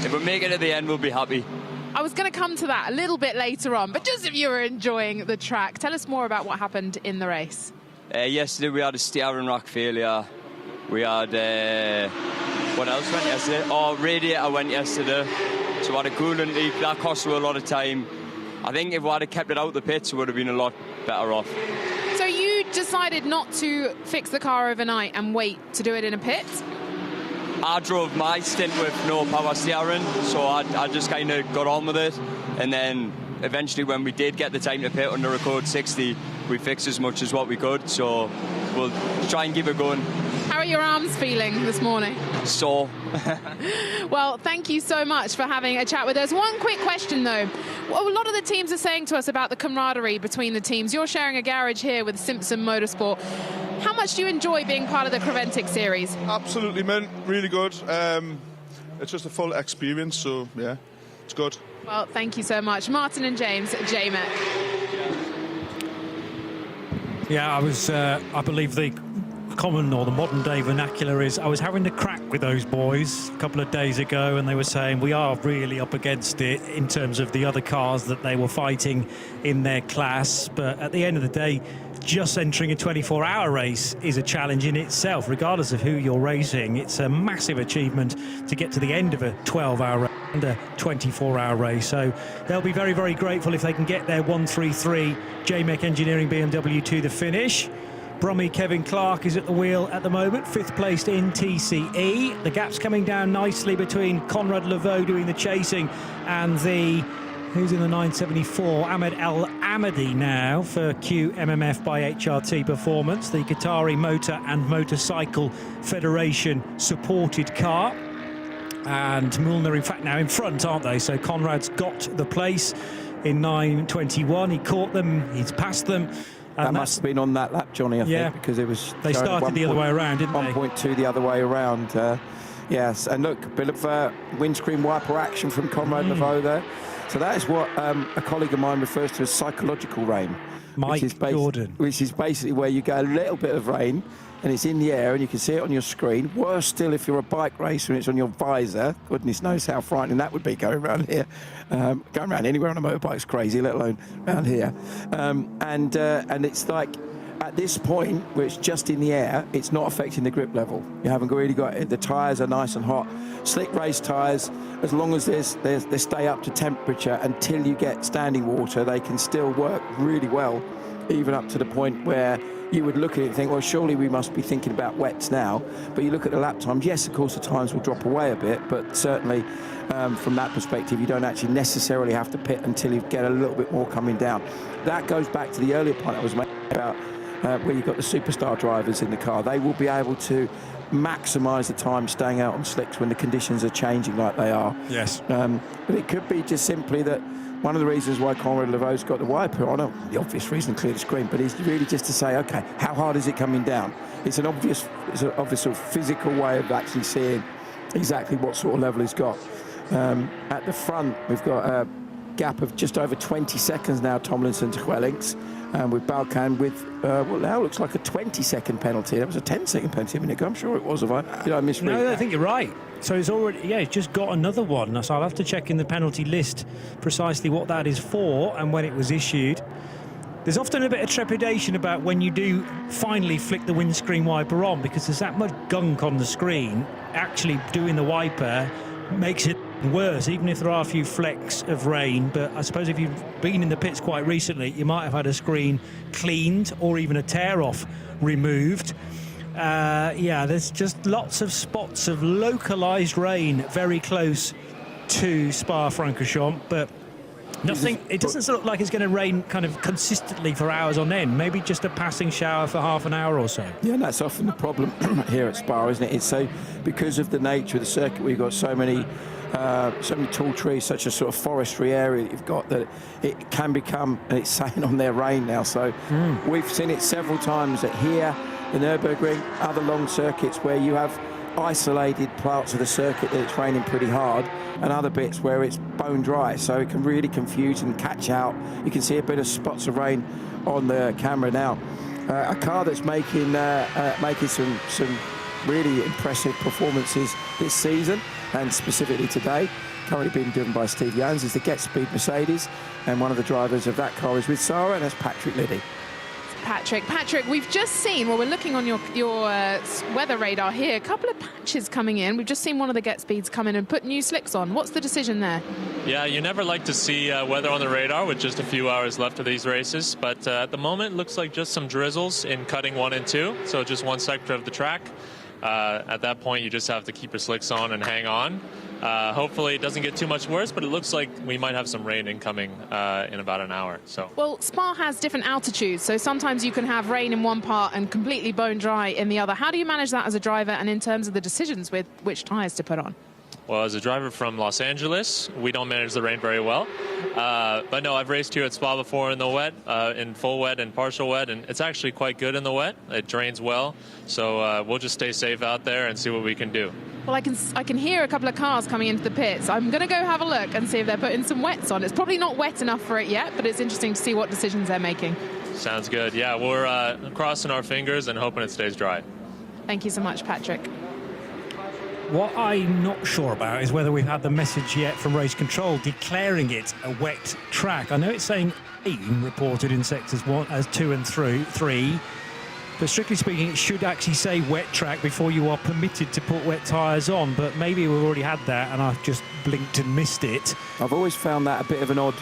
If we make it at the end, we'll be happy. I was going to come to that a little bit later on, but just if you were enjoying the track, tell us more about what happened in the race. Yesterday we had a steering rack failure. We had, what else went yesterday? Oh, radiator went yesterday. So we had a coolant leak, that cost us a lot of time. I think if we had kept it out the pits, we would have been a lot better off. So you decided not to fix the car overnight and wait to do it in a pit? I drove my stint with no power steering, so I just kind of got on with it. And then eventually when we did get the time to pit under a code 60, we fixed as much as what we could, so we'll try and keep it going. How are your arms feeling this morning? Sore. Well, thank you so much for having a chat with us. One quick question, though. Well, a lot of the teams are saying to us about the camaraderie between the teams. You're sharing a garage here with Simpson Motorsport. How much do you enjoy being part of the Creventic series? Absolutely, man. Really good. It's just a full experience, so, yeah, it's good. Well, thank you so much. Martin and James, J-Mech. Yeah, I believe the common or the modern day vernacular is I was having a crack with those boys a couple of days ago, and they were saying we are really up against it in terms of the other cars that they were fighting in their class. But at the end of the day, just entering a 24-hour race is a challenge in itself, regardless of who you're racing. It's a massive achievement to get to the end of a 12-hour race and a 24-hour race. So they'll be very, very grateful if they can get their 133 J-Mech Engineering BMW to the finish. Brummy Kevin Clark is at the wheel at the moment, 5th placed in TCE. The gap's coming down nicely between Conrad Laveau doing the chasing and who's in the 974, Ahmed Al Amadi now for QMMF by HRT Performance, the Qatari Motor and Motorcycle Federation supported car. And Mühlner, in fact, now in front, aren't they? So Conrad's got the place in 921. He caught them, he's passed them. That must have been on that lap, Johnny, I think, because it was... They started the other way around, didn't they? 1.2 the other way around, yes. And look, a bit of windscreen wiper action from Conrad Laveau there. So that is what a colleague of mine refers to as psychological rain. Mike Jordan. Which is basically where you get a little bit of rain and it's in the air and you can see it on your screen. Worse still if you're a bike racer and it's on your visor. Goodness knows how frightening that would be going around here. Going around anywhere on a motorbike's crazy, let alone around here. And it's like, at this point, where it's just in the air, it's not affecting the grip level. You haven't really got it. The tyres are nice and hot. Slick race tyres, as long as they stay up to temperature until you get standing water, they can still work really well, even up to the point where you would look at it and think, well, surely we must be thinking about wets now. But you look at the lap times, yes, of course, the times will drop away a bit, but certainly from that perspective, you don't actually necessarily have to pit until you get a little bit more coming down. That goes back to the earlier point I was making about where you've got the superstar drivers in the car. They will be able to maximise the time staying out on slicks when the conditions are changing like they are. Yes. But it could be just simply that one of the reasons why Conrad Laveau's got the wiper on, the obvious reason, clear the screen, but it's really just to say, okay, how hard is it coming down? It's an obvious sort of physical way of actually seeing exactly what sort of level he's got. At the front, we've got a gap of just over 20 seconds now, Tomlinson to Wellings. With Balkan with what now looks like a 20-second penalty. That was a 10-second penalty a minute ago. I'm sure it was. Did I misread? No, I think you're right. So it's already, he's just got another one. So I'll have to check in the penalty list precisely what that is for and when it was issued. There's often a bit of trepidation about when you do finally flick the windscreen wiper on, because there's that much gunk on the screen. Actually doing the wiper makes it worse, even if there are a few flecks of rain. But I suppose if you've been in the pits quite recently, you might have had a screen cleaned or even a tear off removed. There's just lots of spots of localized rain very close to Spa-Francorchamps, but Nothing. It doesn't look like it's going to rain kind of consistently for hours on end. Maybe just a passing shower for half an hour or so. Yeah, and that's often the problem here at Spa, isn't it? It's so, because of the nature of the circuit, we've got so many tall trees, such a sort of forestry area that you've got, that it can become, and it's saying on their rain now. So we've seen it several times at here, the Nürburgring, other long circuits where you have isolated parts of the circuit that it's raining pretty hard, and other bits where it's bone dry, so it can really confuse and catch out. You can see a bit of spots of rain on the camera now. A car that's making some really impressive performances this season, and specifically today, currently being driven by Steve Jans, is the Get Speed Mercedes, and one of the drivers of that car is with Sarah, and that's Patrick Liddy. Patrick, we've just seen, well, we're looking on your weather radar here, a couple of patches coming in. We've just seen one of the Get Speeds come in and put new slicks on. What's the decision there? Yeah, you never like to see weather on the radar with just a few hours left of these races, but at the moment, it looks like just some drizzles in cutting 1 and 2, so just one sector of the track. At that point, you just have to keep your slicks on and hang on. Hopefully it doesn't get too much worse, but it looks like we might have some rain incoming in about an hour. So. Well, Spa has different altitudes, so sometimes you can have rain in one part and completely bone dry in the other. How do you manage that as a driver, and in terms of the decisions with which tyres to put on? Well, as a driver from Los Angeles, we don't manage the rain very well. But no, I've raced here at Spa before in the wet, in full wet and partial wet, and it's actually quite good in the wet. It drains well, so we'll just stay safe out there and see what we can do. Well, I can hear a couple of cars coming into the pits. I'm going to go have a look and see if they're putting some wets on. It's probably not wet enough for it yet, but it's interesting to see what decisions they're making. Sounds good. Yeah, we're crossing our fingers and hoping it stays dry. Thank you so much, Patrick. What I'm not sure about is whether we've had the message yet from Race Control declaring it a wet track. I know it's saying 18 reported in sectors 2 and 3, but strictly speaking, it should actually say wet track before you are permitted to put wet tyres on. But maybe we've already had that, and I've just blinked and missed it. I've always found that a bit of an odd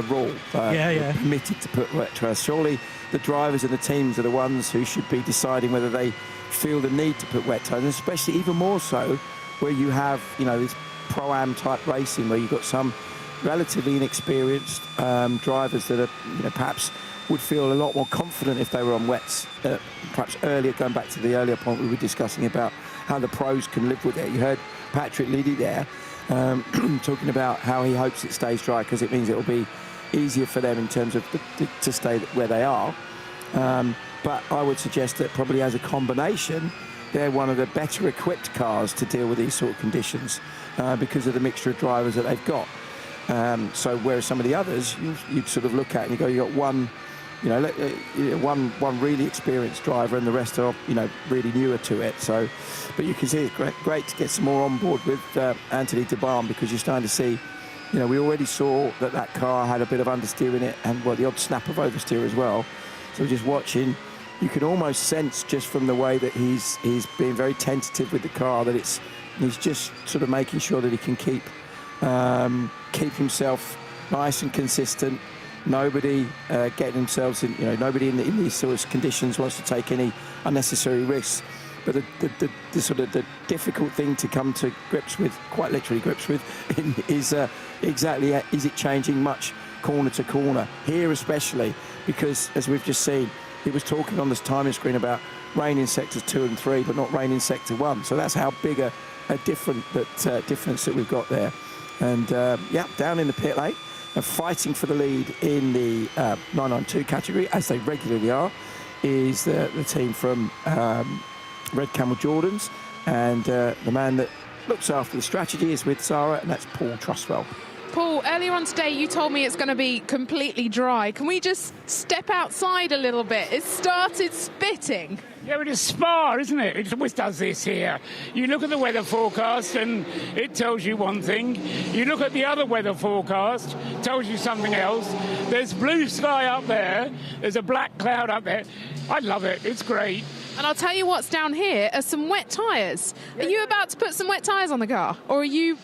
rule. Yeah. Permitted to put wet tyres. Surely the drivers and the teams are the ones who should be deciding whether they feel the need to put wet tyres, and especially even more so where you have, this pro-am type racing where you've got some relatively inexperienced drivers that are, perhaps would feel a lot more confident if they were on wets. Perhaps earlier, going back to the earlier point we were discussing about how the pros can live with it. You heard Patrick Liddy there talking about how he hopes it stays dry because it means it will be easier for them in terms of to stay where they are. But I would suggest that probably as a combination, they're one of the better equipped cars to deal with these sort of conditions because of the mixture of drivers that they've got. So whereas some of the others, you'd sort of look at and you got one, one really experienced driver and the rest are, really newer to it. So, but you can see it's great to get some more on board with Anthony de Barm, because you're starting to see, we already saw that car had a bit of understeer in it and the odd snap of oversteer as well. So just watching, you can almost sense just from the way that he's being very tentative with the car that he's just sort of making sure that he can keep himself nice and consistent. Nobody getting themselves in, nobody in these sort of conditions wants to take any unnecessary risks. But the sort of the difficult thing to come to grips with, quite literally grips with, is exactly, is it changing much corner to corner here, especially because, as we've just seen, he was talking on this timing screen about rain in sectors 2 and 3, but not rain in sector 1. So that's how big a difference that we've got there. And down in the pit lane and fighting for the lead in the 992 category, as they regularly are, is the team from Red Camel Jordans, and the man that looks after the strategy is with Sarah, and that's Paul Trustwell. Paul, earlier on today you told me it's going to be completely dry. Can we just step outside a little bit? It started spitting. Yeah, but it's Spa, isn't it? It always does this here. You look at the weather forecast and it tells you one thing. You look at the other weather forecast, it tells you something else. There's blue sky up there. There's a black cloud up there. I love it. It's great. And I'll tell you what's down here are some wet tyres. Are you about to put some wet tyres on the car? Or are you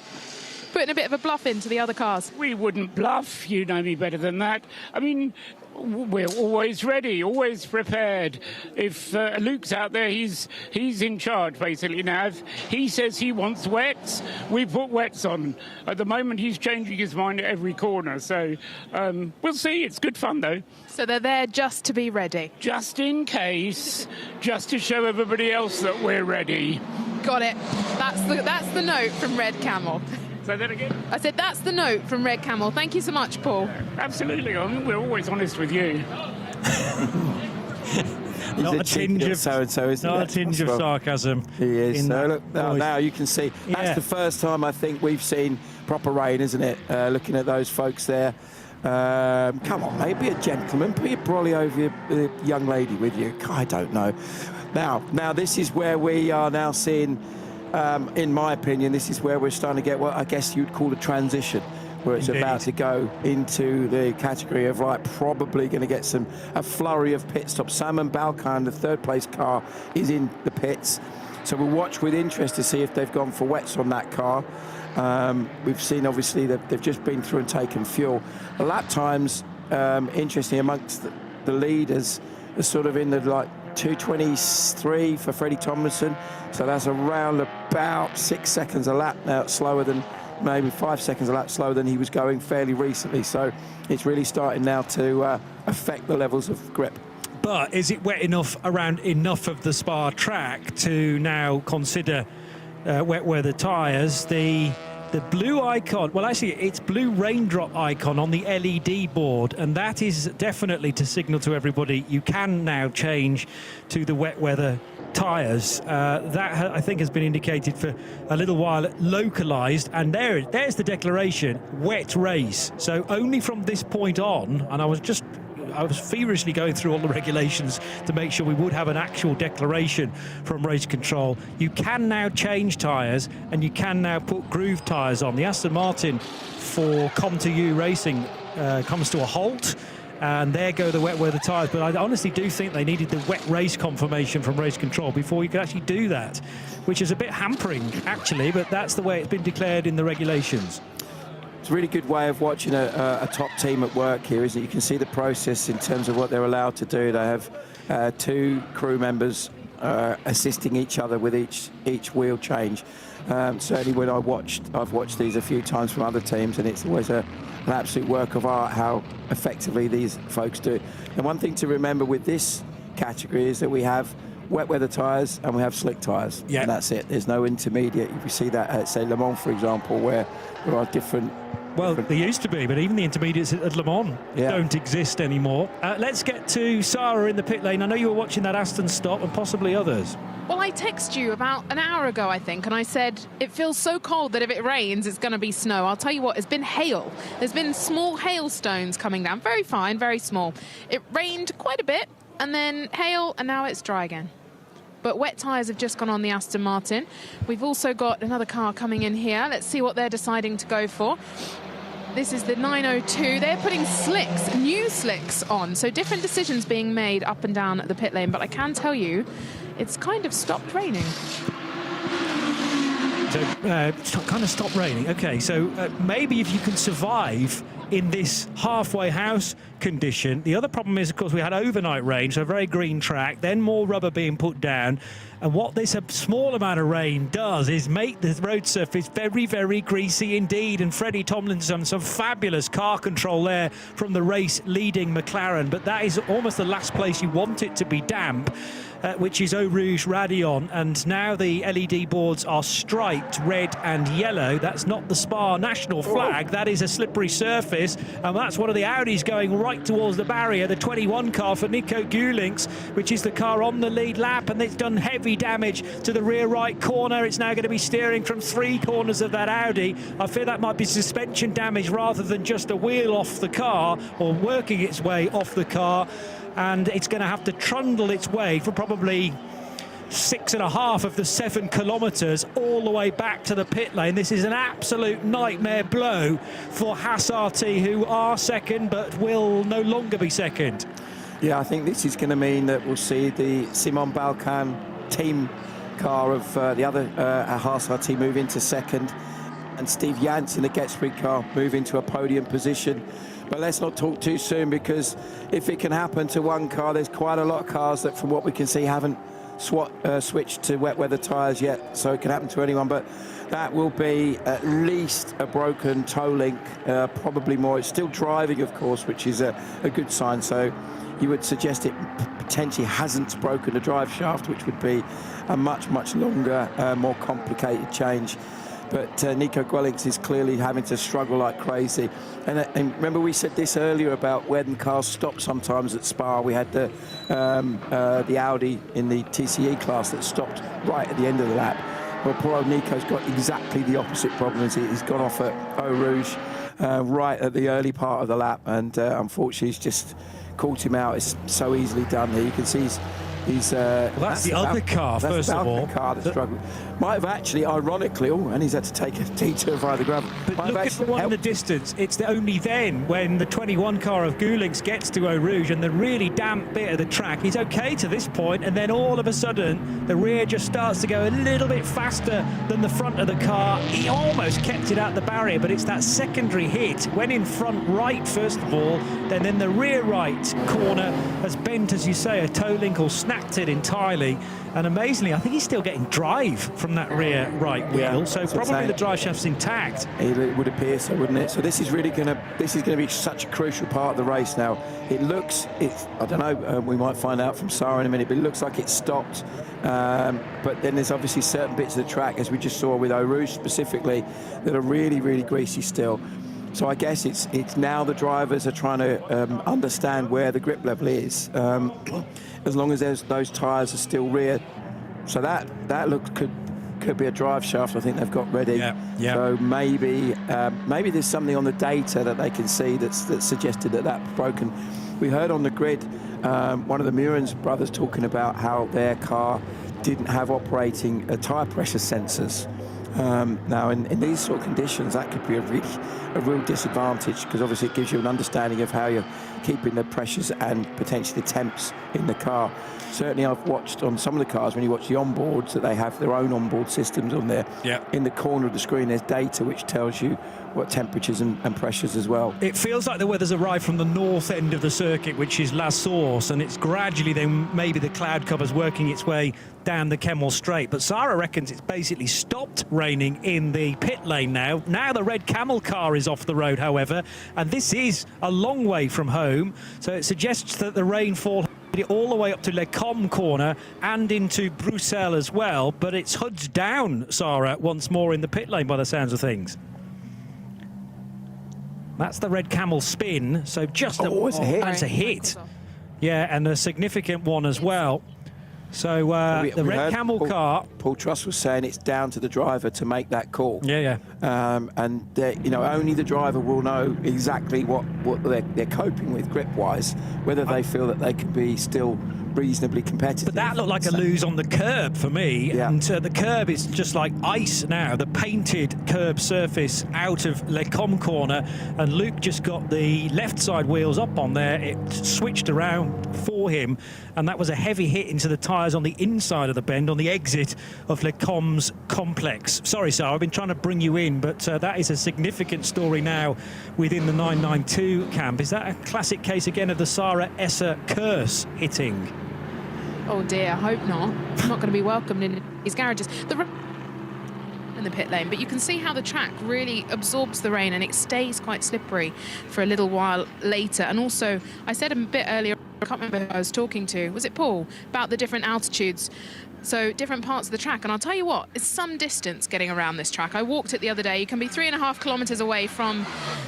putting a bit of a bluff into the other cars? We wouldn't bluff. You know me better than that. I mean, we're always ready, always prepared. If Luke's out there, he's in charge, basically. Now, if he says he wants wets, we put wets on. At the moment, he's changing his mind at every corner. So we'll see. It's good fun, though. So they're there just to be ready? Just in case, just to show everybody else that we're ready. Got it. That's the note from Red Camel. Say that again? I said that's the note from Red Camel. Thank you so much, Paul. Absolutely. We're always honest with you. Not a tinge of so-and-so, isn't not it? a tinge of sarcasm. He is. So look, now you can see. Yeah. That's the first time I think we've seen proper rain, isn't it? Looking at those folks there. Come on, mate, be a gentleman. Put your brolly over your young lady with you. I don't know. Now this is where we are now seeing, in my opinion, this is where we're starting to get what I guess you'd call a transition, where it's about to go into the category of, right, probably going to get a flurry of pit stops. Simon Balkan, the third place car, is in the pits. So we'll watch with interest to see if they've gone for wets on that car. We've seen, obviously, that they've just been through and taken fuel. The lap times, interesting, amongst the leaders, are sort of in the, 2:23 for Freddie Tomlinson. So that's around about 6 seconds a lap now, slower than, maybe 5 seconds a lap slower than he was going fairly recently. So it's really starting now to affect the levels of grip. But is it wet enough around enough of the Spa track to now consider wet weather tyres? The blue icon, well, actually, it's blue raindrop icon on the LED board, and that is definitely to signal to everybody you can now change to the wet weather tyres. That, I think, has been indicated for a little while, localised, and there's the declaration, wet race. So only from this point on, and I was feverishly going through all the regulations to make sure we would have an actual declaration from race control. You can now change tyres, and you can now put groove tyres on. The Aston Martin for Com2U Racing comes to a halt, and there go the wet weather tyres. But I honestly do think they needed the wet race confirmation from race control before you could actually do that, which is a bit hampering, actually, but that's the way it's been declared in the regulations. It's a really good way of watching a top team at work here, isn't it? You can see the process in terms of what they're allowed to do. They have two crew members assisting each other with each wheel change. Certainly when I've watched these a few times from other teams, and it's always an absolute work of art how effectively these folks do it. And one thing to remember with this category is that we have wet weather tyres and we have slick tyres. Yeah. And that's it. There's no intermediate. You see that at, say, Le Mans, for example, where there are different... Well, they used to be, but even the intermediates at Le Mans don't exist anymore. Let's get to Sarah in the pit lane. I know you were watching that Aston stop and possibly others. Well, I texted you about an hour ago, I think, and I said it feels so cold that if it rains, it's going to be snow. I'll tell you what, it's been hail. There's been small hailstones coming down. Very fine, very small. It rained quite a bit, and then hail, and now it's dry again. But wet tyres have just gone on the Aston Martin. We've also got another car coming in here. Let's see what they're deciding to go for. This is the 902. They're putting slicks, new slicks on. So different decisions being made up and down the pit lane. But I can tell you, it's kind of stopped raining. So kind of stopped raining. Okay, so maybe if you can survive in this halfway house condition. The other problem is, of course, we had overnight rain, so a very green track, then more rubber being put down. And what this small amount of rain does is make the road surface very, very greasy indeed. And Freddie Tomlinson, some fabulous car control there from the race leading McLaren. But that is almost the last place you want it to be damp, which is Eau Rouge Raidillon. And now the LED boards are striped red and yellow. That's not the Spa national flag. That is a slippery surface. And that's one of the Audis going right towards the barrier. The 21 car for Nico Gulinks, which is the car on the lead lap. And it's done heavy damage to the rear right corner. It's now going to be steering from 3 corners of that Audi. I fear that might be suspension damage rather than just a wheel off the car or working its way off the car. And it's going to have to trundle its way for probably 6.5 of the 7 kilometres all the way back to the pit lane. This is an absolute nightmare blow for Haas RT, who are second but will no longer be second. Yeah, I think this is going to mean that we'll see the Simon Balkan team car of the other Haas RT move into second. and Steve Jans in the Get Sprint car move into a podium position. But let's not talk too soon, because if it can happen to one car, there's quite a lot of cars that, from what we can see, haven't switched to wet weather tyres yet, so it can happen to anyone. But that will be at least a broken toe link, probably more. It's still driving, of course, which is a good sign. So you would suggest it potentially hasn't broken the drive shaft, which would be a much, much longer, more complicated change. But Nico Guellings is clearly having to struggle like crazy. And remember, we said this earlier about when cars stop sometimes at Spa. We had the Audi in the TCE class that stopped right at the end of the lap. Well, poor old Nico's got exactly the opposite problem. He's gone off at Eau Rouge right at the early part of the lap, and unfortunately he's just caught him out. It's so easily done here. You can see he's well, that's the other car, first of all. The car that struggled. Might have actually, ironically, and he's had to take a detour via the gravel. But look at the one in the distance. It's only then when the 21 car of Guellings gets to Eau Rouge and the really damp bit of the track, he's okay to this point, and then all of a sudden the rear just starts to go a little bit faster than the front of the car. He almost kept it out the barrier, but it's that secondary hit. Went in front right first of all, then the rear right corner has bent, as you say, a toe link or snapped it entirely. And amazingly, I think he's still getting drive from that rear right wheel, so probably the drive shaft's intact. It would appear so, wouldn't it? So this is really going to be such a crucial part of the race now. I don't know, we might find out from Sarah in a minute, but it looks like it's stopped. But then there's obviously certain bits of the track, as we just saw with Eau Rouge specifically, that are really, really greasy still. So I guess it's now the drivers are trying to understand where the grip level is, as long as those tyres are still rear. So that could be a drive shaft. I think they've got ready. Yeah. So maybe there's something on the data that they can see that's suggested that's broken. We heard on the grid one of the Miettinen brothers talking about how their car didn't have operating tyre pressure sensors. Now, in these sort of conditions, that could be a real disadvantage, because obviously it gives you an understanding of how you're keeping the pressures and potentially the temps in the car. Certainly, I've watched on some of the cars, when you watch the onboards, that they have their own onboard systems on there. Yeah. In the corner of the screen, there's data which tells you what temperatures and pressures as well. It feels like the weather's arrived from the north end of the circuit, which is La Source, and it's gradually then maybe the cloud cover's working its way down the Kemmel Straight. But Sarah reckons it's basically stopped raining in the pit lane now. Now the red camel car is off the road, however, and this is a long way from home, so it suggests that the rainfall all the way up to Le Com corner and into Bruxelles as well, but it's hoods down, Sarah, once more in the pit lane by the sounds of things. That's the red camel spin, so just it's a hit. And it's a hit. Yeah, and a significant one as well. So the red camel car. Paul Truss was saying it's down to the driver to make that call. Yeah. And only the driver will know exactly what they're coping with grip-wise, whether they feel that they can be still reasonably competitive. But that looked like a lose on the curb for me. Yeah. And the curb is just like ice now, the painted curb surface out of Le Com corner, and Luke just got the left side wheels up on there. It switched around for him, and that was a heavy hit into the tyres on the inside of the bend on the exit of Le Com's complex. Sorry, Sarah, I've been trying to bring you in, but that is a significant story now within the 992 camp. Is that a classic case again of the Sarah Esser curse hitting? Oh dear, I hope not. I'm not going to be welcomed in these garages. In the pit lane, but you can see how the track really absorbs the rain and it stays quite slippery for a little while later. And also, I said a bit earlier, I can't remember who I was talking to, was it Paul, about the different altitudes. So different parts of the track, and I'll tell you what, it's some distance getting around this track. I walked it the other day. You can be 3.5 kilometers away from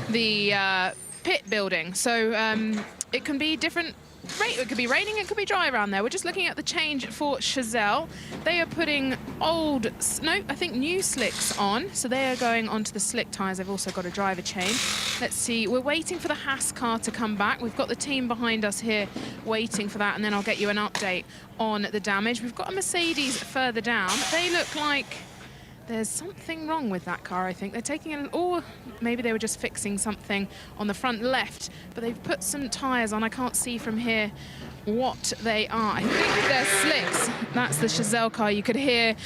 the pit building, so it can be different. It could be raining, it could be dry around there. We're just looking at the change for Chazelle. They are putting new slicks on. So they are going onto the slick tyres. They've also got a driver change. Let's see, we're waiting for the Haas car to come back. We've got the team behind us here waiting for that, and then I'll get you an update on the damage. We've got a Mercedes further down. They look like there's something wrong with that car, I think. They're taking or maybe they were just fixing something on the front left, but they've put some tyres on. I can't see from here what they are. I think they're slicks. That's the Chazelle car. You could hear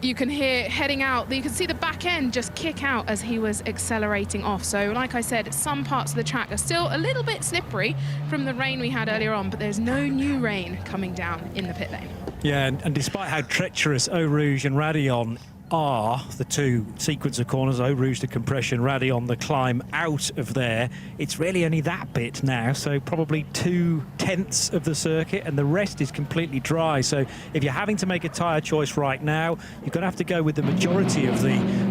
you can hear heading out, you can see the back end just kick out as he was accelerating off. So like I said, some parts of the track are still a little bit slippery from the rain we had earlier on, but there's no new rain coming down in the pit lane. Yeah, and despite how treacherous Eau Rouge and Radillon are, the two sequence of corners, Eau Rouge the compression, Radillon the climb out of there, it's really only that bit now, so probably 2/10 of the circuit, and the rest is completely dry. So if you're having to make a tyre choice right now, you're going to have to go with the majority of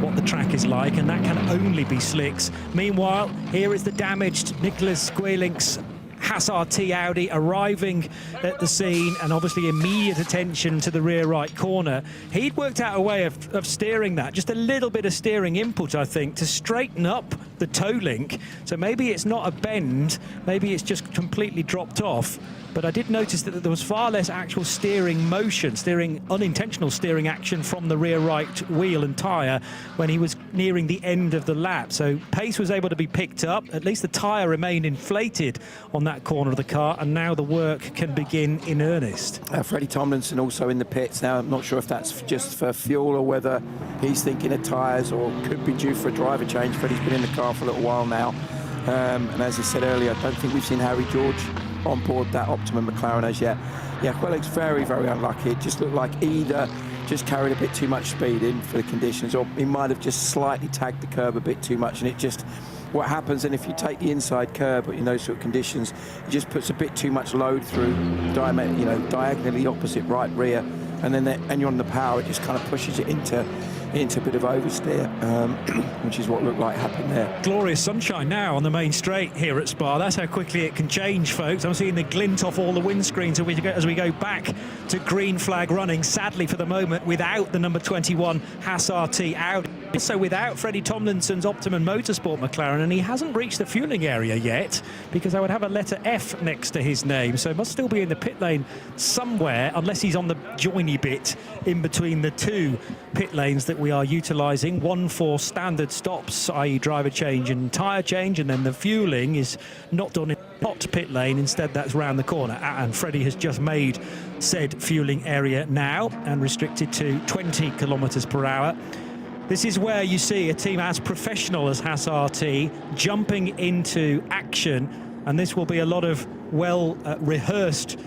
what the track is like, and that can only be slicks. Meanwhile, here is the damaged Nicholas Squelink's Haas RT Audi arriving at the scene, and obviously immediate attention to the rear right corner. He'd worked out a way of steering that, just a little bit of steering input, I think, to straighten up the toe link. So maybe it's not a bend, maybe it's just completely dropped off. But I did notice that there was far less actual steering motion, unintentional steering action from the rear right wheel and tyre when he was nearing the end of the lap. So pace was able to be picked up. At least the tyre remained inflated on that corner of the car, and now the work can begin in earnest. Freddie Tomlinson also in the pits now. I'm not sure if that's just for fuel or whether he's thinking of tyres or could be due for a driver change. Freddie's been in the car for a little while now. And as I said earlier, I don't think we've seen Harry George on board that Optimum McLaren as yet. Yeah, Quellic's very, very unlucky. It just looked like either just carried a bit too much speed in for the conditions, or he might have just slightly tagged the curb a bit too much, and it just, what happens, and if you take the inside curb in those sort of conditions, it just puts a bit too much load through diagonally opposite right rear, and then and you're on the power, it just kind of pushes it into a bit of oversteer, which is what looked like happened there. Glorious sunshine now on the main straight here at Spa. That's how quickly it can change, folks. I'm seeing the glint off all the windscreens as we go back to green flag running, sadly for the moment without the number 21 Haas RT Audi. Also without Freddie Tomlinson's Optimum Motorsport McLaren, and he hasn't reached the fueling area yet because I would have a letter F next to his name, so must still be in the pit lane somewhere, unless he's on the joiny bit in between the two pit lanes that we are utilising, one for standard stops, i.e. driver change and tyre change, and then the fueling is not done in the hot pit lane, instead that's round the corner, and Freddie has just made said fueling area now and restricted to 20 kilometres per hour. This is where you see a team as professional as Haas RT jumping into action, and this will be a lot of well-rehearsed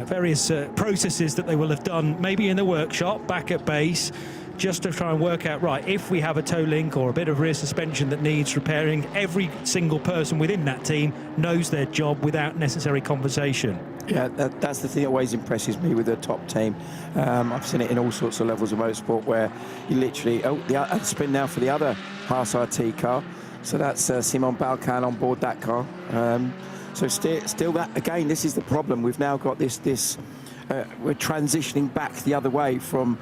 various processes that they will have done maybe in the workshop back at base, just to try and work out, right, if we have a toe link or a bit of rear suspension that needs repairing, every single person within that team knows their job without necessary conversation. Yeah, that's the thing that always impresses me with the top team. I've seen it in all sorts of levels of motorsport where you literally, the spin now for the other Haas RT car. So that's Simon Balkan on board that car. So still that, again, this is the problem. We've now got this we're transitioning back the other way from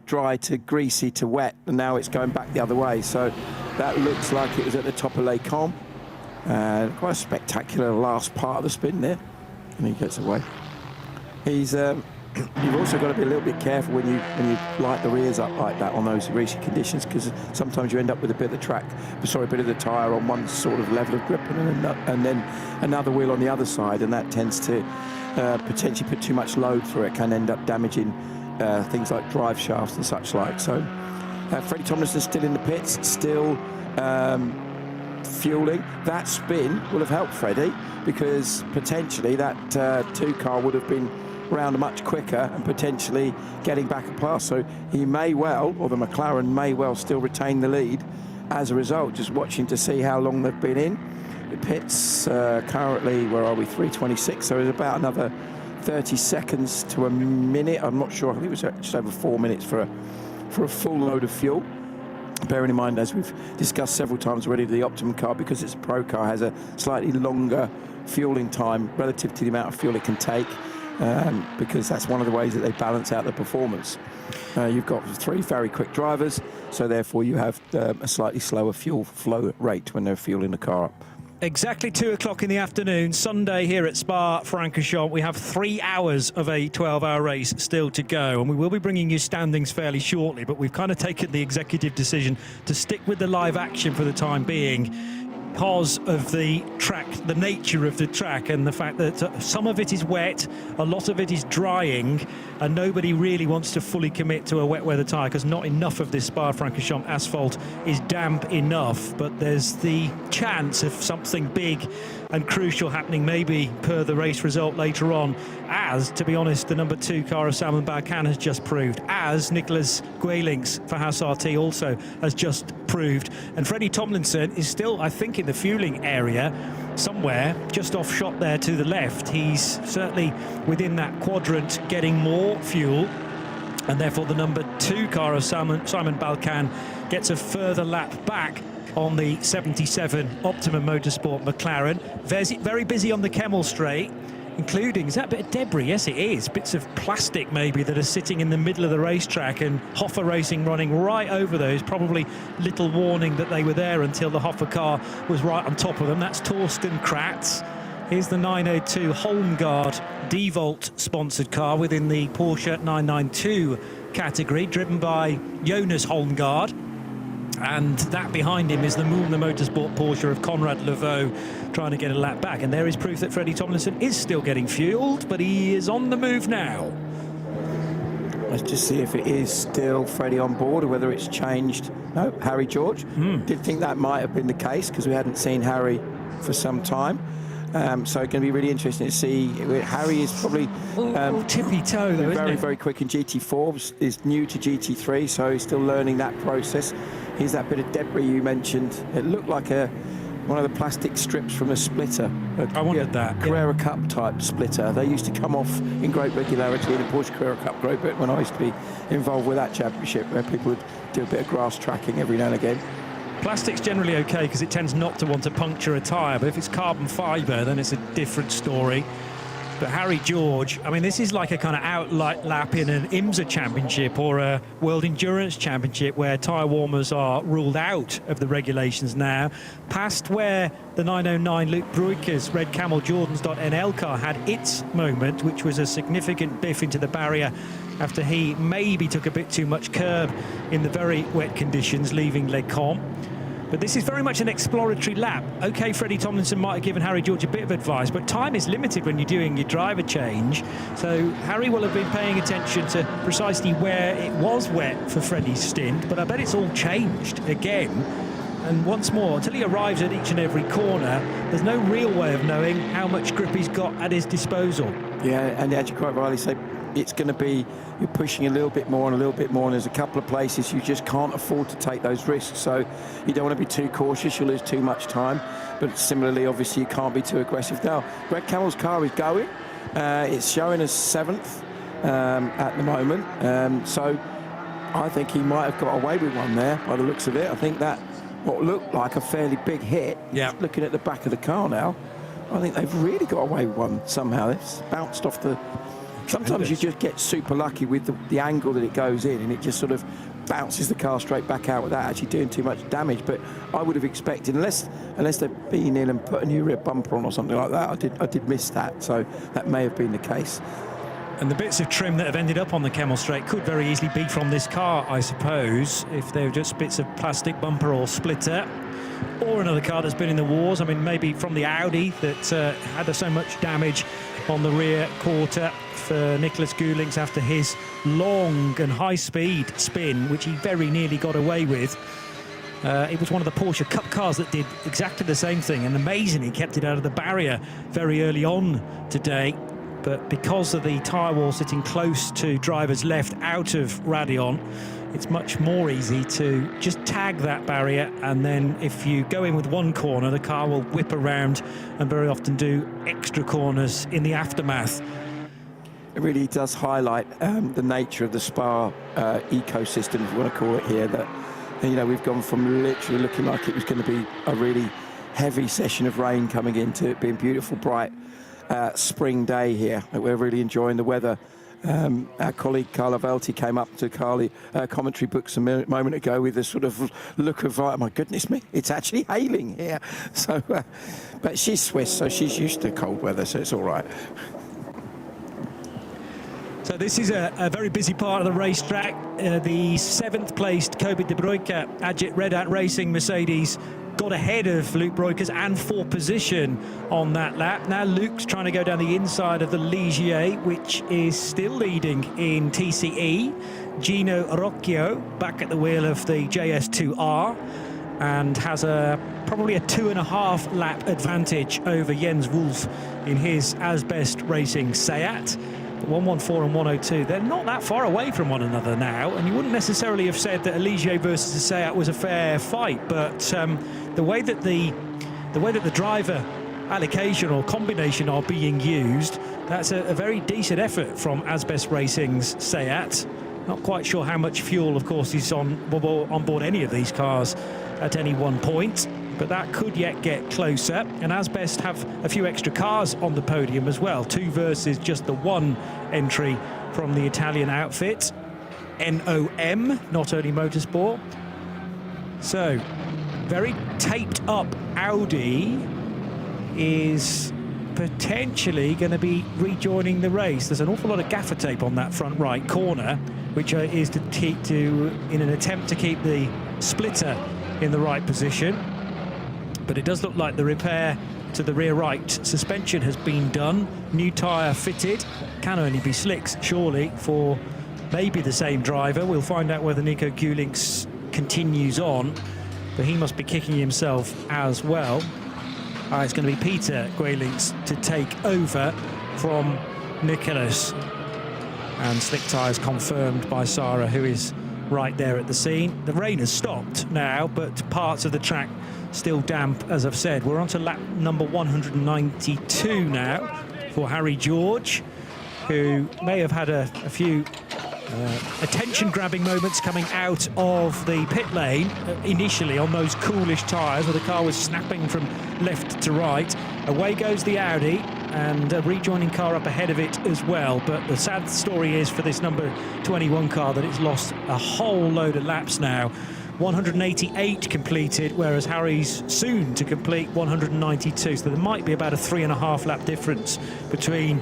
dry to greasy to wet, and now it's going back the other way. So that looks like it was at the top of Les Combes. Quite a spectacular last part of the spin there. And he gets away. You've also got to be a little bit careful when you light the rears up like that on those greasy conditions, because sometimes you end up with a bit of the tyre on one sort of level of grip and then another wheel on the other side, and that tends to potentially put too much load through it, can end up damaging things like drive shafts and such like. So Freddie Tomlinson's still in the pits, still fueling. That spin will have helped Freddie, because potentially that 2 car would have been round much quicker and potentially getting back a pass. So he may well, or the McLaren may well, still retain the lead as a result. Just watching to see how long they've been in the pits. Currently, where are we? 3:26. So it's about another 30 seconds to a minute. I'm not sure. I think it was just over 4 minutes for a full load of fuel. Bearing in mind, as we've discussed several times already, the Optimum car, because it's a pro car, has a slightly longer fueling time relative to the amount of fuel it can take, because that's one of the ways that they balance out the performance. You've got 3 very quick drivers, so therefore you have a slightly slower fuel flow rate when they're fueling the car up. Exactly 2 o'clock in the afternoon, Sunday here at Spa-Francorchamps. We have 3 hours of a 12-hour race still to go, and we will be bringing you standings fairly shortly, but we've kind of taken the executive decision to stick with the live action for the time being. because of the track, the nature of the track, and the fact that some of it is wet, a lot of it is drying, and nobody really wants to fully commit to a wet weather tyre because not enough of this Spa-Francorchamps asphalt is damp enough. But there's the chance of something big and crucial happening, maybe per the race result later on, as, to be honest, the number 2 car of Salman Balkan has just proved, as Nicholas Guelings for Haas RT also has just proved. And Freddie Tomlinson is still, I think, in the fueling area somewhere, just off shot there to the left. He's certainly within that quadrant getting more fuel, and therefore the number 2 car of Simon Balkan gets a further lap back on the 77 Optimum Motorsport McLaren. Very busy on the Kemmel Straight, including, is that a bit of debris? Yes, it is. Bits of plastic maybe that are sitting in the middle of the racetrack, and Hoffa Racing running right over those. Probably little warning that they were there until the Hoffa car was right on top of them. That's Torsten Kratz. Here's the 902 Holmgard D-Volt sponsored car within the Porsche 992 category, driven by Jonas Holmgard. And that behind him is the Moulin Motorsport Porsche of Conrad Leveau, trying to get a lap back. And there is proof that Freddie Tomlinson is still getting fueled, but he is on the move now. Let's just see if it is still Freddie on board or whether it's changed. No, Harry George. Did think that might have been the case because we hadn't seen Harry for some time. So it's going to be really interesting to see. Harry is probably tippy toe, though, isn't it? Very quick in GT4, is new to GT3, so he's still learning that process. Here's that bit of debris you mentioned. It looked like one of the plastic strips from a splitter. I wondered that. Carrera Cup type splitter. They used to come off in great regularity in the Porsche Carrera Cup Great Britain when I used to be involved with that championship, where people would do a bit of grass tracking every now and again. Plastic's generally okay because it tends not to want to puncture a tyre, but if it's carbon fibre, then it's a different story. But Harry George, I mean, this is like a kind of outlight lap in an IMSA championship or a World Endurance Championship where tyre warmers are ruled out of the regulations now, past where the 909 Luke Bruyker's Red Camel Jordans.nl car had its moment, which was a significant biff into the barrier after he maybe took a bit too much curb in the very wet conditions, leaving Les Camps. But this is very much an exploratory lap. OK, Freddie Tomlinson might have given Harry George a bit of advice, but time is limited when you're doing your driver change. So Harry will have been paying attention to precisely where it was wet for Freddie's stint, but I bet it's all changed again. And once more, until he arrives at each and every corner, there's no real way of knowing how much grip he's got at his disposal. Yeah, and as you quite rightly say, it's going to be, you're pushing a little bit more and a little bit more, and there's a couple of places you just can't afford to take those risks, so you don't want to be too cautious, you'll lose too much time, but similarly, obviously, you can't be too aggressive. Now, Red Camel's car is going, it's showing us 7th at the moment, so I think he might have got away with one there by the looks of it. I think that what looked like a fairly big hit, looking at the back of the car now, I think they've really got away with one somehow. It's bounced off the... Sometimes you just get super lucky with the angle that it goes in, and it just sort of bounces the car straight back out without actually doing too much damage. But I would have expected, unless they've been in and put a new rear bumper on or something like that, I did miss that. So that may have been the case. And the bits of trim that have ended up on the Kemmel Straight could very easily be from this car, I suppose, if they're just bits of plastic bumper or splitter, or another car that's been in the wars. I mean, maybe from the Audi that had so much damage on the rear quarter for Nicholas Guelings after his long and high-speed spin, which he very nearly got away with. It was one of the Porsche Cup cars that did exactly the same thing, and amazingly kept it out of the barrier very early on today. But because of the tyre wall sitting close to driver's left out of Radeon, it's much more easy to just tag that barrier, and then if you go in with one corner, the car will whip around and very often do extra corners in the aftermath. It really does highlight the nature of the Spa ecosystem, if you want to call it here, that, you know, we've gone from literally looking like it was going to be a really heavy session of rain coming into it being beautiful, bright spring day here. We're really enjoying the weather. Our colleague Carla Velti came up to Carly commentary books a moment ago with a sort of look of, oh my goodness me, it's actually hailing here. So, but she's Swiss, so she's used to cold weather, so it's all right. So this is a very busy part of the racetrack. The 7th placed Kobe de Bruyker Agit Red Hat Racing Mercedes got ahead of Luke Breukers and for position on that lap. Now Luke's trying to go down the inside of the Ligier, which is still leading in TCE. Gino Rocchio back at the wheel of the JS2R and has probably a 2.5 lap advantage over Jens Wolf in his Asbest Racing Seat. 114 and 102, they're not that far away from one another now, and you wouldn't necessarily have said that a Ligier versus a Seat was a fair fight, but the way that the driver allocation or combination are being used, that's a very decent effort from Asbest Racing's Seat. Not quite sure how much fuel, of course, is on board any of these cars at any one point, but that could yet get closer. And Asbest have a few extra cars on the podium as well, 2 versus just the 1 entry from the Italian outfit, NOM, Not Only Motorsport. So, very taped up Audi is potentially going to be rejoining the race. There's an awful lot of gaffer tape on that front right corner, which is in an attempt to keep the splitter in the right position. But it does look like the repair to the rear right suspension has been done. New tyre fitted. Can only be slicks, surely, for maybe the same driver. We'll find out whether Nico Gulinks continues on, but he must be kicking himself as well. It's going to be Peter Gulinks to take over from Nicholas. And slick tyres confirmed by Sarah, who is right there at the scene. The rain has stopped now, but parts of the track still damp, as I've said. We're on to lap number 192 now for Harry George, who may have had a few attention-grabbing moments coming out of the pit lane initially on those coolish tyres where the car was snapping from left to right. Away goes the Audi, and a rejoining car up ahead of it as well. But the sad story is for this number 21 car that it's lost a whole load of laps now. 188 completed, whereas Harry's soon to complete 192. So there might be about a 3.5 lap difference between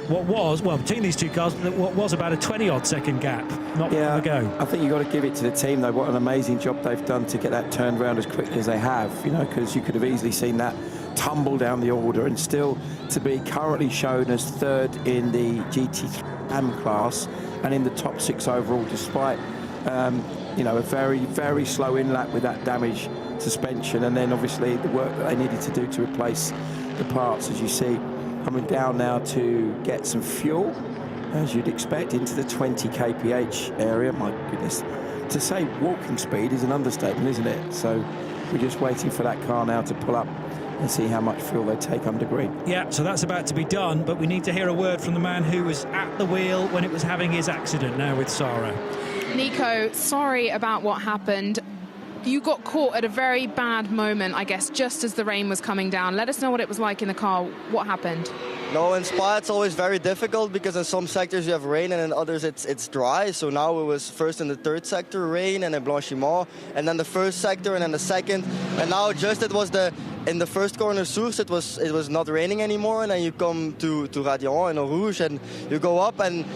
between these two cars, what was about a 20-odd second gap not long ago. I think you've got to give it to the team, though. What an amazing job they've done to get that turned around as quickly as they have, because you could have easily seen that tumble down the order, and still to be currently shown as 3rd in the GT3 AM class and in the top 6 overall, despite a very, very slow in-lap with that damaged suspension, and then obviously the work that they needed to do to replace the parts, as you see, coming down now to get some fuel, as you'd expect, into the 20 kph area. My goodness, to say walking speed is an understatement, isn't it? So we're just waiting for that car now to pull up and see how much fuel they take under green. Yeah, so that's about to be done, but we need to hear a word from the man who was at the wheel when it was having his accident now with Sarah. Nico, sorry about what happened. You got caught at a very bad moment, I guess, just as the rain was coming down. Let us know what it was like in the car. What happened? No, in Spa it's always very difficult because in some sectors you have rain and in others it's dry. So now it was first in the 3rd sector rain and in Blanchimont, and then the 1st sector and then the 2nd. And now just it was in the 1st corner Source it was not raining anymore, and then you come to Radion and Eau Rouge and you go up and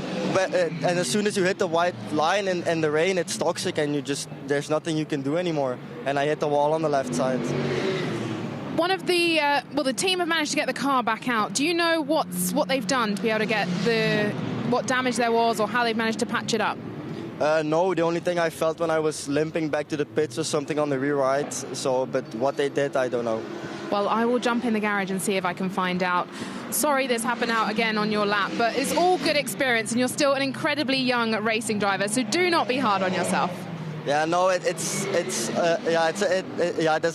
as soon as you hit the white line in the rain, it's toxic and there's nothing you can do anymore. And I hit the wall on the left side. One of the the team have managed to get the car back out. Do you know what they've done to be able to get what damage there was, or how they've managed to patch it up? No, the only thing I felt when I was limping back to the pits was something on the rear right. But what they did, I don't know. Well, I will jump in the garage and see if I can find out. Sorry this happened out again on your lap, but it's all good experience, and you're still an incredibly young racing driver, so do not be hard on yourself. Yeah, no, there's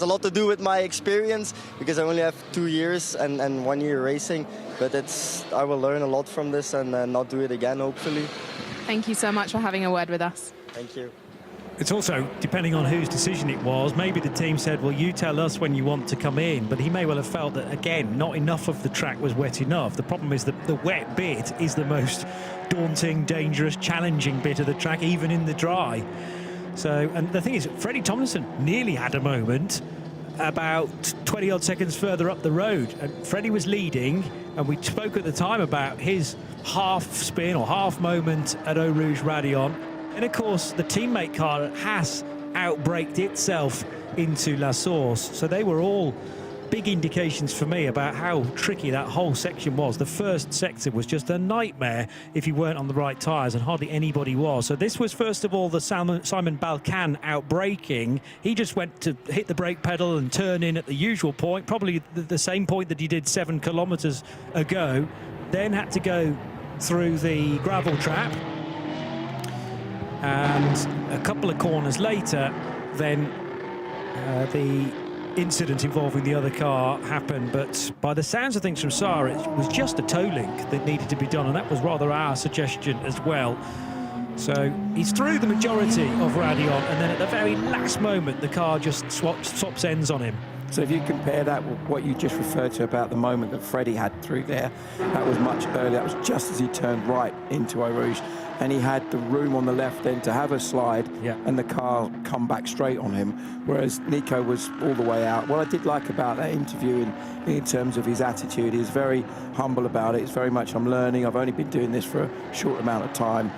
a lot to do with my experience because I only have 2 years and 1 year racing, but I will learn a lot from this and not do it again, hopefully. Thank you so much for having a word with us. Thank you. It's also, depending on whose decision it was, maybe the team said, well, you tell us when you want to come in, but he may well have felt that, again, not enough of the track was wet enough. The problem is that the wet bit is the most daunting, dangerous, challenging bit of the track, even in the dry. So, and the thing is, Freddie Tomlinson nearly had a moment about 20-odd seconds further up the road. And Freddie was leading, and we spoke at the time about his half spin or half moment at Eau Rouge Radion. And of course, the teammate car has outbraked itself into La Source. So they were all big indications for me about how tricky that whole section was. The first sector was just a nightmare if you weren't on the right tyres, and hardly anybody was. So this was first of all the Simon Balkan outbraking. He just went to hit the brake pedal and turn in at the usual point, probably the same point that he did 7 kilometres ago, then had to go through the gravel trap, and a couple of corners later then the incident involving the other car happened. But by the sounds of things from Sarah, it was just a toe link that needed to be done, and that was rather our suggestion as well. So he's through the majority of Raidillon, and then at the very last moment the car just swaps ends on him. So if you compare that with what you just referred to about the moment that Freddie had through there, that was much earlier. That was just as he turned right into Eau Rouge, and he had the room on the left then to have a slide, and the car come back straight on him, whereas Nico was all the way out. What I did like about that interview in terms of his attitude, he's very humble about it. It's very much, I'm learning, I've only been doing this for a short amount of time.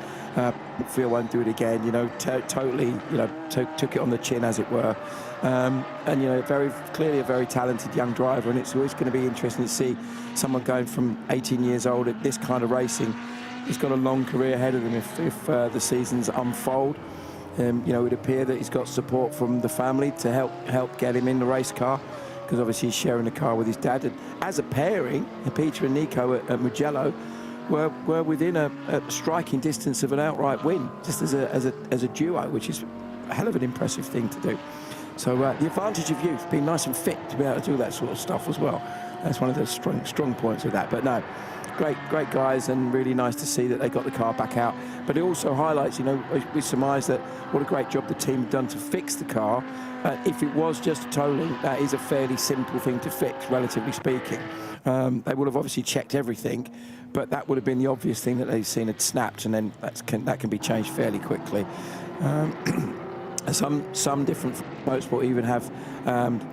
Feel won't do it again, you know, totally, you know, took it on the chin, as it were. And, you know, very clearly a very talented young driver, and it's always going to be interesting to see someone going from 18 years old at this kind of racing. He's got a long career ahead of him if the seasons unfold. You know, it would appear that he's got support from the family to help get him in the race car, because obviously he's sharing the car with his dad. And as a pairing, Peter and Nico at Mugello were within a striking distance of an outright win, just as a duo, which is a hell of an impressive thing to do. So the advantage of youth, being nice and fit to be able to do that sort of stuff as well. That's one of the strong points of that. But no, great guys, and really nice to see that they got the car back out. But it also highlights, you know, we surmise that what a great job the team have done to fix the car. If it was just a tolling, that is a fairly simple thing to fix, relatively speaking. They would have obviously checked everything, but that would have been the obvious thing that they've seen had snapped, and then that can be changed fairly quickly. Some different motorsport even have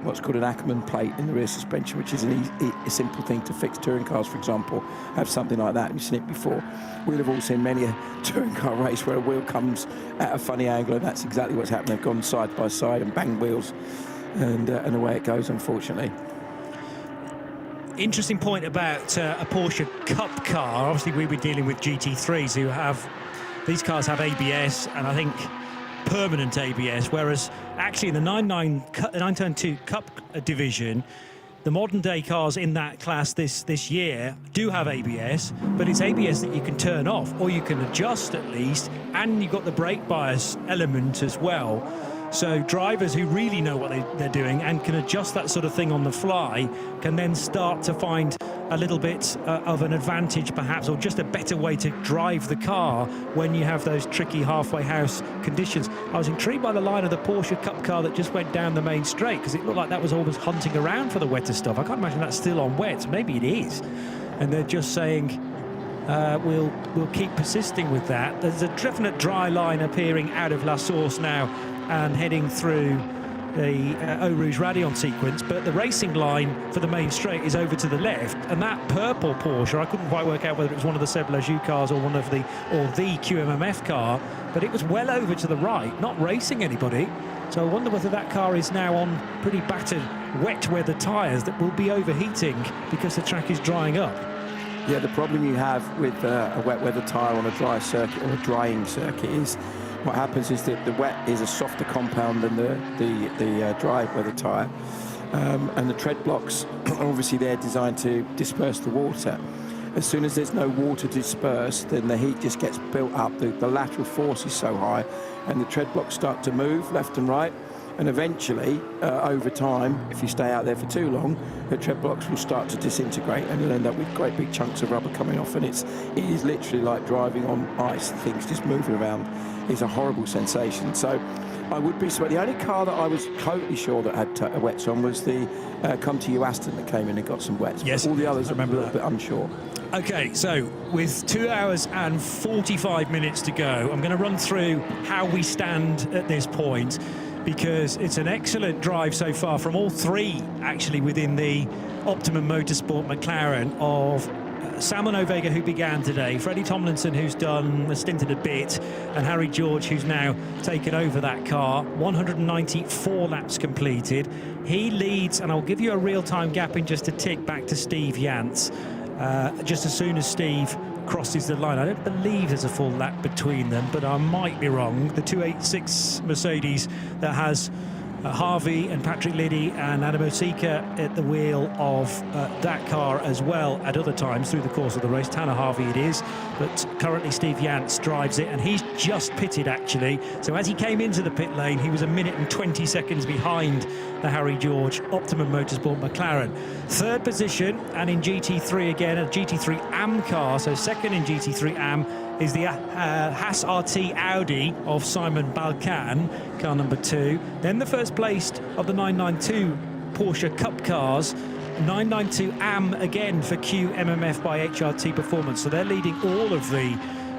what's called an Ackerman plate in the rear suspension, which is a simple thing to fix. Touring cars, for example, have something like that. You've seen it before. We'll have all seen many a touring car race where a wheel comes at a funny angle, and that's exactly what's happened. They've gone side by side and banged wheels, and away it goes, unfortunately. Interesting point about a Porsche Cup car. Obviously, we were dealing with GT3s who have, these cars have ABS, and I think permanent ABS, whereas actually in the 992 Cup division, the modern day cars in that class this year do have ABS, but it's ABS that you can turn off, or you can adjust at least, and you've got the brake bias element as well. So drivers who really know what they're doing and can adjust that sort of thing on the fly can then start to find a little bit of an advantage perhaps, or just a better way to drive the car when you have those tricky halfway house conditions. I was intrigued by the line of the Porsche Cup car that just went down the main straight, because it looked like that was almost hunting around for the wetter stuff. I can't imagine that's still on wet. Maybe it is. And they're just saying, we'll keep persisting with that. There's a definite dry line appearing out of La Source now and heading through the Eau Rouge Raidillon sequence, but the racing line for the main straight is over to the left, and that purple Porsche, I couldn't quite work out whether it was one of the Seb Lajou cars or the QMMF car, but it was well over to the right, not racing anybody. So I wonder whether that car is now on pretty battered wet weather tyres that will be overheating because the track is drying up. Yeah, the problem you have with a wet weather tyre on a dry circuit or a drying circuit is what happens is that the wet is a softer compound than the dry weather tyre, and the tread blocks are obviously they're designed to disperse the water. As soon as there's no water dispersed, then the heat just gets built up. The lateral force is so high, and the tread blocks start to move left and right. And eventually, over time, if you stay out there for too long, the tread blocks will start to disintegrate, and you'll end up with great big chunks of rubber coming off. And it is literally like driving on ice. Things just moving around. It's a horrible sensation. So I would be sweaty. The only car that I was totally sure that had wets on was the Come To You Aston that came in and got some wets. Yes, all the others I remember are a little bit unsure. Okay, so with 2 hours and 45 minutes to go, I'm going to run through how we stand at this point, because it's an excellent drive so far from all three, actually, within the Optimum Motorsport McLaren, of Salmon Ovega, who began today, Freddie Tomlinson, who's done a stint in a bit, and Harry George, who's now taken over that car. 194 laps completed. He leads, and I'll give you a real-time gap in just a tick back to Steve Yance. Just as soon as Steve crosses the line, I don't believe there's a full lap between them, but I might be wrong. The 286 Mercedes that has Harvey and Patrick Liddy and Adam Osika at the wheel of that car as well at other times through the course of the race. Tanner Harvey it is, but currently Steve Yance drives it, and he's just pitted actually. So as he came into the pit lane, he was 1 minute and 20 seconds behind the Harry George Optimum Motorsport McLaren. Third position, and in GT3 again, a GT3 AM car, so second in GT3 AM is the Haas RT Audi of Simon Balkan, car number 2. Then the first placed of the 992 Porsche Cup cars, 992 AM again for QMMF by HRT Performance. So they're leading all of the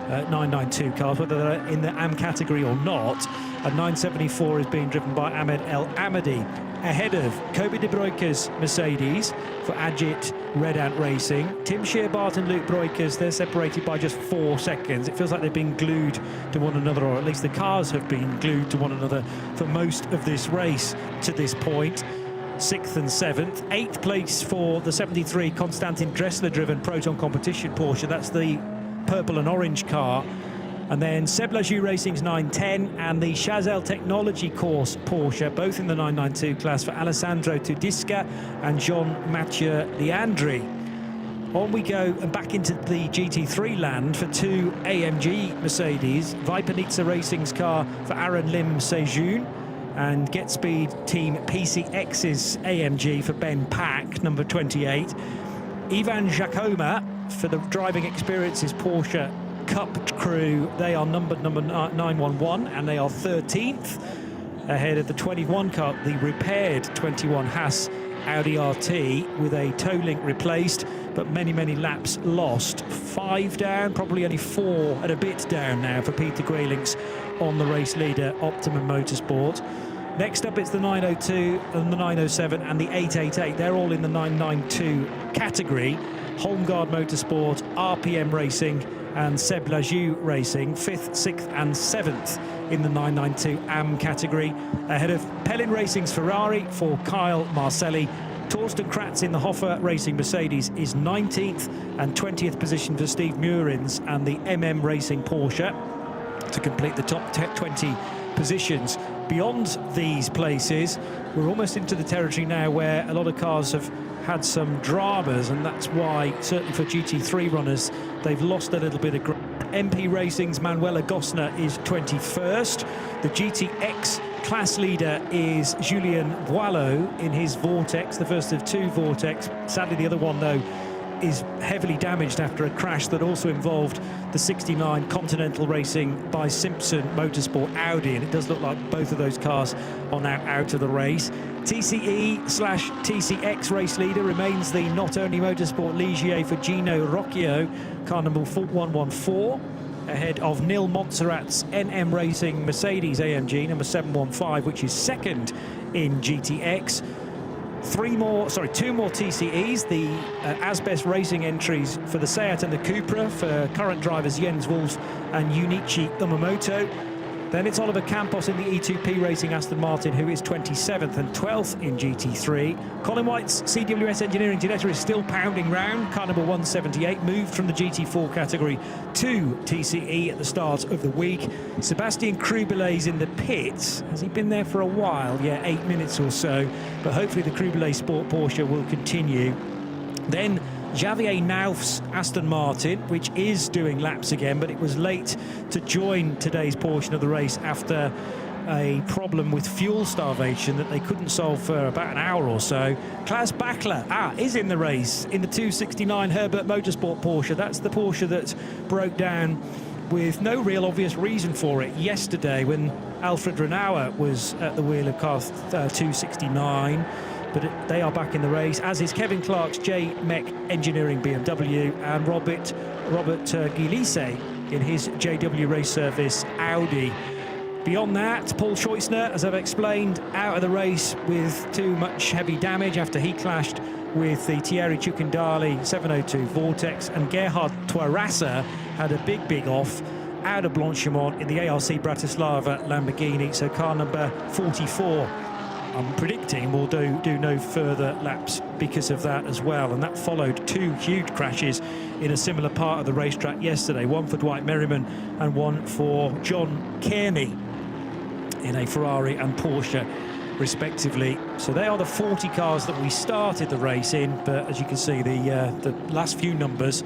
992 cars, whether they're in the AM category or not. And 974 is being driven by Ahmed El Amadi, ahead of Kobe De Bruyke's Mercedes for Agit Red Ant Racing. Tim Shearbart and Luke Breukers, they're separated by just 4 seconds. It feels like they've been glued to one another, or at least the cars have been glued to one another for most of this race to this point. 6th and 7th. 8th place for the 73 Konstantin Dressler-driven Proton Competition Porsche. That's the purple and orange car. And then Seb Lajou Racing's 910 and the Chazelle Technology Course Porsche, both in the 992 class for Alessandro Tudisca and Jean-Mathieu Leandri. On we go and back into the GT3 land for 2 AMG Mercedes. Vipanitsa Racing's car for Aaron Lim Sejun, and Get Speed Team PCX's AMG for Ben Pack, number 28. Ivan Jacoma for the Driving Experiences Porsche Cup crew, they are numbered number 911, and they are 13th, ahead of the 21 car, the repaired 21 Haas Audi RT, with a toe link replaced, but many laps lost. 5 down, probably only 4 and a bit down now for Peter Graylinks on the race leader Optimum Motorsport. Next up, it's the 902 and the 907 and the 888. They're all in the 992 category. Holmgard Motorsport, RPM Racing and Seb Lajou Racing, 5th, 6th and 7th in the 992 AM category, ahead of Pellin Racing's Ferrari for Kyle Marcelli. Torsten Kratz in the Hoffer Racing Mercedes is 19th, and 20th position for Steve Muirins and the MM Racing Porsche to complete the top 20 positions. Beyond these places, we're almost into the territory now where a lot of cars have had some dramas, and that's why, certainly for GT3 runners, they've lost a little bit of ground. MP Racing's Manuela Gosner is 21st. The GTX class leader is Julien Boileau in his Vortex, the first of 2 Vortex. Sadly, the other one, though, is heavily damaged after a crash that also involved the 69 Continental Racing by Simpson Motorsport Audi, and it does look like both of those cars are now out of the race. TCE/TCX race leader remains the Not Only Motorsport Ligier for Gino Rocchio, car number 114, ahead of Nil Montserrat's NM Racing Mercedes AMG number 715, which is 2nd in GTX. 2 more TCEs, the Asbest Racing entries for the Seat and the Cupra for current drivers Jens Wolf and Junichi Umamoto. Then it's Oliver Campos in the E2P Racing Aston Martin, who is 27th and 12th in GT3. Colin White's CWS Engineering Ginetta is still pounding round. Car number 178 moved from the GT4 category to TCE at the start of the week. Sebastian Krubelay's in the pits. Has he been there for a while? Yeah, 8 minutes or so. But hopefully the Krubelay Sport Porsche will continue. Then Javier Nauf's Aston Martin, which is doing laps again, but it was late to join today's portion of the race after a problem with fuel starvation that they couldn't solve for about an hour or so. Klaas Bachler is in the race in the 269 Herbert Motorsport Porsche. That's the Porsche that broke down with no real obvious reason for it yesterday when Alfred Renauer was at the wheel of car 269. But they are back in the race, as is Kevin Clark's J-Mech Engineering BMW and Robert Gilise in his JW Race Service Audi. Beyond that, Paul Scheusner, as I've explained, out of the race with too much heavy damage after he clashed with the Thierry Ciucandali 702 Vortex, and Gerhard Twarasa had a big off out of Blanchimont in the ARC Bratislava Lamborghini. So car number 44, I'm predicting, will do no further laps because of that as well. And that followed two huge crashes in a similar part of the racetrack yesterday, one for Dwight Merriman and one for John Kearney in a Ferrari and Porsche respectively. So they are the 40 cars that we started the race in, but as you can see, the last few numbers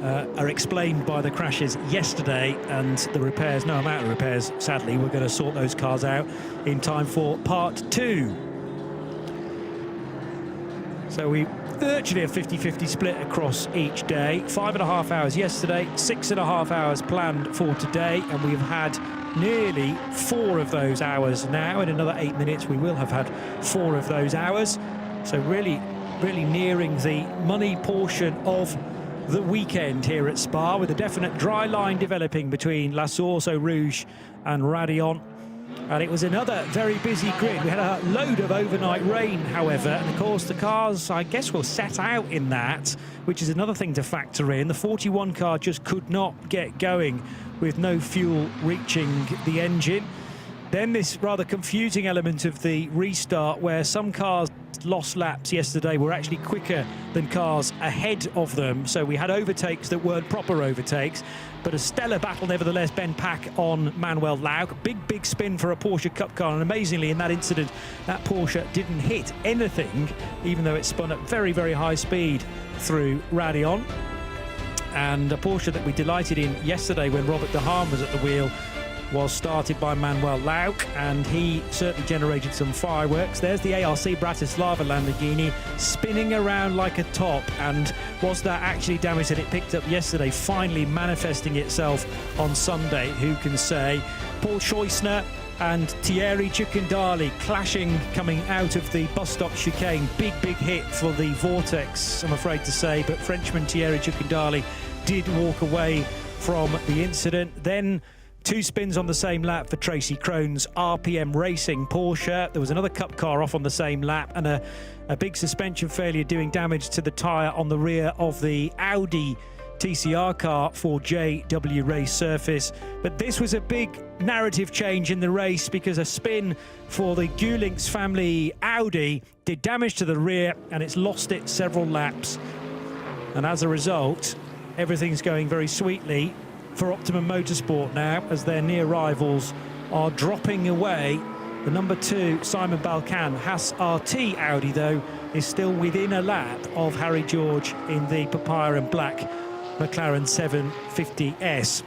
are explained by the crashes yesterday and the repairs. No amount of repairs, sadly. We're going to sort those cars out in time for part 2. So we virtually a 50-50 split across each day. 5.5 hours yesterday, 6.5 hours planned for today, and we've had nearly 4 of those hours now. In another 8 minutes we will have had 4 of those hours. So really nearing the money portion of the weekend here at Spa, with a definite dry line developing between La Source, Eau Rouge and Raidillon. And it was another very busy grid. We had a load of overnight rain, however, and of course the cars, I guess, will set out in that, which is another thing to factor in. The 41 car just could not get going with no fuel reaching the engine. Then this rather confusing element of the restart, where some cars lost laps yesterday were actually quicker than cars ahead of them. So we had overtakes that weren't proper overtakes, but a stellar battle nevertheless. Ben Pack on Manuel Lauk. Big spin for a Porsche Cup car, and amazingly in that incident that Porsche didn't hit anything, even though it spun at very high speed through Raidillon. And a Porsche that we delighted in yesterday when Robert de Haan was at the wheel was started by Manuel Lauk, and he certainly generated some fireworks. There's the ARC Bratislava Lamborghini spinning around like a top, and was that actually damage that it picked up yesterday finally manifesting itself on Sunday? Who can say? Paul Scheusner and Thierry Ciucandali clashing coming out of the bus stop chicane. Big hit for the Vortex, I'm afraid to say, but Frenchman Thierry Ciucandali did walk away from the incident. Then 2 spins on the same lap for Tracy Krohn's RPM Racing Porsche. There was another Cup car off on the same lap, and a big suspension failure doing damage to the tyre on the rear of the Audi TCR car for JW Race Surface. But this was a big narrative change in the race, because a spin for the Gulinx family Audi did damage to the rear, and it's lost it several laps. And as a result, everything's going very sweetly for Optimum Motorsport now, as their near rivals are dropping away. The number 2, Simon Balkan Haas RT Audi, though, is still within a lap of Harry George in the papaya and black McLaren 750S.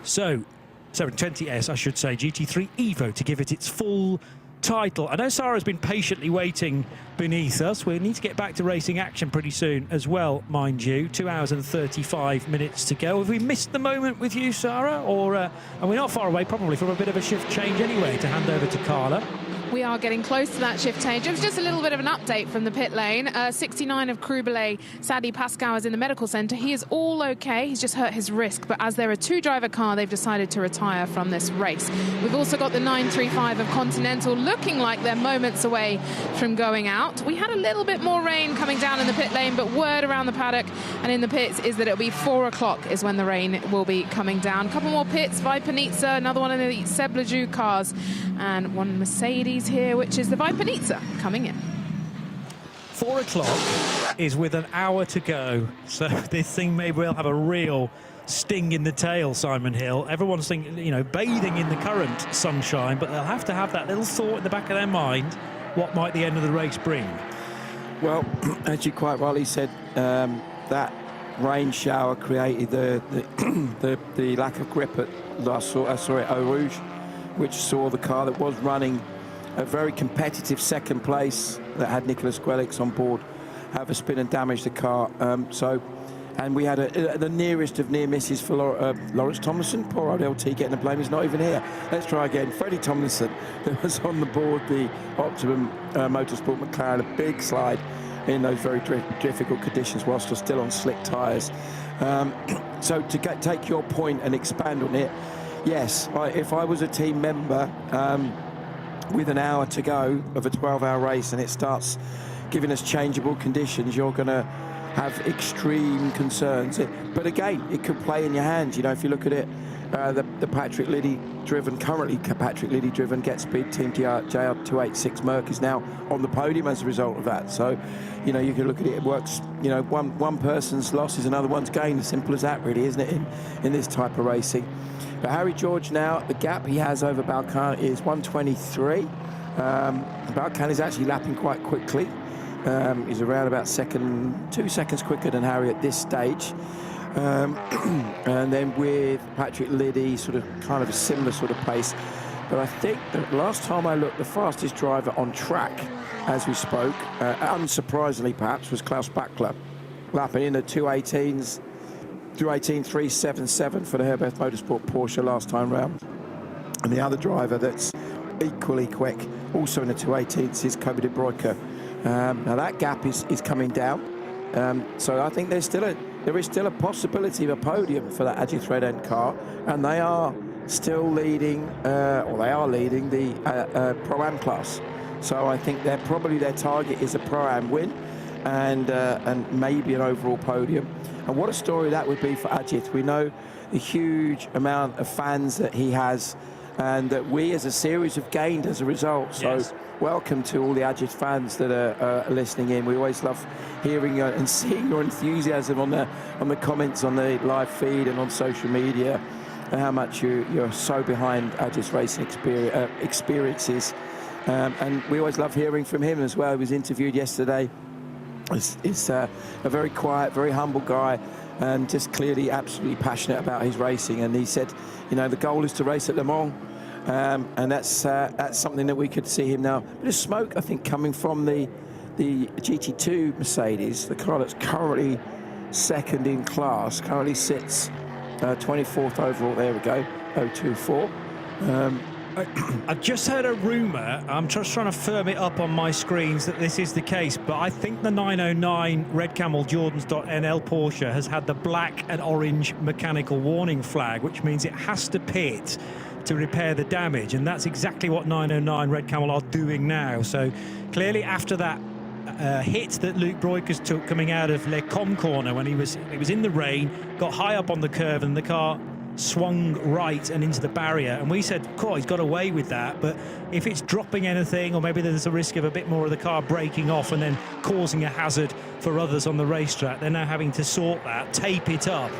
So, 720S, I should say, GT3 Evo, to give it its full title. I know Sarah's been patiently waiting beneath us. We need to get back to racing action pretty soon as well, mind you. 2 hours and 35 minutes to go. Have we missed the moment with you, Sarah? Or are we not far away, probably, from a bit of a shift change anyway, to hand over to Carla? We are getting close to that shift change. It was just a little bit of an update from the pit lane. 69 of Crubelay, Sadi Pascal, is in the medical centre. He is all okay. He's just hurt his wrist. But as they're a 2-driver car, they've decided to retire from this race. We've also got the 935 of Continental looking like they're moments away from going out. We had a little bit more rain coming down in the pit lane, but word around the paddock and in the pits is that it'll be 4 o'clock is when the rain will be coming down. A couple more pits. Vipanitza, another one of the Seblaju cars, and one Mercedes here, which is the Vipanitza coming in. 4 o'clock is with an hour to go, so this thing may well have a real sting in the tail, Simon Hill. Everyone's thinking, you know, bathing in the current sunshine, but they'll have to have that little thought in the back of their mind, what might the end of the race bring? Well, as you quite rightly said, that rain shower created the lack of grip at Eau Rouge, which saw the car that was running a very competitive second place that had Nicolas Guelix on board have a spin and damage the car. And we had the nearest of near misses for Lawrence Tomlinson. Poor old LT getting the blame. He's not even here. Let's try again. Freddie Tomlinson, who was on the board the Optimum Motorsport McLaren, a big slide in those very difficult conditions whilst still on slick tyres. So to take your point and expand on it, yes, if I was a team member with an hour to go of a 12-hour race and it starts giving us changeable conditions, you're going to have extreme concerns. But again, it could play in your hands. You know, if you look at it, the Patrick Liddy driven, currently Patrick Liddy driven Get Speed Team JR286 Merc is now on the podium as a result of that. So, you know, you can look at it, it works, you know, one person's loss is another one's gain, as simple as that really, isn't it, in this type of racing. But Harry George now, the gap he has over Balkan is 1:23. Balkan is actually lapping quite quickly. He's around about 2 seconds quicker than Harry at this stage. And then with Patrick Liddy, sort of kind of a similar sort of pace. But I think that last time I looked, the fastest driver on track as we spoke, unsurprisingly perhaps, was Klaus Bachler, lapping in at 2:18s, 2:18.377 for the Herbert Motorsport Porsche last time round. And the other driver that's equally quick, also in the 2:18s, is Kobe de Bruyke. Now that gap is coming down. So I think there is still a possibility of a podium for that Ajit Red End car, and they are still leading, or they are leading the Pro-Am class. So I think their target is a Pro-Am win and maybe an overall podium. And what a story that would be for Ajit. We know the huge amount of fans that he has, and that we as a series have gained as a result. So yes. Welcome to all the Ajit fans that are listening in. We always love hearing and seeing your enthusiasm on the comments on the live feed and on social media, and how much you're so behind Ajit's racing experiences. And we always love hearing from him as well. He was interviewed yesterday. He's a very quiet, very humble guy, and just clearly absolutely passionate about his racing. And he said, you know, the goal is to race at Le Mans. And that's something that we could see him now. Bit of smoke, I think, coming from the GT2 Mercedes, the car that's currently second in class, currently sits 24th overall. There we go, 024. I've just heard a rumour, I'm just trying to firm it up on my screens that this is the case, but I think the 909 Red Camel Jordans.nl Porsche has had the black and orange mechanical warning flag, which means it has to pit to repair the damage, and that's exactly what 909 Red Camel are doing now. So clearly after that hit that Luke Breukers took coming out of Le Com corner when he was in the rain, got high up on the curve and the car swung right and into the barrier, and we said, cool, he's got away with that, but if it's dropping anything, or maybe there's a risk of a bit more of the car breaking off and then causing a hazard for others on the racetrack, they're now having to sort that, tape it up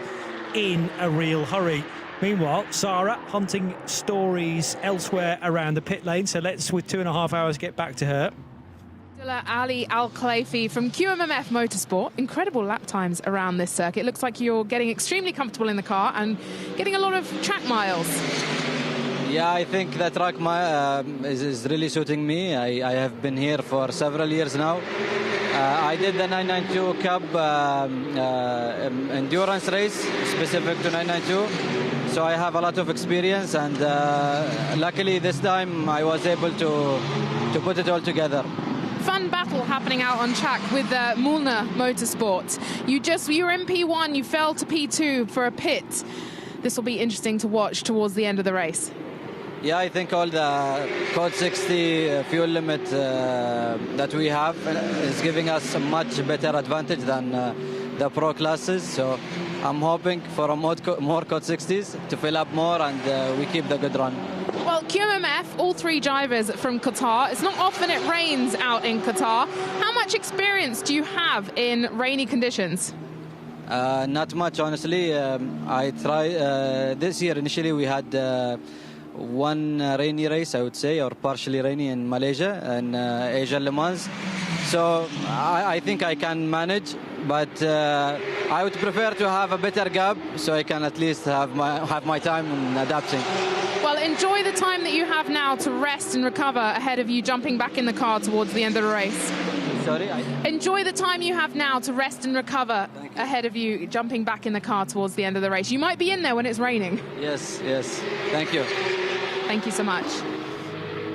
in a real hurry. Meanwhile, Sarah hunting stories elsewhere around the pit lane, so let's, with 2.5 hours, get back to her. Ali Al-Khelaifi from QMMF Motorsport. Incredible lap times around this circuit. Looks like you're getting extremely comfortable in the car and getting a lot of track miles. Yeah, I think the track is really suiting me. I have been here for several years now. I did the 992 Cup endurance race specific to 992. So I have a lot of experience, and luckily this time I was able to put it all together. Fun battle happening out on track with Mulner Motorsport. You were in P1, you fell to P2 for a pit. This will be interesting to watch towards the end of the race. Yeah, I think all the Code 60 fuel limit that we have is giving us a much better advantage than the pro classes. So I'm hoping for more Code 60s to fill up more, and we keep the good run. Well, QMMF, all three drivers from Qatar. It's not often it rains out in Qatar. How much experience do you have in rainy conditions? Not much, honestly. I tried this year. Initially, we had one rainy race, I would say, or partially rainy in Malaysia and Asia Le Mans. So I think I can manage, but I would prefer to have a better gap so I can at least have my time in adapting. Well, enjoy the time that you have now to rest and recover ahead of you jumping back in the car towards the end of the race. Sorry? Enjoy the time you have now to rest and recover ahead of you jumping back in the car towards the end of the race. You might be in there when it's raining. Yes, yes. Thank you. Thank you so much.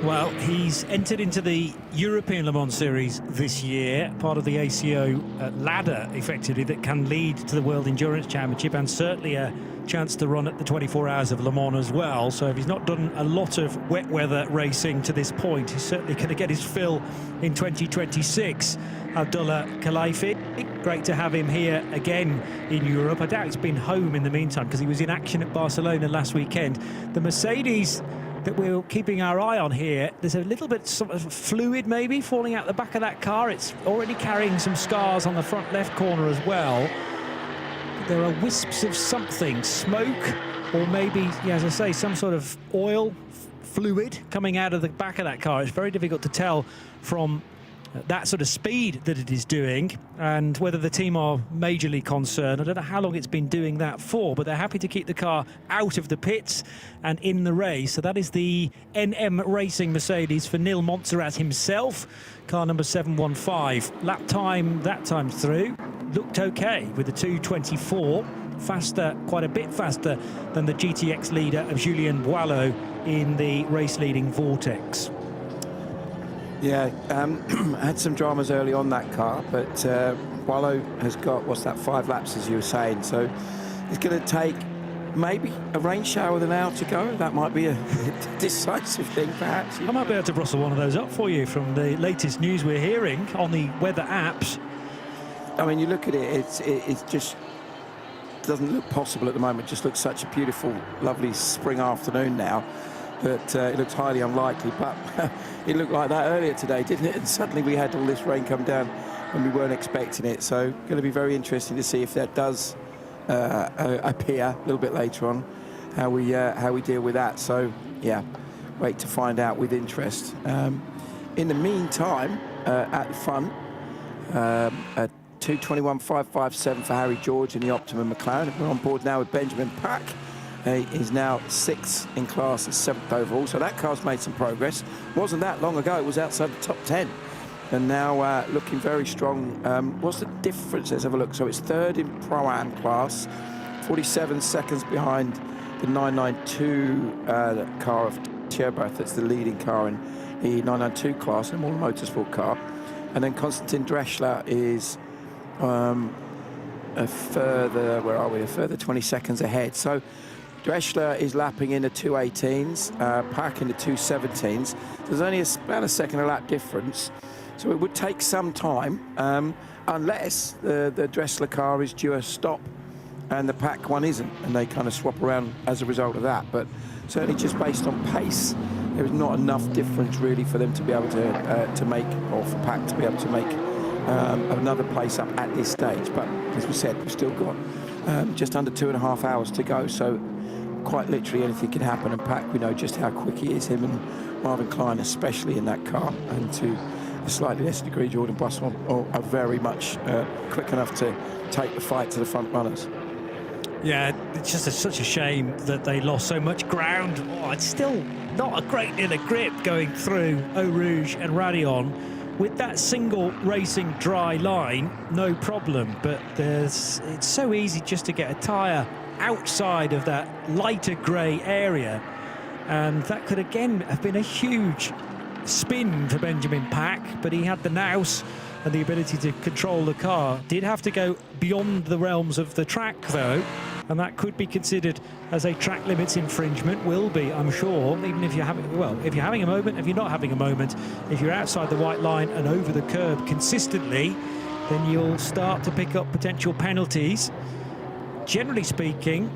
Well, he's entered into the European Le Mans Series this year, part of the ACO ladder, effectively, that can lead to the World Endurance Championship, and certainly a chance to run at the 24 Hours of Le Mans as well. So if he's not done a lot of wet weather racing to this point, he's certainly going to get his fill in 2026. Abdullah Khelaifi, great to have him here again in Europe. I doubt he's been home in the meantime because he was in action at Barcelona last weekend. The Mercedes that we're keeping our eye on here, there's a little bit sort of fluid maybe falling out the back of that car. It's already carrying some scars on the front left corner as well. There are wisps of something, smoke, or maybe, yeah, as I say, some sort of oil fluid coming out of the back of that car. It's very difficult to tell from that sort of speed that it is doing, and whether the team are majorly concerned. I don't know how long it's been doing that for, but they're happy to keep the car out of the pits and in the race. So that is the NM Racing Mercedes for Nil Montserrat himself, car number 715. Lap time that time through looked okay with the 2:24, faster, quite a bit faster than the GTX leader of Julien Boileau in the race leading Vortex. Yeah, had some dramas early on that car, but Boileau has got, what's that, 5 laps, as you were saying, so it's going to take maybe a rain shower with an hour to go. That might be a decisive thing, perhaps. I might be able to rustle one of those up for you from the latest news we're hearing on the weather apps. I mean, you look at it, it's just doesn't look possible at the moment. It just looks such a beautiful, lovely spring afternoon now. But it looks highly unlikely, but it looked like that earlier today, didn't it? And suddenly we had all this rain come down when we weren't expecting it. So going to be very interesting to see if that does appear a little bit later on, how we deal with that. So yeah, wait to find out with interest. In the meantime, at the front, a 2:21.557 for Harry George in the Optimum McLaren. We're on board now with Benjamin Pack. He is now 6th in class and 7th overall, so that car's made some progress. Wasn't that long ago, it was outside the top 10. And now looking very strong. What's the difference? Let's have a look. So it's 3rd in Pro-Am class, 47 seconds behind the 992 car of Sherbath. That's the leading car in the 992 class, a more motorsport car. And then Konstantin Dreschler is a further, where are we? A further 20 seconds ahead. So Dreschler is lapping in the 2:18s, Pack in the 2:17s. There's only about a second a lap difference, so it would take some time, unless the Dreschler car is due a stop and the Pack one isn't, and they kind of swap around as a result of that. But certainly just based on pace, there is not enough difference really for them to be able to make, or for Pack to be able to make another place up at this stage. But as we said, we've still got just under 2.5 hours to go, so quite literally anything can happen. And Pack, we know just how quick he is, him and Marvin Klein especially in that car, and to a slightly less degree Jordan Bussmann are very much quick enough to take the fight to the front runners. Yeah, it's just such a shame that they lost so much ground. Oh, it's still not a great deal of grip going through Eau Rouge and Raidillon. With that single racing dry line, no problem, but it's so easy just to get a tyre outside of that lighter grey area, and that could again have been a huge spin for Benjamin Pack, but he had the nous and the ability to control the car. Did have to go beyond the realms of the track though, and that could be considered as a track limits infringement. Will be, I'm sure, even if you're having, well, if you're having a moment, if you're not having a moment, if you're outside the white line and over the curb consistently, then you'll start to pick up potential penalties. Generally speaking,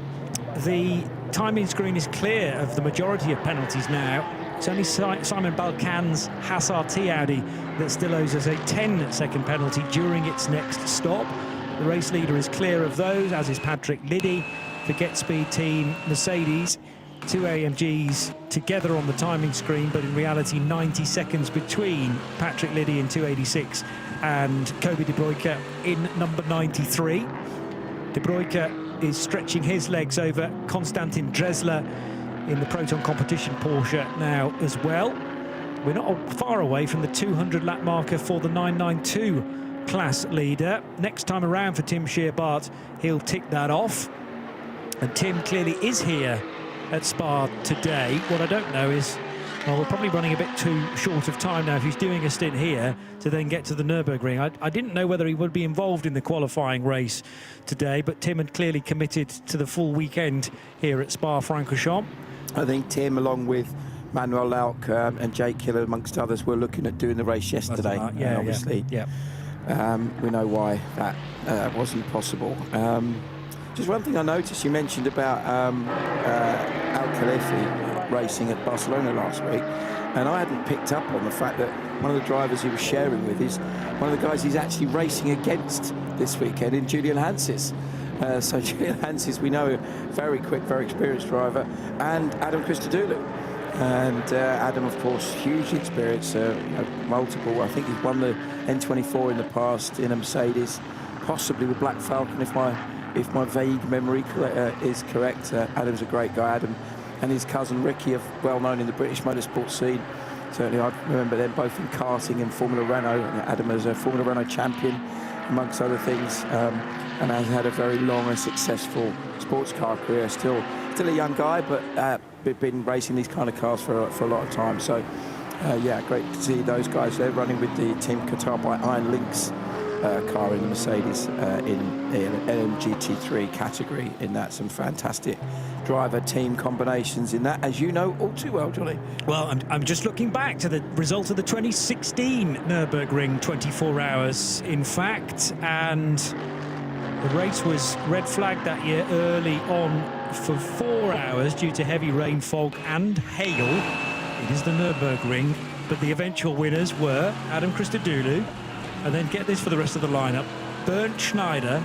the timing screen is clear of the majority of penalties now. It's only Simon Balcan's Haas RT Audi that still owes us a 10-second penalty during its next stop. The race leader is clear of those, as is Patrick Liddy for Get Speed Team Mercedes. 2 AMGs together on the timing screen, but in reality 90 seconds between Patrick Liddy in 286 and Kobe De Bruyke in number 93. De Bruyke is stretching his legs over Konstantin Dreschler in the Proton Competition Porsche now as well. We're not far away from the 200 lap marker for the 992 class leader. Next time around for Tim Scheerbart, he'll tick that off. And Tim clearly is here at Spa today. What I don't know is Well, we're probably running a bit too short of time now if he's doing a stint here to then get to the Nürburgring. I didn't know whether he would be involved in the qualifying race today, but Tim had clearly committed to the full weekend here at Spa-Francorchamps. I think Tim, along with Manuel Lauk and Jake Killer, amongst others, were looking at doing the race yesterday. Yeah, obviously, we know why that wasn't possible. Just one thing I noticed, you mentioned about Al Khalifi racing at Barcelona last week, and I hadn't picked up on the fact that one of the drivers he was sharing with is one of the guys he's actually racing against this weekend in Julian Hanses. So Julian Hanses, we know, a very quick, very experienced driver, and Adam Christodoulou. And Adam, of course, hugely experienced, multiple. I think he's won the N24 in the past in a Mercedes, possibly with Black Falcon, if my vague memory is correct. Adam's a great guy. Adam and his cousin Ricky are well known in the British motorsport scene. Certainly, I remember them both in karting and Formula Renault. Adam is a Formula Renault champion, amongst other things, and has had a very long and successful sports car career. Still a young guy, but been racing these kind of cars for a lot of time. So, yeah, great to see those guys. They're running with the Team Qatar by Iron Lynx car in the Mercedes in LMGT3 category. In that, some fantastic driver team combinations in that, as you know all too well, Johnny. Well, I'm just looking back to the result of the 2016 Nürburgring 24 hours, in fact, and the race was red flagged that year early on for 4 hours due to heavy rain, fog and hail. It is the Nürburgring, but the eventual winners were Adam Christodoulou, and then get this for the rest of the lineup: Bernd Schneider,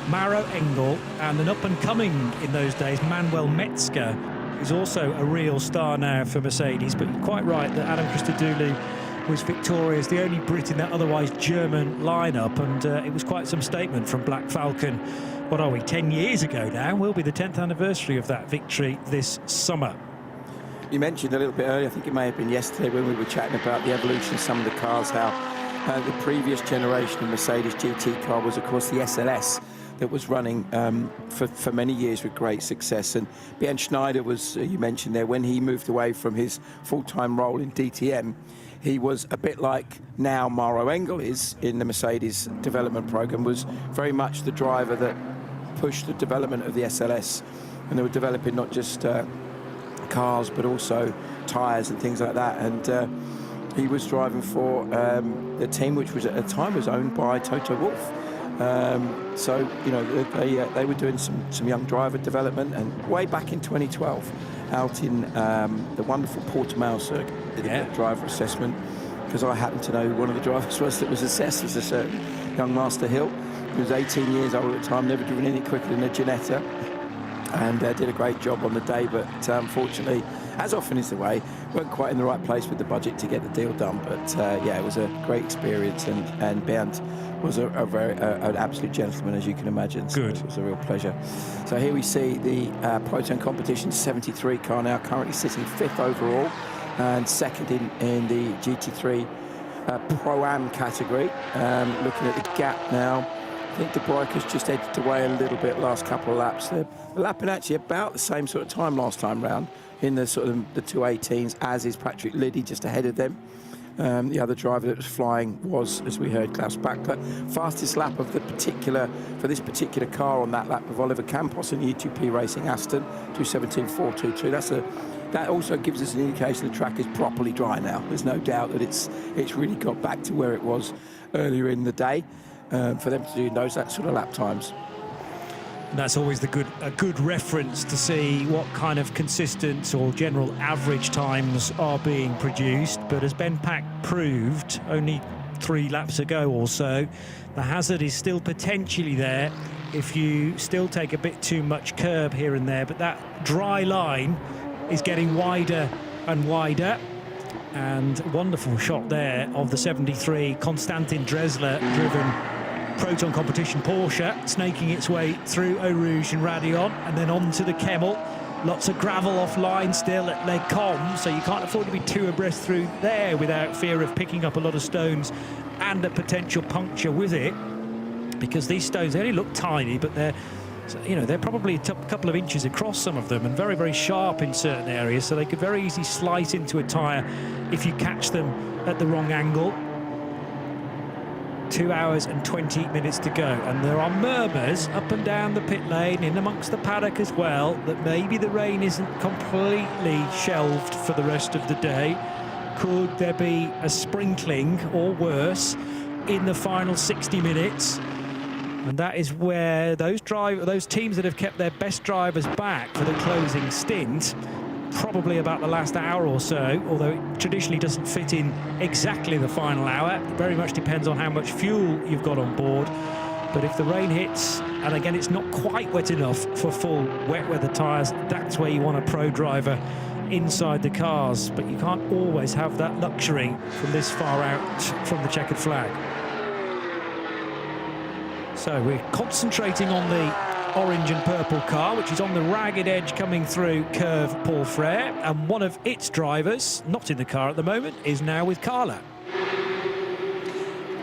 Maro Engel, and an up-and-coming in those days, Manuel Metzger, who's also a real star now for Mercedes. But you're quite right that Adam Christodoulou was victorious, the only Brit in that otherwise German lineup, and it was quite some statement from Black Falcon. What are we, 10 years ago now? Will be the 10th anniversary of that victory this summer. You mentioned a little bit earlier, I think it may have been yesterday, when we were chatting about the evolution of some of the cars, how the previous generation of Mercedes GT car was, of course, the SLS that was running for many years with great success. And Bernd Schneider was, you mentioned there, when he moved away from his full-time role in DTM, he was a bit like now Maro Engel is in the Mercedes development program, was very much the driver that pushed the development of the SLS. And they were developing not just cars, but also tyres and things like that. And he was driving for the team, which was at the time was owned by Toto Wolff. So, you know, they were doing some young driver development, and way back in 2012, out in the wonderful Portimao circuit, did a driver assessment, because I happened to know who one of the drivers was that was assessed as a certain young Master Hill. He was 18 years old at the time, never driven any quicker than a Ginetta, and did a great job on the day, but unfortunately, as often is the way, weren't quite in the right place with the budget to get the deal done. But yeah, it was a great experience, and Bernd was an absolute gentleman, as you can imagine. So it was a real pleasure. So here we see the Proton Competition 73 car now currently sitting 5th overall and 2nd in the GT3 Pro-Am category. Looking at the gap now, I think De Bruyker's just edged away a little bit last couple of laps. They're lapping actually about the same sort of time last time round in the sort of the 218s, as is Patrick Liddy, just ahead of them. The other driver that was flying was, as we heard, Klaus Bachler. Fastest lap of the for this particular car on that lap of Oliver Campos in the E2P Racing Aston, 2:17.422. That also gives us an indication the track is properly dry now. There's no doubt that it's really got back to where it was earlier in the day for them to do that sort of lap times. And that's always a good reference to see what kind of consistent or general average times are being produced. But as Ben Pack proved only 3 laps ago or so, the hazard is still potentially there if you still take a bit too much curb here and there. But that dry line is getting wider and wider. And wonderful shot there of the 73 Konstantin Dresler driven Proton Competition Porsche, snaking its way through Eau Rouge and Raidillon, and then on to the Kemmel. Lots of gravel offline still at Les Combes, so you can't afford to be too abreast through there without fear of picking up a lot of stones and a potential puncture with it, because these stones, they only look tiny, but they're So, you know, they're probably a couple of inches across, some of them, and very, very sharp in certain areas, so they could very easily slice into a tyre if you catch them at the wrong angle. 2 hours and 20 minutes to go, and there are murmurs up and down the pit lane, in amongst the paddock as well, that maybe the rain isn't completely shelved for the rest of the day. Could there be a sprinkling or worse in the final 60 minutes? And that is where those teams that have kept their best drivers back for the closing stint, probably about the last hour or so, although it traditionally doesn't fit in exactly the final hour. It very much depends on how much fuel you've got on board. But if the rain hits, and again it's not quite wet enough for full wet weather tyres, that's where you want a pro driver inside the cars. But you can't always have that luxury from this far out from the checkered flag. So we're concentrating on the orange and purple car, which is on the ragged edge coming through curve Paul Frere, and one of its drivers, not in the car at the moment, is now with Carla.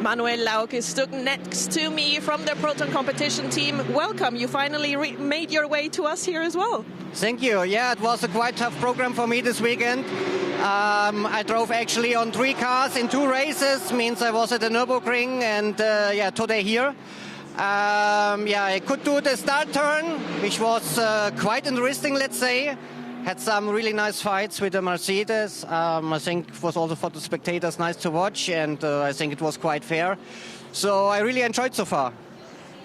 Manuel Lauck is stuck next to me from the Proton competition team. Welcome, you finally made your way to us here as well. Thank you. Yeah, it was a quite tough program for me this weekend. I drove actually on 3 cars in 2 races, means I was at the Nürburgring and today here. I could do the start turn, which was quite interesting, let's say. Had some really nice fights with the Mercedes. I think it was also for the spectators nice to watch, and I think it was quite fair. So I really enjoyed so far.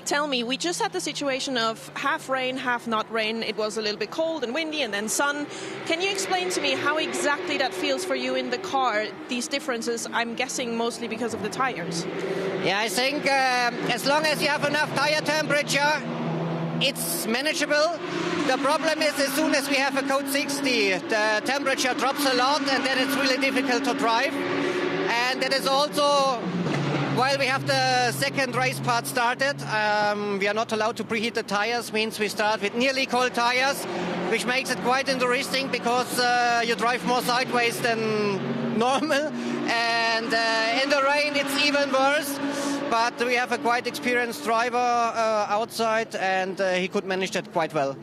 Tell me, we just had the situation of half rain, half not rain. It was a little bit cold and windy and then sun. Can you explain to me how exactly that feels for you in the car, these differences, I'm guessing mostly because of the tires? Yeah, I think as long as you have enough tire temperature, it's manageable. The problem is as soon as we have a code 60, the temperature drops a lot and then it's really difficult to drive. And that is also while we have the second race part started. We are not allowed to preheat the tires, means we start with nearly cold tires, which makes it quite interesting because you drive more sideways than normal. And in the rain, it's even worse. But we have a quite experienced driver outside, and he could manage that quite well.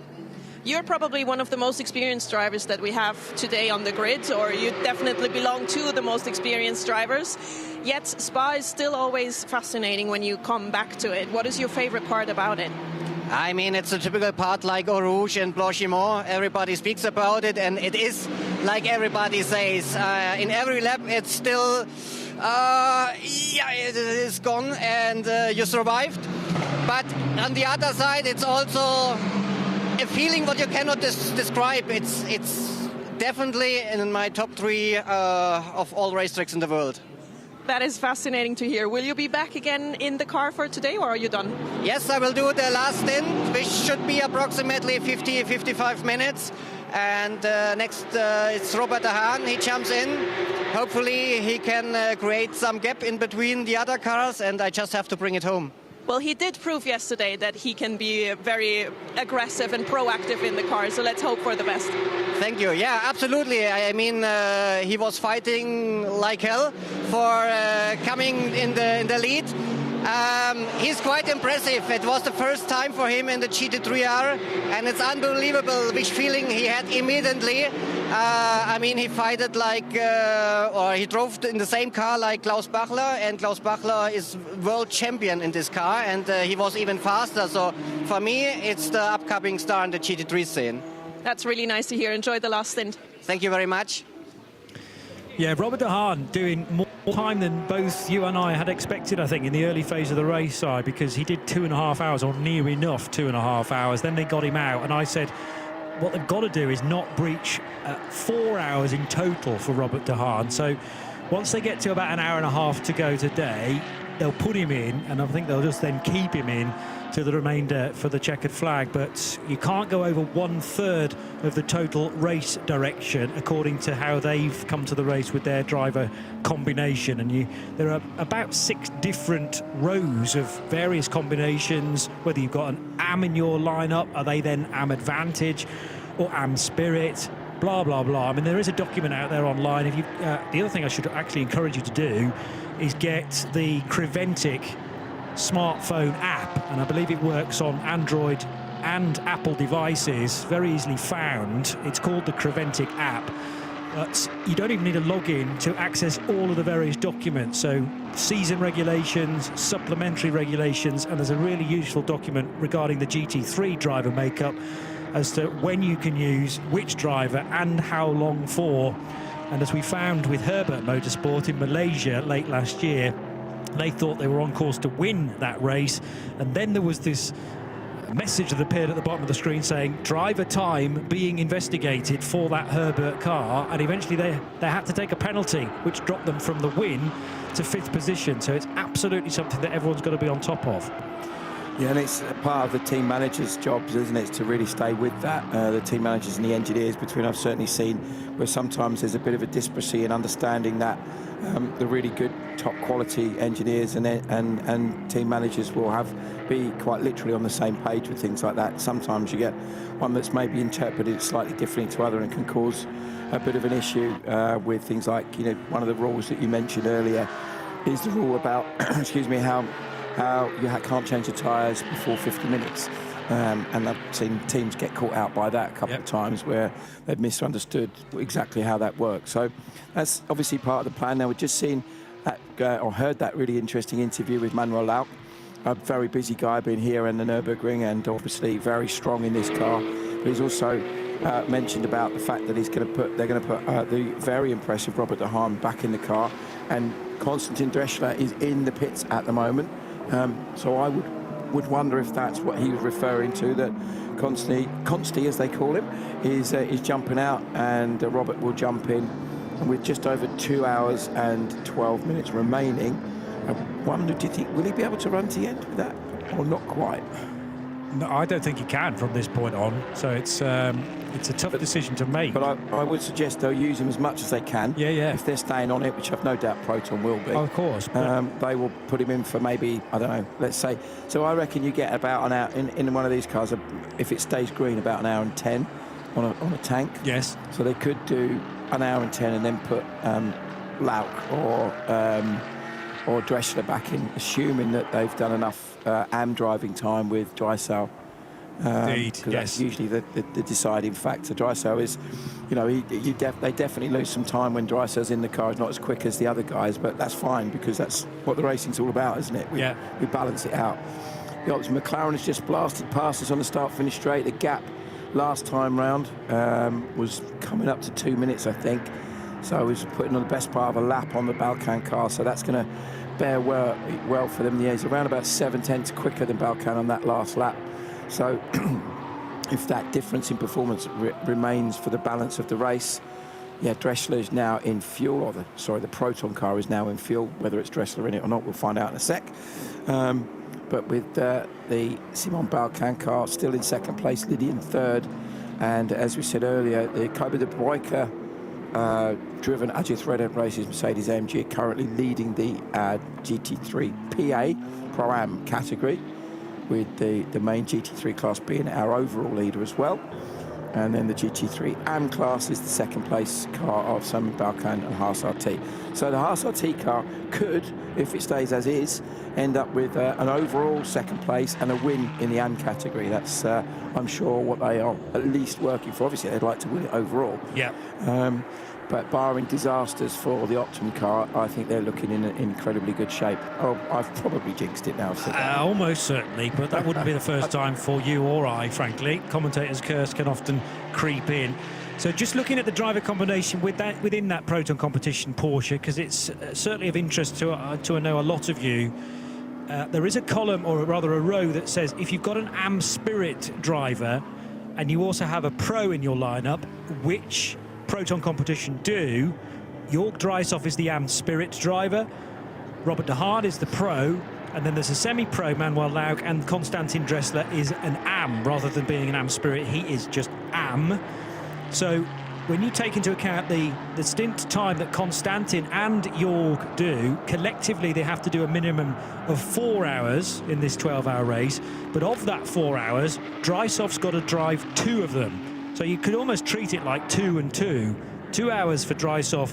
You're probably one of the most experienced drivers that we have today on the grid, or you definitely belong to the most experienced drivers. Yet Spa is still always fascinating when you come back to it. What is your favorite part about it? I mean, it's a typical part like Eau Rouge and Blanchiment. Everybody speaks about it, and it is like everybody says. In every lap, it's still, it is gone, and you survived. But on the other side, it's also a feeling what you cannot describe. It's definitely in my top 3 of all racetracks in the world. That is fascinating to hear. Will you be back again in the car for today, or are you done? Yes, I will do the last stint, which should be approximately 50-55 minutes. And next it's Robert de Haan. He jumps in. Hopefully he can create some gap in between the other cars, and I just have to bring it home. Well, he did prove yesterday that he can be very aggressive and proactive in the car, so let's hope for the best. Thank you. Yeah, absolutely. I mean, he was fighting like hell for coming in the lead. He's quite impressive. It was the first time for him in the GT3R, and it's unbelievable which feeling he had immediately. I mean, he fighted or he drove in the same car like Klaus Bachler, and Klaus Bachler is world champion in this car, and he was even faster. So for me, it's the upcoming star in the GT3 scene. That's really nice to hear. Enjoy the last stint. Thank you very much. Yeah, Robert de Haan doing more time than both you and I had expected, I think, in the early phase of the race side, because he did 2.5 hours, or near enough 2.5 hours. Then they got him out, and I said, what they've got to do is not breach 4 hours in total for Robert de Haan. So once they get to about 1.5 hours to go today, they'll put him in, and I think they'll just then keep him in to the remainder for the checkered flag. But you can't go over 1/3 of the total race direction according to how they've come to the race with their driver combination. And there are about 6 different rows of various combinations, whether you've got an AM in your lineup, are they then AM Advantage or AM Spirit, blah blah blah. I mean, there is a document out there online. If you the other thing I should actually encourage you to do is get the Creventic smartphone app, and I believe it works on Android and Apple devices, very easily found. It's called the Creventic app. But you don't even need a login to access all of the various documents. So season regulations, supplementary regulations, and there's a really useful document regarding the GT3 driver makeup as to when you can use which driver and how long for. And as we found with Herbert Motorsport in Malaysia late last year, they thought they were on course to win that race. And then there was this message that appeared at the bottom of the screen saying driver time being investigated for that Herbert car, and eventually they had to take a penalty which dropped them from the win to 5th position. So it's absolutely something that everyone's got to be on top of. Yeah, and it's part of the team manager's jobs, isn't it, to really stay with that. The team managers and the engineers between, I've certainly seen where sometimes there's a bit of a disparity in understanding that the really good top quality engineers and team managers will be quite literally on the same page with things like that. Sometimes you get one that's maybe interpreted slightly differently to other and can cause a bit of an issue with things like, one of the rules that you mentioned earlier is the rule about, excuse me, how you can't change the tyres before 50 minutes. And I've seen teams get caught out by that a couple of times where they've misunderstood exactly how that works. So that's obviously part of the plan. Now, we've just seen that, or heard that really interesting interview with Manuel Lauck, a very busy guy being here in the Nürburgring and obviously very strong in this car. But he's also mentioned about the fact that they're going to put the very impressive Robert de Haan back in the car, and Konstantin Dressler is in the pits at the moment. So I would wonder if that's what he was referring to, that Consti, as they call him, is jumping out, and Robert will jump in. And with just over 2 hours and 12 minutes remaining, I wonder, do you think, will he be able to run to the end with that, or not quite? No, I don't think he can from this point on. So it's a tough decision to make. But I would suggest they'll use him as much as they can. Yeah. If they're staying on it, which I've no doubt Proton will be. Oh, of course. They will put him in for maybe, I don't know, let's say. So I reckon you get about an hour in one of these cars, if it stays green, about an hour and 10 on a tank. Yes. So they could do an hour and 10 and then put Lauck or Dressler back in, assuming that they've done enough AM driving time with Drysdale. Indeed, yes. That's usually the deciding factor. Drysdale is, they definitely lose some time when Drysdale's in the car. It's not as quick as the other guys, but that's fine because that's what the racing's all about, isn't it? We balance it out. The Optimum McLaren has just blasted past us on the start-finish straight. The gap last time round was coming up to 2 minutes, I think. So he's putting on the best part of a lap on the Balkan car, so that's going to bear well for them. Yeah, he's around about 7/10 quicker than Balkan on that last lap. So if that difference in performance remains for the balance of the race, Dressler is now in fuel, the Proton car is now in fuel. Whether it's Dressler in it or not, we'll find out in a sec. But with the Simon Balkan car still in second place, Lydian third, and as we said earlier, the Kobe de Bruyker driven Ajith Red Races Mercedes AMG are currently leading the GT3 PA Pro-Am category, with the main GT3 class being our overall leader as well. And then the GT3 AM class is the second place car of Simon Balkan and Haas RT. So the Haas RT car could, if it stays as is, end up with an overall second place and a win in the AM category. That's, I'm sure, what they are at least working for. Obviously, they'd like to win it overall. Yeah. But barring disasters for the Optimum car, I think they're looking in incredibly good shape. Oh, I've probably jinxed it now. Almost certainly, but that wouldn't be the first time for you or I, frankly. Commentators' curse can often creep in. So just looking at the driver combination within that Proton competition Porsche, because it's certainly of interest to I know a lot of you. There is a column, or rather a row, that says if you've got an AM Spirit driver and you also have a Pro in your lineup, which Proton competition do, Jörg Drysdale is the AM Spirit driver, Robert de Haan is the Pro, and then there's a semi-pro Manuel Lauck, and Konstantin Dressler is an AM rather than being an AM Spirit. He is just AM. So when you take into account the stint time that Konstantin and Jörg do, collectively they have to do a minimum of 4 hours in this 12-hour race, but of that 4 hours, Drysdale's got to drive 2 of them. So you could almost treat it like 2 and 2. 2 hours for Drysdale,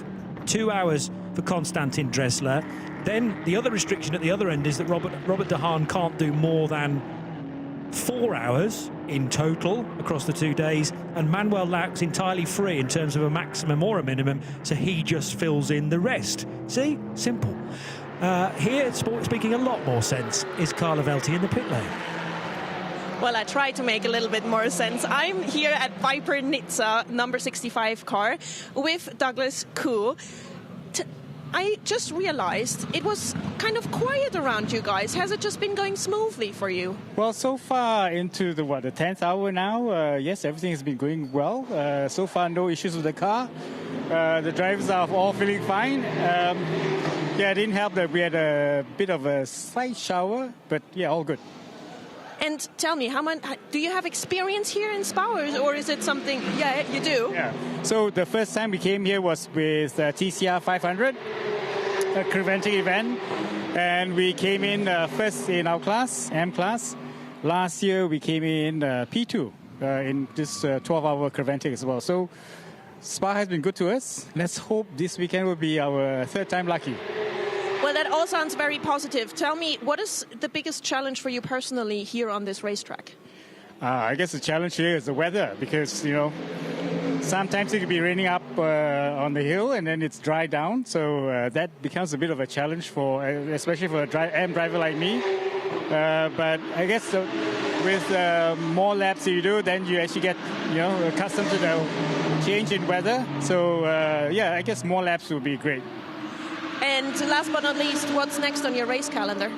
2 hours for Konstantin Dressler. Then the other restriction at the other end is that Robert de Haan can't do more than 4 hours in total across the 2 days, and Manuel Lauck's entirely free in terms of a maximum or a minimum, so he just fills in the rest. See? Simple. Here, it's making a lot more sense, is Carla Velti in the pit lane. Well, I try to make a little bit more sense. I'm here at Viper Nizza, number 65 car, with Douglas Koo. I just realized it was kind of quiet around you guys. Has it just been going smoothly for you? Well, so far into the 10th hour now, yes, everything has been going well. So far, no issues with the car. The drivers are all feeling fine. Yeah, it didn't help that we had a bit of a slight shower, but yeah, all good. And tell me, do you have experience here in Spa, or is it something? Yeah, you do. Yeah. So the first time we came here was with TCR 500, a Creventic event, and we came in first in our class, M class. Last year we came in P2 in this 12-hour Creventic as well. So Spa has been good to us. Let's hope this weekend will be our third time lucky. Well, that all sounds very positive. Tell me, what is the biggest challenge for you personally here on this racetrack? I guess the challenge here is the weather, because, you know, sometimes it can be raining up on the hill and then it's dry down. So that becomes a bit of a challenge for, especially for a AM driver like me. But I guess with more laps that you do, then you actually get, you know, accustomed to the change in weather. So yeah, I guess more laps would be great. And last but not least, what's next on your race calendar?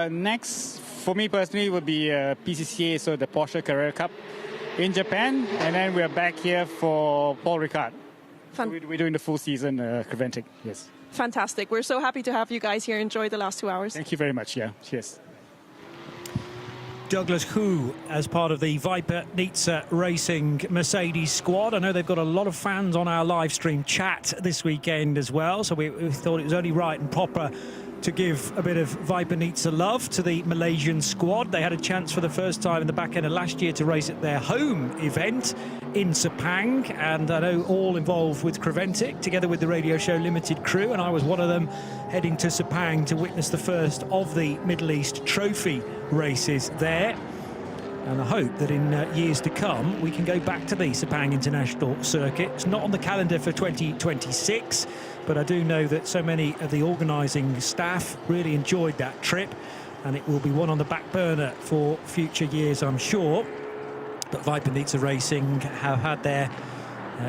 Next, for me personally, would be PCCA, so the Porsche Carrera Cup in Japan, and then we're back here for Paul Ricard. So we're doing the full season Creventic, yes. Fantastic. We're so happy to have you guys here. Enjoy the last 2 hours. Thank you very much, yeah. Cheers. Douglas Koo as part of the Viper Nizza Racing Mercedes squad. I know they've got a lot of fans on our live stream chat this weekend as well, so we thought it was only right and proper to give a bit of Viper Nizza love to the Malaysian squad. They had a chance for the first time in the back end of last year to race at their home event in Sepang, and I know all involved with Creventic, together with the Radio Show Limited crew, and I was one of them heading to Sepang to witness the first of the Middle East Trophy races there. And I hope that in years to come we can go back to the Sepang International Circuit. It's not on the calendar for 2026, but I do know that so many of the organising staff really enjoyed that trip, and it will be one on the back burner for future years, I'm sure. But Viper Nizza Racing have had their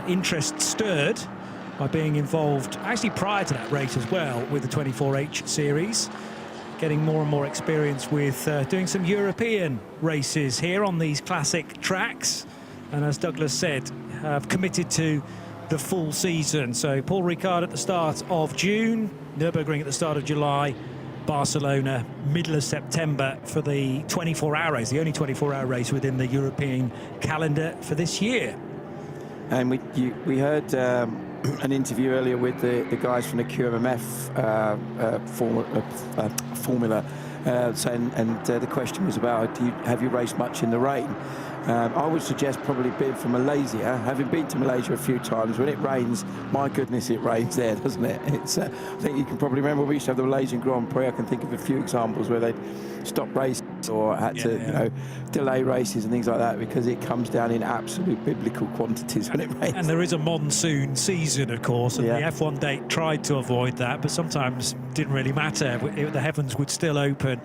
interest stirred by being involved, actually prior to that race as well, with the 24H series, getting more and more experience with doing some European races here on these classic tracks, and as Douglas said, have committed to the full season. So Paul Ricard at the start of June, Nürburgring at the start of July, Barcelona middle of September for the 24-hour race, the only 24-hour race within the European calendar for this year. And we heard an interview earlier with the guys from the QMMF Formula saying, and the question was about, have you raced much in the rain? I would suggest probably being from Malaysia, having been to Malaysia a few times, when it rains, my goodness, it rains there, doesn't it? It's I think you can probably remember we used to have the Malaysian Grand Prix. I can think of a few examples where they'd stop races or had to you know, delay races and things like that, because it comes down in absolute biblical quantities when it rains. And there is a monsoon season, of course, and the F1 date tried to avoid that, but sometimes didn't really matter. The heavens would still open.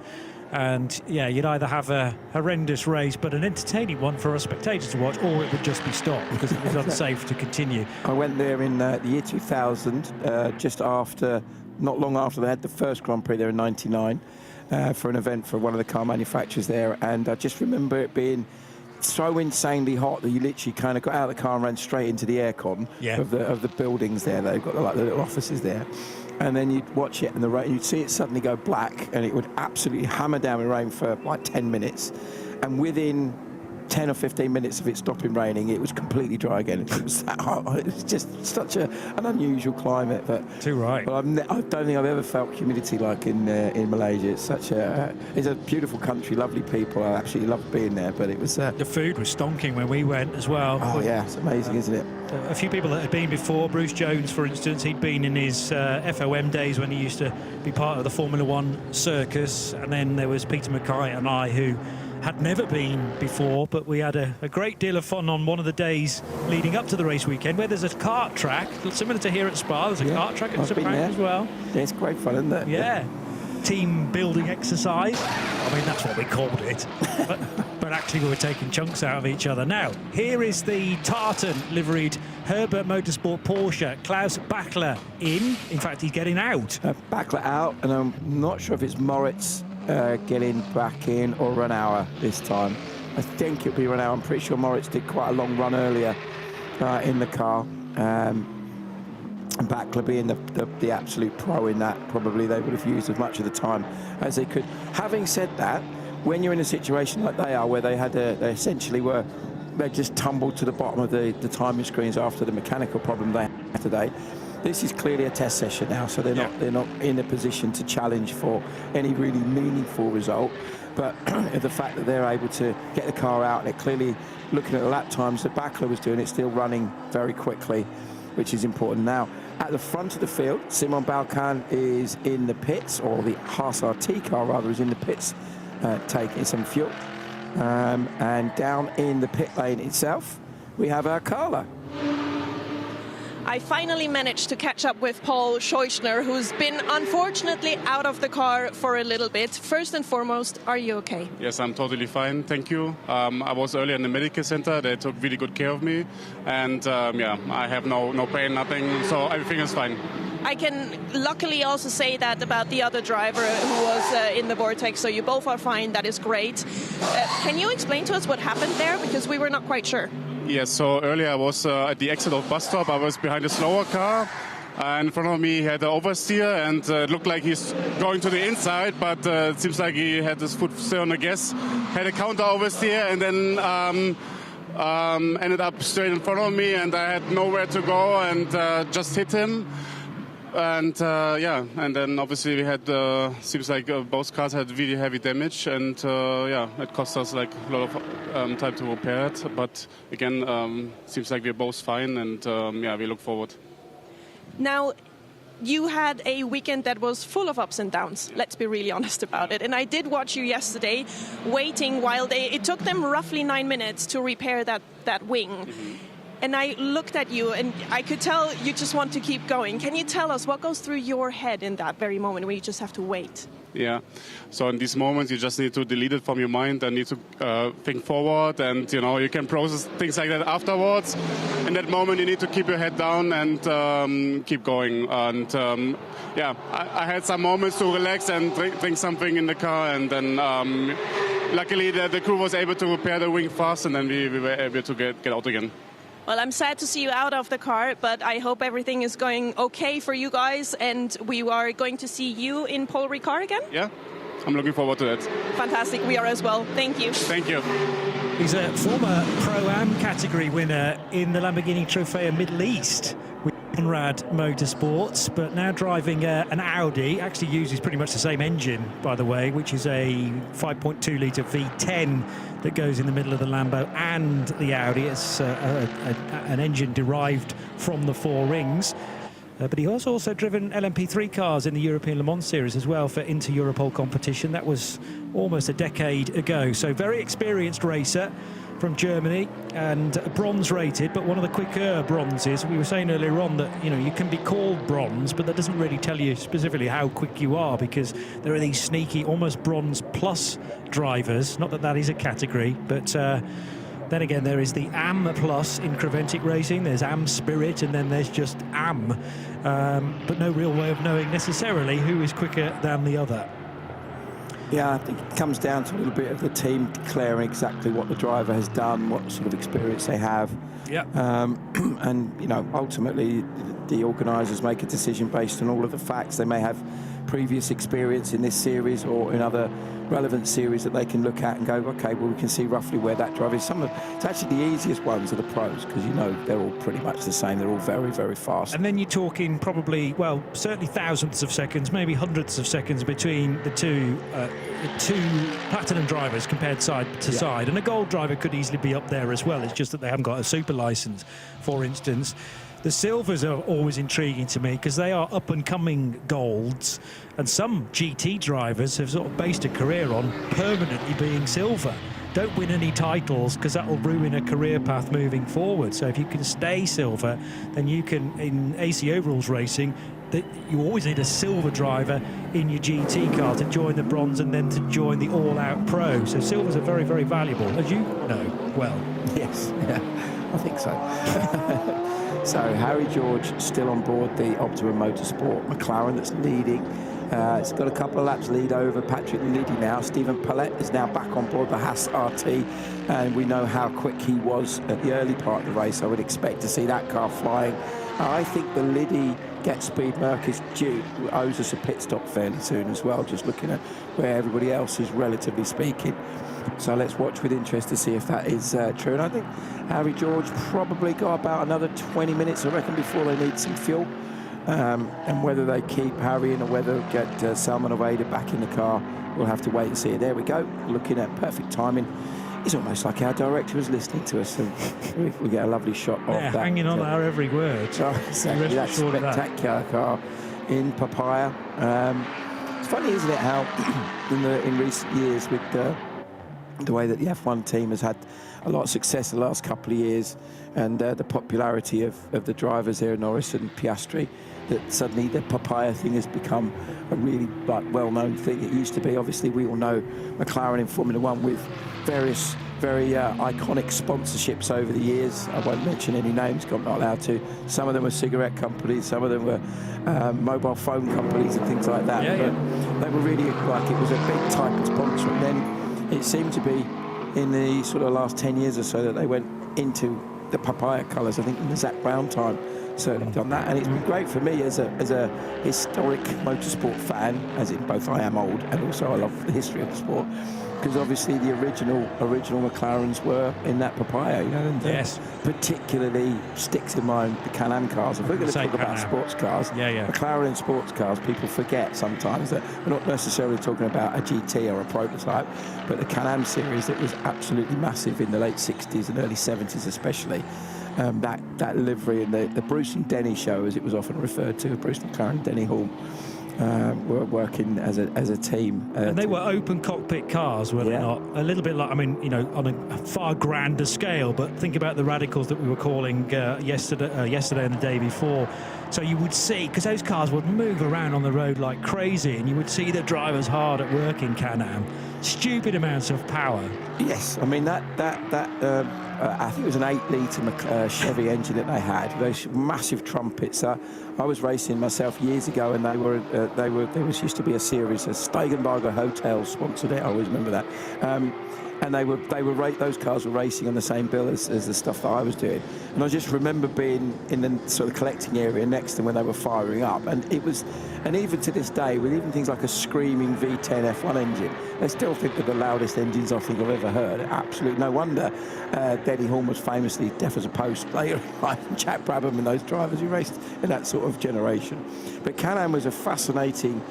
And yeah, you'd either have a horrendous race, but an entertaining one for a spectator to watch, or it would just be stopped because it was unsafe to continue. I went there in the year 2000, just after, not long after they had the first Grand Prix there in '99, for an event for one of the car manufacturers there, and I just remember it being so insanely hot that you literally kind of got out of the car and ran straight into the aircon of the buildings there. They've got the little offices there. And then you'd watch it in the rain, you'd see it suddenly go black, and it would absolutely hammer down with rain for like 10 minutes. And within 10 or 15 minutes of it stopping raining, it was completely dry again. It was that hot. It was just such an unusual climate. But too right. But I don't think I've ever felt humidity like in Malaysia. It's it's a beautiful country, lovely people. I absolutely loved being there. But it was the food was stonking when we went as well. Oh yeah, it's amazing, isn't it? A few people that had been before, Bruce Jones, for instance, he'd been in his FOM days when he used to be part of the Formula One circus, and then there was Peter Mackay and I, who had never been before, but we had a great deal of fun on one of the days leading up to the race weekend, where there's a kart track, similar to here at Spa. There's a kart track at Sepang as well. Yeah, it's great fun, isn't it? Yeah. Team building exercise. I mean, that's what we called it. but actually we were taking chunks out of each other. Now, here is the tartan liveried Herbert Motorsport Porsche. Klaus Bachler in fact, he's getting out. Bachler out, and I'm not sure if it's Moritz getting back in or Renauer this time. I think it'll be Renauer. I'm pretty sure Moritz did quite a long run earlier in the car. And Bachler being the absolute pro in that, probably they would have used as much of the time as they could. Having said that, when you're in a situation like they are, where they just tumbled to the bottom of the timing screens after the mechanical problem they had today, this is clearly a test session now, so they're not in a position to challenge for any really meaningful result. But the fact that they're able to get the car out, and it clearly, looking at the lap times that Bachler was doing, it's still running very quickly, which is important. Now, at the front of the field, Simon Balkan is in the pits, or the Haas RT car rather, is in the pits taking some fuel. And down in the pit lane itself, we have our Carla. I finally managed to catch up with Paul Scheuchner, who's been unfortunately out of the car for a little bit. First and foremost, are you okay? Yes, I'm totally fine, thank you. I was earlier in the medical center. They took really good care of me. And I have no pain, nothing, so everything is fine. I can luckily also say that about the other driver who was in the vortex, so you both are fine. That is great. Can you explain to us what happened there? Because we were not quite sure. Yes, so earlier I was at the exit of bus stop. I was behind a slower car. In front of me he had an oversteer, and it looked like he's going to the inside, but it seems like he had his foot still on the gas, had a counter oversteer, and then ended up straight in front of me, and I had nowhere to go, and just hit him. And and then obviously we had seems like both cars had really heavy damage, and it cost us like a lot of time to repair it. But again, seems like we're both fine, and we look forward. Now, you had a weekend that was full of ups and downs. Let's be really honest about it. And I did watch you yesterday, waiting while it took them roughly 9 minutes to repair that wing. Mm-hmm. And I looked at you, and I could tell you just want to keep going. Can you tell us what goes through your head in that very moment when you just have to wait? Yeah, so in these moments you just need to delete it from your mind and need to think forward, and you can process things like that afterwards. In that moment you need to keep your head down and keep going. And I had some moments to relax and drink something in the car, and then luckily the crew was able to repair the wing fast, and then we were able to get out again. Well, I'm sad to see you out of the car, but I hope everything is going okay for you guys, and we are going to see you in Paul Ricard again? Yeah, I'm looking forward to that. Fantastic, we are as well. Thank you. Thank you. He's a former Pro-Am category winner in the Lamborghini Trofeo Middle East with Conrad Motorsports, but now driving an Audi. Actually uses pretty much the same engine, by the way, which is a 5.2 litre V10 that goes in the middle of the Lambo and the Audi. It's an engine derived from the four rings. But he has also driven LMP3 cars in the European Le Mans Series as well for Inter-Europol competition. That was almost a decade ago. So very experienced racer from Germany, and bronze rated, but one of the quicker bronzes. We were saying earlier on that you can be called bronze, but that doesn't really tell you specifically how quick you are, because there are these sneaky almost bronze plus drivers. Not that that is a category, but then again there is the AM plus in Creventic racing, there's AM Spirit, and then there's just AM, but no real way of knowing necessarily who is quicker than the other. Yeah, I think it comes down to a little bit of the team declaring exactly what the driver has done, what sort of experience they have. Yeah. And, ultimately the organisers make a decision based on all of the facts. They may have previous experience in this series or in other relevant series that they can look at and go, okay, well, we can see roughly where that driver is. It's actually the easiest ones are the pros, because they're all pretty much the same. They're all very, very fast. And then you're talking probably, well, certainly thousandths of seconds, maybe hundreds of seconds between the two platinum drivers compared side to side. And a gold driver could easily be up there as well. It's just that they haven't got a super license, for instance. The silvers are always intriguing to me because they are up-and-coming golds, and some GT drivers have sort of based a career on permanently being silver. don't win any titles, because that will ruin a career path moving forward. So if you can stay silver, then you can, in AC overalls racing, that you always need a silver driver in your GT car to join the bronze and then to join the all-out pro. So silvers are very, very valuable, as you know well. Yes, yeah, I think so. So Harry George still on board the Optimum Motorsport McLaren that's leading. It's got a couple of laps lead over Patrick Liddy now. Stephen Paulette is now back on board the Haas RT, and we know how quick he was at the early part of the race. I would expect to see that car flying. I think the Liddy Get Speed Merc is due, owes us a pit stop fairly soon as well, just looking at where everybody else is, relatively speaking. So let's watch with interest to see if that is true. And I think Harry George probably got about another 20 minutes, I reckon, before they need some fuel. And whether they keep Harry in or whether get Salman Oveda back in the car, we'll have to wait and see. There we go, looking at perfect timing. It's almost like our director was listening to us, and we get a lovely shot of that. Hanging on our every word. So, exactly, that spectacular car in Papaya. It's funny, isn't it, how in recent years with the way that the F1 team has had a lot of success the last couple of years, and the popularity of the drivers here, Norris and Piastri, that suddenly the Papaya thing has become a really well-known thing. It used to be, obviously, we all know McLaren in Formula One with various very iconic sponsorships over the years. I won't mention any names, I'm not allowed to. Some of them were cigarette companies, some of them were mobile phone companies and things like that. But they were really like, it was a big type of sponsor. And then it seemed to be in the sort of last 10 years or so that they went into the Papaya colours. I think in the Zach Brown time certainly done that, and it's been great for me as a historic motorsport fan, as in both I am old and also I love the history of the sport, because obviously the original McLarens were in that Papaya, you know, and yes, particularly sticks in mind the Can-Am cars. If we're going to talk about sports cars, McLaren sports cars, people forget sometimes that we're not necessarily talking about a GT or a prototype, but the Can-Am series that was absolutely massive in the late 60s and early 70s especially. That livery and the Bruce and Denny show, as it was often referred to, Bruce McLaren, Denny Hall, were working as a team. And they were open cockpit cars, were they not? A little bit like, I mean, you know, on a far grander scale, but think about the radicals that we were calling yesterday and the day before. So you would see, because those cars would move around on the road like crazy, and you would see the drivers hard at work in Can-Am. Stupid amounts of power. Yes, I mean, I think it was an 8-litre Chevy engine that they had, those massive trumpets. I was racing myself years ago, and there used to be a series, Steigenberger Hotel sponsored it. I always remember that. And those cars were racing on the same bill as the stuff that I was doing. And I just remember being in the sort of collecting area next to them when they were firing up. And even to this day, with even things like a screaming V10 F1 engine, I still think they're the loudest engines I think I've ever heard. Absolutely no wonder Denny Horn was famously deaf as a post later in life, and Jack Brabham and those drivers who raced in that sort of generation. But Can-Am was a fascinating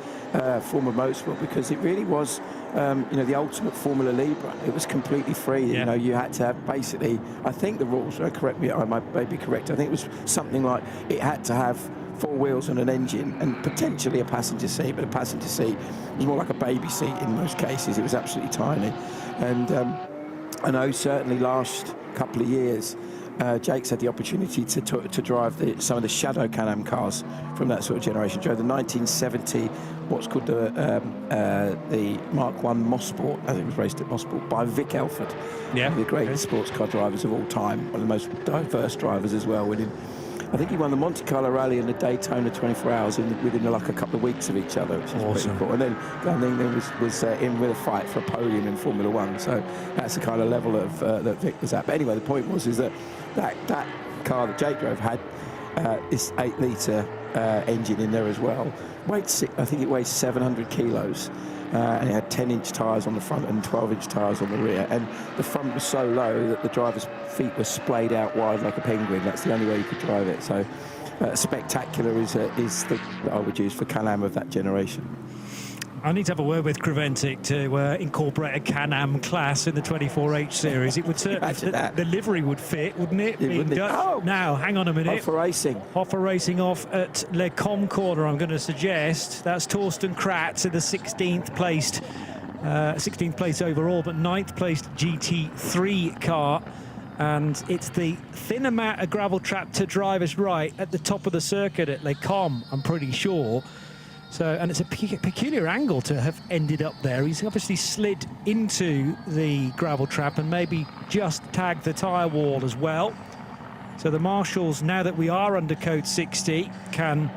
form of motorsport, because it really was the ultimate Formula Libre. It was completely free. You know, you had to have basically, I think the rules, correct me, I may be correct, I think it was something like it had to have 4 wheels and an engine and potentially a passenger seat, but a passenger seat was more like a baby seat in most cases. It was absolutely tiny. And I know certainly last couple of years Jake's had the opportunity to drive some of the shadow Can-Am cars from that sort of generation. Drove the 1970, what's called the Mark 1 Mosport, as it was raced at Mosport, by Vic Elford. One of the greatest sports car drivers of all time, one of the most diverse drivers as well, winning. I think he won the Monte Carlo Rally and the Daytona 24 Hours within like a couple of weeks of each other, which is pretty cool. And then was in with a fight for a podium in Formula One. So that's the kind of level of that Vic was at. But anyway, the point was that car that Jake drove had this 8-litre engine in there as well. I think it weighs 700 kilos. And it had 10-inch tyres on the front and 12-inch tyres on the rear. And the front was so low that the driver's feet were splayed out wide like a penguin. That's the only way you could drive it. So spectacular is the I would use for Can-Am of that generation. I need to have a word with Creventic to incorporate a Can-Am class in the 24H series. It would certainly, the livery would fit, wouldn't it? Now, hang on a minute. Off for racing. Off for racing off at Le Concorde, I'm going to suggest. That's Torsten Kratz in the 16th placed 16th place overall, but 9th placed GT3 car. And it's the thin amount of gravel trap to driver's right at the top of the circuit at Les Combes, I'm pretty sure. So, and it's a peculiar angle to have ended up there. He's obviously slid into the gravel trap and maybe just tagged the tyre wall as well. So the marshals, now that we are under code 60, can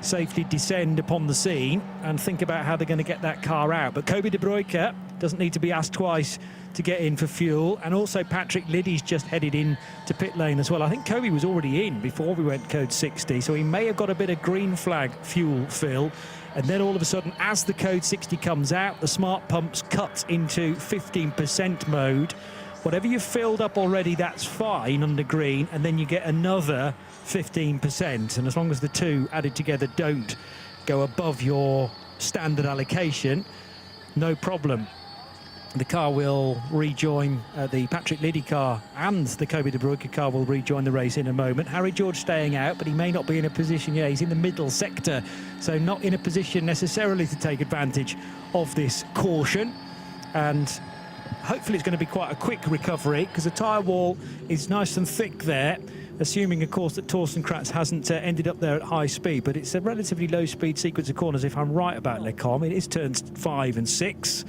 safely descend upon the scene and think about how they're going to get that car out. But Kobe De Bruyke doesn't need to be asked twice to get in for fuel, and also Patrick Liddy's just headed in to pit lane as well. I think Kobe was already in before we went code 60, so he may have got a bit of green flag fuel fill, and then all of a sudden, as the code 60 comes out, the smart pumps cut into 15% mode. Whatever you've filled up already, that's fine under green, and then you get another 15%, and as long as the two added together don't go above your standard allocation, no problem. The car will rejoin, the Patrick Liddy car and the Kobe De Bruyke car will rejoin the race in a moment. Harry George staying out, but he may not be in a position, yeah, he's in the middle sector, so not in a position necessarily to take advantage of this caution. And hopefully it's going to be quite a quick recovery, because the tyre wall is nice and thick there, assuming, of course, that Torsten Kratz hasn't ended up there at high speed. But it's a relatively low-speed sequence of corners, if I'm right about Les Combes. It is turns 5 and 6.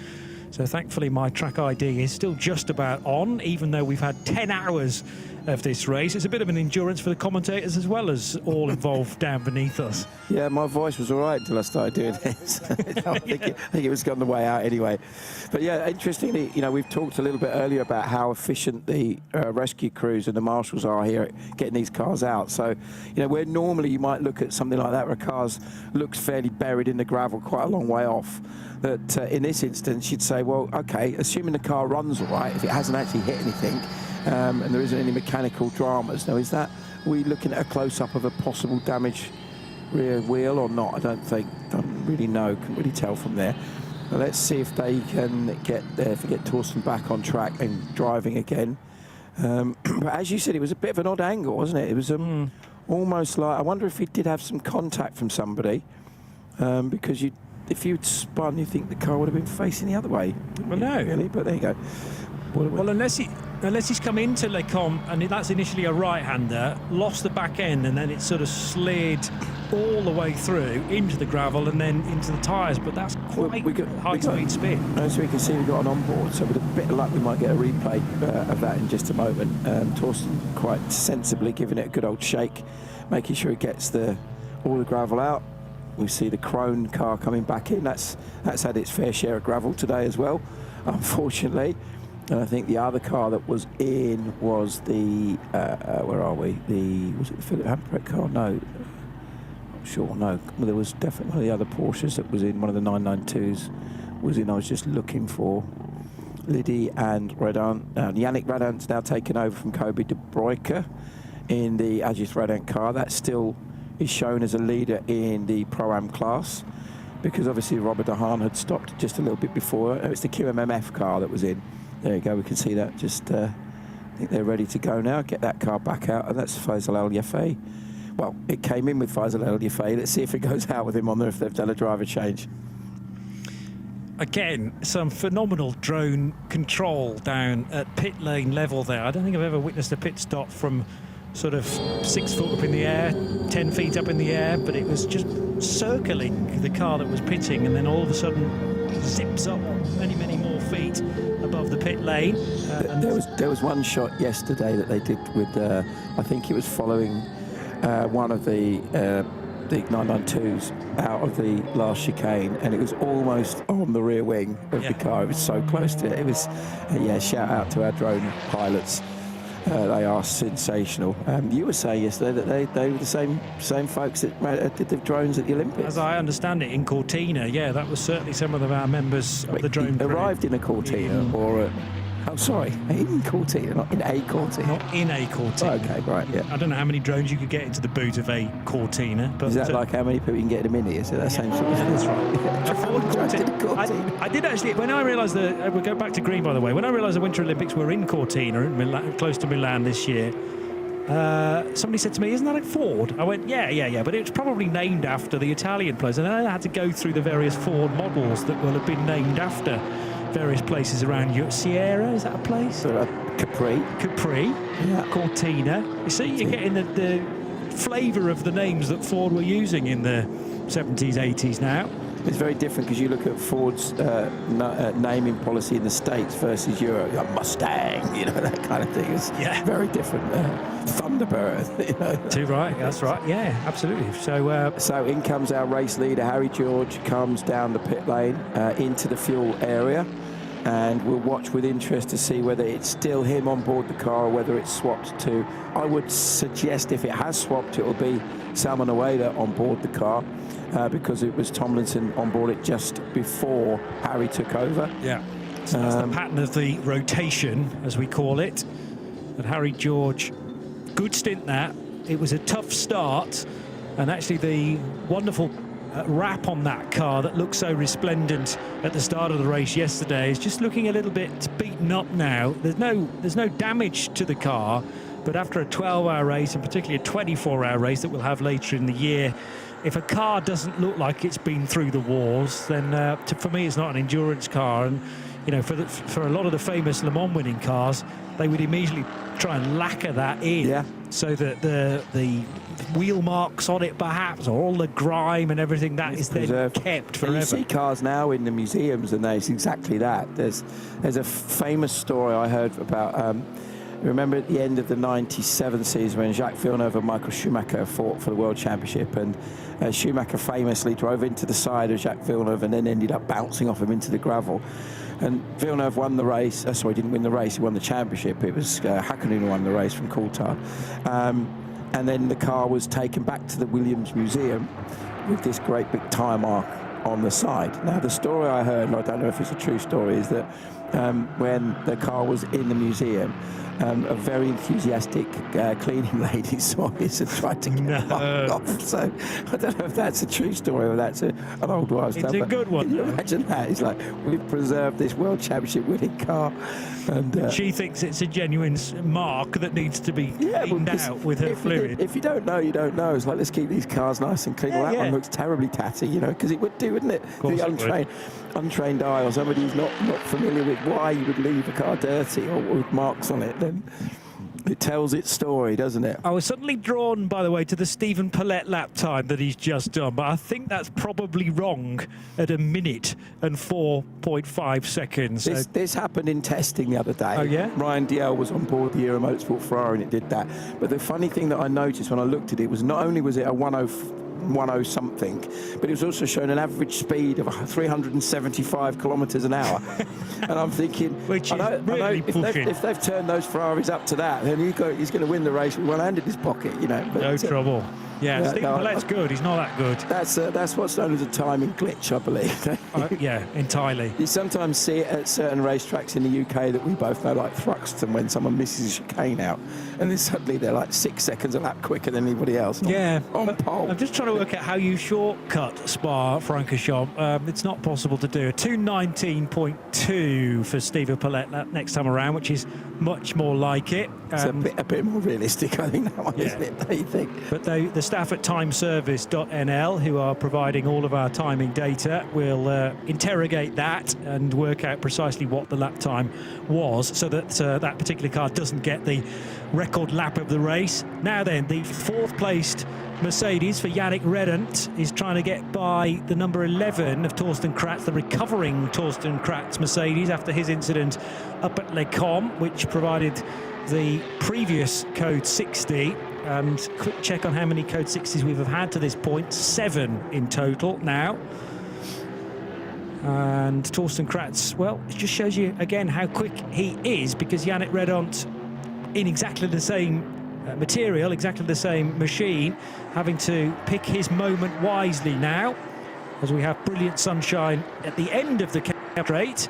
So thankfully my track ID is still just about on, even though we've had 10 hours of this race. It's a bit of an endurance for the commentators as well as all involved down beneath us. Yeah, my voice was all right until I started doing this. I think it was on the way out anyway. But yeah, interestingly, you know, we've talked a little bit earlier about how efficient the rescue crews and the marshals are here at getting these cars out. So, you know, where normally you might look at something like that where a car looks fairly buried in the gravel quite a long way off, that in this instance you'd say, well, okay, assuming the car runs all right, if it hasn't actually hit anything, and there isn't any mechanical dramas. Now, are we looking at a close-up of a possible damaged rear wheel or not? I don't really know, couldn't really tell from there. But let's see if they can get Torsten back on track and driving again. But as you said, it was a bit of an odd angle, wasn't it? It was almost like, I wonder if he did have some contact from somebody, because if you'd spun, you think the car would have been facing the other way. Well, no. Really, but there you go. Well, unless he's come into Les Combes and that's initially a right-hander, lost the back end, and then it sort of slid all the way through into the gravel and then into the tyres. But that's quite high-speed spin. As we can see, we've got an onboard, so with a bit of luck, we might get a replay of that in just a moment. Torsten quite sensibly giving it a good old shake, making sure he gets all the gravel out. We see the Krone car coming back in. That's had its fair share of gravel today as well, unfortunately. And I think the other car that was in was the where are we? Was it the Philip Hampereck car? No, not sure. No, well, there was definitely one of the other Porsches that was in. One of the 992s was in. I was just looking for Liddy and Radant. Yannick Radant's now taken over from Kobe De Bruyke in the Ajith Radant car. That still is shown as a leader in the Pro-Am class, because obviously Robert De Haan had stopped just a little bit before. It's the QMMF car that was in. There you go, we can see that. Just I think they're ready to go now. Get that car back out, and that's Faisal El Yafei. Well, it came in with Faisal El Yafei. Let's see if it goes out with him on there, if they've done a driver change. Again, some phenomenal drone control down at pit lane level there. I don't think I've ever witnessed a pit stop from sort of 6 foot up in the air, 10 feet up in the air, but it was just circling the car that was pitting, and then all of a sudden zips up many more feet above the pit lane. There was one shot yesterday that they did with, I think it was following one of the 992s out of the last chicane, and it was almost on the rear wing of the car. It was so close to it. It was, shout out to our drone pilots. They are sensational. You were saying yesterday that they were the same folks that did the drones at the Olympics. As I understand it, in Cortina, yeah, that was certainly some of our members of the drone crew. Arrived in a Cortina or in Cortina, not in a Cortina. Not in a Cortina. Oh, okay, right, yeah. I don't know how many drones you could get into the boot of a Cortina. But is that like how many people you can get in a Mini? Is it that same sort of thing? That's right. I did actually, when I realised that, we'll go back to green, by the way, when I realised the Winter Olympics were in Cortina, in Milan, close to Milan this year, somebody said to me, isn't that a Ford? I went, yeah, but it's probably named after the Italian place. And then I had to go through the various Ford models that will have been named after various places around Europe. Sierra, is that a place? Capri. Yeah. Cortina. You see, you're getting the flavour of the names that Ford were using in the 70s, 80s now. It's very different because you look at Ford's naming policy in the States versus Europe. Like Mustang, you know, that kind of thing. It's very different. Thunderbird, you know. Too right, that's right. Yeah, absolutely. So, so in comes our race leader, Harry George, comes down the pit lane into the fuel area. And we'll watch with interest to see whether it's still him on board the car or whether it's swapped to. I would suggest if it has swapped, it will be Salman Aweda on board the car because it was Tomlinson on board it just before Harry took over. Yeah, so that's the pattern of the rotation, as we call it. And Harry George, good stint that. It was a tough start, and actually the wonderful wrap on that car that looked so resplendent at the start of the race yesterday is just looking a little bit beaten up now. There's no damage to the car, but after a 12-hour race, and particularly a 24-hour race that we'll have later in the year, if a car doesn't look like it's been through the wars, then for me it's not an endurance car. And you know, for a lot of the famous Le Mans winning cars, they would immediately try and lacquer that in, so that the wheel marks on it, perhaps, or all the grime and everything that is then kept forever. And you see cars now in the museums, and it's exactly that. There's a famous story I heard about. Remember at the end of the '97 season when Jacques Villeneuve and Michael Schumacher fought for the World Championship, and Schumacher famously drove into the side of Jacques Villeneuve and then ended up bouncing off him into the gravel. And Villeneuve won the race. Sorry, didn't win the race. He won the championship. It was Hakkinen who won the race from Coulthard. And then the car was taken back to the Williams Museum with this great big tyre mark on the side. Now, the story I heard, and I don't know if it's a true story, is that when the car was in the museum, a very enthusiastic cleaning lady saw this and tried to get the mark off. So I don't know if that's a true story or that's an old wives' tale. It's a good one. Can you imagine that? It's like, we've preserved this World Championship winning car. And she thinks it's a genuine mark that needs to be cleaned out with her fluid. If you don't know, you don't know. It's like, let's keep these cars nice and clean. Well, that one looks terribly tatty, you know, because it would do, wouldn't it? The untrained eye, or somebody who's not familiar with why you would leave a car dirty or with marks on it, then it tells its story, doesn't it? I was suddenly drawn, by the way, to the Stephen Paulette lap time that he's just done, but I think that's probably wrong at 1 minute and 4.5 seconds. This happened in testing the other day. Oh, yeah? Ryan Diel was on board the Euro Motorsport Ferrari and it did that. But the funny thing that I noticed when I looked at it was not only was it a 10 something, but it was also showing an average speed of 375 kilometres an hour. And I'm thinking, which is really pushing. If they've turned those Ferraris up to that, then he's going to win the race with one hand in his pocket, you know. But, no trouble. Yeah, Stephen Paulette's good. He's not that good. That's what's known as a timing glitch, I believe. Yeah, entirely. You sometimes see it at certain racetracks in the UK that we both know, like Thruxton, when someone misses a chicane out, and then suddenly they're like 6 seconds a lap quicker than anybody else. On pole. I'm just trying to work out how you shortcut Spa-Francorchamps. It's not possible to do. A 2:19.2 for Stephen Paulette next time around, which is much more like it. It's a bit more realistic, I think, that one, isn't it? Don't you think? But the staff at timeservice.nl, who are providing all of our timing data, will interrogate that and work out precisely what the lap time was, so that that particular car doesn't get the record lap of the race. Now then, the fourth placed Mercedes for Yannick Redant is trying to get by the number 11 of Torsten Kratz, the recovering Torsten Kratz Mercedes, after his incident up at Les Combes, which provided the previous code 60. And quick check on how many code 60s we've had to this point. 7 in total now. And Torsten Kratz, well, it just shows you again how quick he is, because Yannick Redant, in exactly the same material, exactly the same machine, having to pick his moment wisely now, as we have brilliant sunshine at the end of the straight.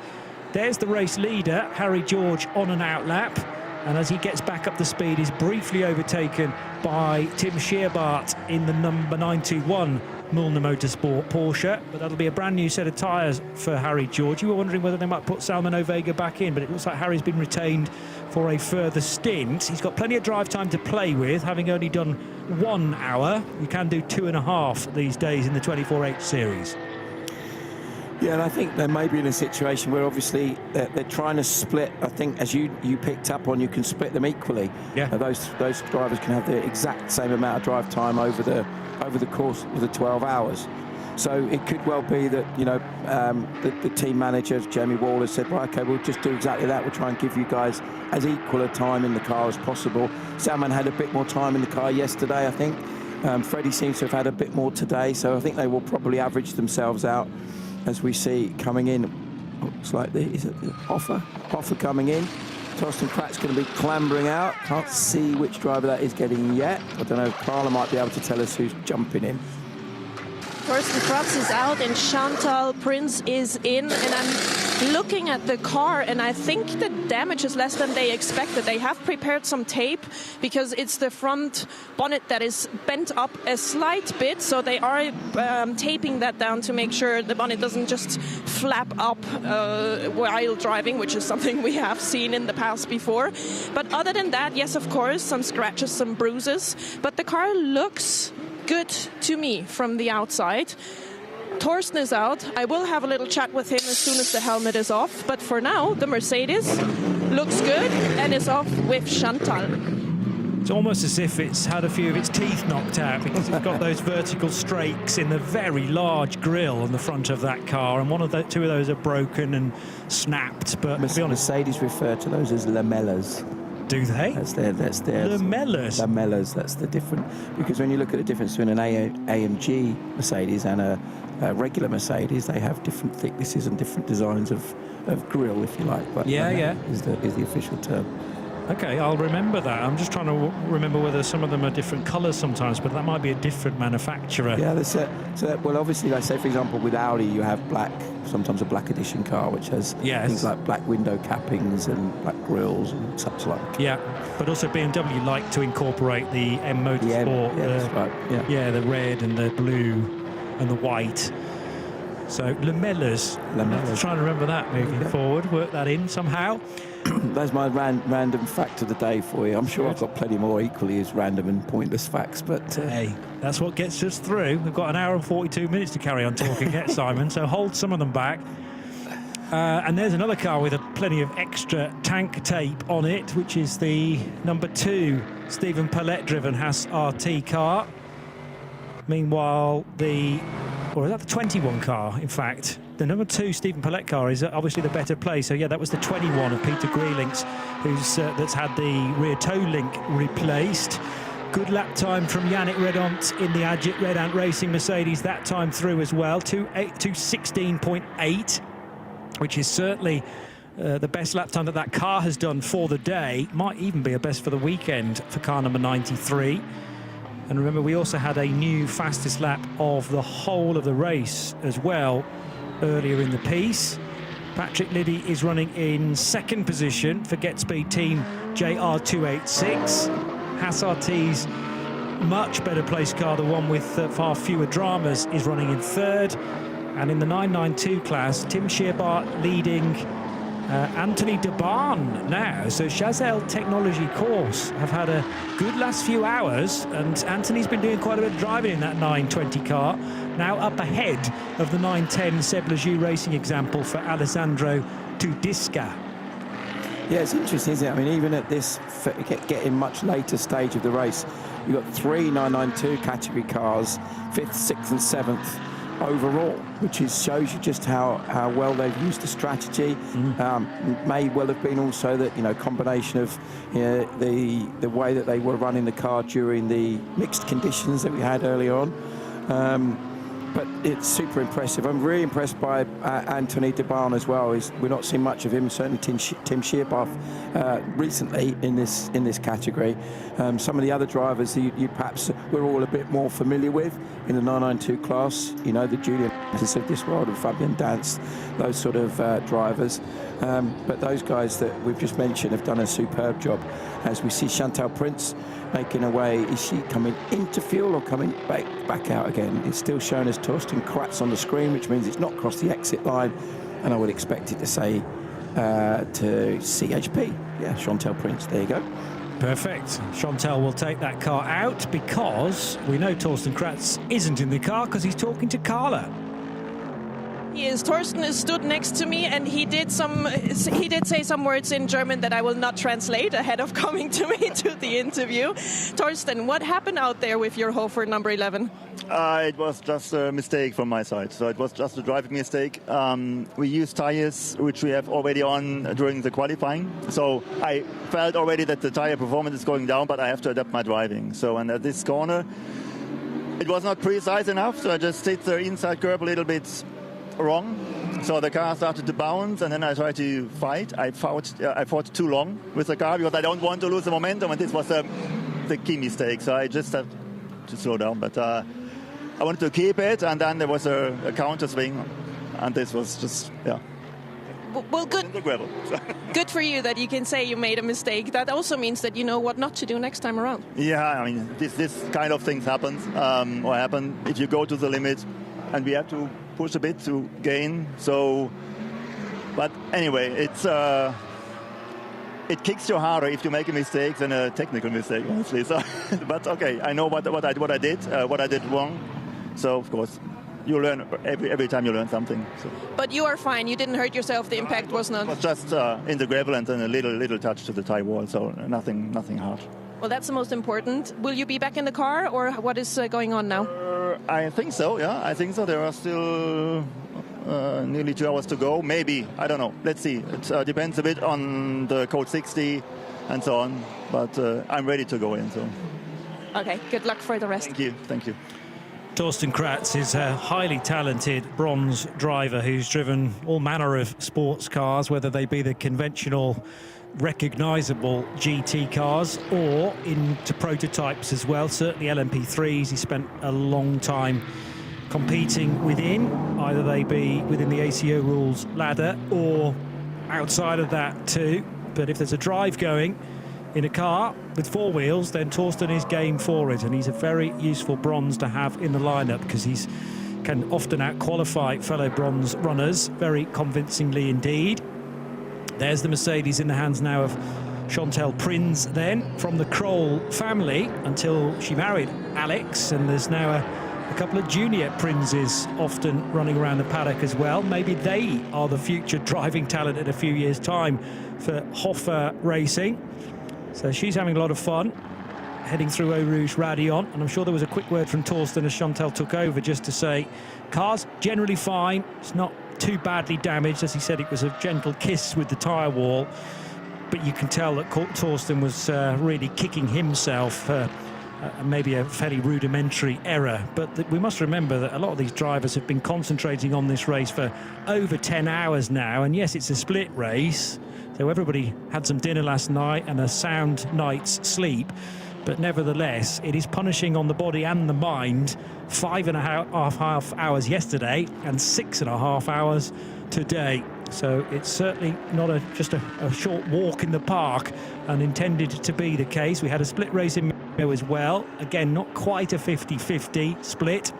There's the race leader, Harry George, on an out lap, and as he gets back up the speed, is briefly overtaken by Tim Scheerbart in the number 921 Milner Motorsport Porsche. But that'll be a brand new set of tyres for Harry George. You were wondering whether they might put Salman Ovega back in, but it looks like Harry's been retained for a further stint. He's got plenty of drive time to play with, having only done 1 hour. You can do 2.5 these days in the 24H series. Yeah, and I think they may be in a situation where obviously they're trying to split. I think, as you picked up on, you can split them equally. Yeah. Those drivers can have the exact same amount of drive time over the course of the 12 hours. So it could well be that, you know, the team manager, Jamie Wall, has said, right, okay, we'll just do exactly that. We'll try and give you guys as equal a time in the car as possible. Salman had a bit more time in the car yesterday, I think. Freddie seems to have had a bit more today, so I think they will probably average themselves out as we see coming in. Looks like is it Hoffa coming in. Torsten Kratz going to be clambering out. Can't see which driver that is getting yet. I don't know, Carla might be able to tell us who's jumping in. Torsten Kratz is out and Chantal Prince is in, and I'm looking at the car and I think the damage is less than they expected. They have prepared some tape because it's the front bonnet that is bent up a slight bit, so they are taping that down to make sure the bonnet doesn't just flap up while driving, which is something we have seen in the past before. But other than that, yes, of course, some scratches, some bruises, but the car looks good to me from the outside. Torsten is out. I will have a little chat with him as soon as the helmet is off. But for now, the Mercedes looks good and is off with Chantal. It's almost as if it's had a few of its teeth knocked out, because it's got those vertical strakes in the very large grille on the front of that car, and two of those are broken and snapped. But to be honest, Mercedes refer to those as lamellas. Do they? That's their lamellas. Lamellas. That's the different, because when you look at the difference between an AMG Mercedes and a regular Mercedes, they have different thicknesses and different designs of grille, if you like. But yeah, is the official term. Okay, I'll remember that. I'm just trying to remember whether some of them are different colours sometimes, but that might be a different manufacturer. Yeah, well, obviously, like say, for example, with Audi, you have black, sometimes a black edition car, which has things like black window cappings and black grills and such like. Yeah, but also BMW like to incorporate the M Motorsport. That's right. The red and the blue and the white. So lamellas. I'm trying to remember that moving forward. Work that in somehow. That's my random fact of the day for you. I'm sure I've got plenty more equally as random and pointless facts, but hey, that's what gets us through. We've got an hour and 42 minutes to carry on talking yet, Simon, so hold some of them back. And there's another car with plenty of extra tank tape on it, which is the number 2 Stephen Pallette driven Haas RT car. Meanwhile, or is that the 21 car, in fact? The number 2 Stephen Pallette car is obviously the better play. So, yeah, that was the 21 of Peter Greelinks, that's had the rear toe link replaced. Good lap time from Yannick Redant in the Agit Red Ant Racing Mercedes that time through as well, 2:16.8, which is certainly the best lap time that car has done for the day. Might even be a best for the weekend for car number 93. And remember, we also had a new fastest lap of the whole of the race as well earlier in the piece. Patrick Liddy is running in second position for Get Speed Team JR286. Haas RT's much better placed car, the one with far fewer dramas, is running in third. And in the 992 class, Tim Scheerbart leading Anthony de Barn now. So Chazelle Technology Course have had a good last few hours, and Anthony's been doing quite a bit of driving in that 920 car, now up ahead of the 910 Seb Lejeune Racing example for Alessandro Tudisca. Yeah, it's interesting, isn't it? I mean, even at this getting much later stage of the race, you've got 3 992 category cars, 5th, 6th and 7th overall, which shows you just how well they've used the strategy. May well have been also that, combination of the way that they were running the car during the mixed conditions that we had early on. But it's super impressive. I'm really impressed by Anthony de Barn as well. We're not seeing much of him, certainly Tim Scheerbart recently in this category. Some of the other drivers you perhaps we're all a bit more familiar with in the 992 class, the Julian of this world and Fabian Dance, those sort of drivers. But those guys that we've just mentioned have done a superb job. As we see Chantal Prince making her way, is she coming into fuel or coming back out again? It's still showing us Torsten Kratz on the screen, which means it's not crossed the exit line, and I would expect it to say to CHP. Yeah, Chantal Prince, there you go. Perfect. Chantal will take that car out because we know Torsten Kratz isn't in the car because he's talking to Carla. He is. Torsten stood next to me, and he did say some words in German that I will not translate ahead of coming to me to the interview. Torsten, what happened out there with your Hofer number 11? It was just a mistake from my side. So it was just a driving mistake. We used tires which we have already on during the qualifying. So I felt already that the tire performance is going down, but I have to adapt my driving. So and at this corner, it was not precise enough. So I just hit the inside curb a little bit wrong. So the car started to bounce, and then I tried to fight. I fought too long with the car because I don't want to lose the momentum, and this was the key mistake. So I just had to slow down. But I wanted to keep it, and then there was a counter swing, and this was just, yeah. Well, good. Good for you that you can say you made a mistake. That also means that you know what not to do next time around. Yeah, I mean, this kind of things happens, or happen if you go to the limit, and we have to push a bit to gain. So, but anyway, it kicks you harder if you make a mistake than a technical mistake, honestly. So, but okay, I know what I did wrong. So of course, you learn every time you learn something. So. But you are fine. You didn't hurt yourself. The impact was not. It was just in the gravel and then a little touch to the tie wall. So nothing hard. Well, that's the most important. Will you be back in the car, or what is going on now? I think so. Yeah, I think so. There are still nearly 2 hours to go. Maybe, I don't know. Let's see. It depends a bit on the code 60 and so on. But I'm ready to go in. So. Okay. Good luck for the rest. Thank you. Torsten Kratz is a highly talented bronze driver who's driven all manner of sports cars, whether they be the conventional, recognisable GT cars or into prototypes as well. Certainly LMP3s. He spent a long time competing within, either they be within the ACO rules ladder or outside of that too. But if there's a drive going in a car with 4 wheels, then Torsten is game for it, and he's a very useful bronze to have in the lineup because he's can often out-qualify fellow bronze runners very convincingly indeed. There's the Mercedes in the hands now of Chantal Prins, then from the Kroll family until she married Alex, and there's now a couple of junior Princes often running around the paddock as well. Maybe they are the future driving talent in a few years' time for Hofer Racing. So she's having a lot of fun heading through Eau Rouge Radion, and I'm sure there was a quick word from Torsten as Chantal took over just to say car's generally fine, it's not too badly damaged. As he said, it was a gentle kiss with the tyre wall, but you can tell that Torsten was really kicking himself, maybe a fairly rudimentary error. But we must remember that a lot of these drivers have been concentrating on this race for over 10 hours now, and yes, it's a split race, so everybody had some dinner last night and a sound night's sleep, but nevertheless it is punishing on the body and the mind. 5.5 hours yesterday and 6.5 hours today, so it's certainly not just a short walk in the park, and intended to be the case. We had a split race in Mexico as well, again not quite a 50-50 split,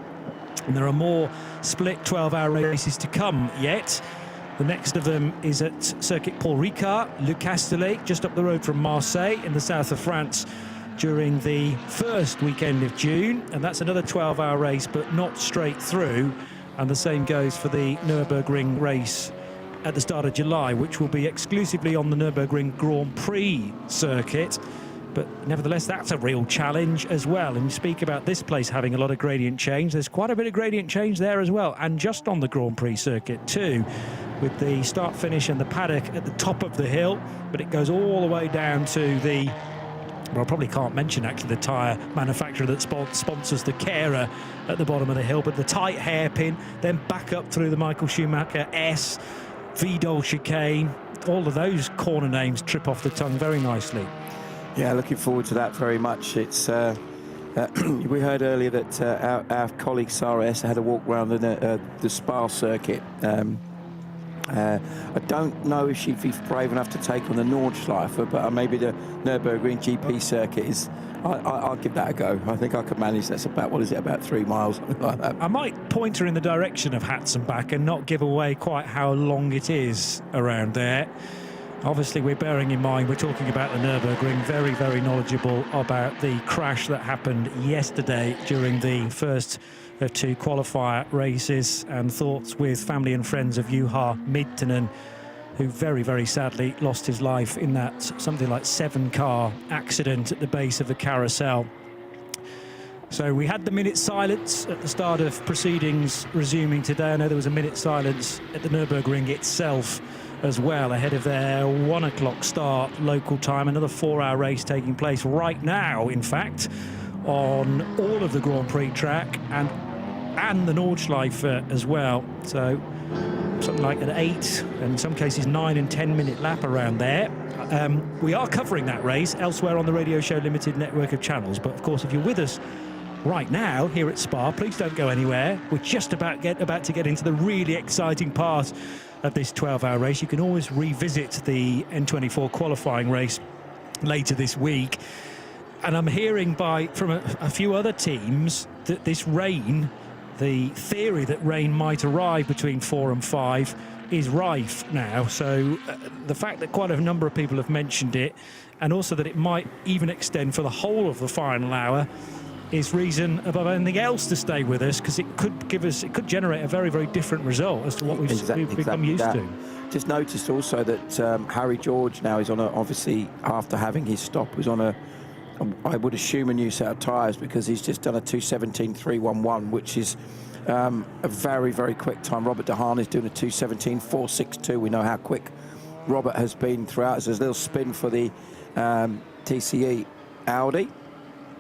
and there are more split 12-hour races to come yet. The next of them is at Circuit Paul Ricard, Le Castellet, just up the road from Marseille in the south of France during the first weekend of June, and that's another 12-hour race but not straight through, and the same goes for the Nürburgring race at the start of July, which will be exclusively on the Nürburgring Grand Prix circuit. But nevertheless, that's a real challenge as well. And you speak about this place having a lot of gradient change. There's quite a bit of gradient change there as well, and just on the Grand Prix circuit too, with the start finish and the paddock at the top of the hill, but it goes all the way down to the, well, I probably can't mention actually the tyre manufacturer that sponsors the Carer at the bottom of the hill, but the tight hairpin, then back up through the Michael Schumacher S, Vidal chicane, all of those corner names trip off the tongue very nicely. Yeah, looking forward to that very much. It's we heard earlier that our colleague Sarah S had a walk around the Spa circuit. I don't know if she'd be brave enough to take on the Nordschleife, but maybe the Nürburgring GP circuit is. I'll give that a go. I think I could manage. That's about, what is it, about 3 miles, something like that. I might point her in the direction of Hatzenbach and not give away quite how long it is around there. Obviously, we're bearing in mind, we're talking about the Nürburgring, very, very knowledgeable about the crash that happened yesterday during the first of 2 qualifier races, and thoughts with family and friends of Yuho Miettinen, who very, very sadly lost his life in that something like 7-car accident at the base of the carousel. So we had the minute silence at the start of proceedings resuming today. I know there was a minute silence at the Nürburgring itself as well, ahead of their 1 o'clock start local time. Another 4-hour race taking place right now, in fact, on all of the Grand Prix track and the Nordschleife as well. So something like an 8, and in some cases 9 and 10 minute lap around there. We are covering that race elsewhere on the Radio Show Limited network of channels, but of course, if you're with us right now here at Spa, please don't go anywhere. We're just about to get into the really exciting part of this 12-hour race. You can always revisit the N24 qualifying race later this week. And I'm hearing from a few other teams that this rain, the theory that rain might arrive between 4 and 5, is rife now. So the fact that quite a number of people have mentioned it, and also that it might even extend for the whole of the final hour, is reason above anything else to stay with us, because it could generate a very, very different result as to what we've become used to. Just noticed also that Harry George now is on obviously after having his stop, was on I would assume a new set of tyres, because he's just done a 2:17.311, which is a very, very quick time. Robert De Haan is doing a 2:17.462. We know how quick Robert has been throughout. There's a little spin for the TCE Audi.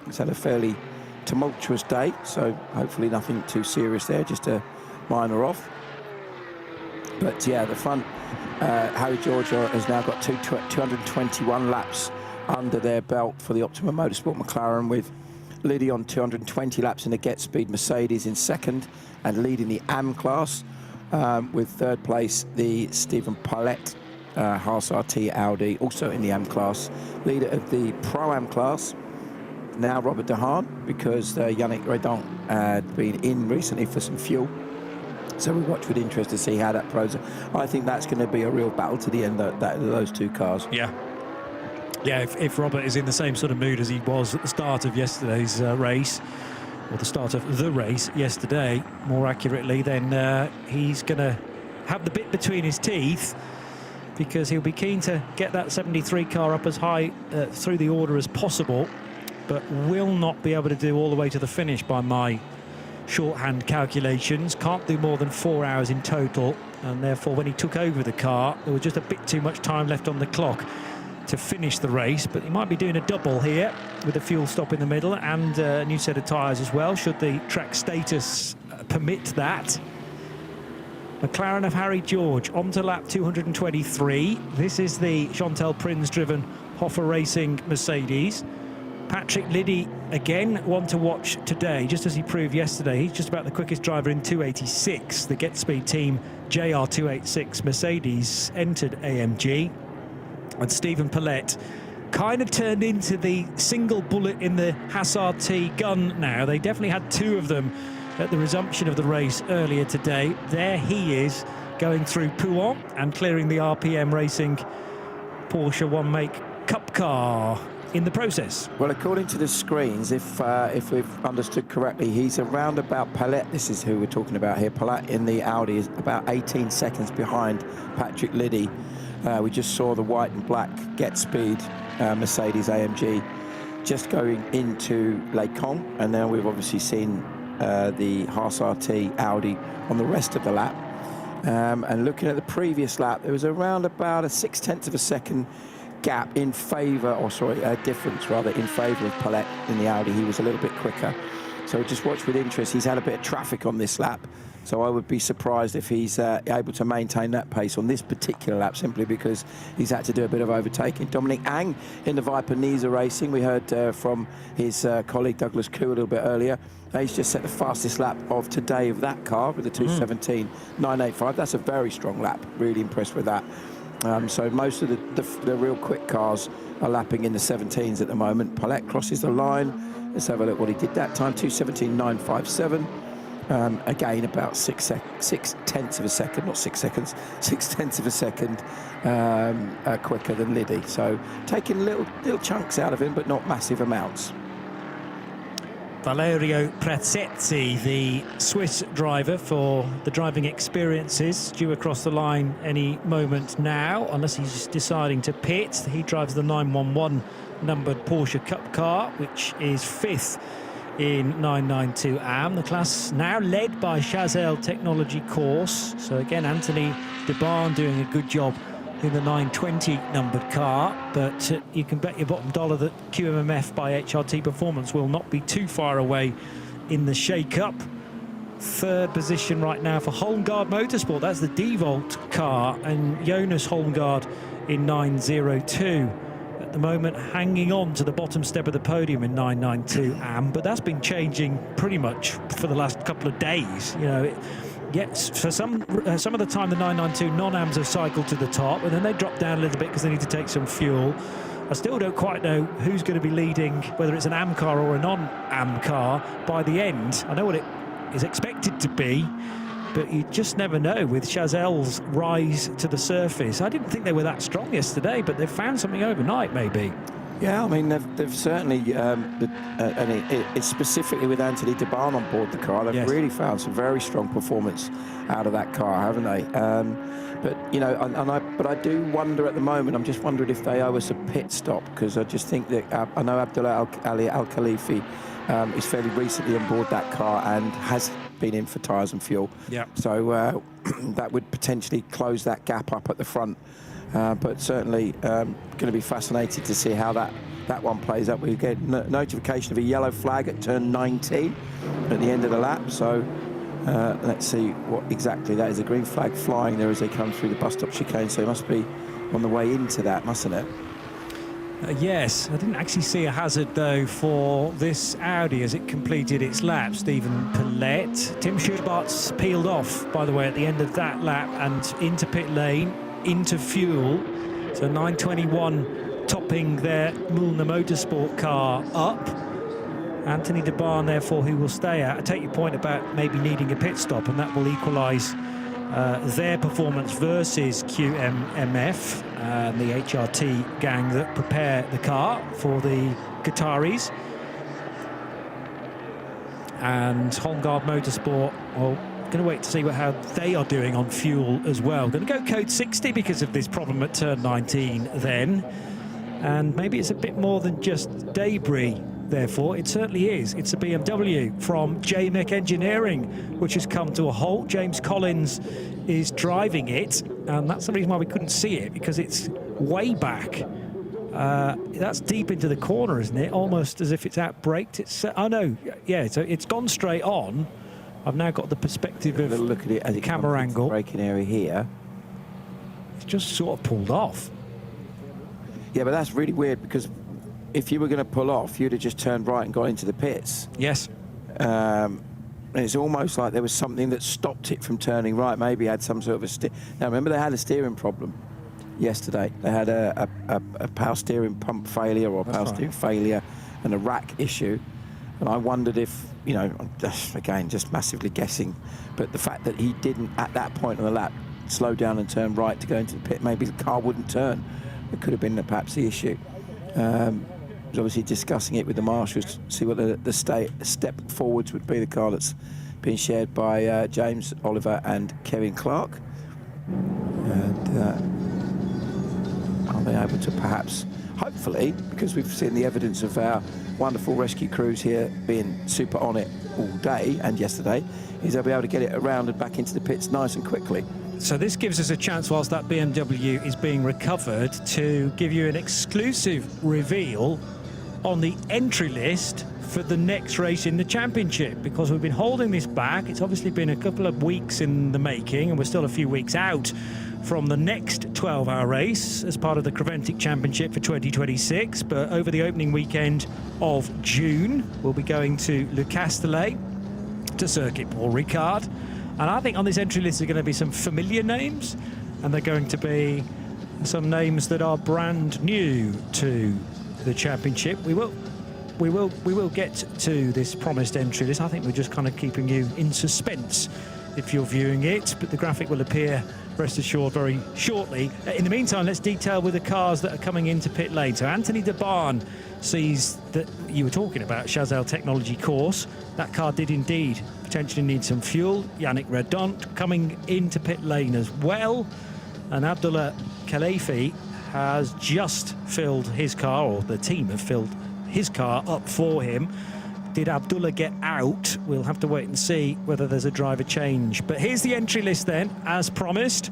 He's had a fairly tumultuous day, so hopefully nothing too serious there, just a minor off. But yeah, the front, Harry George has now got 221 laps under their belt for the Optimum Motorsport McLaren, with Liddy on 220 laps in the Get Speed Mercedes in second, and leading the AM class, with third place the Stephen Paulette Haas RT Audi, also in the AM class. Leader of the Pro-Am class, now Robert De Haan, because Yannick Redon had been in recently for some fuel. So we watch with interest to see how that plays. I think that's going to be a real battle to the end of those 2 cars. Yeah, if Robert is in the same sort of mood as he was at the start of yesterday's race, or the start of the race yesterday, more accurately, then he's going to have the bit between his teeth, because he'll be keen to get that 73 car up as high through the order as possible, but will not be able to do all the way to the finish by my shorthand calculations. Can't do more than 4 hours in total, and therefore when he took over the car, there was just a bit too much time left on the clock to finish the race. But he might be doing a double here with a fuel stop in the middle and a new set of tyres as well, should the track status permit that. McLaren of Harry George onto lap 223. This is the Chantal Prins driven Hoffer Racing Mercedes. Patrick Liddy, again, one to watch today, just as he proved yesterday. He's just about the quickest driver in 286. The Get Speed team JR286 Mercedes entered AMG. And Stephen Paulette kind of turned into the single bullet in the Haas RT gun now. They definitely had 2 of them at the resumption of the race earlier today. There he is, going through Pouhon and clearing the RPM Racing Porsche One Make Cup car in the process. Well, according to the screens, if we've understood correctly, he's around about Paulette. This is who we're talking about here. Paulette in the Audi is about 18 seconds behind Patrick Liddy. We just saw the white and black Get Speed Mercedes AMG just going into Les Cons, and now we've obviously seen the Haas RT Audi on the rest of the lap. And looking at the previous lap, there was around about a 0.6 of a second gap in favour, or sorry, a difference rather, in favour of Paulette in the Audi. He was a little bit quicker. So just watch with interest. He's had a bit of traffic on this lap, so I would be surprised if he's able to maintain that pace on this particular lap, simply because he's had to do a bit of overtaking. Dominic Ang in the Viper Niza Racing. We heard from his colleague Douglas Koo a little bit earlier. He's just set the fastest lap of today of that car with a 2:17.985. That's a very strong lap. Really impressed with that. So most of the real quick cars are lapping in the 17s at the moment. Paulette crosses the line. Let's have a look what he did that time. 2:17.957. Again, about 6/10 of a second, not 6 seconds, 6/10 of a second quicker than Liddy. So taking little chunks out of him, but not massive amounts. Valerio Prezzetti, the Swiss driver for the driving experiences, due across the line any moment now, unless he's deciding to pit. He drives the 911 numbered Porsche Cup car, which is 5th in 992 AM. The class now led by Chazelle Technology Course. So again, Anthony de Barn doing a good job in the 920 numbered car, but you can bet your bottom dollar that QMMF by HRT Performance will not be too far away in the shake-up. 3rd position right now for Holmgaard Motorsport. That's the D-Volt car, and Jonas Holmgaard in 902. At the moment, hanging on to the bottom step of the podium in 992 AM, but that's been changing pretty much for the last couple of days. You know, yes, for some of the time the 992 non-AMs have cycled to the top, and then they drop down a little bit because they need to take some fuel. I still don't quite know who's going to be leading, whether it's an AM car or a non-AM car by the end. I know what it is expected to be, but you just never know with Chazelle's rise to the surface. I didn't think they were that strong yesterday, but they've found something overnight, maybe. Yeah, I mean, they've certainly, and it's specifically with Anthony de Barn on board the car, they've really found some very strong performance out of that car, haven't they? But, you know, but I do wonder at the moment, I'm just wondering if they owe us a pit stop, because I just think that, I know Abdullah Ali Al-Khalifi is fairly recently on board that car and has been in for tyres and fuel. Yeah. So that would potentially close that gap up at the front. But certainly going to be fascinated to see how that one plays up. We get notification of a yellow flag at turn 19 at the end of the lap. So let's see what exactly that is. A green flag flying there as they come through the bus stop chicane. So it must be on the way into that, mustn't it? Yes, I didn't actually see a hazard though for this Audi as it completed its lap. Stephen Pillette. Tim Schubart's peeled off, by the way, at the end of that lap and into pit lane, into fuel. So 921 topping their Mühlner Motorsport car up. Anthony de Barn, therefore, who will stay out. I take your point about maybe needing a pit stop, and that will equalise their performance versus QMMF, the HRT gang that prepare the car for the Qataris. And Holmgaard Motorsport, well, going to wait to see how they are doing on fuel as well. Going to go code 60 because of this problem at turn 19 then. And maybe it's a bit more than just debris, therefore. It certainly is. It's a BMW from JMEC Engineering, which has come to a halt. James Collins is driving it, and that's the reason why we couldn't see it, because it's way back. That's deep into the corner, isn't it? Almost as if it's out-braked. It's, oh no, yeah, so it's gone straight on. I've now got the perspective of look at it as it camera angle. The braking area here. It's just sort of pulled off. Yeah, but that's really weird, because if you were going to pull off, you'd have just turned right and got into the pits. Yes. And it's almost like there was something that stopped it from turning right. Maybe had some sort of a now remember, they had a steering problem yesterday. They had a power steering pump failure or power steering failure and a rack issue. And I wondered if, you know, again, just massively guessing, but the fact that he didn't, at that point on the lap, slow down and turn right to go into the pit, maybe the car wouldn't turn. It could have been perhaps the issue. Was obviously discussing it with the marshals to see what the step forwards would be. The car that's been shared by James Oliver and Kevin Clark. And are they able to perhaps, hopefully, because we've seen the evidence of our wonderful rescue crews here being super on it all day and yesterday, is they'll be able to get it around and back into the pits nice and quickly. So this gives us a chance, whilst that BMW is being recovered, to give you an exclusive reveal on the entry list for the next race in the championship, because we've been holding this back. It's obviously been a couple of weeks in the making, and we're still a few weeks out from the next 12-hour race as part of the Creventic Championship for 2026. But over the opening weekend of June, we'll be going to Le Castellet, to Circuit Paul Ricard. And I think on this entry list are going to be some familiar names, and they're going to be some names that are brand new to the championship. We will we will get to this promised entry list. I think we're just kind of keeping you in suspense if you're viewing it, but the graphic will appear, rest assured, very shortly. In the meantime, let's detail with the cars that are coming into pit lane. So Anthony de Barn sees that you were talking about Chazelle Technology course. That car did indeed potentially need some fuel. Yannick Redont coming into pit lane as well, and Abdullah Khalifi has just filled his car, or the team have filled his car up for him. Did Abdullah get out? We'll have to wait and see whether there's a driver change. But here's the entry list then, as promised.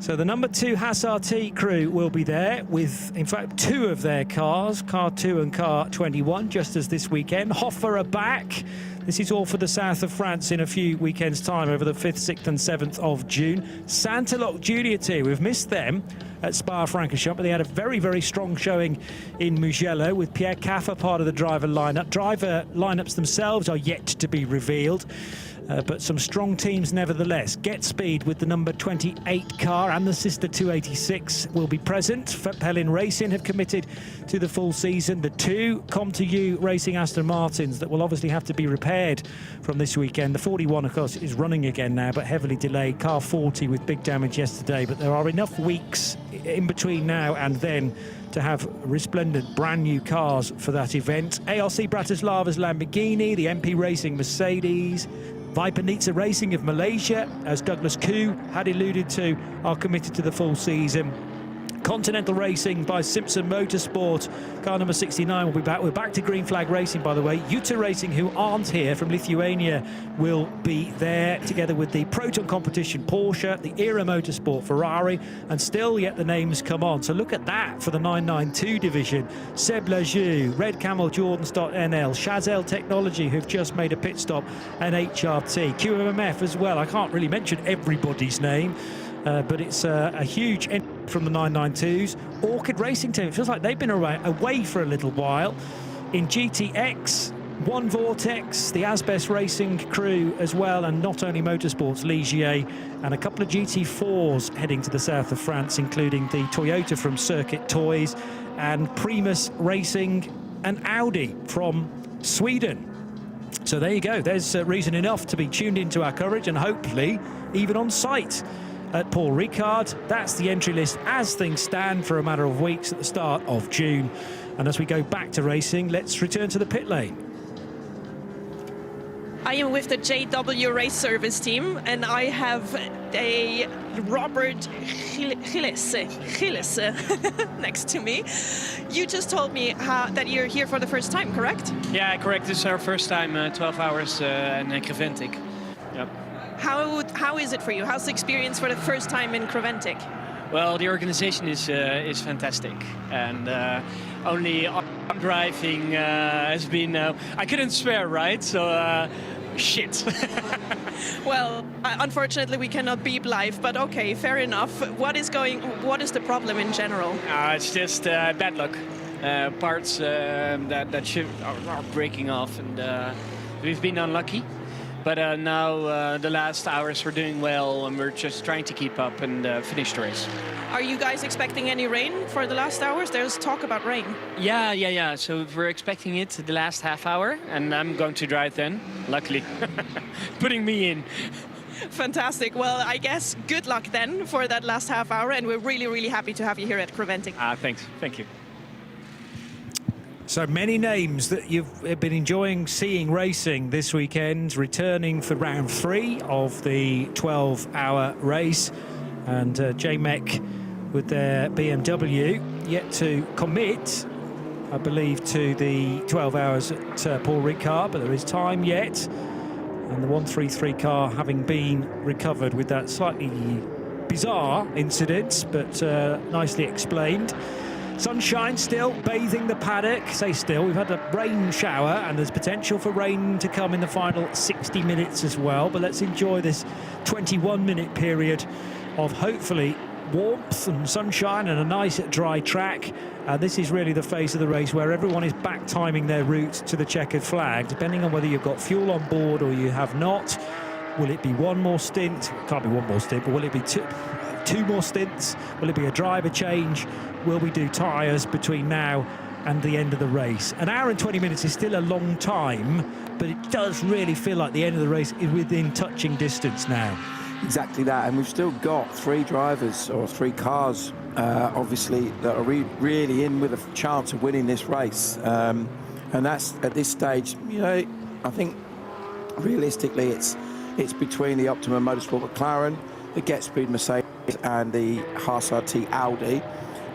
So the number 2 Haas RT crew will be there with, in fact, 2 of their cars, car 2 and car 21, just as this weekend. Hoffer are back. This is all for the south of France in a few weekends' time, over the 5th, 6th and 7th of June. Santalok Junior Team, we've missed them at Spa-Francorchamps, but they had a very, very strong showing in Mugello with Pierre Caffa part of the driver lineup. Driver lineups themselves are yet to be revealed. But some strong teams nevertheless. Get Speed with the number 28 car and the sister 286 will be present. Pelin Racing have committed to the full season. The 2 Com2U Racing Aston Martins that will obviously have to be repaired from this weekend. The 41, of course, is running again now, but heavily delayed. Car 40 with big damage yesterday. But there are enough weeks in between now and then to have resplendent brand new cars for that event. ARC Bratislava's Lamborghini, the MP Racing Mercedes, Viper Racing of Malaysia, as Douglas Koo had alluded to, are committed to the full season. Continental Racing by Simpson Motorsport, car number 69 will be back. We're back to Green Flag Racing, by the way. Yuho Racing, who aren't here, from Lithuania, will be there, together with the Proton Competition Porsche, the Era Motorsport Ferrari, and still yet the names come on. So look at that for the 992 division. Seb Lajou, Red Camel Jordans.nl, Chazelle Technology, who've just made a pit stop, and HRT. QMMF as well. I can't really mention everybody's name, but it's a huge entry from the 992s. Orchid Racing Team, it feels like they've been away for a little while. In GTX, One Vortex, the Asbest Racing crew as well, and Not Only Motorsports, Ligier, and a couple of GT4s heading to the south of France, including the Toyota from Circuit Toys, and Primus Racing and Audi from Sweden. So there you go, there's reason enough to be tuned into our coverage, and hopefully even on site at Paul Ricard. That's the entry list as things stand for a matter of weeks at the start of June. And as we go back to racing, let's return to the pit lane. I am with the JW Race Service team, and I have a Robert Gilles next to me. You just told me that you're here for the first time, correct? Yeah, correct. This is our first time, 12 hours in Creventic. Yep. How is it for you? How's the experience for the first time in Creventic? Well, the organization is fantastic, and only driving has been. I couldn't swear, right? So shit. Well, unfortunately, we cannot beep live, but okay, fair enough. What is the problem in general? It's just bad luck. Parts that are breaking off, and we've been unlucky. But now the last hours we're doing well, and we're just trying to keep up and finish the race. Are you guys expecting any rain for the last hours? There's talk about rain. Yeah. So we're expecting it the last half hour, and I'm going to drive then, luckily. Putting me in. Fantastic. Well, I guess good luck then for that last half hour, and we're really, really happy to have you here at Creventic. Thanks. Thank you. So many names that you've been enjoying seeing racing this weekend, returning for round 3 of the 12-hour race. And JMEC with their BMW yet to commit, I believe, to the 12 hours at Paul Ricard, but there is time yet. And the 133 car having been recovered with that slightly bizarre incident, but nicely explained. Sunshine still bathing the paddock. Say still, we've had a rain shower, and there's potential for rain to come in the final 60 minutes as well. But let's enjoy this 21-minute period of hopefully warmth and sunshine and a nice dry track. This is really the phase of the race where everyone is back timing their route to the checkered flag, depending on whether you've got fuel on board or you have not. Will it be one more stint? It can't be one more stint, but will it be two more stints? Will it be a driver change? Will we do tyres between now and the end of the race. An hour and 20 minutes is still a long time, but it does really feel like the end of the race is within touching distance now. Exactly that, and we've still got 3 drivers or 3 cars, obviously, that are really in with a chance of winning this race. And that's, at this stage, you know, I think realistically it's between the Optimum Motorsport McLaren, the Get Speed Mercedes and the Haas RT Audi,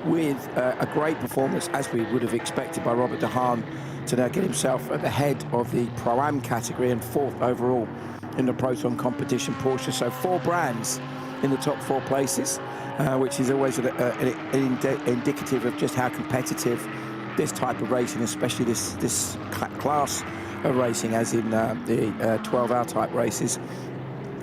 with a great performance, as we would have expected, by Robert de Haan to now get himself at the head of the Pro-Am category and 4th overall in the Proton competition Porsche. So 4 brands in the top 4 places, which is always indicative of just how competitive this type of racing, especially this class of racing, as in the 12-hour type races.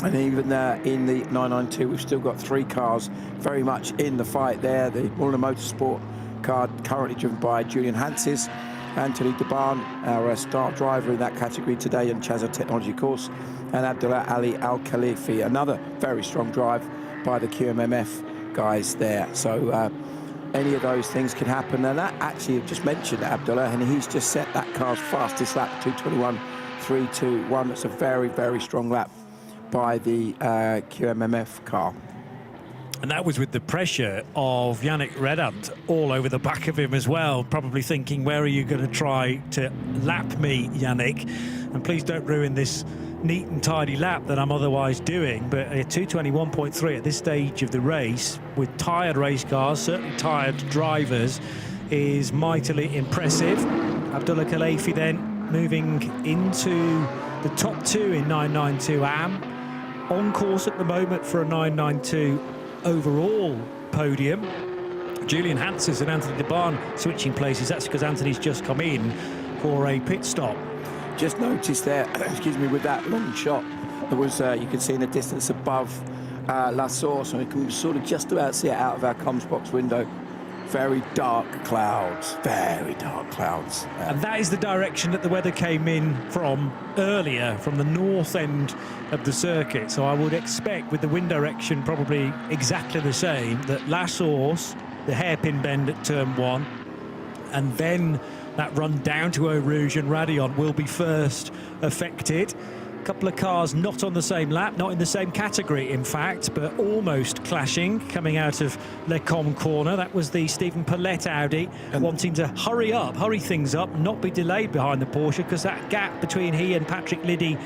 And even in the 992, we've still got 3 cars very much in the fight there. The Miettinen Motorsport car currently driven by Julian Hanses, Anthony De Barn, our star driver in that category today in Chazza Technology course, and Abdullah Ali Al Khalifi, another very strong drive by the QMMF guys there. So any of those things can happen. And that actually, I've just mentioned Abdullah, and he's just set that car's fastest lap, 2:21.321. That's a very, very strong lap by the QMMF car. And that was with the pressure of Yannick Redant all over the back of him as well, probably thinking, where are you going to try to lap me, Yannick? And please don't ruin this neat and tidy lap that I'm otherwise doing. But a 2:21.3 at this stage of the race, with tired race cars, certainly tired drivers, is mightily impressive. Abdullah Khalifi then moving into the top 2 in 992 AM, on course at the moment for a 992 overall podium. Julian Hanses and Anthony De Barn switching places. That's because Anthony's just come in for a pit stop. Just noticed there, excuse me, with that long shot, there was, you can see in the distance above La Source, and we can sort of just about see it out of our comms box window. Very dark clouds, very dark clouds. And that is the direction that the weather came in from earlier, from the north end of the circuit. So I would expect, with the wind direction probably exactly the same, that La Source, the hairpin bend at turn 1, and then that run down to Eau Rouge and Raidillon will be first affected. A couple of cars not on the same lap, not in the same category, in fact, but almost clashing coming out of Le Com corner. That was the Stephen Paulette Audi, wanting to hurry things up, not be delayed behind the Porsche, because that gap between he and Patrick Liddy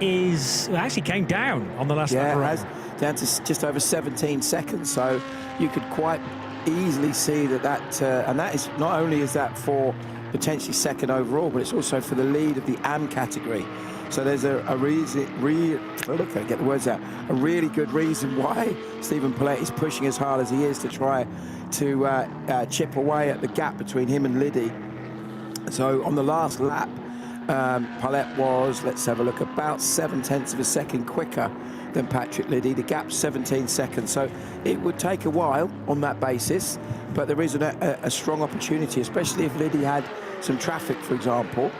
actually came down on the last lap. Yeah, it has, down to just over 17 seconds. So you could quite easily see that, and that is not only is that for potentially second overall, but it's also for the lead of the AM category. So there's a really good reason why Stephen Paulette is pushing as hard as he is to try to chip away at the gap between him and Liddy. So on the last lap, Paulette was, let's have a look, about 0.7 of a second quicker than Patrick Liddy. The gap's 17 seconds, so it would take a while on that basis, but there is a strong opportunity, especially if Liddy had some traffic, for example,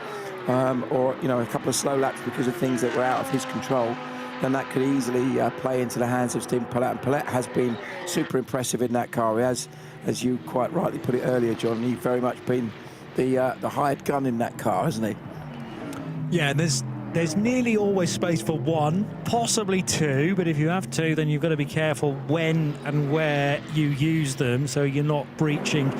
or a couple of slow laps because of things that were out of his control, then that could easily play into the hands of Stephen Paulette. And Paulette has been super impressive in that car. He has, as you quite rightly put it earlier, John, he's very much been the hired gun in that car, hasn't he? Yeah, there's nearly always space for 1, possibly 2, but if you have 2, then you've got to be careful when and where you use them, so you're not breaching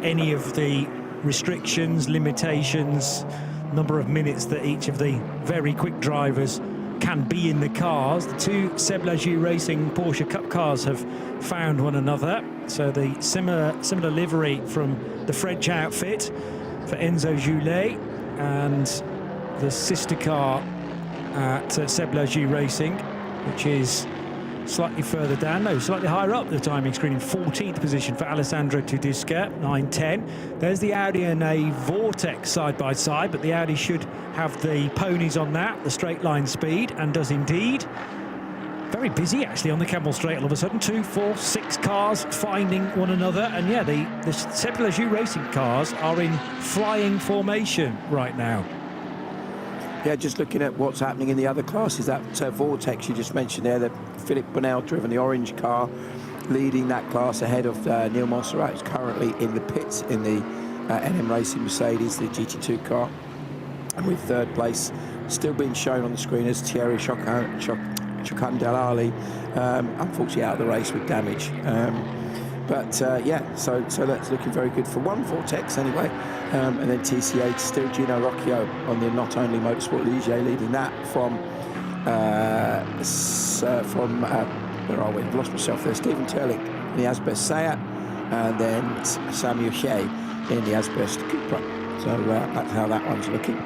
any of the restrictions, limitations, number of minutes that each of the very quick drivers can be in the cars. The 2 Seb Lagier Racing Porsche Cup cars have found one another, so the similar livery from the French outfit for Enzo Joulet, and the sister car at Seb Lagier Racing, which is slightly further down, slightly higher up the timing screen, in 14th position for Alessandro Tudisca, 9:10. There's the Audi and a Vortex side by side, but the Audi should have the ponies on that, the straight line speed, and does indeed. Very busy actually on the Camel Straight all of a sudden. 2, 4, 6 cars finding one another, and yeah, the Seb Lagier Racing cars are in flying formation right now. Yeah, just looking at what's happening in the other classes, that Vortex you just mentioned there, that Philippe Bonnell driven, the orange car, leading that class ahead of Neil Monserrat, who's currently in the pits in the NM Racing Mercedes, the GT2 car. And with third place still being shown on the screen as Thierry Chocandalali, unfortunately out of the race with damage. So that's looking very good for one Vortex anyway. And then TCA still Gino Rocchio on the Not Only Motorsport Ligier, leading that from where are we? I've lost myself there. Stephen Turlick in the Asbest Seat, and then Samuel Shea in the Asbest Cupra. So that's how that one's looking.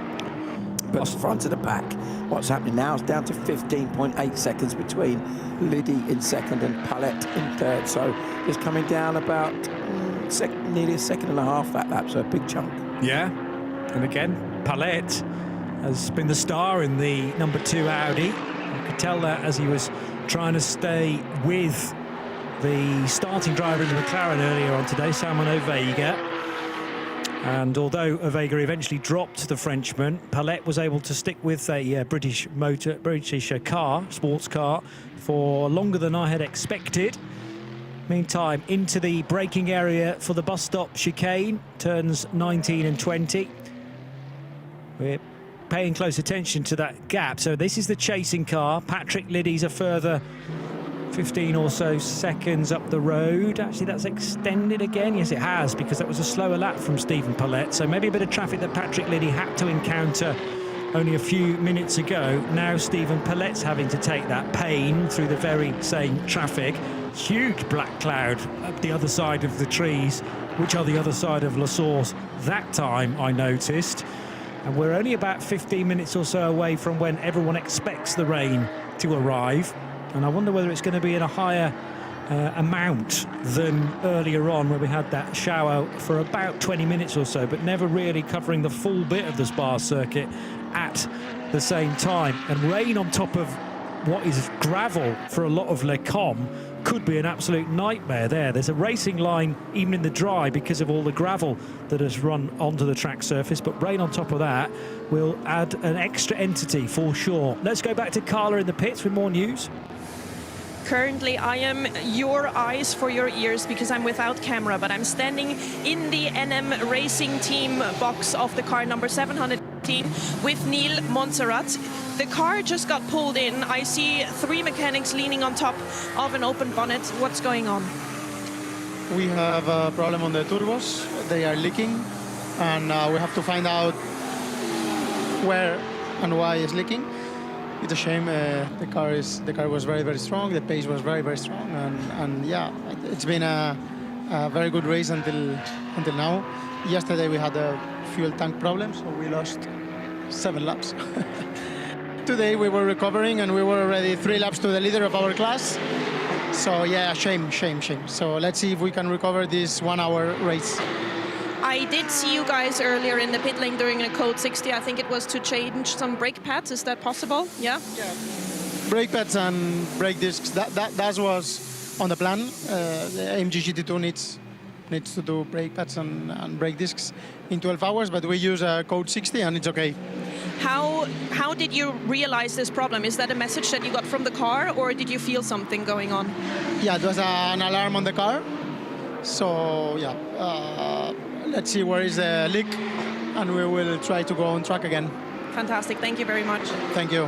But front to the back, what's happening now is down to 15.8 seconds between Liddy in second and Palette in third. So it's coming down about nearly a second and a half that lap, so a big chunk. Yeah, and again, Palette has been the star in the number 2 Audi. You could tell that as he was trying to stay with the starting driver in the McLaren earlier on today, Salmon Ovega. And although Ovega eventually dropped the Frenchman, Palette was able to stick with a British car, sports car, for longer than I had expected. Meantime, into the braking area for the bus stop chicane, turns 19 and 20. We're paying close attention to that gap. So this is the chasing car. Patrick Liddy's a further 15 or so seconds up the road. Actually, that's extended again. Yes, it has, because that was a slower lap from Stephen Palette. So maybe a bit of traffic that Patrick Liddy had to encounter only a few minutes ago. Now Stephen Palette's having to take that pain through the very same traffic. Huge black cloud up the other side of the trees, which are the other side of La Source. That time I noticed. And we're only about 15 minutes or so away from when everyone expects the rain to arrive. And I wonder whether it's going to be in a higher amount than earlier on, where we had that shower for about 20 minutes or so, but never really covering the full bit of the Spa circuit at the same time. And rain on top of what is gravel for a lot of Les Combes could be an absolute nightmare there. There's a racing line even in the dry because of all the gravel that has run onto the track surface, but rain on top of that will add an extra entity for sure. Let's go back to Carla in the pits with more news. Currently, I am your eyes for your ears because I'm without camera, but I'm standing in the NM Racing Team box of the car number 718 with Neil Montserrat. The car just got pulled in. I see 3 mechanics leaning on top of an open bonnet. What's going on? We have a problem on the turbos. They are leaking, and we have to find out where and why it's leaking. It's a shame. The car was very, very strong. The pace was very, very strong, and yeah, it's been a very good race until now. Yesterday we had a fuel tank problem, so we lost 7 laps. Today we were recovering, and we were already 3 laps to the leader of our class. So yeah, shame. So let's see if we can recover this 1-hour race. I did see you guys earlier in the pit lane during a code 60. I think it was to change some brake pads. Is that possible? Yeah. Brake pads and brake discs. That was on the plan. The AMG GT2 needs to do brake pads and brake discs in 12 hours, but we use a code 60 and it's okay. How did you realize this problem? Is that a message that you got from the car, or did you feel something going on? Yeah, it was an alarm on the car. So yeah, let's see where is the leak, and we will try to go on track again. Fantastic, thank you very much. Thank you.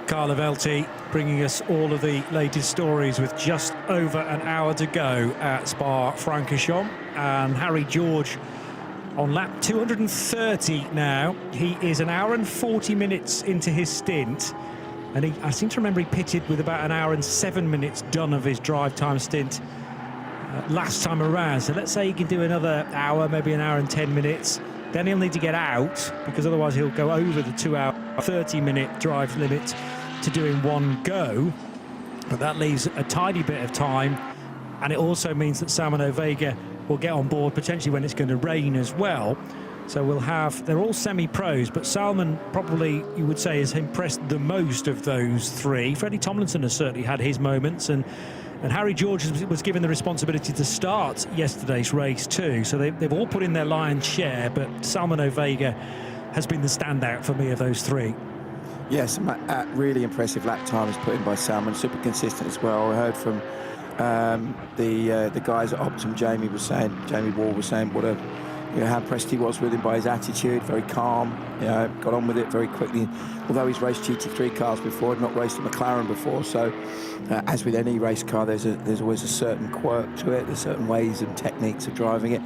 Carla Velti bringing us all of the latest stories with just over an hour to go at Spa-Francorchamps, and Harry George on lap 230 now. He is an hour and 40 minutes into his stint, and I seem to remember he pitted with about an hour and 7 minutes done of his drive time stint last time around. So let's say he can do another hour, maybe an hour and 10 minutes. Then he'll need to get out, because otherwise he'll go over the 2-hour 30-minute drive limit to doing one go. But that leaves a tiny bit of time, and it also means that Salmon Ovega will get on board potentially when it's going to rain as well. So we'll have, they're all semi-pros, but Salmon probably, you would say, has impressed the most of those 3. Freddie Tomlinson has certainly had his moments, and Harry George was given the responsibility to start yesterday's race too. So they've all put in their lion's share, but Salmon Ovega has been the standout for me of those 3. Yes, really impressive lap time is put in by Salmon, super consistent as well. I heard from The guys at Optimum, Jamie Wall was saying what a, how impressed he was with him by his attitude, very calm, got on with it very quickly. Although he's raced GT3 cars before, not raced a McLaren before, so as with any race car, there's always a certain quirk to it. There's certain ways and techniques of driving it.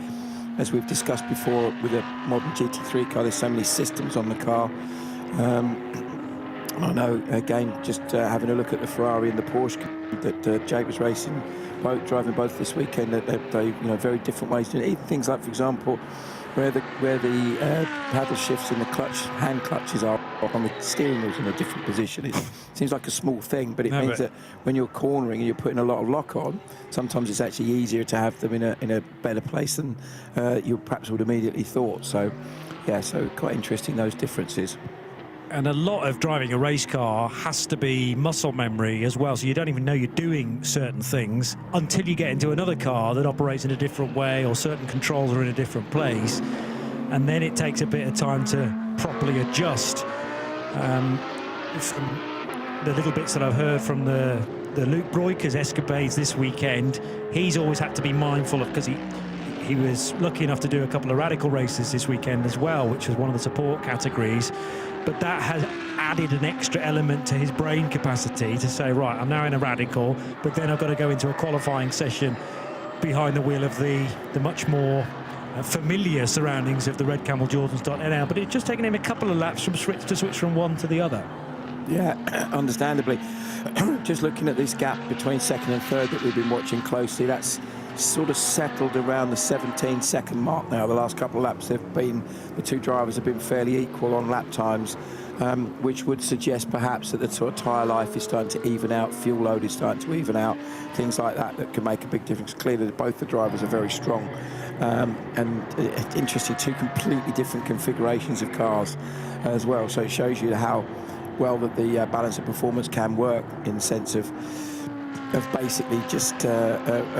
As we've discussed before, with a modern GT3 car, there's so many systems on the car. I know, again, just having a look at the Ferrari and the Porsche that Jake was driving both this weekend, that they very different ways to it. Even things like, for example, where the paddle shifts and the hand clutches are on the steering wheels in a different position. It seems like a small thing, but it means that when you're cornering and you're putting a lot of lock on, sometimes it's actually easier to have them in a better place than you perhaps would immediately thought. So, yeah, so quite interesting, those differences. And a lot of driving a race car has to be muscle memory as well, so you don't even know you're doing certain things until you get into another car that operates in a different way, or certain controls are in a different place, and then it takes a bit of time to properly adjust. From the little bits that I've heard from the Luke Broika's escapades this weekend, he's always had to be mindful of, because he was lucky enough to do a couple of radical races this weekend as well, which was one of the support categories. But that has added an extra element to his brain capacity to say, right, I'm now in a radical, but then I've got to go into a qualifying session behind the wheel of the much more familiar surroundings of the Red Camel Jordans.nl. But it's just taken him a couple of laps to switch from one to the other. Yeah, understandably. Just looking at this gap between second and third that we've been watching closely, that's sort of settled around the 17-second mark now. The last couple of laps, the two drivers have been fairly equal on lap times, which would suggest perhaps that the sort of tyre life is starting to even out, fuel load is starting to even out, things like that can make a big difference. Clearly, both the drivers are very strong, and interesting, two completely different configurations of cars as well. So it shows you how well that the balance of performance can work, in the sense of basically just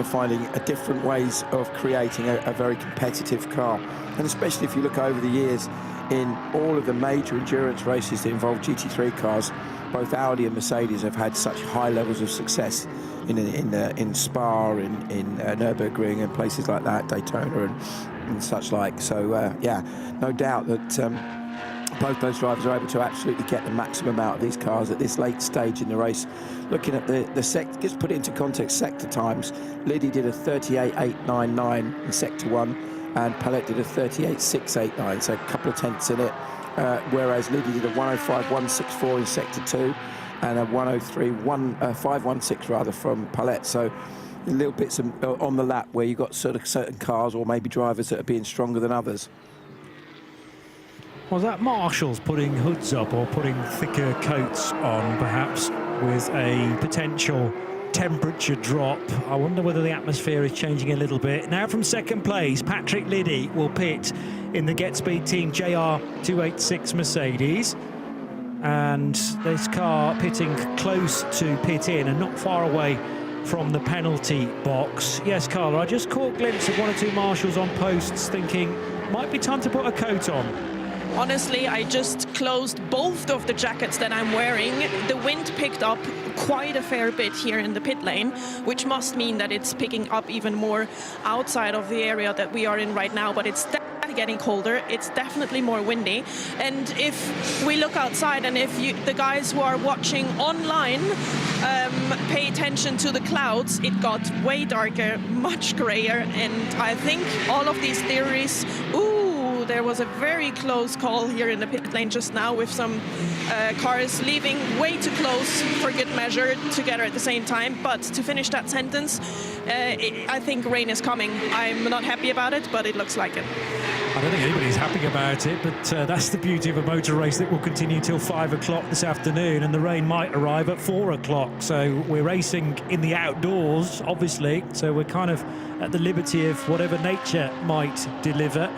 finding different ways of creating a very competitive car. And especially if you look over the years, in all of the major endurance races that involve GT3 cars, both Audi and Mercedes have had such high levels of success in Spa, in Nürburgring and places like that, Daytona and such like. So yeah, no doubt that both those drivers are able to absolutely get the maximum out of these cars at this late stage in the race. Looking at the sector, just put it into context, sector times, Liddy did a 38.899 in sector 1, and Palette did a 38.689, so a couple of tenths in it, whereas Liddy did a 105.164 in sector 2 and a 103.516 rather from Palette. So little bits on the lap where you've got certain cars or maybe drivers that are being stronger than others. Was that Marshall's putting hoods up or putting thicker coats on, perhaps, with a potential temperature drop? I wonder whether the atmosphere is changing a little bit. Now from second place, Patrick Liddy will pit in the Get Speed Team JR286 Mercedes. And this car pitting close to pit in and not far away from the penalty box. Yes, Carla, I just caught a glimpse of one or two Marshalls on posts, thinking, might be time to put a coat on. Honestly, I just closed both of the jackets that I'm wearing. The wind picked up quite a fair bit here in the pit lane, which must mean that it's picking up even more outside of the area that we are in right now, but it's getting colder. It's definitely more windy. And if we look outside, and if the guys who are watching online pay attention to the clouds, it got way darker, much grayer, and I think all of these theories, there was a very close call here in the pit lane just now, with some cars leaving way too close for good measure together at the same time. But to finish that sentence, I think rain is coming. I'm not happy about it, but it looks like it. I don't think anybody's happy about it, but that's the beauty of a motor race that will continue till 5 o'clock this afternoon, and the rain might arrive at 4 o'clock. So we're racing in the outdoors, obviously, so we're kind of at the liberty of whatever nature might deliver.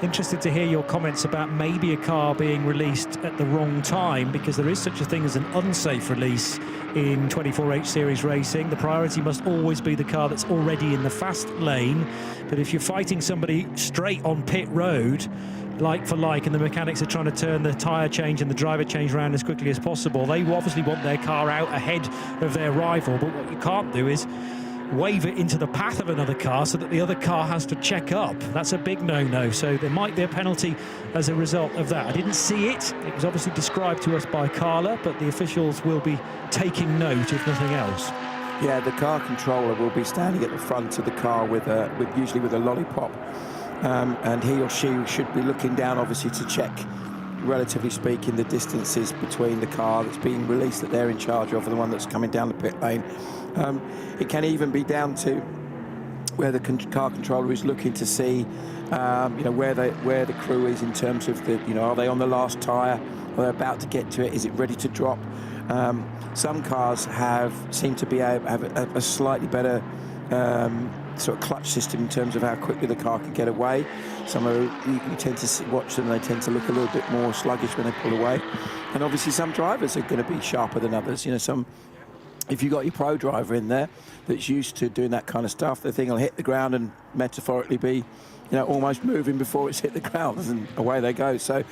Interested to hear your comments about maybe a car being released at the wrong time, because there is such a thing as an unsafe release in 24H Series racing. The priority must always be the car that's already in the fast lane. But if you're fighting somebody straight on pit road, like for like, and the mechanics are trying to turn the tyre change and the driver change around as quickly as possible, they obviously want their car out ahead of their rival. But what you can't do is wave it into the path of another car so that the other car has to check up. That's a big no-no, so there might be a penalty as a result of that. I didn't see it. It was obviously described to us by Carla, but the officials will be taking note, if nothing else. Yeah, the car controller will be standing at the front of the car usually with a lollipop, and he or she should be looking down, obviously, to check, relatively speaking, the distances between the car that's being released that they're in charge of and the one that's coming down the pit lane. It can even be down to where the car controller is looking to see, where the crew is in terms of are they on the last tyre? Are they about to get to it? Is it ready to drop? Some cars seem to have a slightly better sort of clutch system in terms of how quickly the car can get away. Some you tend to watch them; they tend to look a little bit more sluggish when they pull away. And obviously, some drivers are going to be sharper than others. If you've got your pro driver in there that's used to doing that kind of stuff, the thing will hit the ground and metaphorically be, almost moving before it's hit the ground, and away they go. So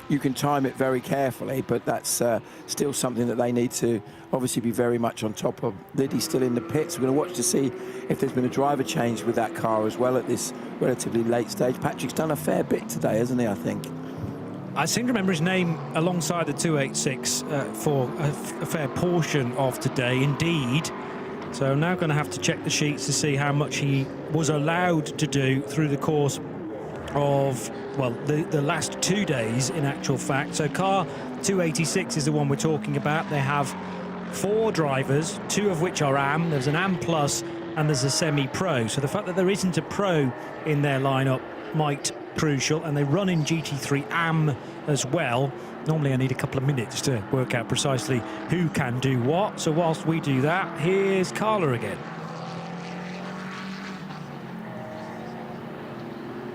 you can time it very carefully, but that's still something that they need to obviously be very much on top of. Liddy's still in the pits. We're going to watch to see if there's been a driver change with that car as well at this relatively late stage. Patrick's done a fair bit today, hasn't he, I think? I seem to remember his name alongside the 286 for a fair portion of today, indeed. So I'm now going to have to check the sheets to see how much he was allowed to do through the course of, well, the last 2 days, in actual fact. So car 286 is the one we're talking about. They have 4 drivers, 2 of which are AM. There's an AM Plus and there's a semi-pro. So the fact that there isn't a pro in their lineup might crucial, and they run in GT3 AM as well. Normally I need a couple of minutes to work out precisely who can do what. So whilst we do that, here's Carla again.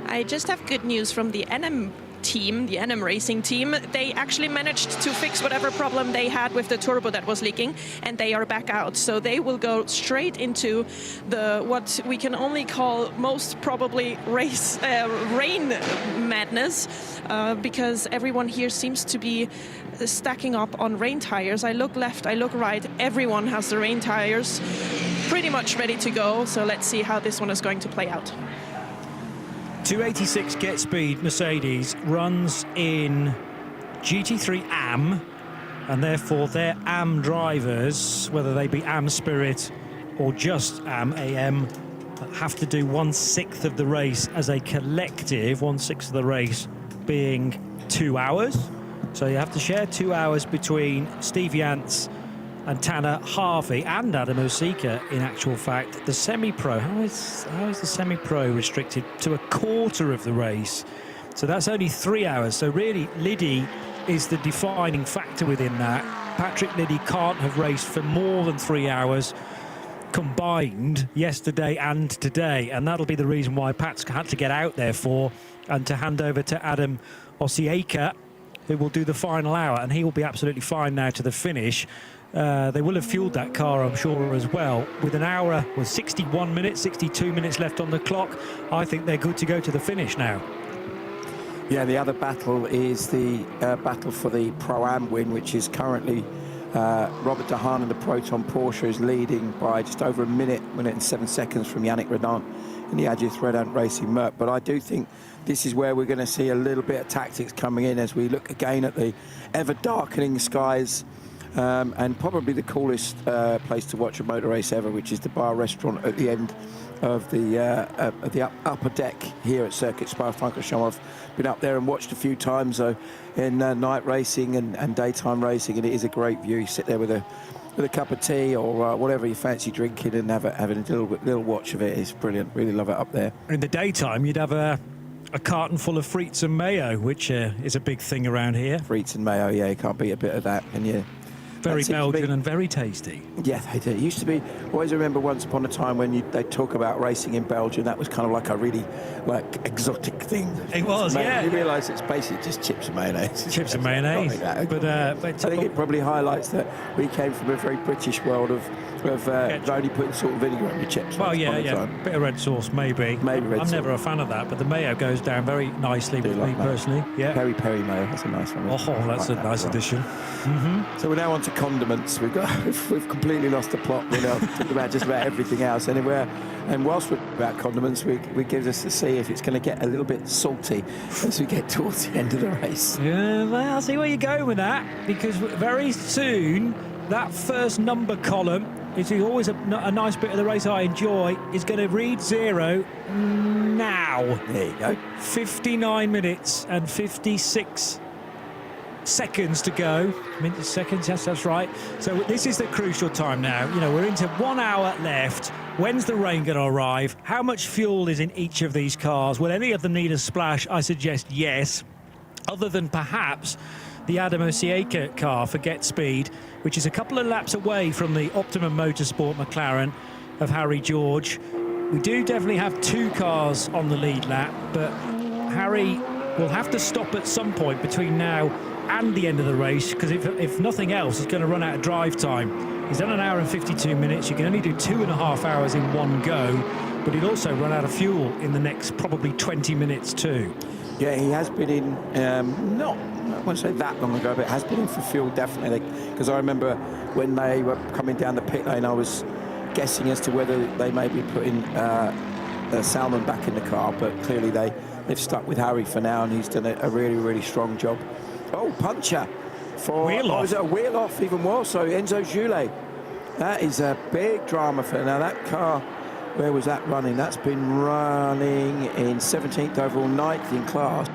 I just have good news from the NM team, the NM racing team. They actually managed to fix whatever problem they had with the turbo that was leaking, and they are back out. So they will go straight into what we can only call most probably rain madness, because everyone here seems to be stacking up on rain tires. I look left, I look right, everyone has the rain tires pretty much ready to go. So let's see how this one is going to play out. 286 Get Speed Mercedes runs in GT3 AM, and therefore their AM drivers, whether they be AM Spirit or just AM, have to do 1/6 of the race as a collective, 1/6 of the race being 2 hours. So you have to share 2 hours between Steve Yance and Tanner Harvey and Adam Osika, in actual fact. The semi-pro, how is the semi-pro restricted to a quarter of the race? So that's only 3 hours. So really, Liddy is the defining factor within that. Patrick Liddy can't have raced for more than 3 hours combined yesterday and today, and that'll be the reason why Pat's had to get out there and to hand over to Adam Osika, who will do the final hour, and he will be absolutely fine now to the finish. They will have fueled that car, I'm sure, as well. With an hour, with 61 minutes, 62 minutes left on the clock, I think they're good to go to the finish now. Yeah, the other battle is the battle for the Pro-Am win, which is currently Robert De Haan in the Proton Porsche is leading by just over a minute and 7 seconds from Yannick Redant in the Adjith Redant Racing Merc. But I do think this is where we're going to see a little bit of tactics coming in as we look again at the ever-darkening skies. And probably the coolest place to watch a motor race ever, which is the bar restaurant at the end of the upper deck here at Circuit SPA-FRANCORCHAMPS. I've been up there and watched a few times in night racing and daytime racing, and it is a great view. You sit there with a cup of tea or whatever you fancy drinking and having a little watch of it. It's brilliant. Really love it up there. In the daytime, you'd have a carton full of frites and mayo, which is a big thing around here. Frites and mayo, yeah, you can't beat a bit of that, can you? Very Belgian and very tasty. Yeah, they do. It used to be, always remember once upon a time when they talk about racing in Belgium, that was kind of like a really exotic thing. It was, yeah. You realise it's basically just chips and mayonnaise. Chips and mayonnaise. But I think it probably highlights that we came from a very British world of only putting salt and vinegar on your chips. Well, yeah. Bit of red sauce, maybe. I'm never a fan of that, but the mayo goes down very nicely with me personally. Yeah. Peri mayo, that's a nice one. Oh, that's a nice addition. Mm-hmm. So we're now on to condiments. We've completely lost the plot. We're now talking about just about everything else anywhere. And whilst we're about condiments, we gives us to see if it's going to get a little bit salty as we get towards the end of the race. Yeah, well, I'll see where you're going with that, because very soon that first number column, which is always a nice bit of the race I enjoy, is going to read 0 now. There you go. 59 minutes and 56 seconds to go. Minutes, seconds, yes, that's right. So this is the crucial time now. You know, we're into 1 hour left. When's the rain going to arrive? How much fuel is in each of these cars? Will any of them need a splash? I suggest yes, other than perhaps the Adam Osieka car for Get Speed, which is a couple of laps away from the Optimum Motorsport McLaren of Harry George. We do definitely have 2 cars on the lead lap, but Harry will have to stop at some point between now and the end of the race, because if nothing else, he's going to run out of drive time. He's done 1 hour and 52 minutes. You can only do 2.5 hours in one go, but he'd also run out of fuel in the next probably 20 minutes too. Yeah, he has been in, I won't say that long ago, but has been in for fuel definitely, because I remember when they were coming down the pit lane, I was guessing as to whether they may be putting Salmon back in the car, but clearly they've stuck with Harry for now, and he's done a really, really strong job. Oh, puncher for wheel off. Was it a wheel off even more? So Enzo Julet. That is a big drama for now. That car, where was that running? That's been running in 17th overall, 9th in class.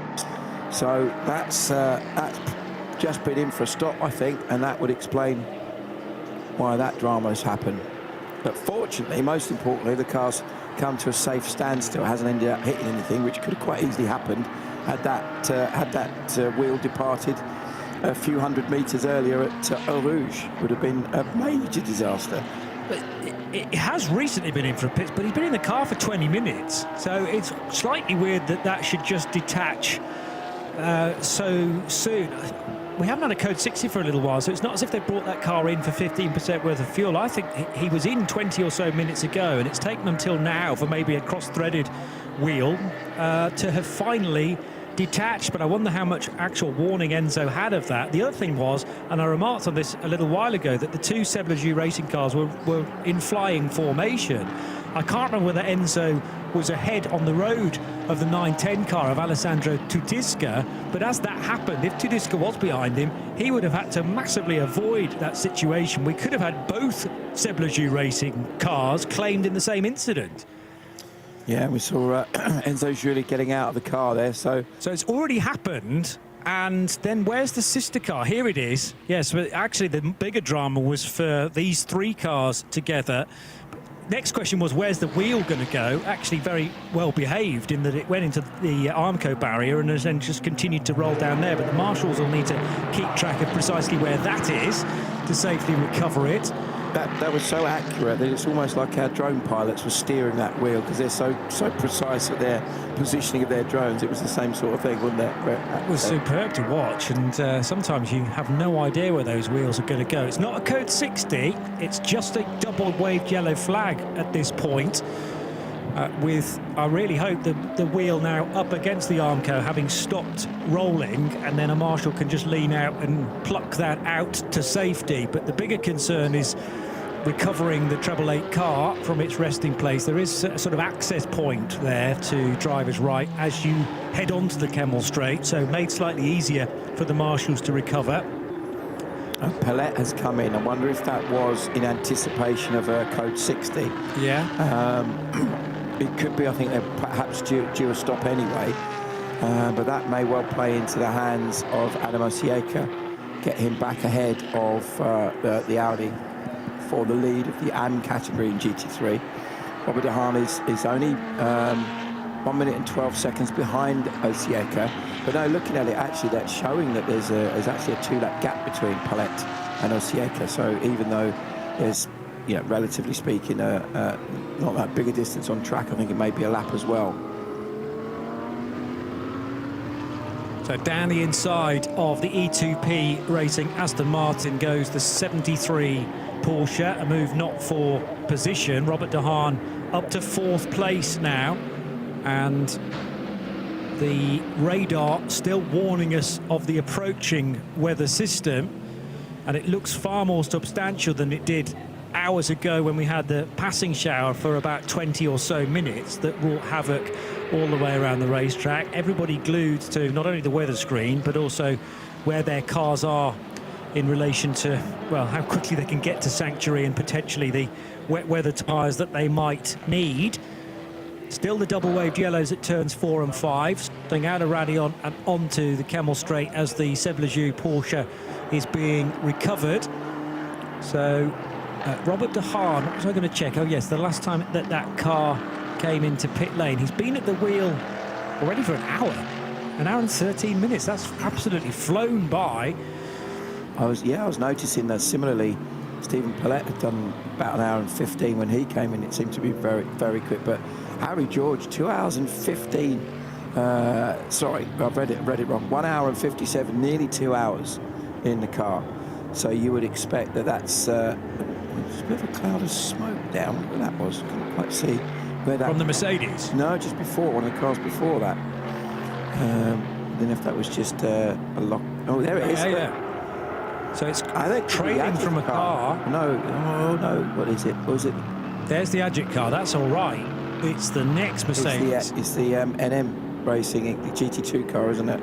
So that's just been in for a stop, I think, and that would explain why that drama has happened. But fortunately, most importantly, the car's come to a safe standstill. It hasn't ended up hitting anything, which could have quite easily happened had that wheel departed a few hundred metres earlier at Eau Rouge. Would have been a major disaster. But it has recently been in for a pit, but he's been in the car for 20 minutes. So it's slightly weird that should just detach so soon. We haven't had a code 60 for a little while, so it's not as if they brought that car in for 15% worth of fuel. I think he was in 20 or so minutes ago, and it's taken until now for maybe a cross-threaded wheel to have finally detached. But I wonder how much actual warning Enzo had of that. The other thing was, and I remarked on this a little while ago, that the 2 Sebleju racing cars were in flying formation. I can't remember whether Enzo was ahead on the road of the 910 car of Alessandro Tudisca, but as that happened, if Tudisca was behind him, he would have had to massively avoid that situation. We could have had both Sebleju racing cars claimed in the same incident. Yeah, we saw Enzo's really getting out of the car there. So it's already happened. And then where's the sister car? Here it is. Yes, but actually the bigger drama was for these 3 cars together. Next question was, where's the wheel going to go? Actually very well behaved in that it went into the Armco barrier and has then just continued to roll down there. But the marshals will need to keep track of precisely where that is to safely recover it. That was so accurate that it's almost like our drone pilots were steering that wheel, because they're so precise at their positioning of their drones. It was the same sort of thing, wasn't it? It was superb to watch, and sometimes you have no idea where those wheels are going to go. It's not a code 60, it's just a double waved yellow flag at this point. I really hope the wheel now up against the Armco having stopped rolling, and then a marshal can just lean out and pluck that out to safety. But the bigger concern is recovering the treble 8 car from its resting place. There is a sort of access point there to driver's right as you head onto the Kemmel Straight, so made slightly easier for the marshals to recover. Paulette has come in. I wonder if that was in anticipation of a code 60. Yeah. It could be. I think they're perhaps due a stop anyway, but that may well play into the hands of Adam Osieka, get him back ahead of the Audi for the lead of the AM category in GT3. Robert de Haan is only 1 minute and 12 seconds behind Osieka, but no, looking at it, actually that's showing that there's actually a 2-lap gap between Paulette and Osieka. So even though there's, relatively speaking, not that big a distance on track, I think it may be a lap as well. So down the inside of the E2P Racing Aston Martin goes the 73 Porsche, a move not for position. Robert de Haan up to 4th place now, and the radar still warning us of the approaching weather system. and it looks far more substantial than it did hours ago when we had the passing shower for about 20 or so minutes that wrought havoc all the way around the racetrack. Everybody glued to not only the weather screen but also where their cars are in relation to, well, how quickly they can get to Sanctuary and potentially the wet weather tyres that they might need. Still the double waved yellows at turns 4 and 5, staying out of Radion and onto the Camel Straight as the Seb-Lejeune Porsche is being recovered. So Robert de Haan, what was I going to check? Oh yes, the last time that car came into pit lane, he's been at the wheel already for an hour and 13 minutes. That's absolutely flown by. I was noticing that similarly Stephen Paulette had done about an hour and 15 when he came in. It seemed to be very, very quick. But Harry George, 2 hours and 15. Sorry, I've read it wrong. 1 hour and 57, nearly 2 hours in the car. So you would expect that's a bit of a cloud of smoke down. Where that was, couldn't quite see where that. From the Mercedes? No, just before, one of the cars before that. Then if that was just a lock. Oh, there it is. Yeah. So it's trailing from a car. No, what is it? Was it? There's the Agit car, that's all right. It's the next Mercedes. It's the NM Racing, the GT2 car, isn't it?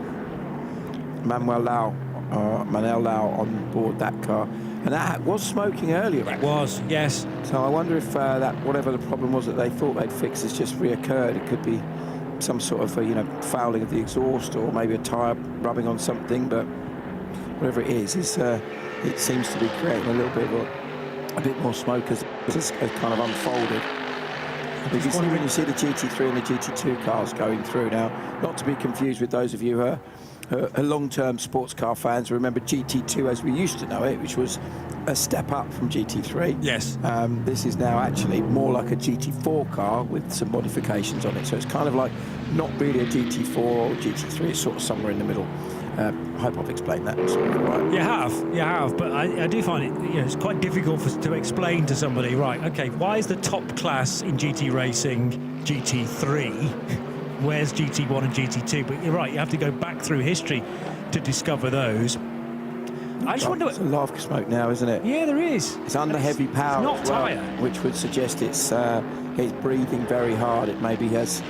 Manuel Lau on board that car. And that was smoking earlier. It was, yes. So I wonder if that, whatever the problem was that they thought they'd fix, has just reoccurred. It could be some sort of, fouling of the exhaust, or maybe a tyre rubbing on something, but whatever it is, it seems to be creating a little bit of a bit more smoke as kind of unfolded. But you see, when you see the GT3 and the GT2 cars going through now, not to be confused with those of you who are long-term sports car fans, remember GT2 as we used to know it, which was a step up from GT3. Yes. This is now actually more like a GT4 car with some modifications on it. So it's kind of like not really a GT4 or GT3, it's sort of somewhere in the middle. I hope I've explained that sort of right. You have, but I do find it, it's quite difficult to explain to somebody, right, okay, why is the top class in GT racing GT3? Where's GT1 and GT2? But you're right, you have to go back through history to discover those. I just wonder... There's a lot of smoke now, isn't it? Yeah, there is. It's under heavy power, not tyre, which would suggest it's breathing very hard. It maybe has...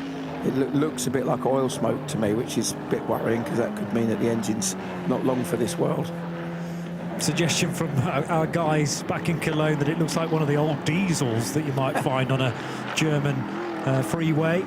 It looks a bit like oil smoke to me, which is a bit worrying, because that could mean that the engine's not long for this world. Suggestion from our guys back in Cologne that it looks like one of the old diesels that you might find on a German freeway,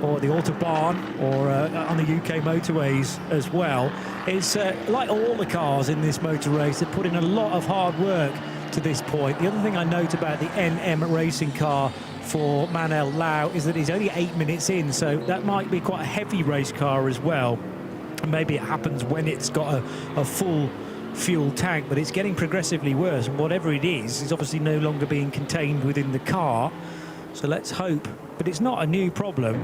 or the Autobahn, or on the UK motorways as well. It's like all the cars in this motor race, they've put in a lot of hard work to this point. The other thing I note about the NM racing car for Manuel Lau is that he's only 8 minutes in, so that might be quite a heavy race car as well. And maybe it happens when it's got a full fuel tank, but it's getting progressively worse, and whatever it is obviously no longer being contained within the car. So let's hope, but it's not a new problem.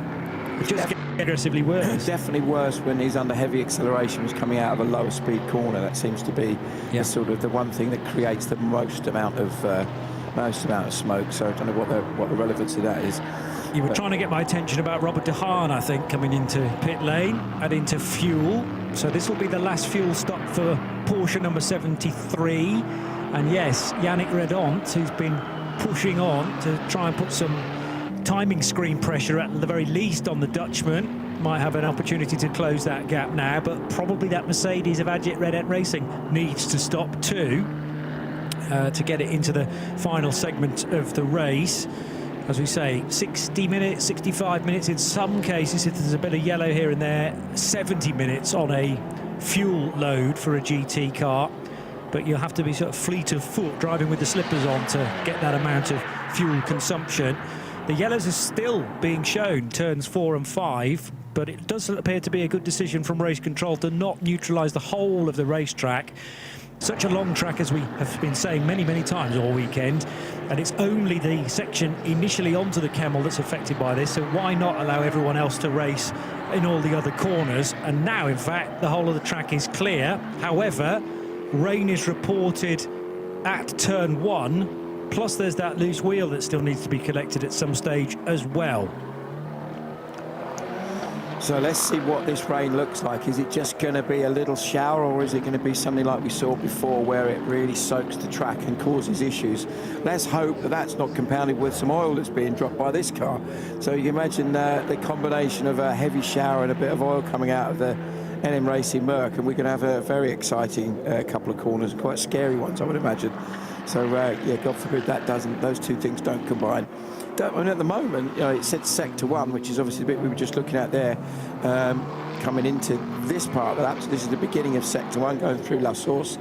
It's just getting progressively worse. Definitely worse when he's under heavy acceleration, was coming out of a lower speed corner. That seems to be sort of the one thing that creates the most amount of smoke. So I don't know what the relevance of that is. You were trying to get my attention about Robert de Haan, I think, coming into pit lane and into fuel. So this will be the last fuel stop for Porsche number 73. And yes, Yannick Redont, who's been pushing on to try and put some timing screen pressure at the very least on the Dutchman, might have an opportunity to close that gap now, but probably that Mercedes of Agit Red Ant Racing needs to stop too to get it into the final segment of the race. As we say, 60 minutes, 65 minutes in some cases, if there's a bit of yellow here and there, 70 minutes on a fuel load for a GT car. But you'll have to be sort of fleet of foot, driving with the slippers on, to get that amount of fuel consumption. The yellows are still being shown, turns 4 and 5, but it does appear to be a good decision from race control to not neutralise the whole of the racetrack. Such a long track, as we have been saying many, many times all weekend, and it's only the section initially onto the Camel that's affected by this, so why not allow everyone else to race in all the other corners? And now, in fact, the whole of the track is clear. However, rain is reported at turn 1, plus there's that loose wheel that still needs to be collected at some stage as well. So let's see what this rain looks like. Is it just going to be a little shower, or is it going to be something like we saw before where it really soaks the track and causes issues? Let's hope that that's not compounded with some oil that's being dropped by this car. So you imagine the combination of a heavy shower and a bit of oil coming out of the NM Racing Merc, and we're going to have a very exciting couple of corners, quite scary ones, I would imagine. So yeah, God forbid those two things don't combine. And at the moment, you know, it said sector 1, which is obviously the bit we were just looking at there, coming into this part of the lap. So this is the beginning of sector 1, going through La Source,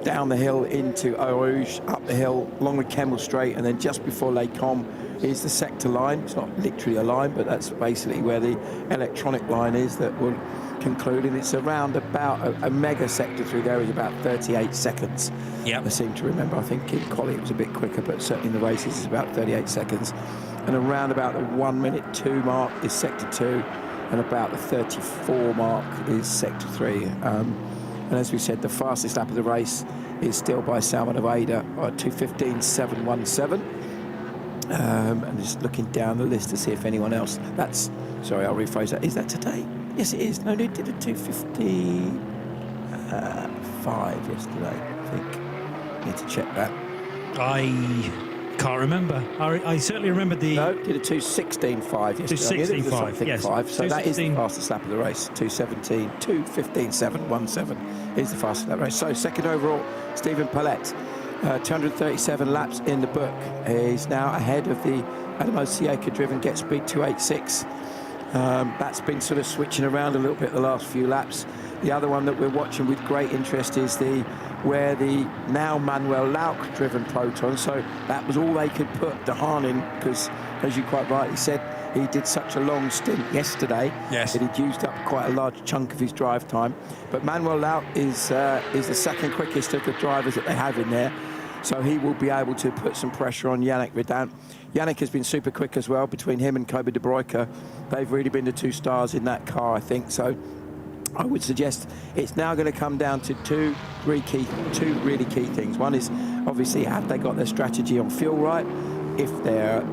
down the hill into Eau Rouge, up the hill, along with Kemmel Straight, and then just before Les Combes is the sector line. It's not literally a line, but that's basically where the electronic line is that will conclude, and it's around about a mega sector through there is about 38 seconds. Yeah, I seem to remember. I think in quali it was a bit quicker, but certainly in the races it's about 38 seconds. And around about the 1 minute 2 mark is sector 2, and about the 34 mark is sector 3. And as we said, the fastest lap of the race is still by Salman of Ada at 2:15.717. And just looking down the list to see if anyone else. Sorry, I'll rephrase that. Is that today? Yes, it is. No, they did a 2:55 yesterday, I think. Need to check that. I can't remember. I certainly remember the... No, did a 2:16.5 yesterday. 2:16.5, yes. 5. So that is the fastest lap of the race. 2:15.717 is the fastest lap of the race. So second overall, Stephen Palette. 237 laps in the book. He's now ahead of the Adamo Sieka driven Get Speed 286. That's been sort of switching around a little bit the last few laps. The other one that we're watching with great interest is where the now Manuel Lauck driven Proton. So that was all they could put De Haan in, because as you quite rightly said, he did such a long stint yesterday that he'd used up quite a large chunk of his drive time. But Manuel Lauck is the second quickest of the drivers that they have in there. So he will be able to put some pressure on Yannick Redant. Yannick has been super quick as well. Between him and Kobe de Bruyke, they've really been the two stars in that car, I think. So I would suggest it's now going to come down to two really key things. One is obviously, have they got their strategy on fuel right? If they're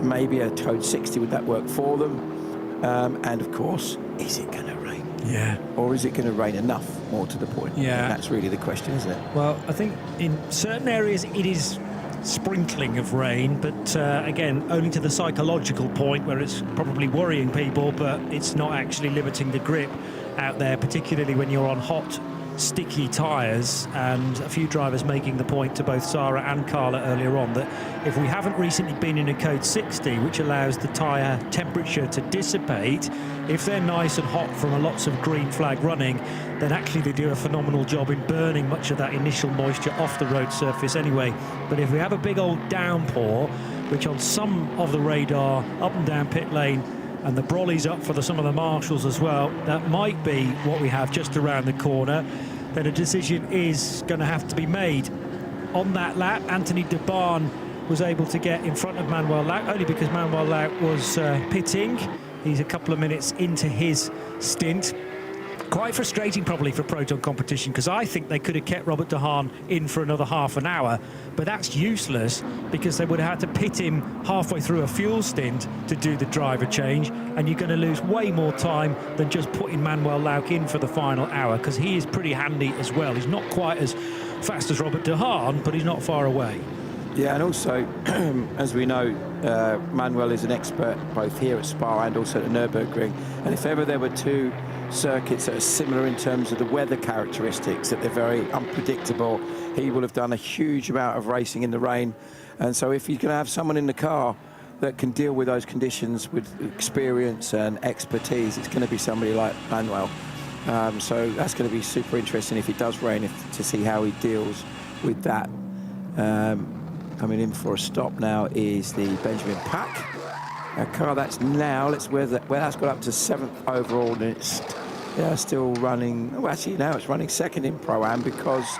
maybe a code 60, would that work for them? And of course, is it going to rain? Yeah. Or is it going to rain enough, more to the point? Yeah. And that's really the question, isn't it? Well, I think in certain areas it is sprinkling of rain, but again, only to the psychological point where it's probably worrying people, but it's not actually limiting the grip out there, particularly when you're on hot, sticky tyres. And a few drivers making the point to both Sarah and Carla earlier on that if we haven't recently been in a code 60, which allows the tyre temperature to dissipate, if they're nice and hot from lots of green flag running, then actually they do a phenomenal job in burning much of that initial moisture off the road surface anyway. But if we have a big old downpour, which on some of the radar up and down pit lane, and the Brolly's up for some of the marshals as well, that might be what we have just around the corner, then a decision is going to have to be made. On that lap, Anthony de Barn was able to get in front of Manuel Lauck, only because Manuel Lauck was pitting. He's a couple of minutes into his stint. Quite frustrating probably for Proton competition, because I think they could have kept Robert de Haan in for another half an hour, but that's useless because they would have had to pit him halfway through a fuel stint to do the driver change, and you're going to lose way more time than just putting Manuel Lauck in for the final hour, because he is pretty handy as well. He's not quite as fast as Robert de Haan, but he's not far away. Yeah, and also, as we know, Manuel is an expert both here at Spa and also at the Nürburgring, and if ever there were two circuits that are similar in terms of the weather characteristics, that they're very unpredictable, he will have done a huge amount of racing in the rain. And so if he's going to have someone in the car that can deal with those conditions with experience and expertise, it's going to be somebody like Manuel. So that's going to be super interesting if it does rain, to see how he deals with that. Coming in for a stop now is the Benjamin Pack. A car that's now, that's got up to 7th overall, and it's still running. Well, actually now it's running second in Pro-Am because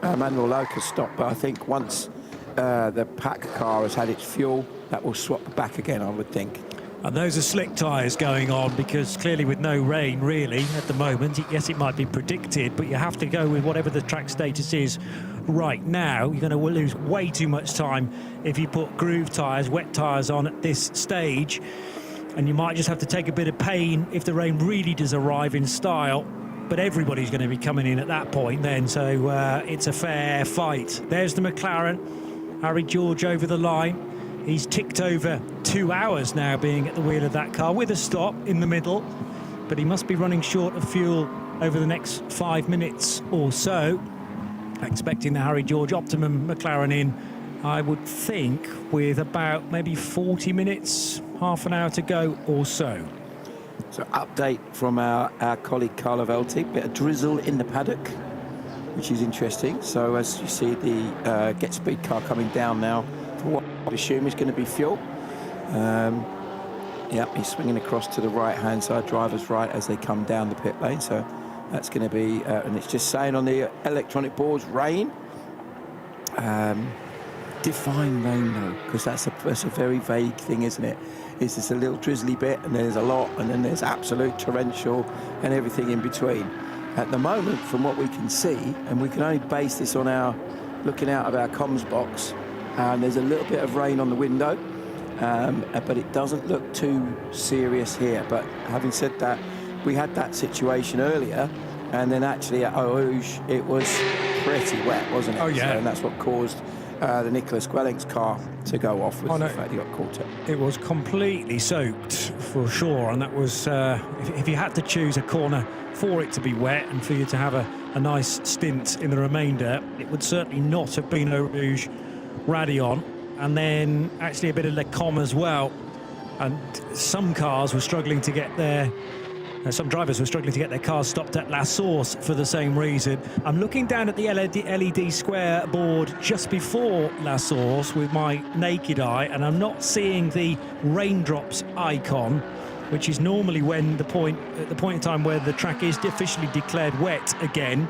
Manuel Lauck has stopped. But I think once the Pack car has had its fuel, that will swap back again, I would think. And those are slick tyres going on, because clearly with no rain really at the moment, yes, it might be predicted, but you have to go with whatever the track status is right now. You're going to lose way too much time if you put groove tyres, wet tyres on at this stage. and you might just have to take a bit of pain if the rain really does arrive in style. But everybody's going to be coming in at that point then, so it's a fair fight. There's the McLaren, Harry George over the line. He's ticked over 2 hours now being at the wheel of that car with a stop in the middle, but he must be running short of fuel over the next 5 minutes or so. Expecting the Harry George Optimum McLaren in, I would think, with about maybe 40 minutes, half an hour to go or so. So update from our colleague Carlo Velti, bit of drizzle in the paddock, which is interesting. So as you see the Get Speed car coming down now for what I assume is going to be fuel. Yeah, he's swinging across to the right-hand side, driver's right, as they come down the pit lane. So that's going to be, and it's just saying on the electronic boards, rain. Define rain though, because that's a very vague thing, isn't it? Is this a little drizzly bit, and there's a lot, and then there's absolute torrential and everything in between. At the moment, from what we can see, and we can only base this on our looking out of our comms box, there's a little bit of rain on the window, but it doesn't look too serious here. But having said that, we had that situation earlier, and then actually at Eau Rouge it was pretty wet, wasn't it? Oh yeah. So, and that's what caused the Nicholas Gwelling's car to go off with the fact he got caught up. It was completely soaked for sure, and that was if you had to choose a corner for it to be wet and for you to have a nice stint in the remainder, it would certainly not have been Eau Rouge Raidillon, and then actually a bit of Le Com as well. And some cars were struggling to get their some drivers were struggling to get their cars stopped at La Source for the same reason. I'm looking down at the LED square board just before La Source with my naked eye, and I'm not seeing the raindrops icon, which is normally when at the point in time where the track is officially declared wet again.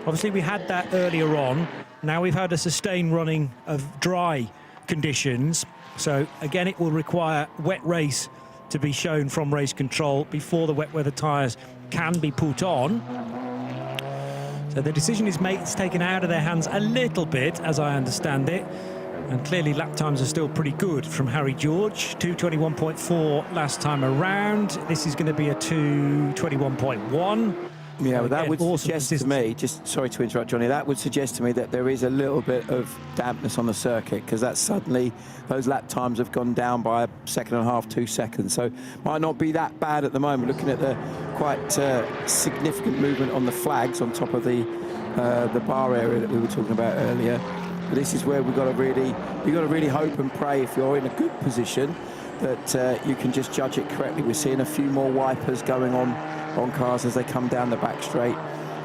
Obviously we had that earlier on. Now we've had a sustained running of dry conditions, so again it will require wet race to be shown from race control before the wet weather tyres can be put on. So the decision is made, it's taken out of their hands a little bit, as I understand it, and clearly lap times are still pretty good from Harry George. 2:21.4 last time around. This is going to be a 2:21.1. Yeah, well, that would suggest to me, just sorry to interrupt, Johnny, that would suggest to me that there is a little bit of dampness on the circuit, because that's suddenly, those lap times have gone down by a second and a half, 2 seconds. So might not be that bad at the moment, looking at the quite significant movement on the flags on top of the bar area that we were talking about earlier. But this is where we've got to really hope and pray, if you're in a good position, that you can just judge it correctly. We're seeing a few more wipers going on cars as they come down the back straight,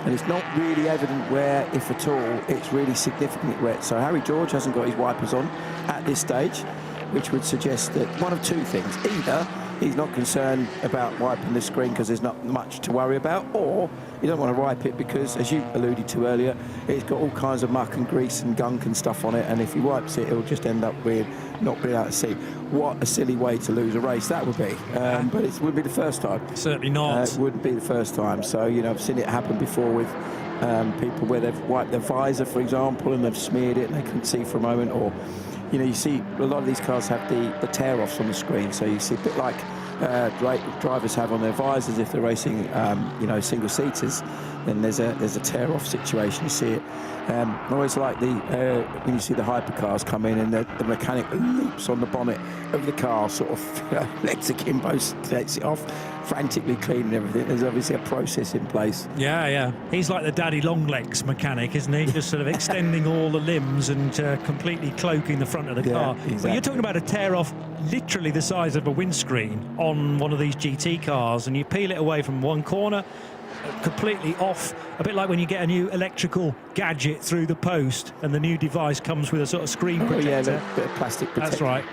and it's not really evident where, if at all, it's really significantly wet. So Harry George hasn't got his wipers on at this stage, which would suggest that one of two things: either he's not concerned about wiping the screen because there's not much to worry about, or you don't want to wipe it because, as you alluded to earlier, it's got all kinds of muck and grease and gunk and stuff on it, and if he wipes it, it'll just end up with not being able to see. What a silly way to lose a race that would be. But it wouldn't be the first time. Certainly not. It wouldn't be the first time. So, you know, I've seen it happen before with people where they've wiped their visor, for example, and they've smeared it and they couldn't see for a moment. Or, you know, you see a lot of these cars have the tear-offs on the screen. So you see a bit like drivers have on their visors if they're racing, you know, single-seaters. Then there's a tear-off situation. You see it. I always like when you see the hypercars come in and the mechanic leaps on the bonnet of the car, sort of legs akimbo, takes it off, frantically cleaning everything. There's obviously a process in place. Yeah. He's like the daddy long legs mechanic, isn't he? Just sort of extending all the limbs and completely cloaking the front of the car. Exactly. But you're talking about a tear off literally the size of a windscreen on one of these GT cars, and you peel it away from one corner, completely off, a bit like when you get a new electrical gadget through the post and the new device comes with a sort of screen protector. Yeah, a bit of plastic protector. That's right.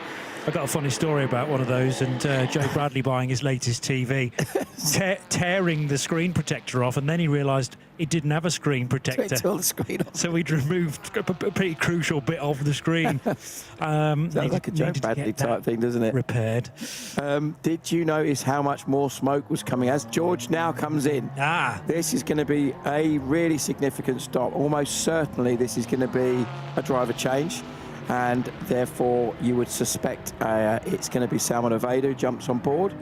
I got a funny story about one of those, and Joe Bradley buying his latest TV, tearing the screen protector off, and then he realised it didn't have a screen protector. The screen off. So he'd removed a pretty crucial bit of the screen. Sounds like a Joe Bradley type thing, doesn't it? Repaired. Did you notice how much more smoke was coming as George now comes in? This is going to be a really significant stop. Almost certainly this is going to be a driver change. and therefore you would suspect it's going to be Salman Oveda who jumps on board.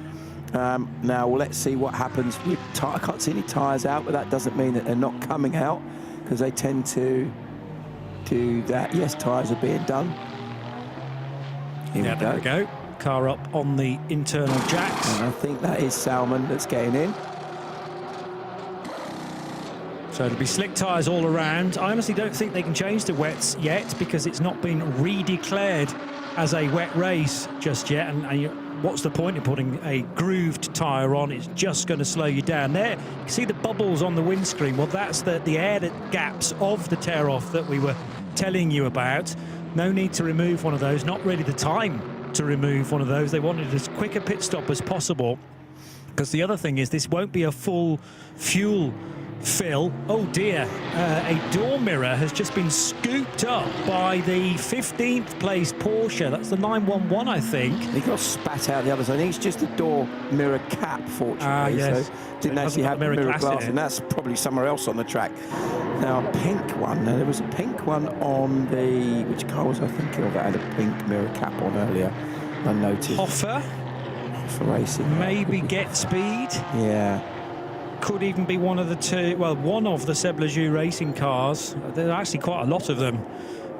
Now, let's see what happens. I can't see any tyres out, but that doesn't mean that they're not coming out, because they tend to do that. Yes, tyres are being done. There we go. Car up on the internal jacks. And I think that is Salman that's getting in. So it'll be slick tyres all around. I honestly don't think they can change the wets yet, because it's not been redeclared as a wet race just yet. And what's the point in putting a grooved tyre on? It's just going to slow you down. There, you can see the bubbles on the windscreen. Well, that's the air gaps of the tear-off that we were telling you about. No need to remove one of those. Not really the time to remove one of those. They wanted as quick a pit stop as possible, because the other thing is this won't be a full fuel fill. Oh dear, a door mirror has just been scooped up by the 15th place Porsche. That's the 911, I think. He got spat out the other side. I think it's just a door mirror cap, fortunately. Yes. So didn't actually have mirror glass, and that's probably somewhere else on the track. Now, a pink one. Now, there was a pink one on the... Which car was I thinking of that had a pink mirror cap on earlier? I noticed. Hoffa Racing. Maybe Get Speed. Yeah. Could even be one of the two, well, one of the Seb Lejeune racing cars. There are actually quite a lot of them.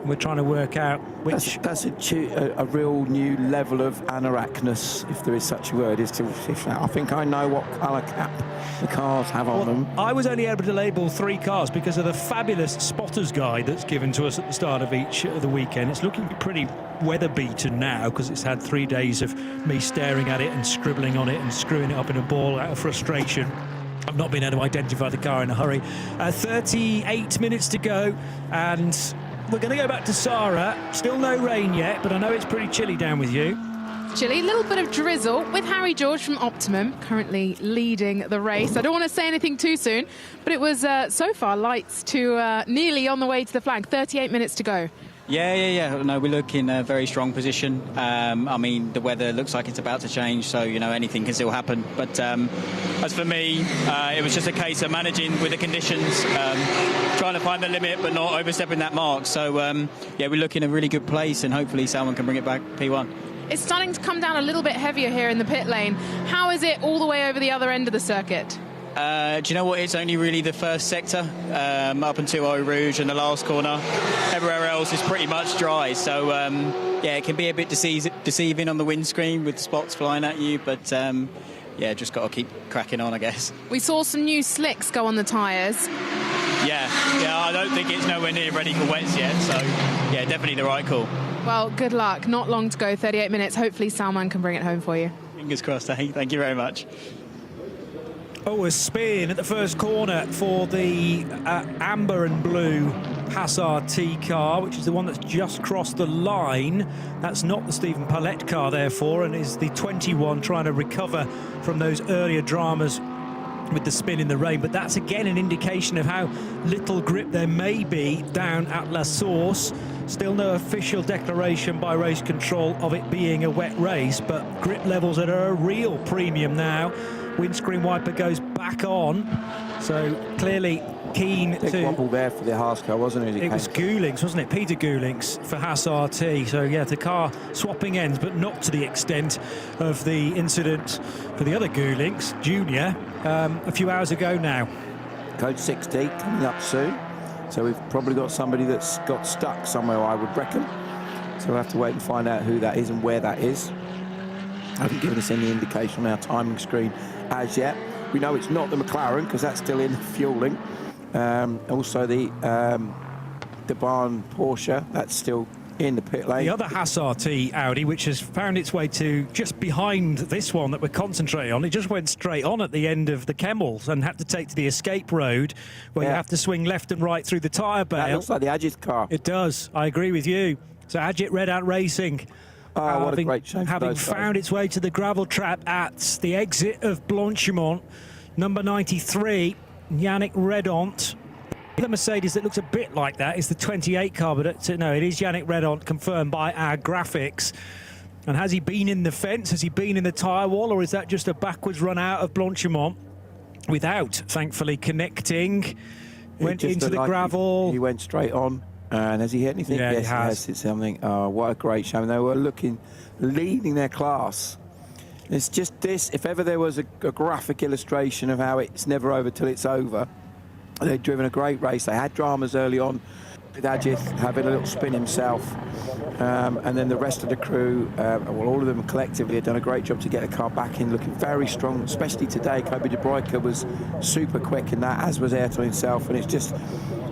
We're trying to work out which... That's a real new level of anorakness, if there is such a word. I think I know what colour cap the cars have on them. I was only able to label 3 cars because of the fabulous spotter's guide that's given to us at the start of each of the weekend. It's looking pretty weather beaten now, because it's had 3 days of me staring at it and scribbling on it and screwing it up in a ball out of frustration. I've not been able to identify the car in a hurry. 38 minutes to go, and we're going to go back to Sarah. Still no rain yet, but I know it's pretty chilly down with you. Chilly, a little bit of drizzle with Harry George from Optimum currently leading the race. I don't want to say anything too soon, but it was so far lights to nearly on the way to the flag. 38 minutes to go. Yeah. No, we look in a very strong position. I mean, the weather looks like it's about to change, so, you know, anything can still happen. But as for me, it was just a case of managing with the conditions, trying to find the limit but not overstepping that mark. So, yeah, we look in a really good place, and hopefully someone can bring it back P1. It's starting to come down a little bit heavier here in the pit lane. How is it all the way over the other end of the circuit? Do you know what? It's only really the first sector up until Eau Rouge and the last corner. Everywhere else is pretty much dry. So, yeah, it can be a bit deceiving on the windscreen with spots flying at you. But, yeah, just got to keep cracking on, I guess. We saw some new slicks go on the tyres. Yeah, I don't think it's nowhere near ready for wets yet. So, yeah, definitely the right call. Well, good luck. Not long to go, 38 minutes. Hopefully Salman can bring it home for you. Fingers crossed, eh? Thank you very much. Oh, a spin at the first corner for the amber and blue Haas RT car, which is the one that's just crossed the line. That's not the Stephen Palette car, therefore, and is the 21 trying to recover from those earlier dramas with the spin in the rain. But that's again an indication of how little grip there may be down at La Source. Still no official declaration by race control of it being a wet race, but grip levels that are a real premium now. Windscreen wiper goes back on, so clearly keen Big to... wobble there for the Haas car, wasn't it? It was Goulinks, wasn't it? Peter Goulinks for Haas RT. So, yeah, the car swapping ends, but not to the extent of the incident for the other Goulinks, Junior, a few hours ago now. Code 60 coming up soon. So we've probably got somebody that's got stuck somewhere, I would reckon. So we'll have to wait and find out who that is and where that is. Haven't given us any indication on our timing screen as yet. We know it's not the McLaren because that's still in fueling. Also the barn Porsche, that's still in the pit lane. The other Haas RT Audi, which has found its way to just behind this one that we're concentrating on, it just went straight on at the end of the Kemmels and had to take to the escape road where you have to swing left and right through the tyre bale. That looks like the Ajit car. It does. I agree with you. So Ajit Red Out Racing. What a great shame. Having found its way to the gravel trap at the exit of Blanchimont, number 93, Yannick Redont. The Mercedes that looks a bit like that is the 28 car, but no, it is Yannick Redont, confirmed by our graphics. And has he been in the fence? Has he been in the tyre wall, or is that just a backwards run out of Blanchimont without, thankfully, connecting? Went into the gravel. He went straight on. And has he hit anything? Yeah, yes, he has. hit something. Oh, what a great show. They were leading their class. It's just this, if ever there was a graphic illustration of how it's never over till it's over, they'd driven a great race. They had dramas early on with Ajith having a little spin himself. And then the rest of the crew, well, all of them collectively had done a great job to get the car back in, looking very strong, especially today. Kobe de Bruyke was super quick in that, as was Ayrton himself, and it just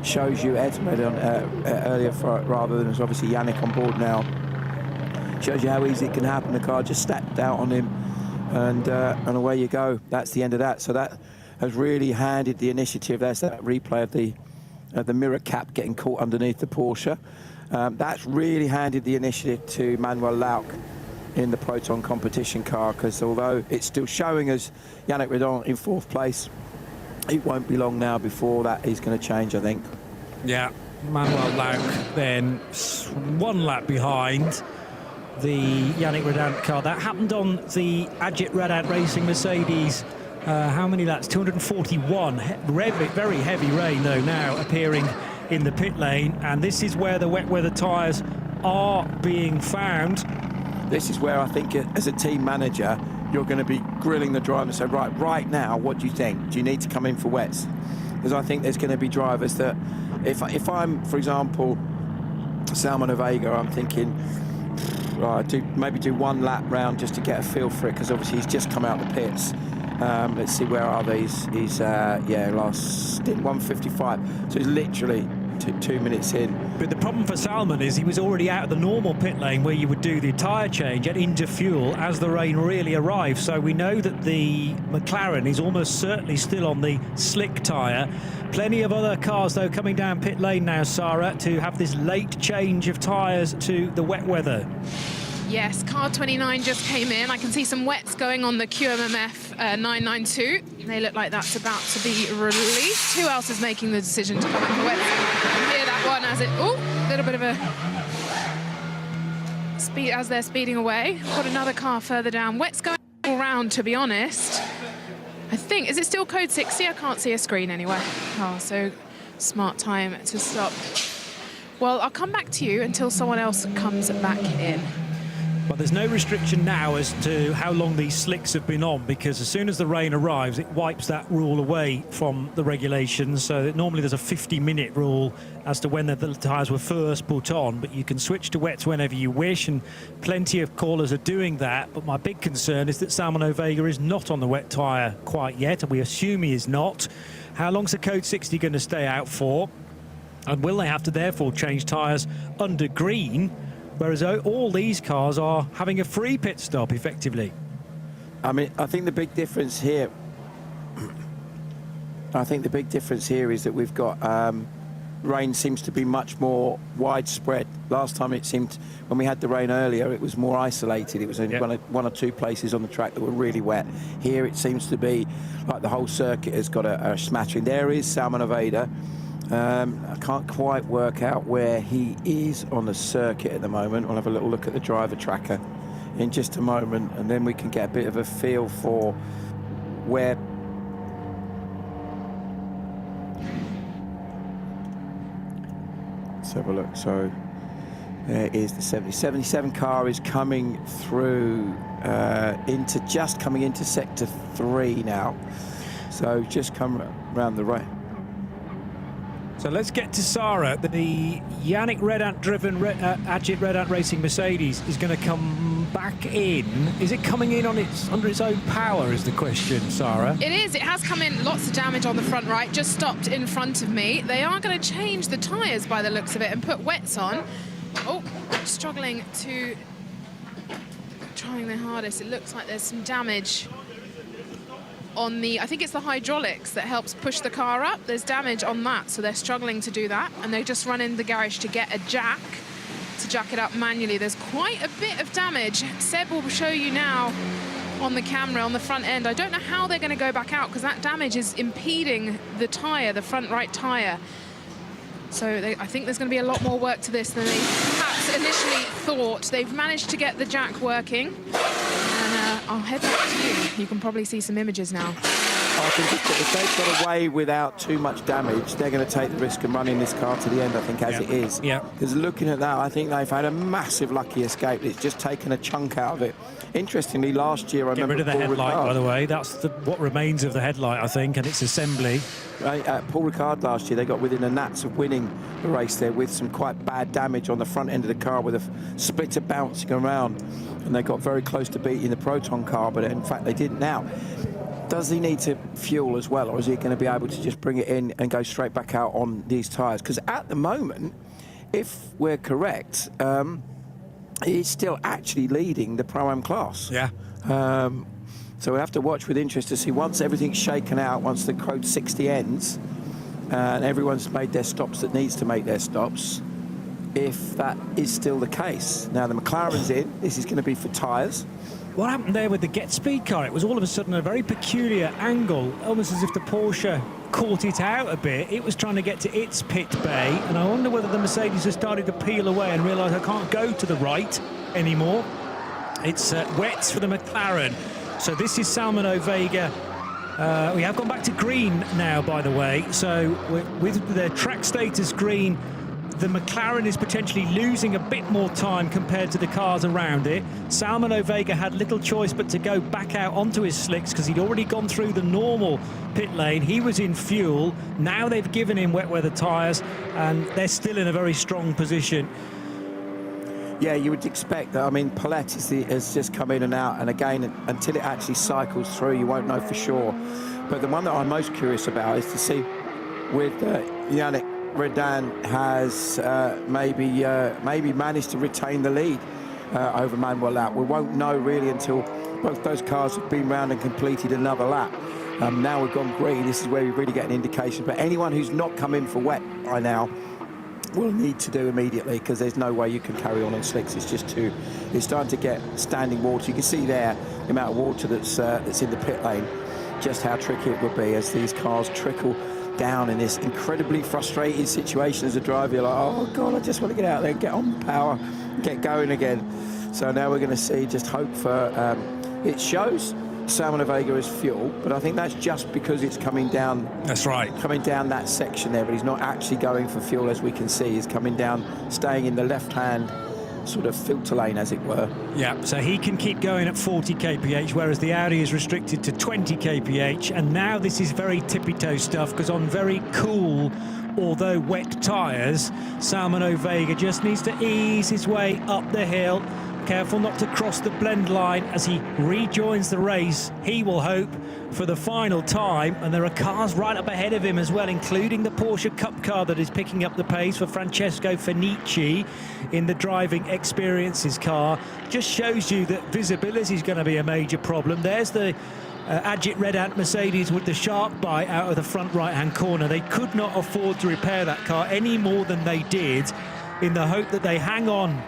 shows you Ed's made on earlier rather than, obviously Yannick on board now. Shows you how easy it can happen. The car just stepped out on him, and away you go. That's the end of that. So that has really handed the initiative. There's that replay of the mirror cap getting caught underneath the Porsche. That's really handed the initiative to Manuel Lauck in the Proton competition car, because although it's still showing us Yannick Redon in 4th place, it won't be long now before that is going to change, I think. Yeah, Manuel Lauck then 1 lap behind the Yannick Redant car. That happened on the Ajit Redant Racing Mercedes. How many laps? 241. Very heavy rain, though, now appearing in the pit lane, and this is where the wet weather tyres are being found. This is where I think, as a team manager, you're going to be grilling the driver and say, right now, what do you think? Do you need to come in for wets? Because I think there's going to be drivers that, if I'm, for example, Salman of Vega, I'm thinking, maybe do 1 lap round just to get a feel for it, because obviously he's just come out the pits. Let's see, where are these? He's, last stint, 155. So he's literally 2 minutes in. But the problem for Salman is he was already out of the normal pit lane where you would do the tyre change and into fuel as the rain really arrived. So we know that the McLaren is almost certainly still on the slick tyre. Plenty of other cars, though, coming down pit lane now, Sarah, to have this late change of tyres to the wet weather. Yes, car 29 just came in. I can see some wets going on the QMMF 992. They look like that's about to be released. Who else is making the decision to come in for wets? Hear that one as it... Oh, a little bit of a speed as they're speeding away. Got another car further down. Wets going all round, to be honest. I think... Is it still code 60? I can't see a screen anyway. Oh, so smart time to stop. Well, I'll come back to you until someone else comes back in. But there's no restriction now as to how long these slicks have been on, because as soon as the rain arrives, it wipes that rule away from the regulations. So normally there's a 50-minute rule as to when the tyres were first put on, but you can switch to wets whenever you wish, and plenty of callers are doing that. But my big concern is that Salman Vega is not on the wet tyre quite yet, and we assume he is not. How long's the code 60 going to stay out for? And will they have to therefore change tyres under green? Whereas all these cars are having a free pit stop, effectively. I mean, I think the big difference here... is that we've got... rain seems to be much more widespread. Last time it seemed, when we had the rain earlier, it was more isolated. It was only one or 2 places on the track that were really wet. Here it seems to be like the whole circuit has got a smattering. There is Salman Aveda. I can't quite work out where he is on the circuit at the moment. I'll have a little look at the driver tracker in just a moment, and then we can get a bit of a feel for where... Let's have a look. So there is the 77 car is coming through coming into sector 3 now. So just come around the right. So let's get to Sarah. The Yannick Redant-driven Ajit Redant Racing Mercedes is going to come back in. Is it coming in under its own power, is the question, Sarah? It is. It has come in. Lots of damage on the front right. Just stopped in front of me. They are going to change the tyres by the looks of it and put wets on. Oh, struggling to... Trying their hardest. It looks like there's some damage on the, I think it's the hydraulics that helps push the car up. There's damage on that, so they're struggling to do that, and they just run in the garage to get a jack to jack it up manually. There's quite a bit of damage. Seb will show you now on the camera on the front end. I don't know how they're going to go back out, because that damage is impeding the tyre, the front right tyre. So I think there's going to be a lot more work to this than they perhaps initially thought. They've managed to get the jack working. And I'll head back to you. You can probably see some images now. I think if they've got away without too much damage, they're going to take the risk of running this car to the end, I think, as it is. Yeah. Because looking at that, I think they've had a massive lucky escape. It's just taken a chunk out of it. Interestingly, last year, I remember... Get rid of the headlight, by the way. That's what remains of the headlight, I think, and its assembly. Paul Ricard last year, they got within a gnats of winning the race there with some quite bad damage on the front end of the car with a splitter bouncing around. And they got very close to beating the Proton car, but in fact, they didn't. Now, does he need to fuel as well, or is he going to be able to just bring it in and go straight back out on these tyres? Because at the moment, if we're correct, he's still actually leading the Pro-Am class. Yeah. So we have to watch with interest to see once everything's shaken out, once the Code 60 ends, and everyone's made their stops that needs to make their stops, if that is still the case. Now, the McLaren's in. This is going to be for tyres. What happened there with the Get Speed car? It was all of a sudden a very peculiar angle, almost as if the Porsche caught it out a bit. It was trying to get to its pit bay, and I wonder whether the Mercedes has started to peel away and realise I can't go to the right anymore. It's wets for the McLaren. So this is Salmon Vega. We have gone back to green now, by the way. So with the track status green, the McLaren is potentially losing a bit more time compared to the cars around it. Salmon Vega had little choice but to go back out onto his slicks because he'd already gone through the normal pit lane. He was in fuel. Now they've given him wet weather tyres, and they're still in a very strong position. Yeah, you would expect that. I mean, Paulette has just come in and out, and again, until it actually cycles through, you won't know for sure. But the one that I'm most curious about is to see with Yannick Redan has maybe managed to retain the lead over Manuel Lap. We won't know really until both those cars have been round and completed another lap. Now we've gone green. This is where we really get an indication. But anyone who's not come in for wet by now will need to do immediately, because there's no way you can carry on slicks. It's just too. It's starting to get standing water. You can see there the amount of water that's in the pit lane. Just how tricky it would be as these cars trickle down in this incredibly frustrating situation as a driver. You're like, oh God, I just want to get out there, get on power, get going again. So now we're going to see, just hope for, it shows Salmon Vega as fuel, but I think that's just because it's coming down. That's right. Coming down that section there, but he's not actually going for fuel, as we can see. He's coming down, staying in the left-hand sort of filter lane, as it were. Yeah, so he can keep going at 40 kph, whereas the Audi is restricted to 20 kph. And now this is very tippy-toe stuff, because on very cool, although wet tyres, Salmon Vega just needs to ease his way up the hill. Careful not to cross the blend line as he rejoins the race. He will hope for the final time, and there are cars right up ahead of him as well, including the Porsche Cup car that is picking up the pace for Francesco Fenici in the driving experiences car. Just shows you that visibility is going to be a major problem. There's the Agit Red Ant Mercedes with the shark bite out of the front right-hand corner. They could not afford to repair that car any more than they did, in the hope that they hang on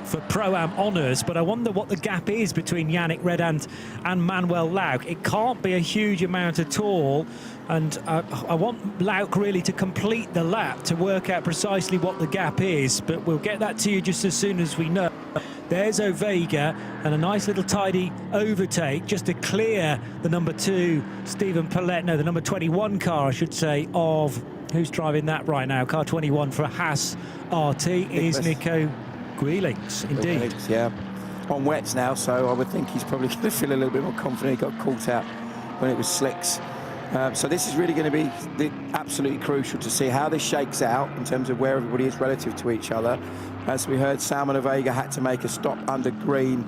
for Pro-Am honours. But I wonder what the gap is between Yannick Redant and Manuel Lauk. It can't be a huge amount at all, and I want Lauk really to complete the lap to work out precisely what the gap is, but we'll get that to you just as soon as we know. There's Ovega, and a nice little tidy overtake just to clear the number 2 Stephen Paulette, no, the number 21 car, I should say, of who's driving that right now, car 21 for Haas RT is Nico Guilix, indeed. Guilix, yeah. On wets now, so I would think he's probably going to feel a little bit more confident. He got caught out when it was slicks. So this is really going to be absolutely crucial to see how this shakes out in terms of where everybody is relative to each other. As we heard, Salmon Vega had to make a stop under green,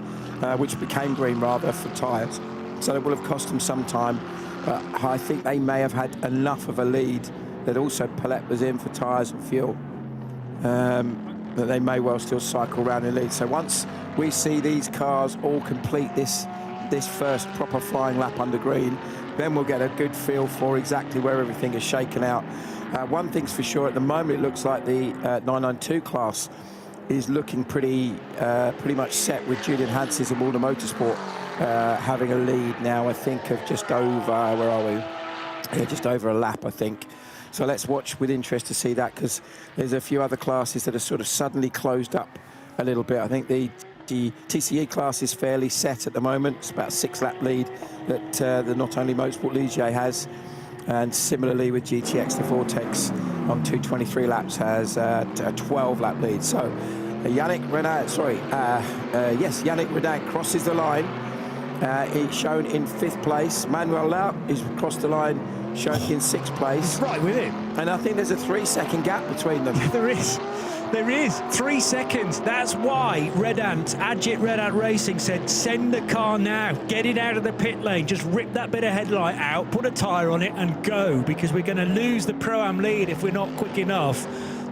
which became green rather, for tyres. So it will have cost them some time. But I think they may have had enough of a lead that also Paulette was in for tyres and fuel. That they may well still cycle around in lead. So once we see these cars all complete this first proper flying lap under green, then we'll get a good feel for exactly where everything is shaken out. One thing's for sure, at the moment it looks like the 992 class is looking pretty much set, with Julian Hanses and Walder Motorsport having a lead now, I think, of just over, where are we? Yeah, just over a lap, I think. So let's watch with interest to see that, because there's a few other classes that are sort of suddenly closed up a little bit. I think the The TCE class is fairly set at the moment. It's about a 6-lap lead that the Not Only Motorsport Ligier has. And similarly with GTX, the Vortex on 223 laps has a 12-lap lead. So Yannick Redin crosses the line. He's shown in 5th place. Manuel Lauk is across the line, shown in 6th place. Right with him. And I think there's a 3-second gap between them. There is. There is 3 seconds. That's why Agit Redant Racing said, send the car now, get it out of the pit lane, just rip that bit of headlight out, put a tyre on it and go, because we're going to lose the Pro-Am lead if we're not quick enough.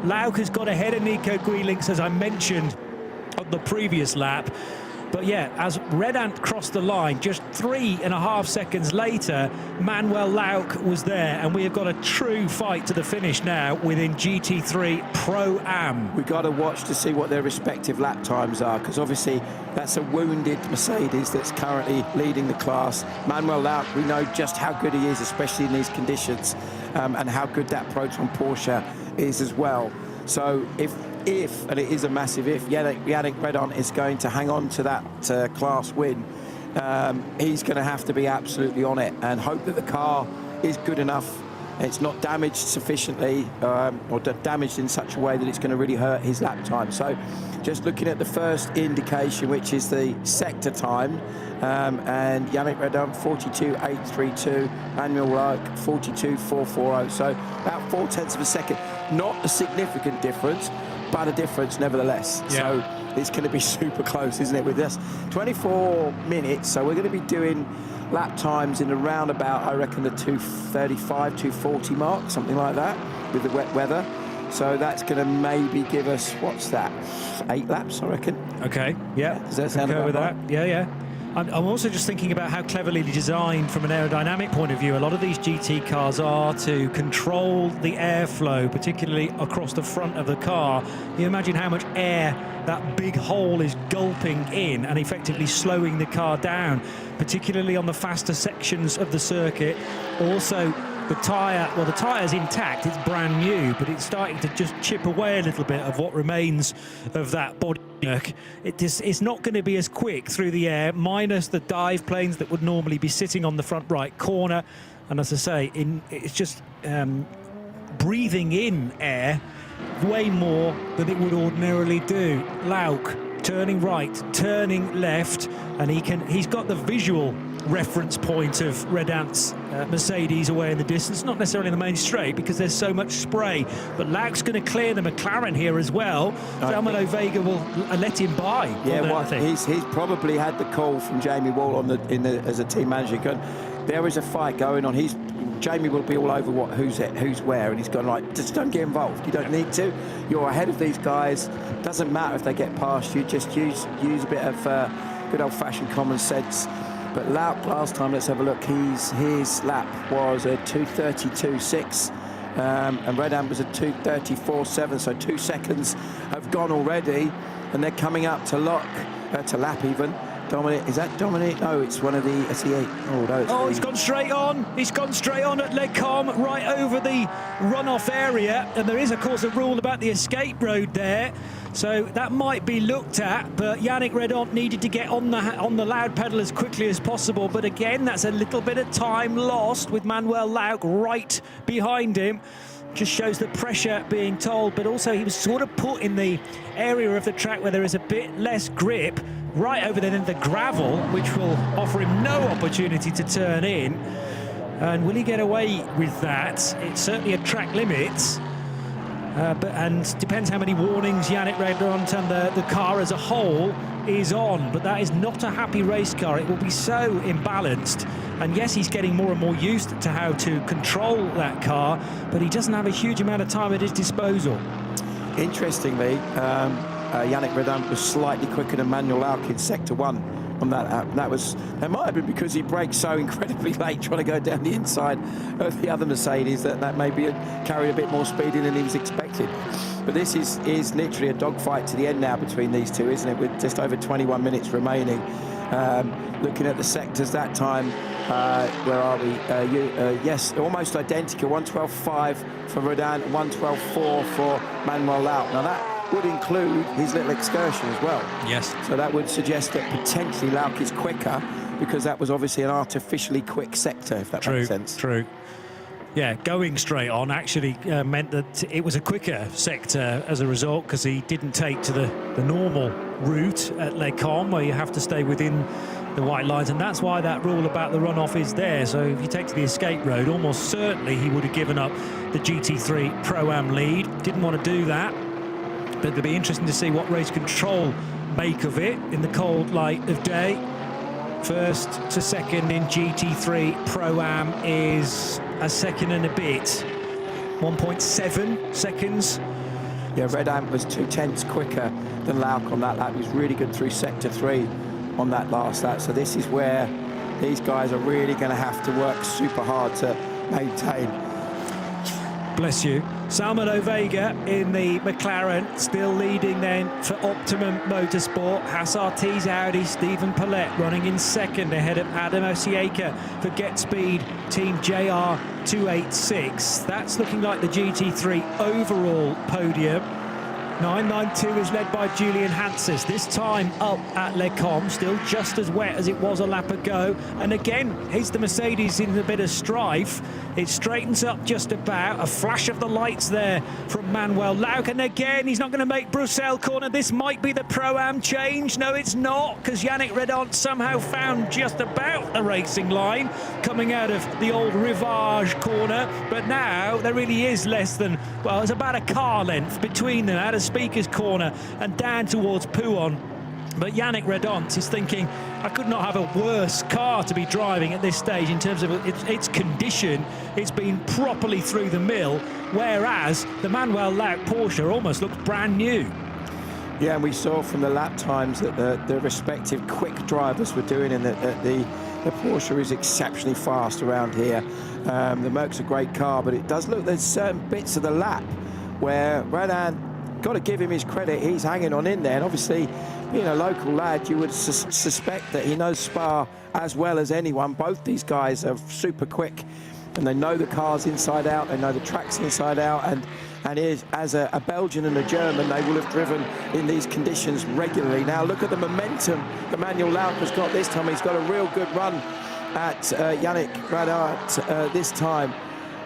Lauk has got ahead of Nico Guilinks, as I mentioned on the previous lap. But yeah, as Redant crossed the line, just 3.5 seconds later, Manuel Lauk was there, and we have got a true fight to the finish now within GT3 Pro-Am. We've got to watch to see what their respective lap times are, because obviously that's a wounded Mercedes that's currently leading the class. Manuel Lauk, we know just how good he is, especially in these conditions, and how good that Proton Porsche is as well. So if, and it is a massive if, Yannick Redon is going to hang on to that class win, he's going to have to be absolutely on it and hope that the car is good enough. It's not damaged sufficiently or damaged in such a way that it's going to really hurt his lap time. So just looking at the first indication, which is the sector time, and Yannick Redon 42.832, Manuel Lauk 42.440, so about 0.4 of a second. Not a significant difference, but a difference nevertheless. Yeah. So it's going to be super close, isn't it, with this 24 minutes. So we're going to be doing lap times in around about, I reckon, the 2:35, 2:40 mark, something like that, with the wet weather. So that's going to maybe give us, what's that, 8 laps, I reckon. Okay, yeah. Does that sound about with right? that? Yeah. I'm also just thinking about how cleverly designed from an aerodynamic point of view. A lot of these GT cars are to control the airflow, particularly across the front of the car. You imagine how much air that big hole is gulping in and effectively slowing the car down, particularly on the faster sections of the circuit. Also, the tyre's intact, it's brand new, but it's starting to just chip away a little bit of what remains of that body. It's not going to be as quick through the air, minus the dive planes that would normally be sitting on the front right corner. And as I say, it's just breathing in air way more than it would ordinarily do. Lauk turning right, turning left, and he's got the visual reference point of Redant's Mercedes away in the distance, not necessarily in the main straight because there's so much spray, but Lauk's going to clear the McLaren here as well. Delmano Vega will let him by. He's probably had the call from Jamie Wall as a team manager. There is a fight going on. Jamie will be all over who's where, and he's gone like, just don't get involved. You don't need to. You're ahead of these guys. Doesn't matter if they get past you. Just use a bit of good old-fashioned common sense. But Lauk last time, let's have a look. His lap was a 2:32.6, and Redant was a 2:34.7. So 2 seconds have gone already, and they're coming up to lap even. Dominic, is that Dominic? No, it's one of the SE8. Oh, no, he's gone straight on. He's gone straight on at Lecom, right over the runoff area. And there is, of course, a rule about the escape road there. So that might be looked at, but Yannick Redon needed to get on the loud pedal as quickly as possible. But again, that's a little bit of time lost with Manuel Lauk right behind him. Just shows the pressure being told, but also he was sort of put in the area of the track where there is a bit less grip, right over there in the gravel, which will offer him no opportunity to turn in. And will he get away with that? It's certainly a track limit. And depends how many warnings Yannick Redant and the car as a whole is on. But that is not a happy race car. It will be so imbalanced. And yes, he's getting more and more used to how to control that car, but he doesn't have a huge amount of time at his disposal. Interestingly, Yannick Redant was slightly quicker than Manuel Lauk in Sector 1 on that app. That might have been because he braked so incredibly late trying to go down the inside of the other Mercedes that maybe carried a bit more speed in than he was expected. But this is literally a dogfight to the end now between these two, isn't it? With just over 21 minutes remaining. Looking at the sectors that time, where are we? Yes, almost identical. 1:12.5 for Redant, 1:12.4 for Manuel Lauk. Now would include his little excursion as well. Yes. So that would suggest that potentially Lauk is quicker, because that was obviously an artificially quick sector, if that makes sense. True. Yeah, going straight on actually meant that it was a quicker sector as a result, because he didn't take to the normal route at Les Combes, where you have to stay within the white lines, and that's why that rule about the runoff is there. So if you take to the escape road, almost certainly he would have given up the GT3 Pro-Am lead. Didn't want to do that, but it'll be interesting to see what race control make of it in the cold light of day. First to second in GT3 Pro-Am is a second and a bit, 1.7 seconds. Yeah, Red Ant was 2/10 quicker than Lauk on that lap. He was really good through sector 3 on that last lap. So this is where these guys are really going to have to work super hard to maintain. Bless you. Salmon Vega in the McLaren, still leading then for Optimum Motorsport. Hassart's Audi, Stephen Paulette running in second ahead of Adam Osieka for Get Speed Team JR286. That's looking like the GT3 overall podium. 992 is led by Julian Hanses, this time up at Les Combes, still just as wet as it was a lap ago. And again, here's the Mercedes in a bit of strife. It straightens up just about. A flash of the lights there from Manuel Lauk. And again, he's not going to make Bruxelles corner. This might be the Pro-Am change. No, it's not, because Yannick Redant somehow found just about the racing line coming out of the old Rivage corner. But now there really is less than, well, it's about a car length between them out of Speaker's corner and down towards Pouon. But Yannick Redant is thinking, I could not have a worse car to be driving at this stage in terms of its condition. It's been properly through the mill, whereas the Manuel Lauk Porsche almost looks brand new. Yeah, and we saw from the lap times that the respective quick drivers were doing, and that the Porsche is exceptionally fast around here. The Merc's a great car, but it does look there's certain bits of the lap where Redant, got to give him his credit, he's hanging on in there, and obviously being a local lad, you would suspect that he knows Spa as well as anyone. Both these guys are super quick, and they know the cars inside out, they know the tracks inside out, and as a Belgian and a German, they will have driven in these conditions regularly. Now look at the momentum that Manuel Lauk has got this time. He's got a real good run at Yannick Redant this time.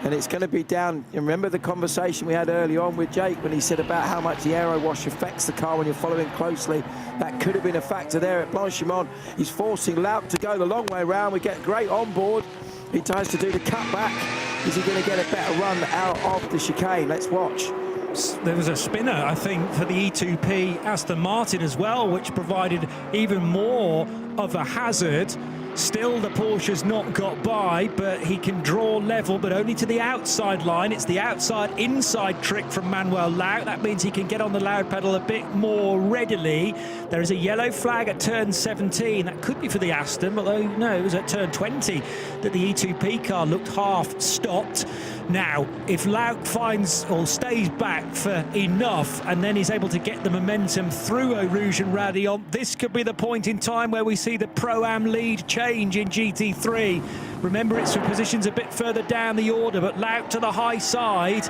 And it's going to be down. You remember the conversation we had early on with Jake when he said about how much the aero wash affects the car when you're following closely. That could have been a factor there at Blanchimont. He's forcing Lauk to go the long way round. We get great on board. He tries to do the cutback. Is he going to get a better run out of the chicane? Let's watch. There was a spinner, I think, for the E2P Aston Martin as well, which provided even more of a hazard. Still, the Porsche's not got by, but he can draw level, but only to the outside line. It's the outside-inside trick from Manuel Lauk. That means he can get on the loud pedal a bit more readily. There is a yellow flag at turn 17. That could be for the Aston, although, no, it was at turn 20 that the E2P car looked half-stopped. Now, if Lauk finds or stays back for enough and then is able to get the momentum through Eau Rouge and Radion, this could be the point in time where we see the Pro-Am lead change in GT3. Remember, it's for positions a bit further down the order, but Lauk to the high side,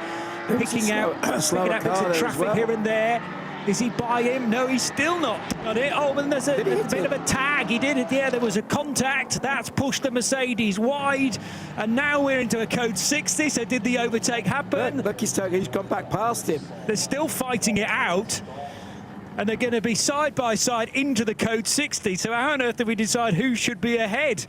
picking out bits of traffic here and there. Is he by him? No, he's still not on it. Oh, and there's a bit of a tag. He did it. Yeah, there was a contact. That's pushed the Mercedes wide. And now we're into a code 60. So did the overtake happen? Look, he's gone back past him. They're still fighting it out. And they're going to be side by side into the code 60. So how on earth do we decide who should be ahead?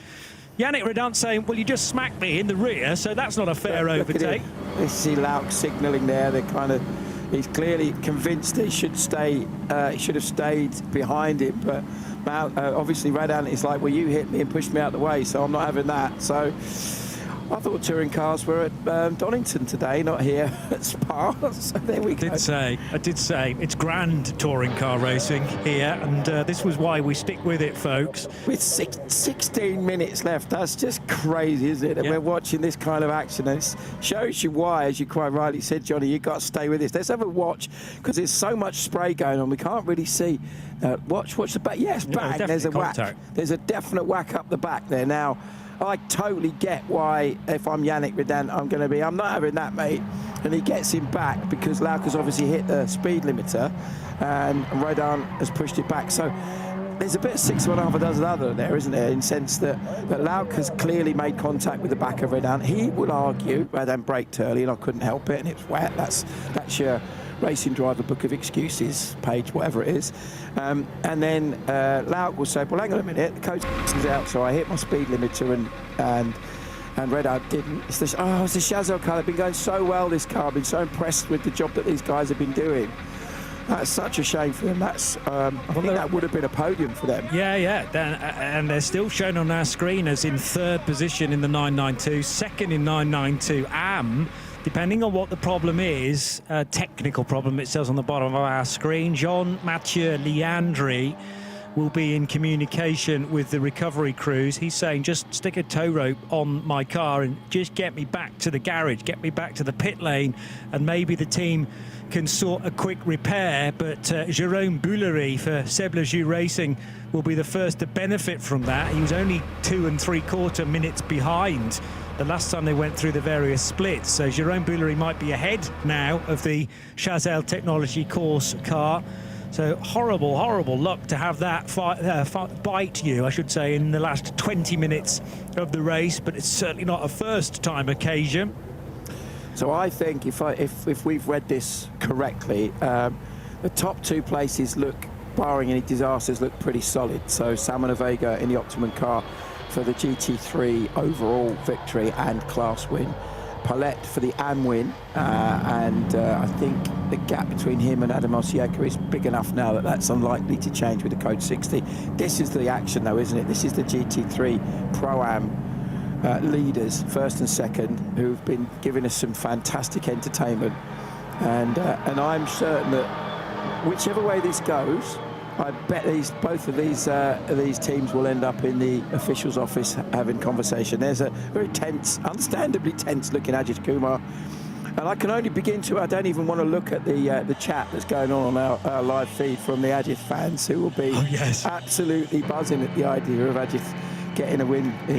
Yannick Redant saying, well, you just smacked me in the rear, so that's not a fair overtake. You see Lauk signalling there. They're kind of... He's clearly convinced he should stay. He should have stayed behind him, but obviously Redant is like, well, you hit me and pushed me out of the way, so I'm not having that. So I thought touring cars were at Donington today, not here at Spa. So there we go. I did say it's grand touring car racing here, and this was why we stick with it, folks. With 16 minutes left, that's just crazy, isn't it? And we're watching this kind of action, and it shows you why, as you quite rightly said, Johnny, you've got to stay with this. Let's have a watch, because there's so much spray going on, we can't really see. Watch the back. Yes, bang, there's a whack. There's a definite whack up the back there. Now, I totally get why, if I'm Yannick Redant, I'm not having that, mate. And he gets him back because Lauk has obviously hit the speed limiter and Redant has pushed it back. So there's a bit of 6 of 1/2 dozen other there, isn't there, in the sense that Lauk has clearly made contact with the back of Redant. He would argue Redant braked early and I couldn't help it and it's wet. That's your racing driver book of excuses page, whatever it is. And then Lauk will say, well, hang on a minute, the coach is out, so I hit my speed limiter and Redant didn't. It's the Chazelle car. They've been going so well, this car. I've been so impressed with the job that these guys have been doing. That's such a shame for them. I think that would have been a podium for them. Yeah. And they're still shown on our screen as in 3rd position in the 992, 2nd in 992 AM. Depending on what the problem is, technical problem it says on the bottom of our screen, Jean-Mathieu Leandri will be in communication with the recovery crews. He's saying, just stick a tow rope on my car and just get me back to the garage, get me back to the pit lane, and maybe the team can sort a quick repair. But Jérôme Bouillerie for Seb Lejeune Racing will be the first to benefit from that. He was only 2 3/4 minutes behind the last time they went through the various splits. So Jérôme Bouillerie might be ahead now of the Chazelle Technology course car. So horrible luck to have that bite you, I should say, in the last 20 minutes of the race, but it's certainly not a first-time occasion. So I think if we've read this correctly, the top 2 places look, barring any disasters, look pretty solid. So Salmon Vega in the Optimum car for the GT3 overall victory and class win. Paulette for the AM win, and I think the gap between him and Adam Osieka is big enough now that that's unlikely to change with the Code 60. This is the action though, isn't it? This is the GT3 Pro-Am leaders, 1st and 2nd, who've been giving us some fantastic entertainment, and I'm certain that whichever way this goes, I bet both of these teams will end up in the official's office having conversation. There's a very tense, understandably tense looking Ajit Kumar, and I can only begin to. I don't even want to look at the chat that's going on our live feed from the Ajit fans, who will be absolutely buzzing at the idea of Ajit getting a win in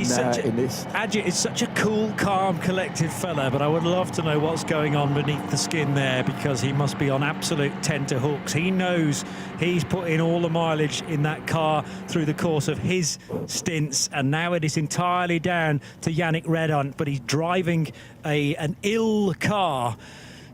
this. Ajit is such a cool, calm, collected fella, but I would love to know what's going on beneath the skin there, because he must be on absolute tenterhooks. He knows he's put in all the mileage in that car through the course of his stints, and now it is entirely down to Yannick Redant, but he's driving an ill car.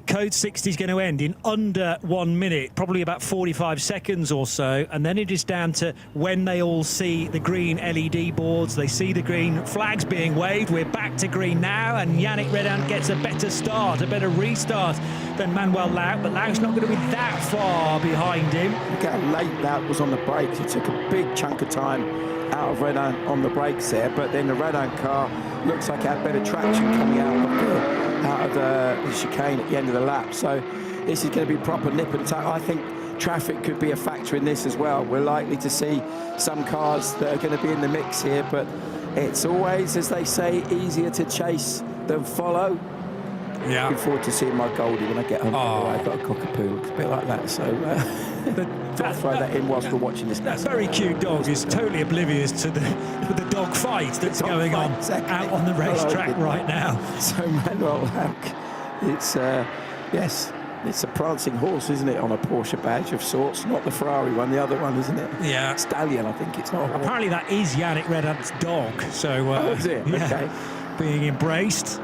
Code 60 is going to end in under 1 minute, probably about 45 seconds or so, and then it is down to when they all see the green LED boards, they see the green flags being waved. We're back to green now, and Yannick Redant gets a better start, a better restart than Manuel Lauk, but Lauk's not going to be that far behind him. Look how late Lauk was on the brakes. He took a big chunk of time out of Redant on the brakes there, but then the Redant car looks like it had better traction coming out of the chicane at the end of the lap. So this is going to be proper nip and tuck. I think traffic could be a factor in this as well. We're likely to see some cars that are going to be in the mix here, but it's always, as they say, easier to chase than follow. Yeah. Looking forward to seeing my Goldie when I get home. I've got a cockapoo, looks a bit like that. So I'll throw that in whilst we're watching this. That very cute dog is totally oblivious to the dog fight that's going on out on the racetrack right now. So Manuel Lauk, it's it's a prancing horse, isn't it, on a Porsche badge of sorts, not the Ferrari one, the other one, isn't it? Yeah. Stallion, I think it's not. Apparently that is Yannick Redant's dog. So is it? Yeah, okay. Being embraced.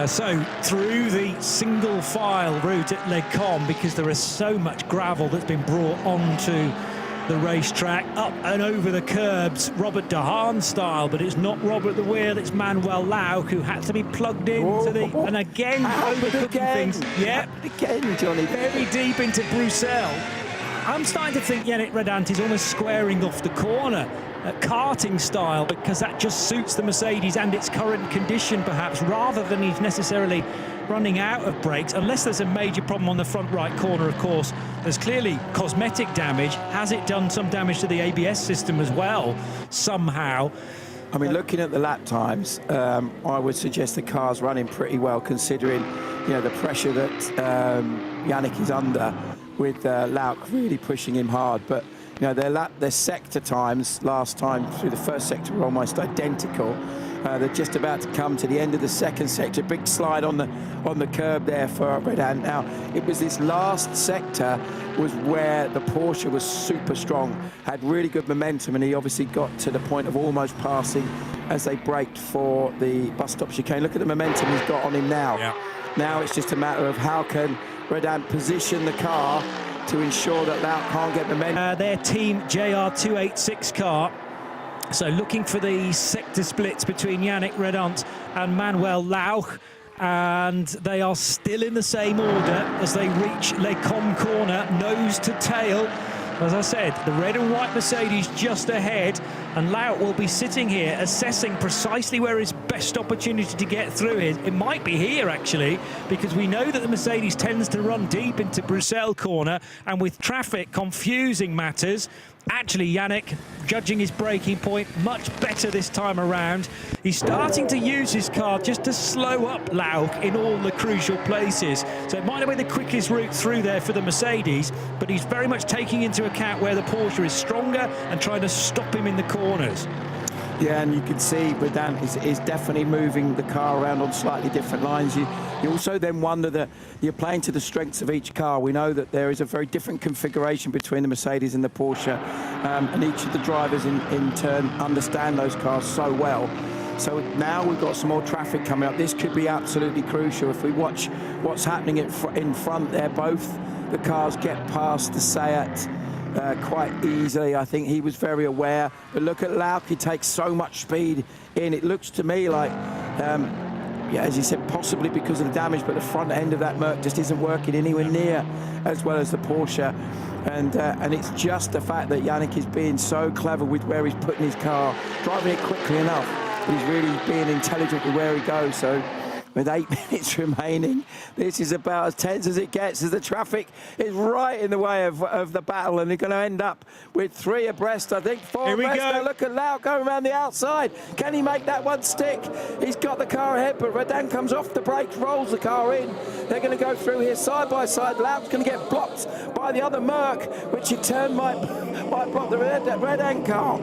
So through the single file route at Les Combes, because there is so much gravel that's been brought onto the racetrack, up and over the curbs, Robert de Haan style, but it's not Robert the wheel, it's Manuel Lauk, who had to be plugged into and again overcooking things. Yeah, again, Johnny. Very deep into Bruxelles. I'm starting to think Yannick Redant is almost squaring off the corner, karting style, because that just suits the Mercedes and its current condition, perhaps, rather than he's necessarily running out of brakes, unless there's a major problem on the front right corner. Of course, there's clearly cosmetic damage. Has it done some damage to the ABS system as well, somehow? I mean, looking at the lap times, I would suggest the car's running pretty well, considering, the pressure that Yannick is under, with Lauk really pushing him hard. But You know, their sector times last time through the first sector were almost identical. They're just about to come to the end of the second sector. Big slide on the curb there for Red Ant. Now, it was this last sector was where the Porsche was super strong, had really good momentum, and he obviously got to the point of almost passing as they braked for the bus stop chicane. Look at the momentum he's got on him now. Yeah. Now it's just a matter of how can Red Ant position the car to ensure that Laut can't get momentum. Their Team JR286 car. So looking for the sector splits between Yannick Redant and Manuel Lauch, and they are still in the same order as they reach Les Combes corner, nose to tail. As I said, the red and white Mercedes just ahead, and Laut will be sitting here assessing precisely where his best opportunity to get through is. It might be here, actually, because we know that the Mercedes tends to run deep into Bruxelles corner, and with traffic confusing matters. Actually, Yannick, judging his braking point, much better this time around. He's starting to use his car just to slow up Lauch in all the crucial places. So it might not be the quickest route through there for the Mercedes, but he's very much taking into account where the Porsche is stronger and trying to stop him in the corners. Yeah, and you can see Redant is definitely moving the car around on slightly different lines. You also then wonder that you're playing to the strengths of each car. We know that there is a very different configuration between the Mercedes and the Porsche, and each of the drivers in turn understand those cars so well. So now we've got some more traffic coming up. This could be absolutely crucial. If we watch what's happening in front there, both the cars get past the Seat quite easily. I think he was very aware. But look at Lauch, he takes so much speed in. It looks to me like, yeah, as you said, possibly because of the damage, but the front end of that Merc just isn't working anywhere near as well as the Porsche. And it's just the fact that Yannick is being so clever with where he's putting his car, driving it quickly enough, but he's really being intelligent with where he goes. So with 8 minutes remaining, this is about as tense as it gets, as the traffic is right in the way of the battle, and they're going to end up with 3 abreast, I think, 4 abreast. Now look at Lauch going around the outside. Can he make that one stick? He's got the car ahead, but Redant comes off the brakes, rolls the car in. They're going to go through here side by side. Lauch's going to get blocked by the other Merc, which in turn might block the Redant car.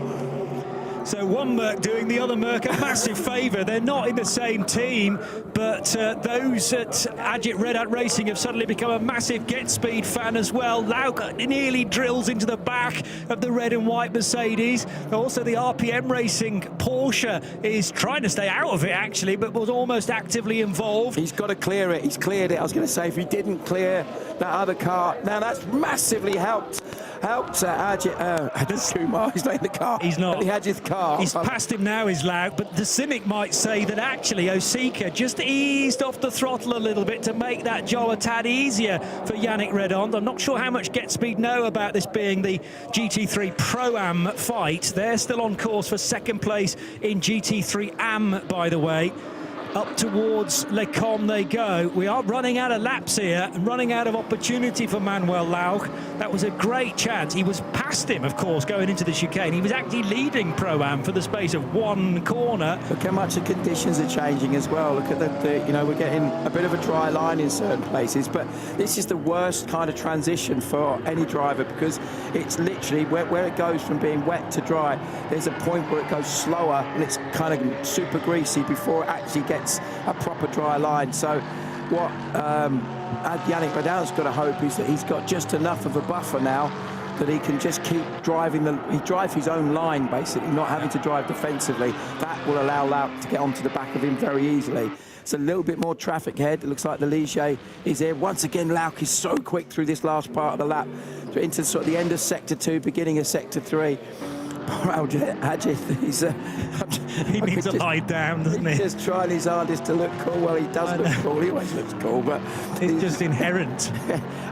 So one Merc doing the other Merc a massive favour. They're not in the same team, but those at Agit Red Hat Racing have suddenly become a massive Get Speed fan as well. Lauch nearly drills into the back of the red and white Mercedes. Also the RPM Racing Porsche is trying to stay out of it, actually, but was almost actively involved. He's got to clear it. He's cleared it. I was going to say, if he didn't clear that other car, now that's massively helped Agit Kumar. He's not in the car. He's not. The Agit car. He's past him now, is Lauch, but the cynic might say that actually Osika just eased off the throttle a little bit to make that job a tad easier for Yannick Redant. I'm not sure how much Get Speed know about this being the GT3 Pro-Am fight. They're still on course for second place in GT3 Am, by the way. Up towards Les Combes they go. We are running out of laps here and running out of opportunity for Manuel Lauch. That was a great chance. He was past him, of course, going into the chicane. He was actually leading Pro-Am for the space of 1 corner. Look how much the conditions are changing as well. Look at the you know, we're getting a bit of a dry line in certain places, but this is the worst kind of transition for any driver, because it's literally where it goes from being wet to dry. There's a point where it goes slower and it's kind of super greasy before it actually gets a proper dry line. So what Yannick Redant's got to hope is that he's got just enough of a buffer now that he can just keep driving he drive his own line, basically, not having to drive defensively. That will allow Lauch to get onto the back of him very easily. It's a little bit more traffic ahead. It looks like the Ligier is here. Once again, Lauch is so quick through this last part of the lap, into sort of the end of Sector 2, beginning of Sector 3. Poor Agit, he needs to lie down, doesn't he? He's just trying his hardest to look cool. Well, he does look cool. He always looks cool, but it's just inherent.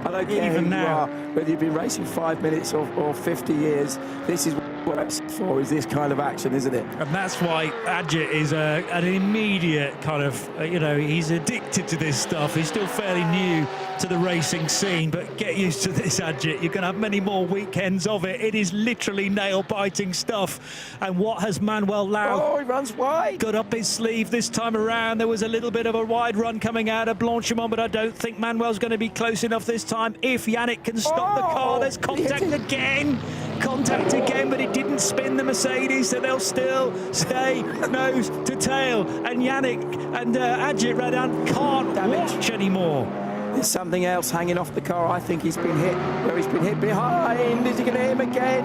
I don't care even who now. you are, whether you've been racing 5 minutes or 50 years. This is works for is this kind of action, isn't it? And that's why Ajit is an immediate kind of, he's addicted to this stuff. He's still fairly new to the racing scene, but get used to this, Ajit. You're going to have many more weekends of it. It is literally nail-biting stuff. And what has Manuel Lau he runs wide. Got up his sleeve this time around? There was a little bit of a wide run coming out of Blanchimont, but I don't think Manuel's going to be close enough this time. If Yannick can stop the car, there's contact again. Contact again, but it didn't spin the Mercedes, so they'll still stay nose to tail. And Yannick and Ajit Redan can't watch anymore. There's something else hanging off the car. I think he's been hit where he's been hit behind. Is he going to hit him again?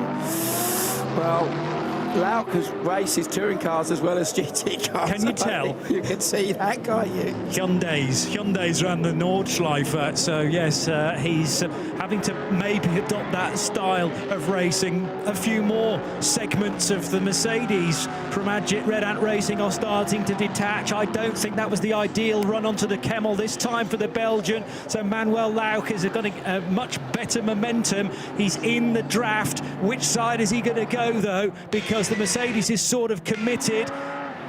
Well, Lauk has raced his touring cars as well as GT cars. Can you tell? You can see that, can't you? Hyundai's ran the Nordschleife, so yes, he's having to maybe adopt that style of racing. A few more segments of the Mercedes from Ajit Redant Racing are starting to detach. I don't think that was the ideal run onto the Kemmel this time for the Belgian, so Manuel Lauk is got a much better momentum. He's in the draft. Which side is he going to go, though? Because the Mercedes is sort of committed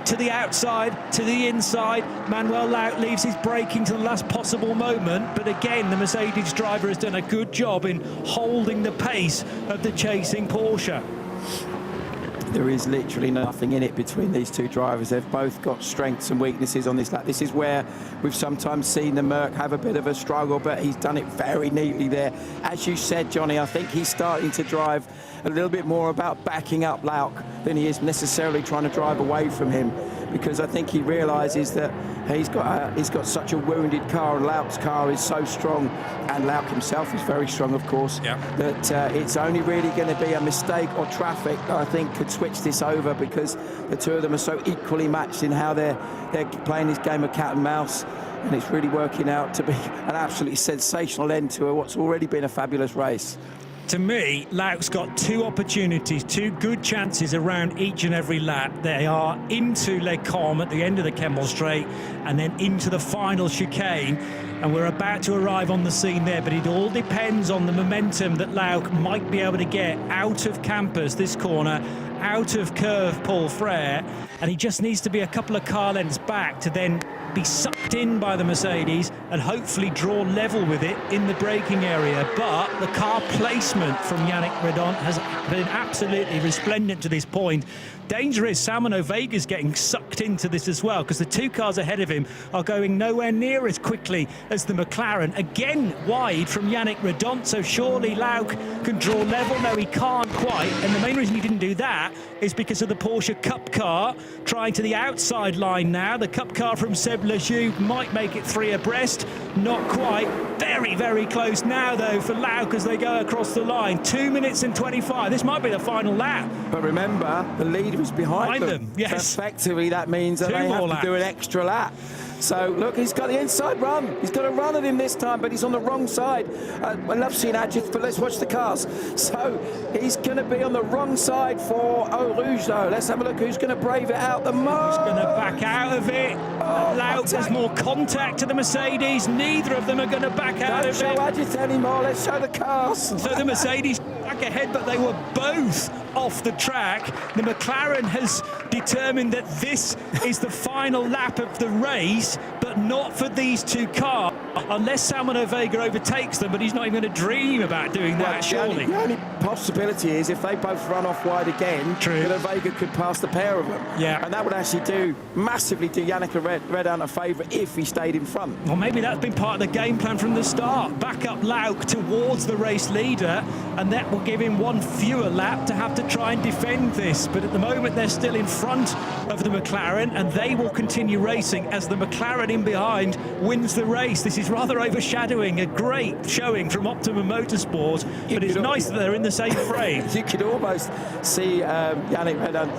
to the outside, to the inside. Manuel Lauk leaves his braking to the last possible moment, but again, the Mercedes driver has done a good job in holding the pace of the chasing Porsche. There is literally nothing in it between these two drivers. They've both got strengths and weaknesses on this lap. This is where we've sometimes seen the Merc have a bit of a struggle, but he's done it very neatly there. As you said, Johnny, I think he's starting to drive a little bit more about backing up Lauk than he is necessarily trying to drive away from him, because I think he realises that he's got such a wounded car, and Lauk's car is so strong, and Lauk himself is very strong, of course, that it's only really going to be a mistake or traffic that I think could switch this over, because the two of them are so equally matched in how they're playing this game of cat and mouse, and it's really working out to be an absolutely sensational end to what's already been a fabulous race. To me, Lauk's got two opportunities, two good chances around each and every lap. They are into Les Combes at the end of the Kemmel Straight and then into the final chicane. And we're about to arrive on the scene there, but it all depends on the momentum that Lauk might be able to get out of Campus this corner, out of curve Paul Frere, and he just needs to be a couple of car lengths back to then be sucked in by the Mercedes and hopefully draw level with it in the braking area. But the car placement from Yannick Redon has been absolutely resplendent to this point. Danger is Salmon Vega's getting sucked into this as well, because the two cars ahead of him are going nowhere near as quickly as the McLaren. Again, wide from Yannick Redon, so surely Lauk can draw level. No, he can't quite, and the main reason he didn't do that is because of the Porsche Cup car trying to the outside line now. The Cup car from Seb Lejeune might make it three abreast, not quite. Very, very close now, though, for Lauk as they go across the line. 2 minutes and 25. This might be the final lap. But remember, the leader is behind them. Yes. So effectively, that means that they have to do an extra lap. So, look, he's got the inside run. He's got a run at him this time, but he's on the wrong side. I love seeing Ajit, but let's watch the cars. So, he's going to be on the wrong side for Eau Rouge, though. Let's have a look who's going to brave it out the most. He's going to back out of it. Lauk has more contact to the Mercedes. Neither of them are going to back out of it. Don't show Ajit anymore. Let's show the cars. So the Mercedes back ahead, but they were both off the track. The McLaren has determined that this is the final lap of the race, but not for these two cars, unless Salmon Vega overtakes them, but he's not even going to dream about doing that, surely. The only possibility is if they both run off wide again, that Vega could pass the pair of them. Yeah. And that would actually massively do Yannick Redant a favour if he stayed in front. Well, maybe that's been part of the game plan from the start. Back up Lauk towards the race leader, and that will give him one fewer lap to have to try and defend this. But at the moment, they're still in front of the McLaren, and they will continue racing as the McLaren in behind wins the race. This is rather overshadowing a great showing from Optimum Motorsport, but it's nice that they're in the same frame. You could almost see Yannick Redant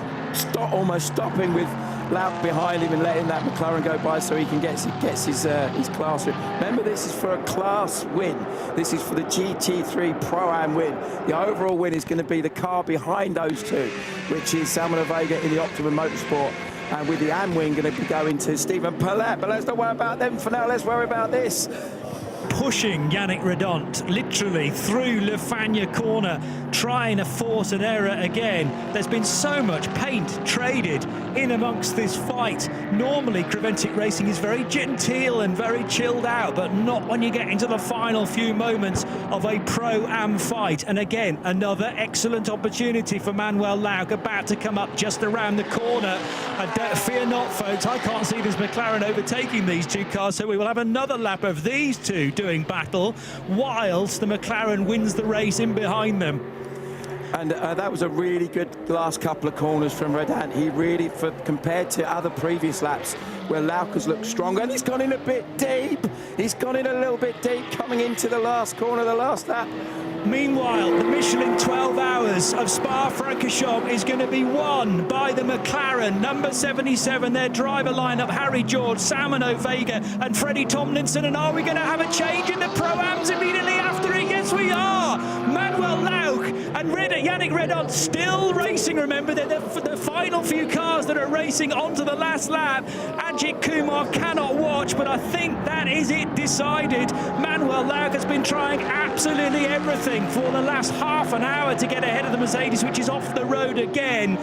almost stopping with Lauk behind him and letting that McLaren go by so he can get his class win. Remember, this is for a class win. This is for the GT3 Pro-Am win. The overall win is going to be the car behind those two, which is Salmon Vega in the Optimum Motorsport. And with the AM win going to be going to Stephen Paulette. But let's not worry about them for now. Let's worry about this. pushing Yannick Redant literally through Le Fagnes corner, trying to force an error again. There's been so much paint traded in amongst this fight. Normally Creventic Racing is very genteel and very chilled out, but not when you get into the final few moments of a Pro-Am fight. And again, another excellent opportunity for Manuel Lauck, about to come up just around the corner. And fear not, folks, I can't see this McLaren overtaking these two cars, so we will have another lap of these two doing battle whilst the McLaren wins the race in behind them. And that was a really good last couple of corners from Redant. He really, compared to other previous laps where Lauck has looked stronger, and he's gone in a bit deep. He's gone in a little bit deep coming into the last corner, the last lap. Meanwhile, the Michelin 12 Hours of Spa-Francorchamps is going to be won by the McLaren, number 77, their driver lineup, Harry George, Salmon Vega and Freddie Tomlinson. And are we going to have a change in the Pro-Ams immediately after it? Yes, we are. Manuel Lauck and Yannick Redant still racing. Remember, they're the final few cars that are racing onto the last lap. Ajit Kumar cannot watch, but I think that is it decided. Manuel Lauck has been trying absolutely everything for the last half an hour to get ahead of the Mercedes, which is off the road again.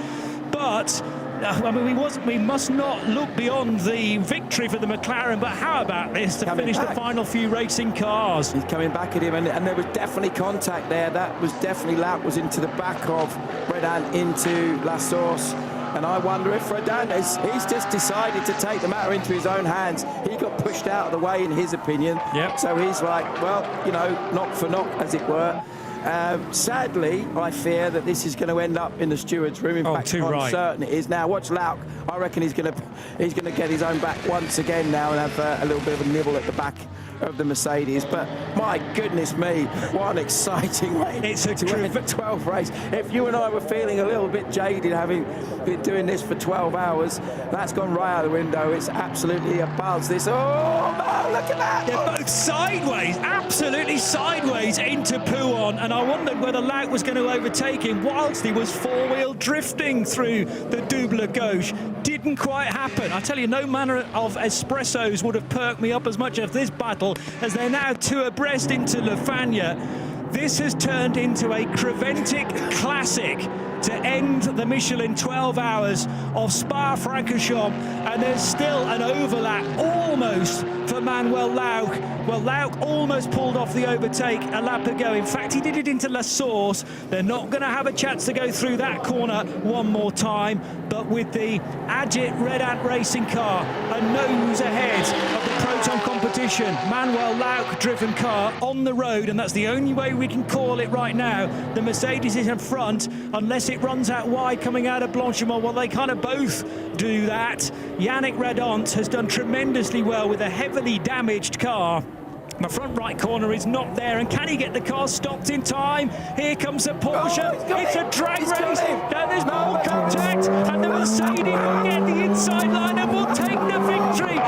But I mean, we must not look beyond the victory for the McLaren, but how about this to finish the final few racing cars? He's coming back at him, and there was definitely contact there. That was definitely Lauck was into the back of Redant into La Source. And I wonder if Redant he's just decided to take the matter into his own hands. He got pushed out of the way, in his opinion. Yep. So he's like, well, you know, knock for knock, as it were. Sadly, I fear that this is going to end up in the steward's room. In fact, I'm certain it is. Now, watch Lauck. I reckon he's going to get his own back once again now and have a little bit of a nibble at the back of the Mercedes. But my goodness me, what an exciting way to end the 12th race. If you and I were feeling a little bit jaded having been doing this for 12 hours, that's gone right out the window. It's absolutely a buzz. This, oh no, look at that. They're both sideways, absolutely sideways into Pouhon, and I wondered whether Lauck was going to overtake him whilst he was four-wheel drifting through the Double Gauche. Didn't quite happen. I tell you, no manner of espressos would have perked me up as much as this battle, as they're now two abreast into Le Fagnes. This has turned into a Creventic classic to end the Michelin 12 Hours of Spa-Francorchamps, and there's still an overlap almost for Manuel Lauck. Well, Lauck almost pulled off the overtake a lap ago. In fact, he did it into La Source. They're not going to have a chance to go through that corner one more time, but with the Ajit Redant racing car a nose ahead of the Proton competition, Manuel Lauck driven car on the road, and that's the only way we can call it right now. The Mercedes is in front, unless it runs out wide coming out of Blanchimont. Well, they kind of both do that. Yannick Redant has done tremendously well with a heavily damaged car. The front right corner is not there, and can he get the car stopped in time? Here comes the Porsche. It's a drag race. Now there's more contact, and the Mercedes will get the inside line and will take the victory.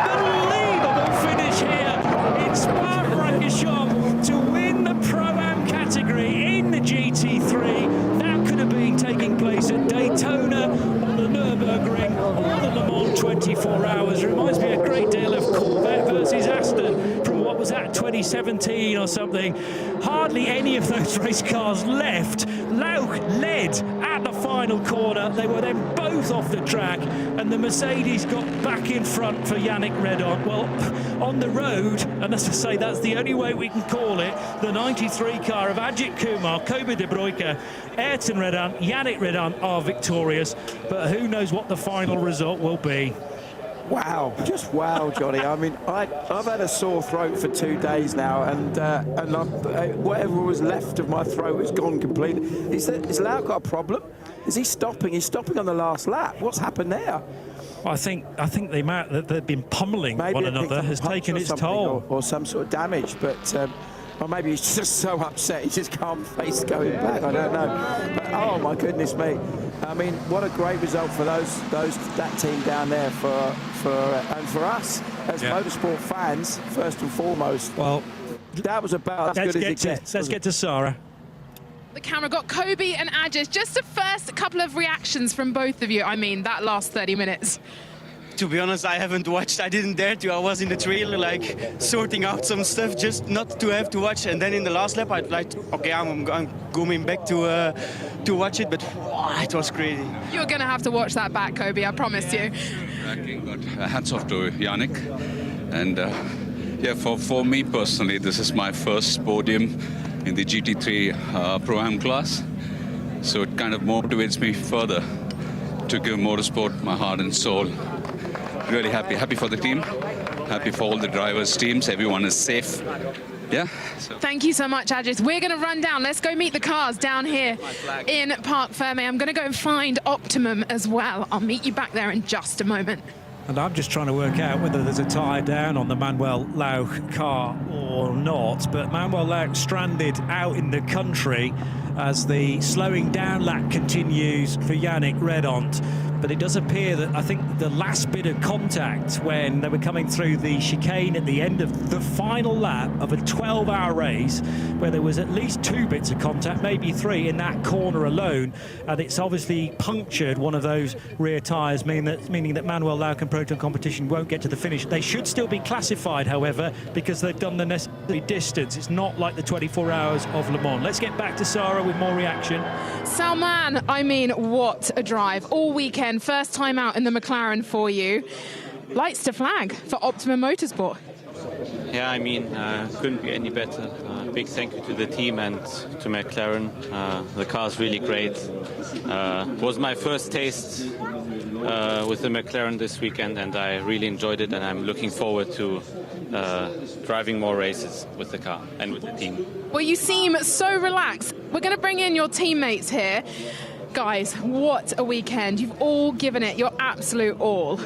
Unbelievable finish here in Spa-Francorchamps to win the Pro-Am category in the GT3. That could have been taking place at Daytona or the Nürburgring or the Le Mans 24 Hours. Reminds me a great deal of Corvette versus Aston from what was that, 2017 or something. Hardly any of those race cars left. Lauck led at the final corner. They were then both off the track, and the Mercedes got back in front for Yannick Redant. Well, on the road, and as I say, that's the only way we can call it, the 93 car of Ajit Kumar, Kobe de Broeke, Ayrton Redant, Yannick Redant are victorious, but who knows what the final result will be. Wow, just wow, Johnny. I mean, I've had a sore throat for 2 days now, and whatever was left of my throat has gone completely. Is Lauck got a problem? Is he stopping? He's stopping on the last lap. What's happened there? I think the amount that they've been pummeling one another has taken its toll. Or some sort of damage, but... or maybe he's just so upset he just can't face going back. I don't know. But, oh my goodness me! I mean, what a great result for that team down there and for us as motorsport fans first and foremost. Well, that was about as good as it gets. Let's get to Sarah. The camera got Kobe and Ajit. Just the first couple of reactions from both of you. I mean, that last 30 minutes. To be honest, I haven't watched. I didn't dare to. I was in the trailer, like sorting out some stuff, just not to have to watch. And then in the last lap, I'd like, okay, I'm going back to watch it. But wow, it was crazy. You're going to have to watch that back, Kobe. I promised you. But hats off to Yannick. And yeah, for me personally, this is my first podium in the GT3 Pro-Am class. So it kind of motivates me further to give motorsport my heart and soul. Really happy for the team, happy for all the drivers, teams, everyone is safe. Yeah. So. Thank you so much, Ajit. We're going to run down. Let's go meet the cars down here in Parc Fermé. I'm going to go and find Optimum as well. I'll meet you back there in just a moment. And I'm just trying to work out whether there's a tyre down on the Manuel Lauch car or not. But Manuel Lauch stranded out in the country as the slowing down lap continues for Yannick Redont. But it does appear that I think the last bit of contact when they were coming through the chicane at the end of the final lap of a 12-hour race, where there was at least 2 bits of contact, maybe 3 in that corner alone, and it's obviously punctured one of those rear tyres, meaning that Manuel Lauch and Proton Competition won't get to the finish. They should still be classified, however, because they've done the necessary distance. It's not like the 24 hours of Le Mans. Let's get back to Sarah with more reaction. Salman, I mean, what a drive. All weekend, first time out in the McLaren for you. Lights to flag for Optimum Motorsport. Yeah, I mean, couldn't be any better. Big thank you to the team and to McLaren. The car's really great. Was my first taste with the McLaren this weekend, and I really enjoyed it, and I'm looking forward to driving more races with the car and with the team. Well, you seem so relaxed. We're going to bring in your teammates here. Guys, what a weekend. You've all given it your absolute all.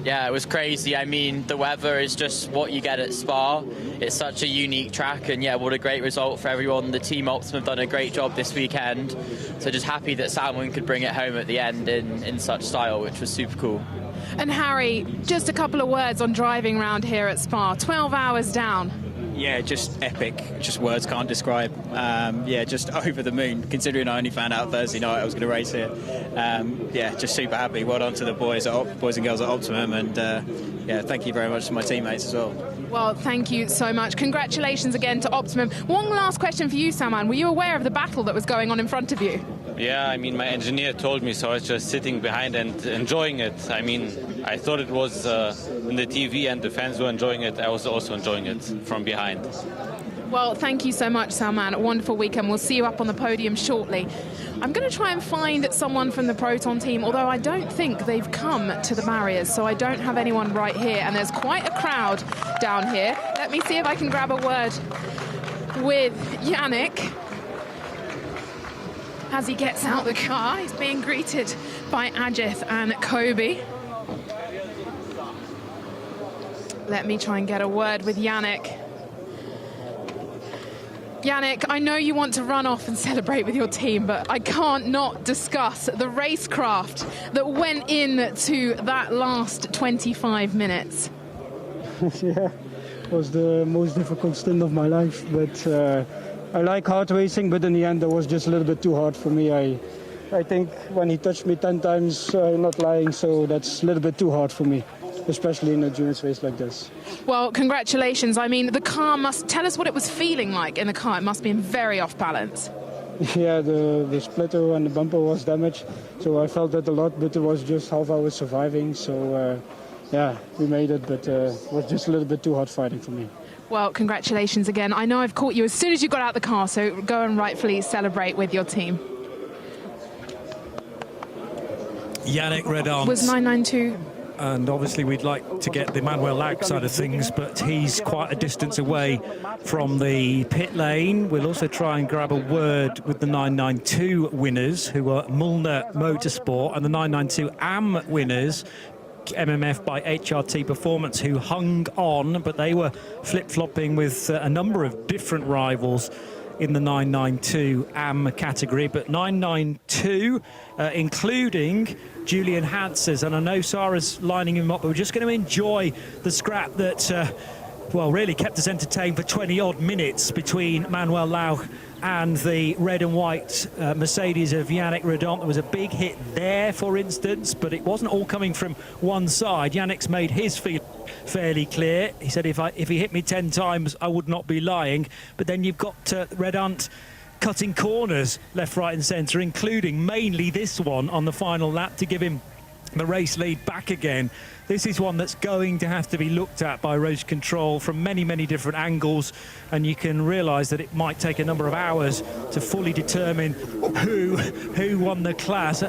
Yeah, it was crazy. I mean, the weather is just what you get at Spa. It's such a unique track, and yeah, what a great result for everyone. The team Optimum have done a great job this weekend. So just happy that Salmon could bring it home at the end in such style, which was super cool. And Harry, just a couple of words on driving around here at Spa. 12 hours down. Yeah, just epic. Just words can't describe. Yeah, just over the moon, considering I only found out Thursday night I was going to race here. Yeah, just super happy. Well done to the boys and girls at Optimum, and yeah, thank you very much to my teammates as well. Well, thank you so much. Congratulations again to Optimum. One last question for you, Salman. Were you aware of the battle that was going on in front of you? Yeah, I mean, my engineer told me, so I was just sitting behind and enjoying it. I mean, I thought it was in the TV and the fans were enjoying it. I was also enjoying it from behind. Well, thank you so much, Salman. A wonderful weekend. We'll see you up on the podium shortly. I'm going to try and find someone from the Proton team, although I don't think they've come to the barriers, so I don't have anyone right here. And there's quite a crowd down here. Let me see if I can grab a word with Yannick. As he gets out the car, he's being greeted by Ajith and Kobe. Let me try and get a word with Yannick. Yannick, I know you want to run off and celebrate with your team, but I can't not discuss the racecraft that went into that last 25 minutes. Yeah, it was the most difficult stint of my life, but I like hard racing, but in the end, it was just a little bit too hard for me. I think when he touched me 10 times, I'm not lying, so that's a little bit too hard for me, especially in a endurance race like this. Well, congratulations. I mean, the car must... Tell us what it was feeling like in the car. It must have been very off balance. Yeah, the splitter and the bumper was damaged, so I felt that a lot, but it was just half hour surviving, so yeah, we made it, but it was just a little bit too hard fighting for me. Well, congratulations again. I know I've caught you as soon as you got out the car, so go and rightfully celebrate with your team. Yannick Redont. Was 992... And obviously we'd like to get the Manuel Lauch side of things, but he's quite a distance away from the pit lane. We'll also try and grab a word with the 992 winners, who are Mullner Motorsport, and the 992 AM winners, MMF by HRT Performance, who hung on, but they were flip-flopping with a number of different rivals in the 992 AM category, but 992, including Julian Hanses, and I know Sarah's lining him up, but we're just going to enjoy the scrap that well, really kept us entertained for 20-odd minutes between Manuel Lauch and the red and white Mercedes of Yannick Redon. There was a big hit there, for instance, but it wasn't all coming from one side. Yannick's made his feeling fairly clear. He said, if he hit me 10 times, I would not be lying. But then you've got Redon cutting corners left, right and centre, including mainly this one on the final lap to give him the race lead back again. This is one that's going to have to be looked at by race control from many, many different angles, and you can realise that it might take a number of hours to fully determine who won the class.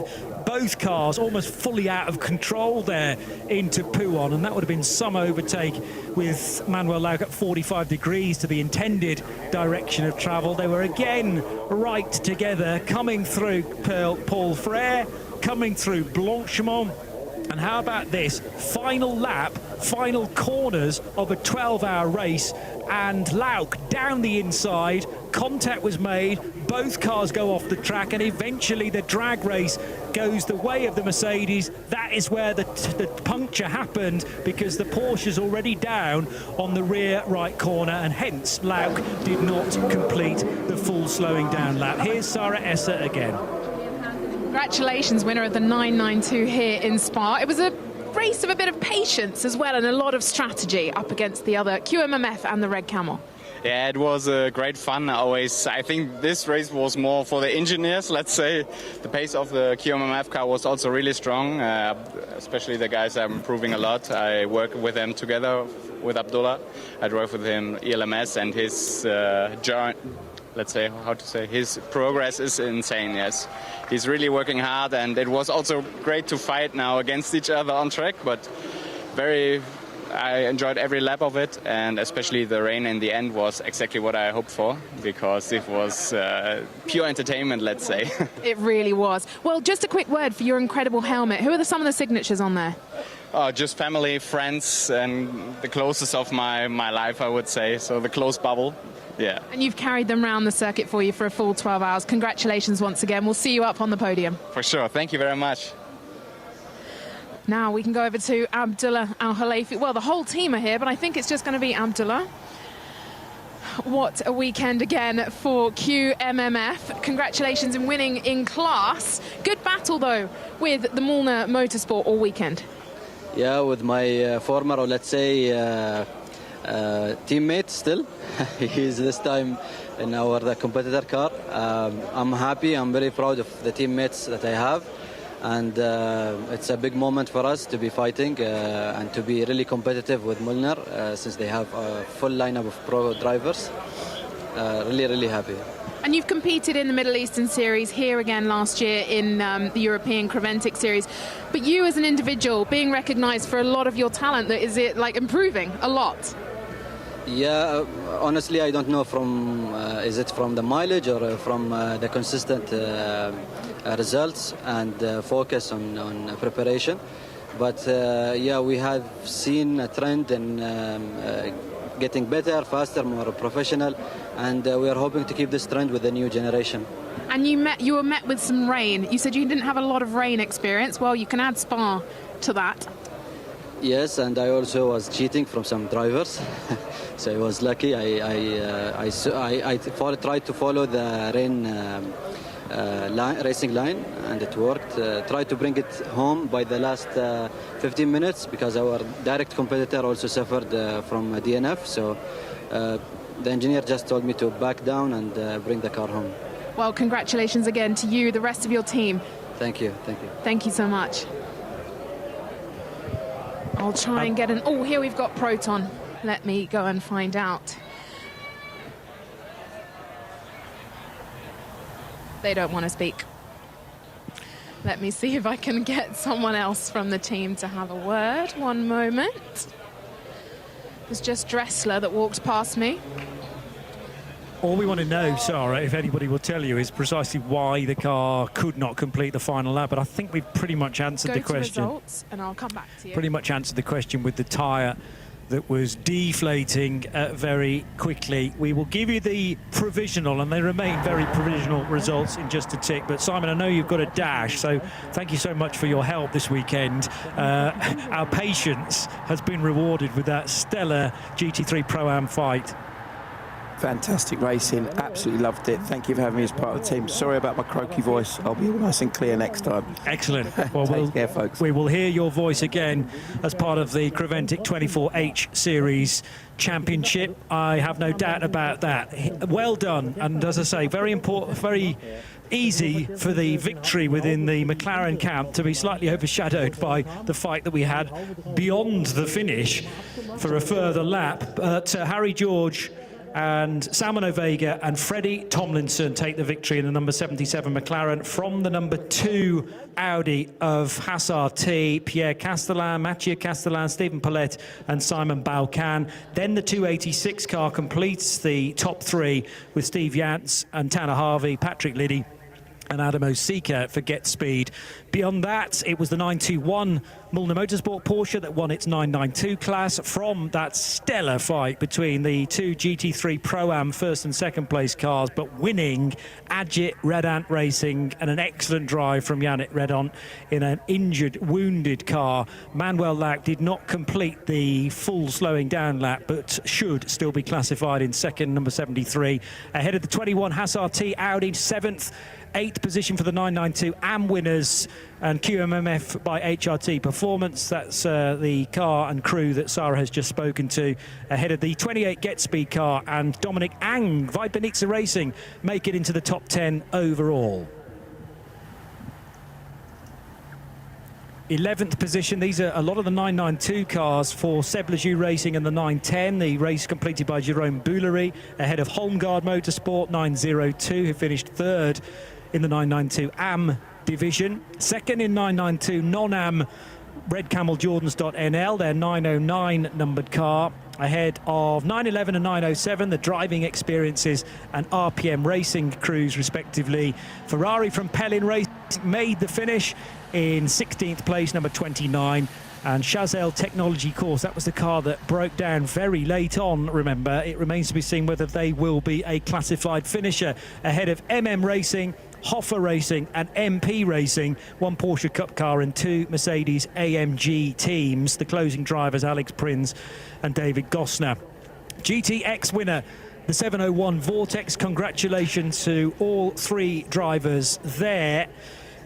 Both cars almost fully out of control there into Pouon, and that would have been some overtake with Manuel Lauch at 45 degrees to the intended direction of travel. They were again right together, coming through Paul Frere, coming through Blanchimont. And how about this? Final lap, final corners of a 12-hour race, and Lauch down the inside, contact was made, both cars go off the track, and eventually the drag race goes the way of the Mercedes. That is where the puncture happened, because the Porsche's already down on the rear right corner, and hence Lauch did not complete the full slowing down lap. Here's Sarah Esser again. Congratulations, winner of the 992 here in Spa. It was a race of a bit of patience as well and a lot of strategy up against the other QMMF and the Red Camel. Yeah, it was great fun. I think this race was more for the engineers, let's say. The pace of the QMMF car was also really strong, especially the guys are improving a lot. I work with them together with Abdullah. I drove with him ELMS, and his let's say, his progress is insane, yes. He's really working hard, and it was also great to fight now against each other on track, but I enjoyed every lap of it, and especially the rain in the end was exactly what I hoped for, because it was pure entertainment, let's say. It really was. Well, just a quick word for your incredible helmet. Who are some of the signatures on there? Just family, friends, and the closest of my life, I would say, so the close bubble. Yeah. And you've carried them around the circuit for you for a full 12 hours. Congratulations once again. We'll see you up on the podium. For sure. Thank you very much. Now we can go over to Abdullah Al-Halafi. Well, the whole team are here, but I think it's just going to be Abdullah. What a weekend again for QMMF. Congratulations in winning in class. Good battle, though, with the Molnar Motorsport all weekend. Yeah, with my former, or let's say, teammate still. He's this time in the competitor car. I'm happy. I'm very proud of the teammates that I have, and it's a big moment for us to be fighting and to be really competitive with Molnar since they have a full lineup of pro drivers. Really happy. And you've competed in the Middle Eastern Series here again last year in the European Creventic Series. But you as an individual, being recognised for a lot of your talent, is it like improving a lot? Yeah, honestly, I don't know is it from the mileage or from the consistent results and focus on preparation. But yeah, we have seen a trend in getting better, faster, more professional, and we are hoping to keep this trend with the new generation. And you were met with some rain. You said you didn't have a lot of rain experience. Well, you can add Spa to that. Yes, and I also was cheating from some drivers, so I was lucky. I tried to follow the rain racing line, and it worked. Tried to bring it home by the last 15 minutes because our direct competitor also suffered from a DNF. So the engineer just told me to back down and bring the car home. Well, congratulations again to you, the rest of your team. Thank you. Thank you. Thank you so much. I'll try and get oh, here we've got Proton. Let me go and find out. They don't want to speak. Let me see if I can get someone else from the team to have a word. One moment. It was just Dressler that walked past me. All we want to know, Sarah, if anybody will tell you, is precisely why the car could not complete the final lap. But I think we've pretty much answered the question. Results, and I'll come back to you. Pretty much answered the question with the tyre that was deflating very quickly. We will give you the provisional, and they remain very provisional results in just a tick. But Simon, I know you've got a dash, so thank you so much for your help this weekend. Our patience has been rewarded with that stellar GT3 Pro-Am fight. Fantastic racing, absolutely loved it. Thank you for having me as part of the team. Sorry about my croaky voice, I'll be all nice and clear next time. Excellent. Well, Take care, folks. We will hear your voice again as part of the Creventic 24H Series Championship. I have no doubt about that. Well done, and as I say, very important, very easy for the victory within the McLaren camp to be slightly overshadowed by the fight that we had beyond the finish for a further lap. But Harry George and Salmon Ovega and Freddie Tomlinson take the victory in the number 77 McLaren from the number 2 Audi of Haas RT, Pierre Castellan, Mathieu Castellan, Stephen Paulette and Simon Balcan. Then the 286 car completes the top 3 with Steve Yance and Tanner Harvey, Patrick Liddy and Adam Osika for Get Speed. Beyond that, it was the 921 Mulliner Motorsport Porsche that won its 992 class from that stellar fight between the 2 GT3 Pro-Am first and second place cars, but winning Ajit Redant Racing and an excellent drive from Yannick Redant in an injured, wounded car. Manuel Lack did not complete the full slowing down lap, but should still be classified in second, number 73, ahead of the 21 Haas RT Audi, 7th, 8th position for the 992 AM winners and QMMF by HRT Performance. That's the car and crew that Sarah has just spoken to, ahead of the 28 Get Speed car, and Dominic Ang, Vipenitsa Racing, make it into the top 10 overall. 11th position, these are a lot of the 992 cars for Seb Lejeune Racing and the 910. The race completed by Jerome Boulery, ahead of Holmgard Motorsport 902, who finished 3rd in the 992 AM division. 2nd in 992 non-AM Red Camel Jordans.NL, their 909 numbered car, ahead of 911 and 907, the Driving Experiences and RPM Racing crews respectively. Ferrari from Pellin Racing made the finish in 16th place, number 29. And Chazelle Technology Course, that was the car that broke down very late on, remember. It remains to be seen whether they will be a classified finisher, ahead of MM Racing, Hoffer Racing and MP Racing, 1 Porsche Cup car and 2 Mercedes AMG teams. The closing drivers, Alex Prinz and David Gosner. GTX winner, the 701 Vortex. Congratulations to all 3 drivers there.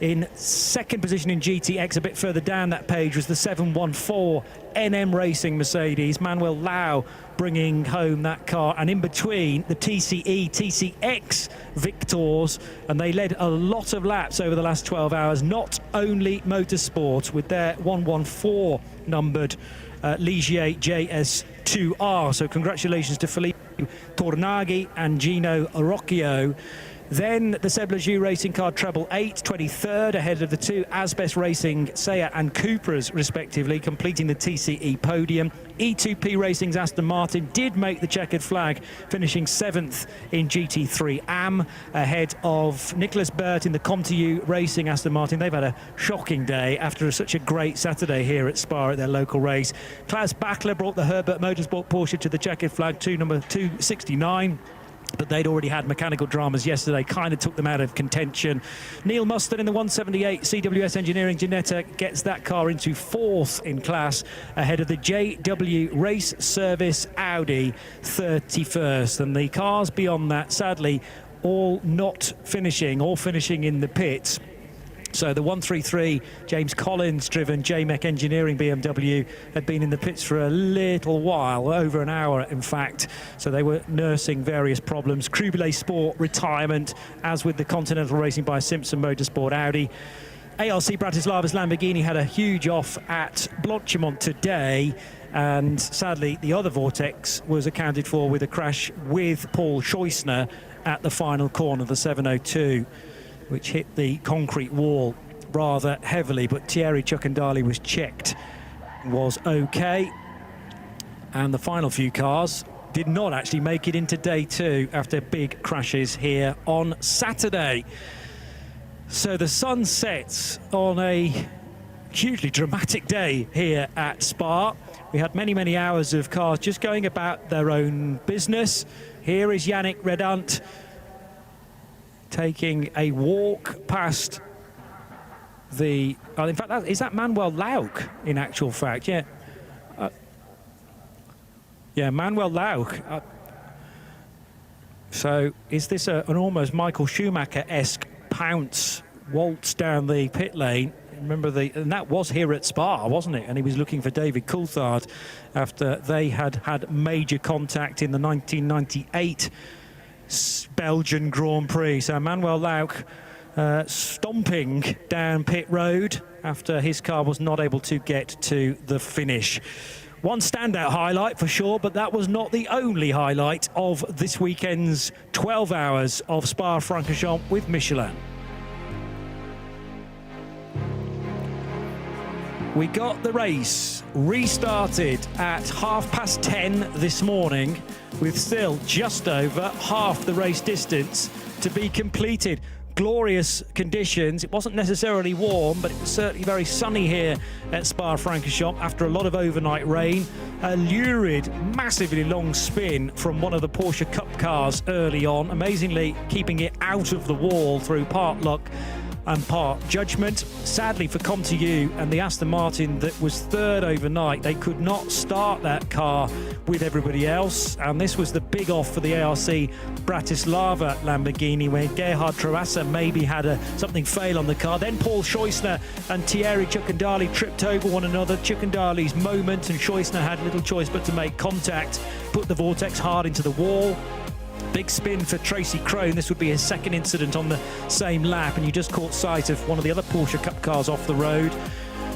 In 2nd position in GTX, a bit further down that page, was the 714 NM Racing Mercedes. Manuel Lau bringing home that car, and in between the TCE, TCX victors, and they led a lot of laps over the last 12 hours. Not only Motorsport with their 114 numbered Ligier JS2R. So congratulations to Felipe Tornaghi and Gino Rocchio. Then the Seb Lejeune Racing car treble 8, 23rd, ahead of the 2 Asbest Racing Seat and Cupras respectively, completing the TCE podium. E2P Racing's Aston Martin did make the checkered flag, finishing 7th in GT3 AM, ahead of Nicholas Burt in the ComTU Racing Aston Martin. They've had a shocking day after such a great Saturday here at Spa at their local race. Klaus Bachler brought the Herbert Motorsport Porsche to the checkered flag, number 269. But they'd already had mechanical dramas yesterday, kind of took them out of contention. Neil Mustard in the 178 CWS Engineering Ginetta gets that car into 4th in class, ahead of the JW Race Service Audi 31st. And the cars beyond that, sadly, all not finishing, all finishing in the pits. So the 133 James Collins driven JMEC Engineering BMW had been in the pits for a little while, over an hour in fact, so they were nursing various problems. Crubile Sport retirement, as with the Continental Racing by Simpson Motorsport Audi. ARC Bratislavas Lamborghini had a huge off at Blanchimont today, and sadly the other Vortex was accounted for with a crash with Paul Scheusner at the final corner, the 702. Which hit the concrete wall rather heavily, but Thierry Ciocandali was checked, was okay. And the final few cars did not actually make it into day 2 after big crashes here on Saturday. So the sun sets on a hugely dramatic day here at Spa, We had many, many hours of cars just going about their own business. Here is Yannick Redant taking a walk past the... in fact, is that Manuel Lauck, in actual fact? Yeah. Yeah, Manuel Lauck. So is this an almost Michael Schumacher-esque pounce, waltz down the pit lane? Remember, and that was here at Spa, wasn't it? And he was looking for David Coulthard after they had major contact in the 1998 Belgian Grand Prix. So Manuel Lauck stomping down pit road after his car was not able to get to the finish. One standout highlight for sure, but that was not the only highlight of this weekend's 12 hours of Spa-Francorchamps with Michelin. We got the race restarted at 10:30 this morning with still just over half the race distance to be completed. Glorious conditions. It wasn't necessarily warm, but it was certainly very sunny here at Spa-Francorchamps after a lot of overnight rain. A lurid, massively long spin from one of the Porsche Cup cars early on, amazingly keeping it out of the wall through part luck and part judgment. Sadly for Contieu and the Aston Martin that was third overnight, they could not start that car with everybody else, and this was the big off for the ARC Bratislava Lamborghini, where Gerhard Troassa maybe had something fail on the car. Then Paul Scheusner and Thierry Ciccandali tripped over one another. Ciccandali's moment, and Scheusner had little choice but to make contact, put the Vortex hard into the wall. Big spin for Tracy Crone. This would be his second incident on the same lap, and you just caught sight of one of the other Porsche Cup cars off the road.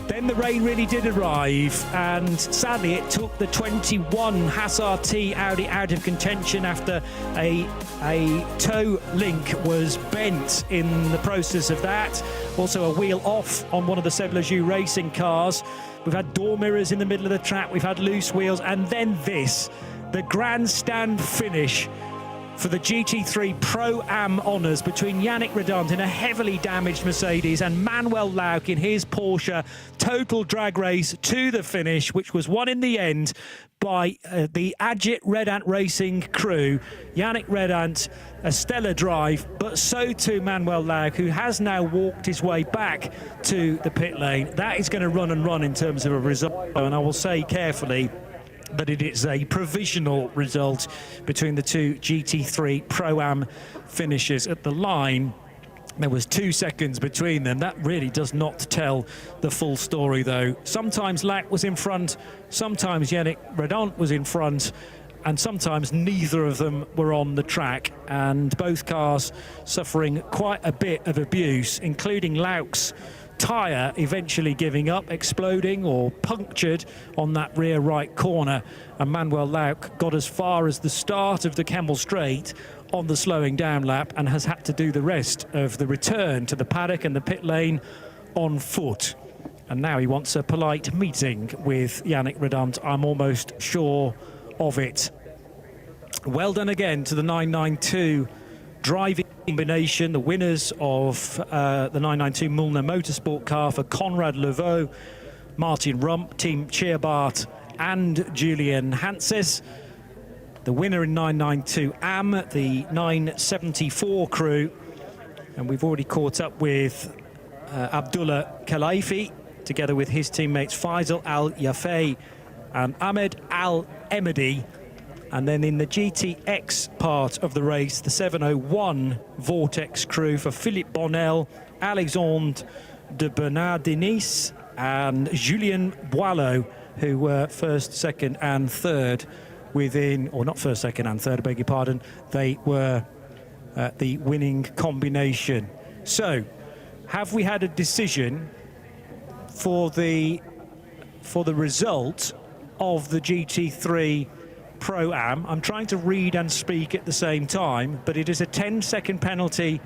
Then the rain really did arrive, and sadly it took the 21 Haas RT Audi out of contention after a toe link was bent in the process of that. Also a wheel off on one of the Seb Lejeune racing cars. We've had door mirrors in the middle of the track, we've had loose wheels, and then this, the grandstand finish for the GT3 Pro-Am honours between Yannick Redant in a heavily damaged Mercedes and Manuel Lauck in his Porsche. Total drag race to the finish, which was won in the end by the Agit Redant Racing crew. Yannick Redant, a stellar drive, but so too Manuel Lauck, who has now walked his way back to the pit lane. That is going to run and run in terms of a result, and I will say carefully that it is a provisional result between the two GT3 Pro-Am finishers. At the line, there was 2 seconds between them. That really does not tell the full story, though. Sometimes Lauck was in front, sometimes Yannick Redant was in front, and sometimes neither of them were on the track, and both cars suffering quite a bit of abuse, including Lauck's tyre eventually giving up, exploding or punctured on that rear right corner, and Manuel Lauck got as far as the start of the Kemmel Straight on the slowing down lap and has had to do the rest of the return to the paddock and the pit lane on foot. And now he wants a polite meeting with Yannick Redant, I'm almost sure of it. Well done again to the 992 driving combination, the winners of the 992 Mullner Motorsport car for Conrad Levaux, Martin Rump, Team Cheerbart and Julian Hanses. The winner in 992 AM, the 974 crew, and we've already caught up with Abdullah Khelaifi together with his teammates Faisal Al-Yafei and Ahmed Al-Emedi. And then in the GTX part of the race, the 701 Vortex crew for Philippe Bonnel, Alexandre de Bernardinis and Julien Boileau, who were first, second and third within, or not first, second and third, I beg your pardon, they were the winning combination. So, have we had a decision for the result of the GT3 Pro-Am? I'm trying to read and speak at the same time, but it is a 10-second penalty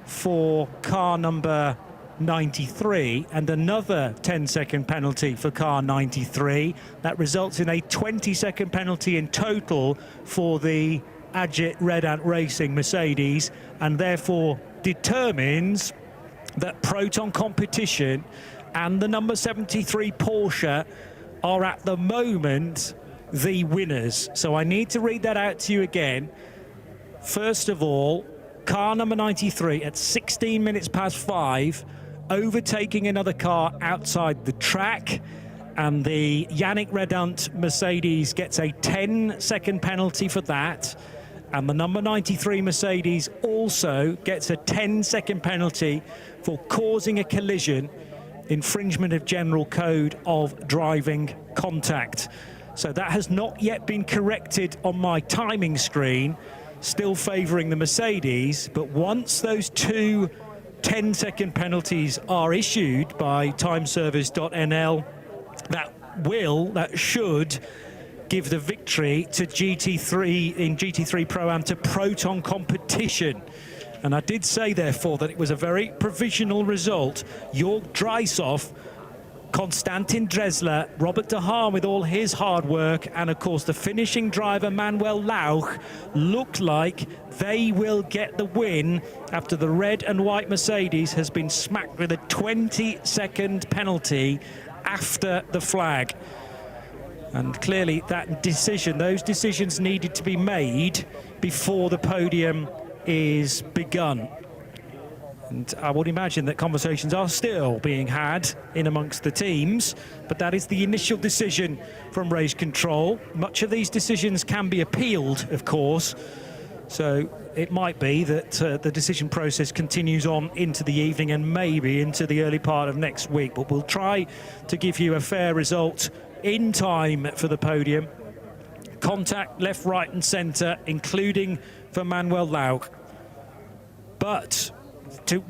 for car number 93 and another 10-second penalty for car 93. That results in a 20-second penalty in total for the Agit Redant Racing Mercedes, and therefore determines that Proton Competition and the number 73 Porsche are at the moment the winners. So I need to read that out to you again. First of all, car number 93 at 16 minutes past 5, overtaking another car outside the track. And the Yannick Redunt Mercedes gets a 10-second penalty for that. And the number 93 Mercedes also gets a 10-second penalty for causing a collision, infringement of General Code of Driving Contact. So that has not yet been corrected on my timing screen, still favouring the Mercedes. But once those two 10-second penalties are issued by timeservice.nl, that should give the victory to GT3 in GT3 Pro-Am to Proton Competition. And I did say, therefore, that it was a very provisional result. Jörg Dreishoff, Konstantin Dresler, Robert de Haan with all his hard work, and of course the finishing driver Manuel Lauch looked like they will get the win after the red and white Mercedes has been smacked with a 20-second penalty after the flag. And clearly those decisions needed to be made before the podium is begun. And I would imagine that conversations are still being had in amongst the teams, but that is the initial decision from race control. Much of these decisions can be appealed, of course, so it might be that the decision process continues on into the evening and maybe into the early part of next week, but we'll try to give you a fair result in time for the podium. Contact left, right and centre, including for Manuel Lauch. But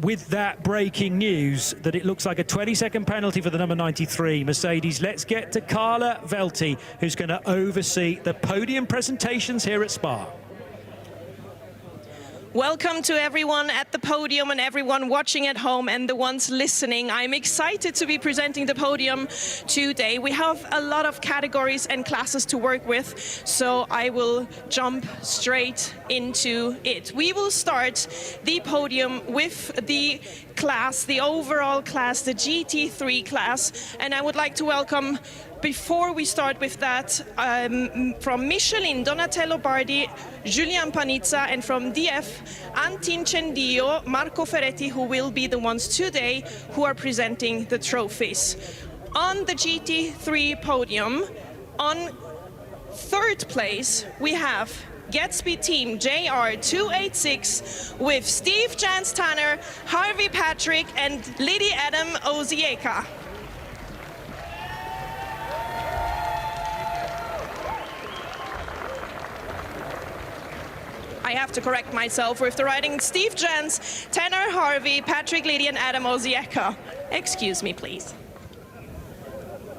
with that breaking news that it looks like a 20-second penalty for the number 93 Mercedes, let's get to Carla Velti, who's going to oversee the podium presentations here at Spa. Welcome to everyone at the podium and everyone watching at home and the ones listening. I'm excited to be presenting the podium today. We have a lot of categories and classes to work with, so I will jump straight into it. We will start the podium with the class, the overall class, the GT3 class, and I would like to welcome, before we start with that, from Michelin, Donatello Bardi, Julian Panizza, and from DF, Antin Cendio, Marco Ferretti, who will be the ones today who are presenting the trophies. On the GT3 podium, on third place, we have Gatsby Team JR286 with Steve Jans Tanner, Harvey Patrick, and Lady Adam Ozieka. I have to correct myself with the writing. Steve Jans, Tanner Harvey, Patrick Liddy, and Adam Ozieka. Excuse me, please.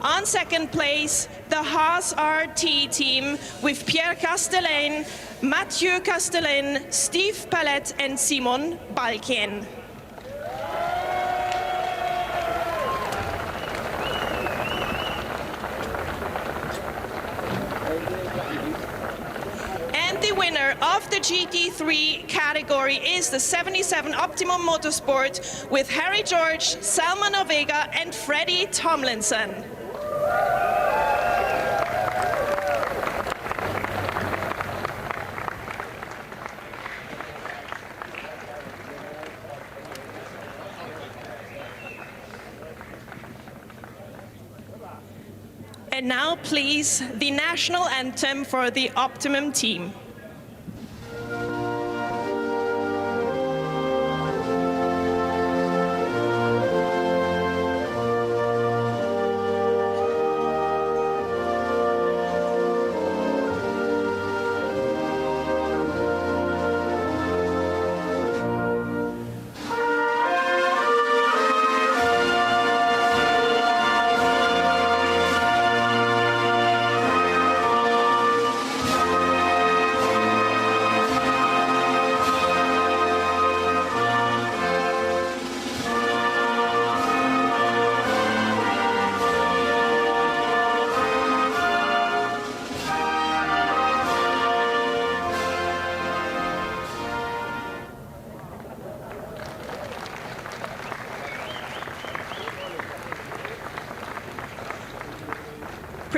On second place, the Haas RT team with Pierre Castellane, Mathieu Castellane, Steve Pallet, and Simon Balkien. The winner of the GT3 category is the 77 Optimum Motorsport with Harry George, Salman Ovega, and Freddie Tomlinson. And now, please, the national anthem for the Optimum team.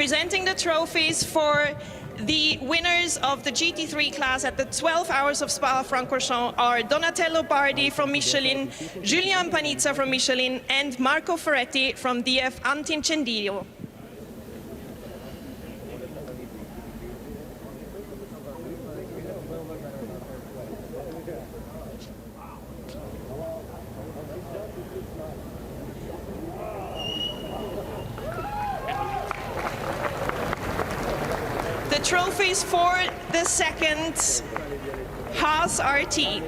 Presenting the trophies for the winners of the GT3 class at the 12 Hours of Spa-Francorchamps are Donatello Bardi from Michelin, Julian Panizza from Michelin, and Marco Ferretti from DF Antincendio. Trophies for the second Haas RT.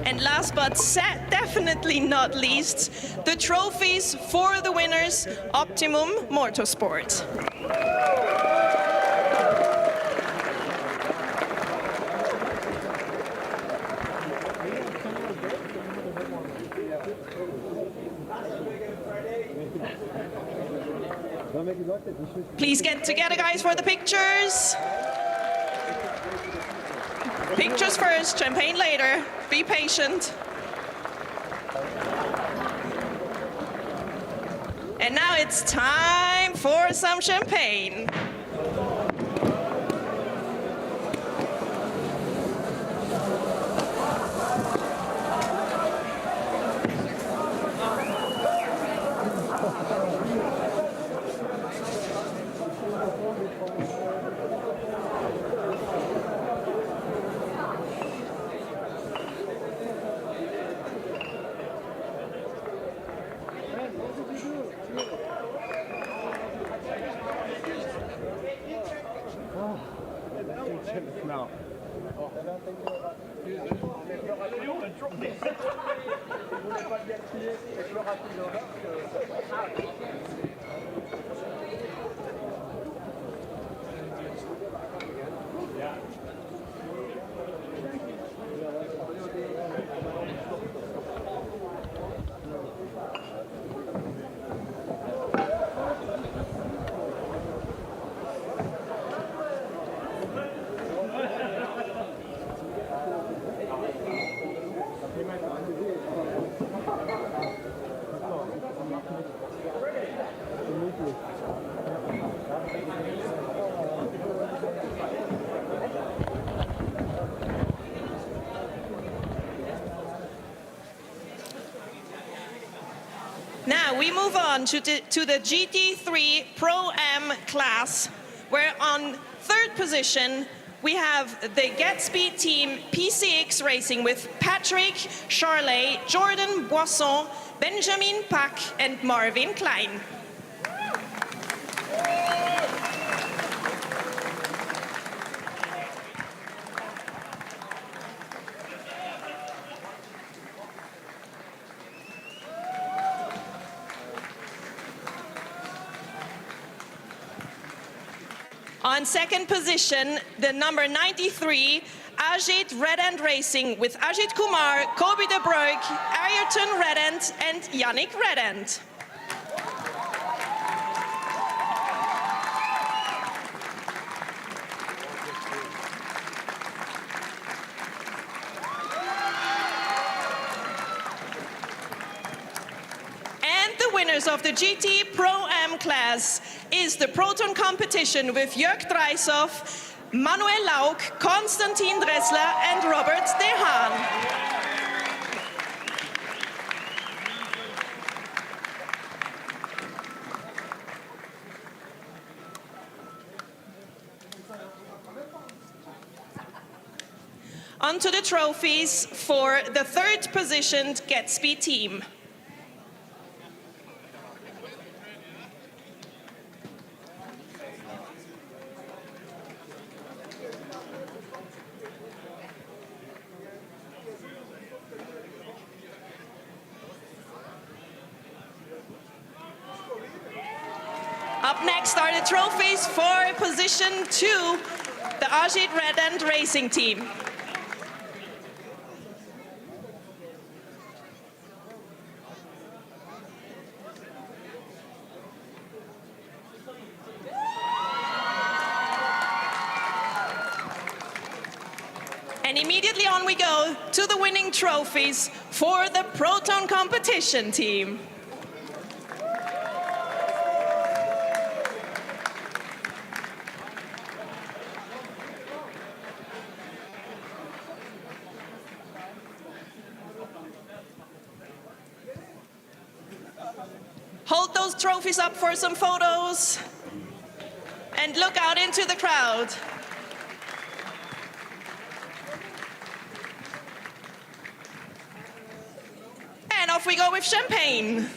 And last but definitely not least, the trophies for the winners, Optimum Motorsport. Please get together, guys, for the pictures. Pictures first, champagne later. Be patient. And now it's time for some champagne. Now we move on to the GT3 Pro-Am class, where on third position we have the GetSpeed team PCX Racing with Patrick, Charlet, Jordan Boisson, Benjamin Pack and Marvin Klein. On second position, the number 93, Ajit Redend Racing with Ajit Kumar, Kobe de Broek, Ayrton Redend and Yannick Redend. Winners of the GT Pro-Am class is the Proton competition with Jörg Dreishoff, Manuel Lauk, Konstantin Dressler and Robert De Haan. On to the trophies for the third positioned GetSpeed team. Up next are the trophies for position 2, the Ajit Redend Racing team. And immediately on we go to the winning trophies for the Proton competition team. Hold those trophies up for some photos and look out into the crowd. And off we go with champagne.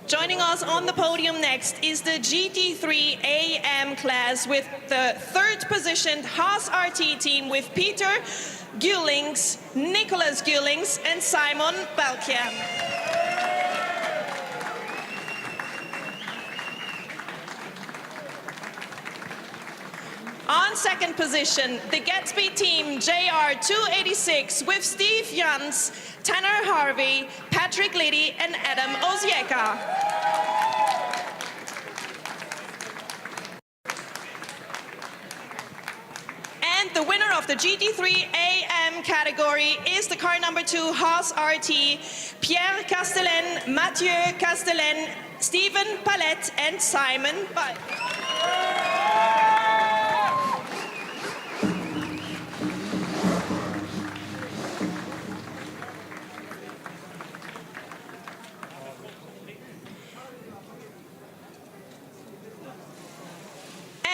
Joining us on the podium next is the GT3 AM class with the third positioned Haas RT team with Peter Gulings, Nicholas Gulings and Simon Balkia. On second position, the Gatsby team JR286 with Steve Jans, Tanner Harvey, Patrick Liddy and Adam Ozieka. And the winner of the GT3 AM category is the car number 2 Haas RT, Pierre Castellan, Mathieu Castellan, Stephen Palette and Simon Ball.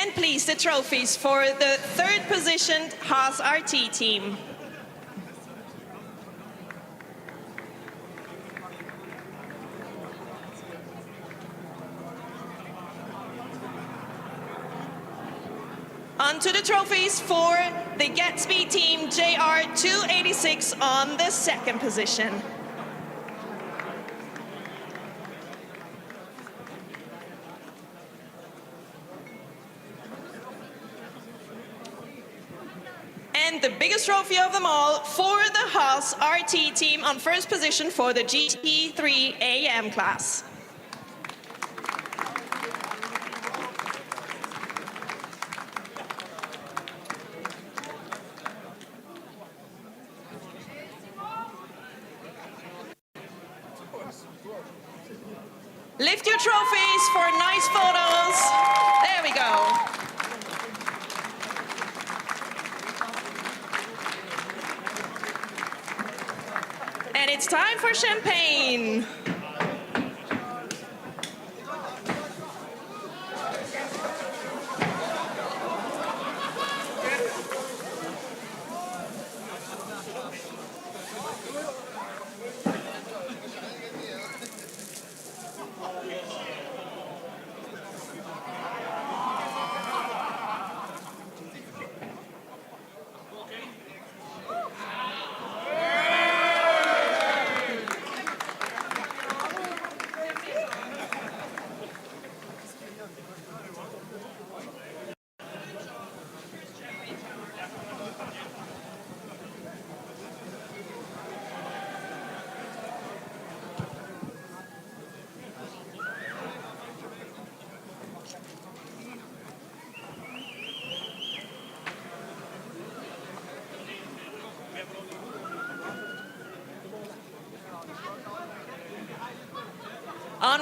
And please, the trophies for the third positioned Haas RT team. On to the trophies for the Gatsby team JR286 on the second position. And the biggest trophy of them all for the Haas RT team on first position for the GT3 AM class. Lift your trophies for nice photos. There we go. And it's time for champagne.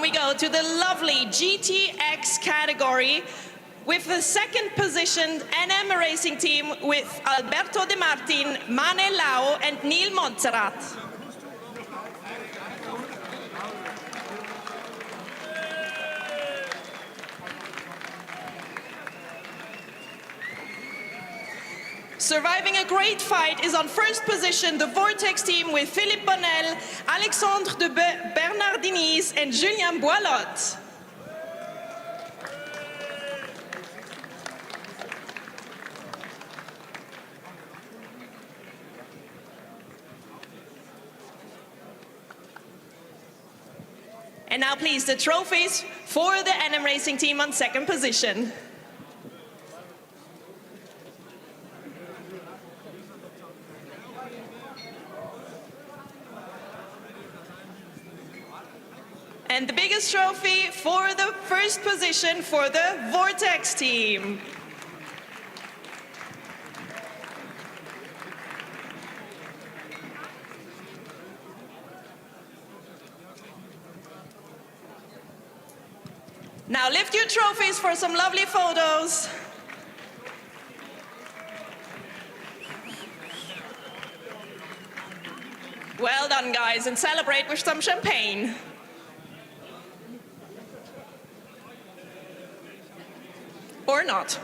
we go to the lovely GTX category with the second positioned NM racing team with Alberto De Martin, Mane Lau and Neil Montserrat. Surviving a great fight is on first position the Vortex team with Philippe Bonnel, Alexandre de Bernardinis and Julien Boilotte. And now please the trophies for the NM Racing team on second position. And the biggest trophy for the first position for the Vortex team. Now lift your trophies for some lovely photos. Well done, guys, and celebrate with some champagne. Or not.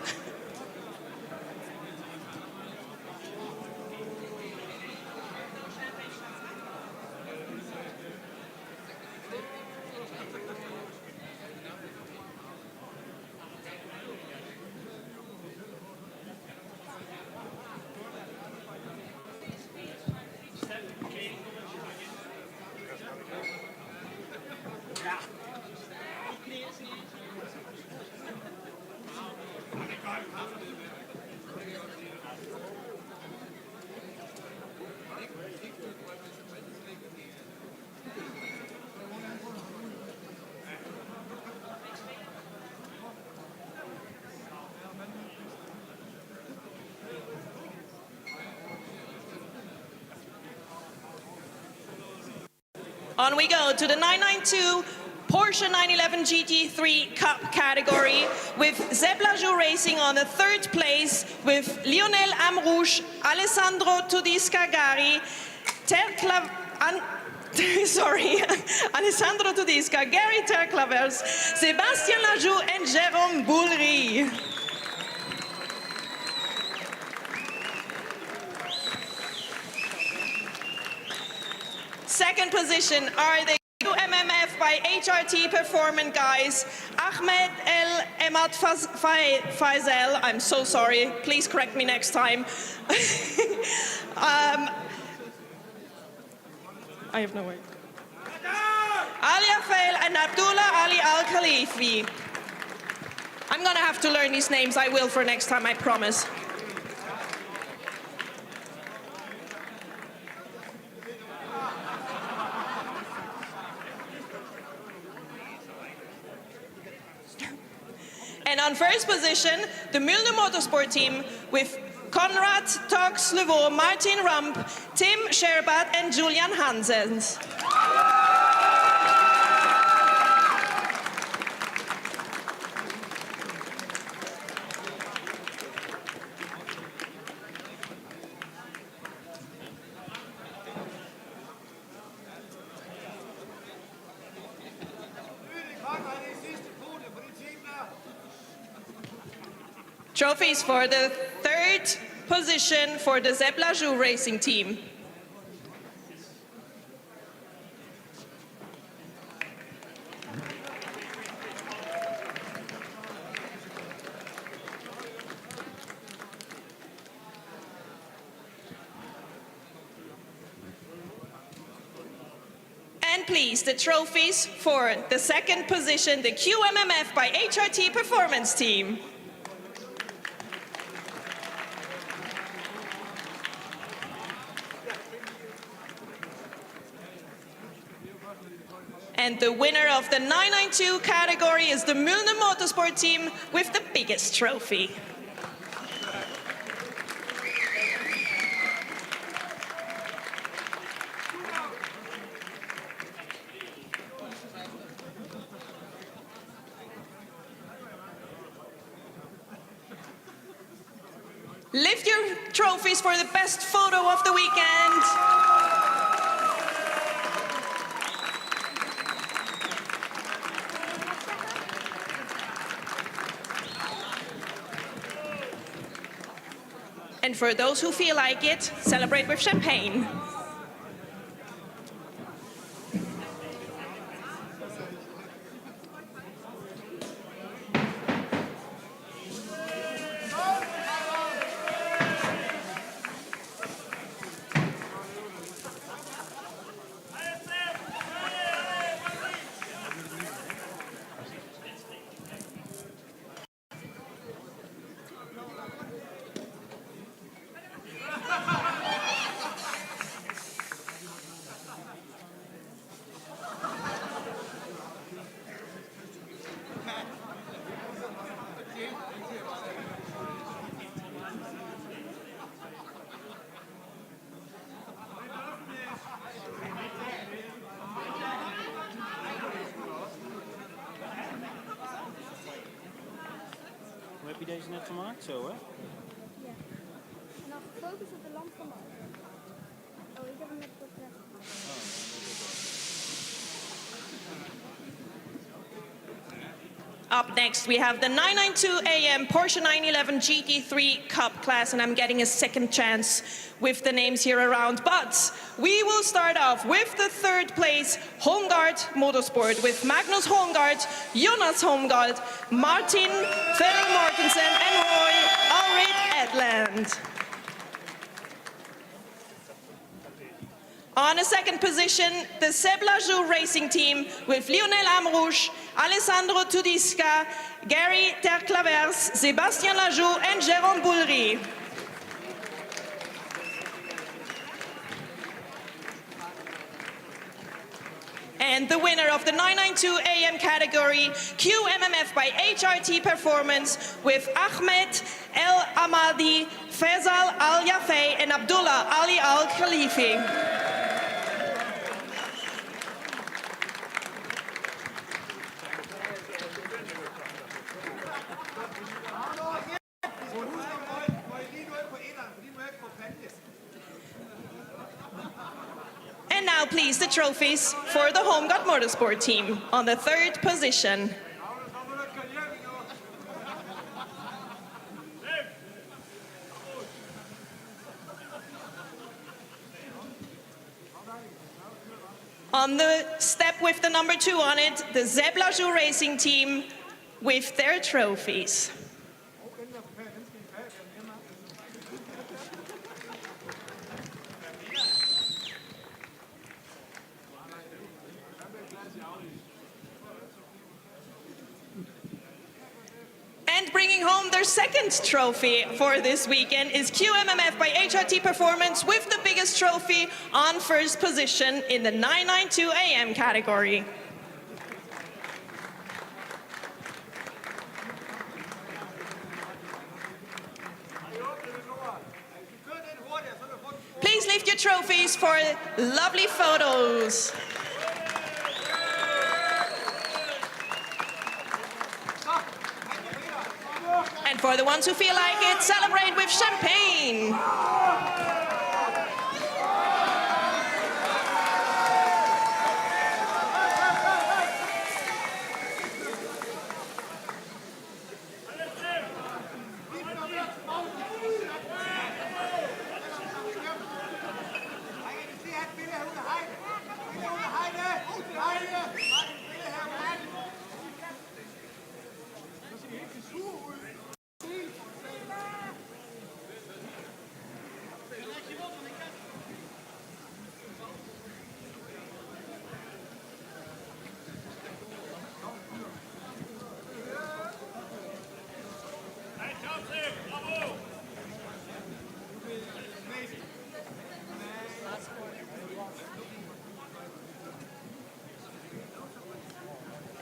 On we go to the 992 Porsche 911 GT3 Cup category with Zeb Lajou Racing on the third place with Lionel Amrouche, Alessandro Tudisca-Gari, Alessandro Tudisca, Gary Terclavers, Sébastien Lajou and Jérôme Boulry. Second position are the QMMF by HRT Performance guys, Ahmed El Emad Faisal, I'm so sorry, please correct me next time. I have no way. Ali Afel and Abdullah Ali Al Khalifi. I'm gonna have to learn these names, I will for next time, I promise. And on first position, the Milner Motorsport team with Konrad Tox-Levaux, Martin Rump, Tim Sherbat and Julian Hansens. Trophies for the third position for the Zeb Lajou Racing team. And please, the trophies for the second position, the QMMF by HRT Performance team. And the winner of the 992 category is the Milner Motorsport team with the biggest trophy. Lift your trophies for the best photo of the weekend. And for those who feel like it, celebrate with champagne. Hoe heb je deze net gemaakt? Zo, hè? Ja. En dan focus op de lamp van mij. Oh, ik heb hem met portret. Up next, we have the 992 AM Porsche 911 GT3 Cup class, and I'm getting a second chance with the names here around. But we will start off with the third place Holmgaard Motorsport with Magnus Holmgaard, Jonas Holmgaard, Martin Ferry Mortensen, and Roy Alred Edland. On a second position, the Seb Lajou Racing Team with Lionel Amrouche, Alessandro Tudisca, Gary Terclavers, Sébastien Lajou, and Jérôme Boulry. And the winner of the 992 AM category, QMMF by HRT Performance, with Ahmed El Amadi, Faisal Al Yafei, and Abdullah Ali Al Khalifi. And now, please, the trophies for the Holmgaard Motorsport team on the third position. On the step with the number 2 on it, the Seb Lajou Racing Team with their trophies. And bringing home their second trophy for this weekend is QMMF by HRT Performance with the biggest trophy on first position in the 992 AM category. Please lift your trophies for lovely photos. And for the ones who feel like it, celebrate with champagne.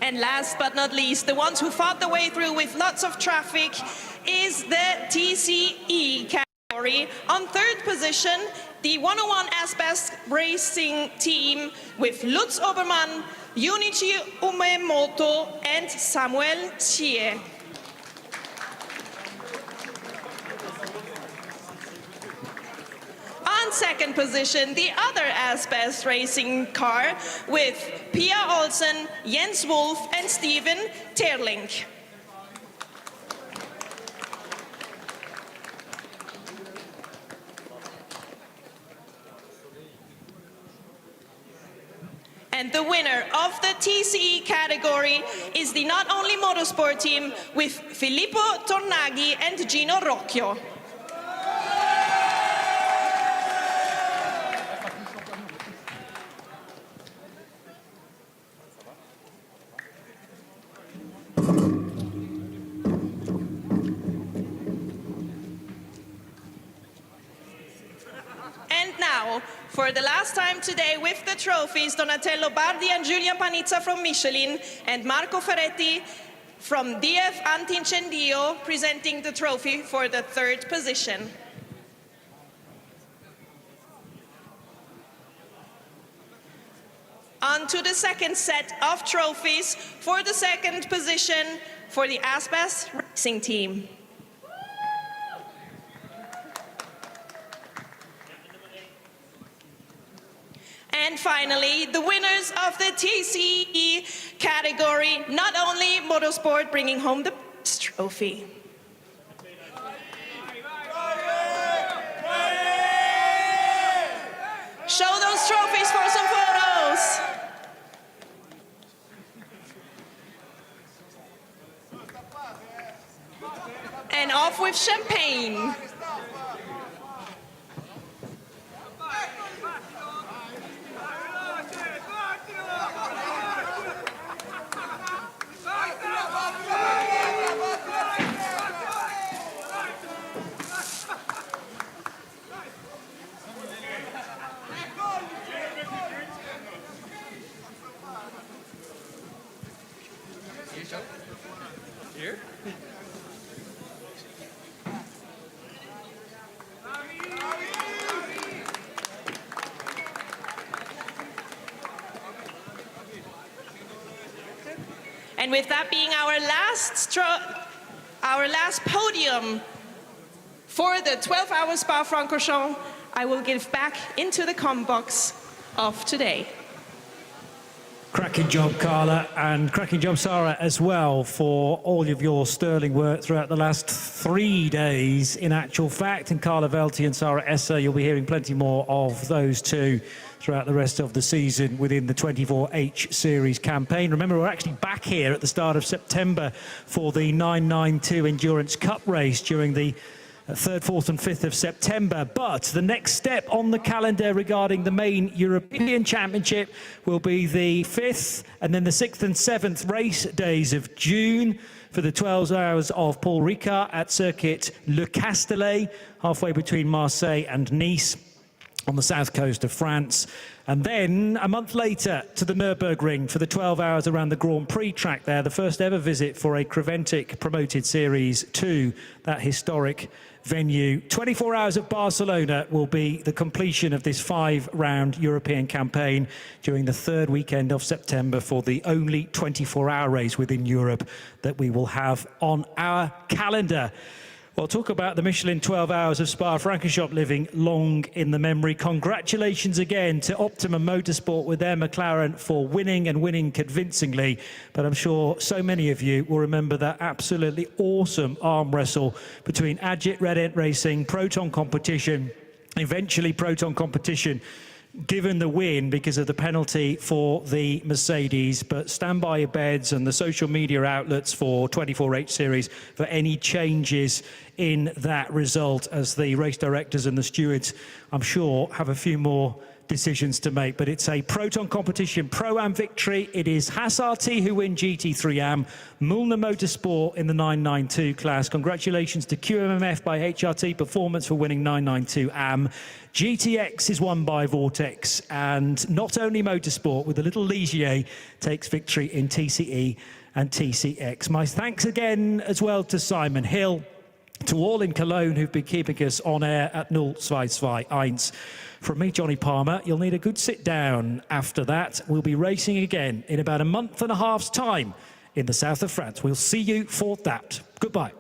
And last but not least, the ones who fought the way through with lots of traffic is the TCE category. On third position, the 101 Aspas Racing Team with Lutz Obermann, Junichi Umemoto, and Samuel Chie. on second position, the other as-best racing car with Pia Olsen, Jens Wolf, and Steven Terlink. And the winner of the TCE category is the Not Only Motorsport team with Filippo Tornaghi and Gino Rocchio. And now, for the last time today with the trophies, Donatello Bardi and Giulia Panizza from Michelin and Marco Ferretti from DF Antincendio presenting the trophy for the third position. On to the second set of trophies for the second position for the as-best racing team. And finally, the winners of the TCE category, Not Only Motorsport, bringing home the trophy. Show those trophies for some photos. And off with champagne. Here? And with that being our last podium for the 12-hour Spa-Francorchamps, I will give back into the comm box of today. Cracking job, Carla, and cracking job, Sarah, as well, for all of your sterling work throughout the last 3 days, in actual fact. And Carla Velti and Sarah Esser, you'll be hearing plenty more of those two throughout the rest of the season within the 24H Series campaign. Remember, we're actually back here at the start of September for the 992 Endurance Cup race during the 3rd, 4th and 5th of September. But the next step on the calendar regarding the main European Championship will be the 5th and then the 6th and 7th race days of June for the 12 hours of Paul Ricard at Circuit Le Castellet, halfway between Marseille and Nice on the south coast of France. And then a month later to the Nürburgring for the 12 hours around the Grand Prix track there, the first ever visit for a Creventic promoted Series 2, that historic venue. 24 hours at Barcelona will be the completion of this 5-round European campaign during the 3rd weekend of September for the only 24-hour race within Europe that we will have on our calendar. Well, talk about the Michelin 12 hours of Spa-Francorchamps living long in the memory. Congratulations again to Optimum Motorsport with their McLaren for winning and winning convincingly. But I'm sure so many of you will remember that absolutely awesome arm wrestle between Agit Red Ant Racing, Proton Competition, eventually Proton Competition given the win because of the penalty for the Mercedes. But stand by your beds and the social media outlets for 24H Series for any changes in that result, as the race directors and the stewards, I'm sure, have a few more decisions to make. But it's a Proton Competition Pro-Am victory. It is Haas-RT who win GT3 Am, Mullner Motorsport in the 992 class. Congratulations to QMMF by HRT Performance for winning 992 Am. GTX is won by Vortex, and Not Only Motorsport with a little Ligier takes victory in TCE and TCX. My thanks again as well to Simon Hill, to all in Cologne who've been keeping us on air at 02221. From me, Johnny Palmer, you'll need a good sit down after that. We'll be racing again in about a month and a half's time in the south of France. We'll see you for that. Goodbye.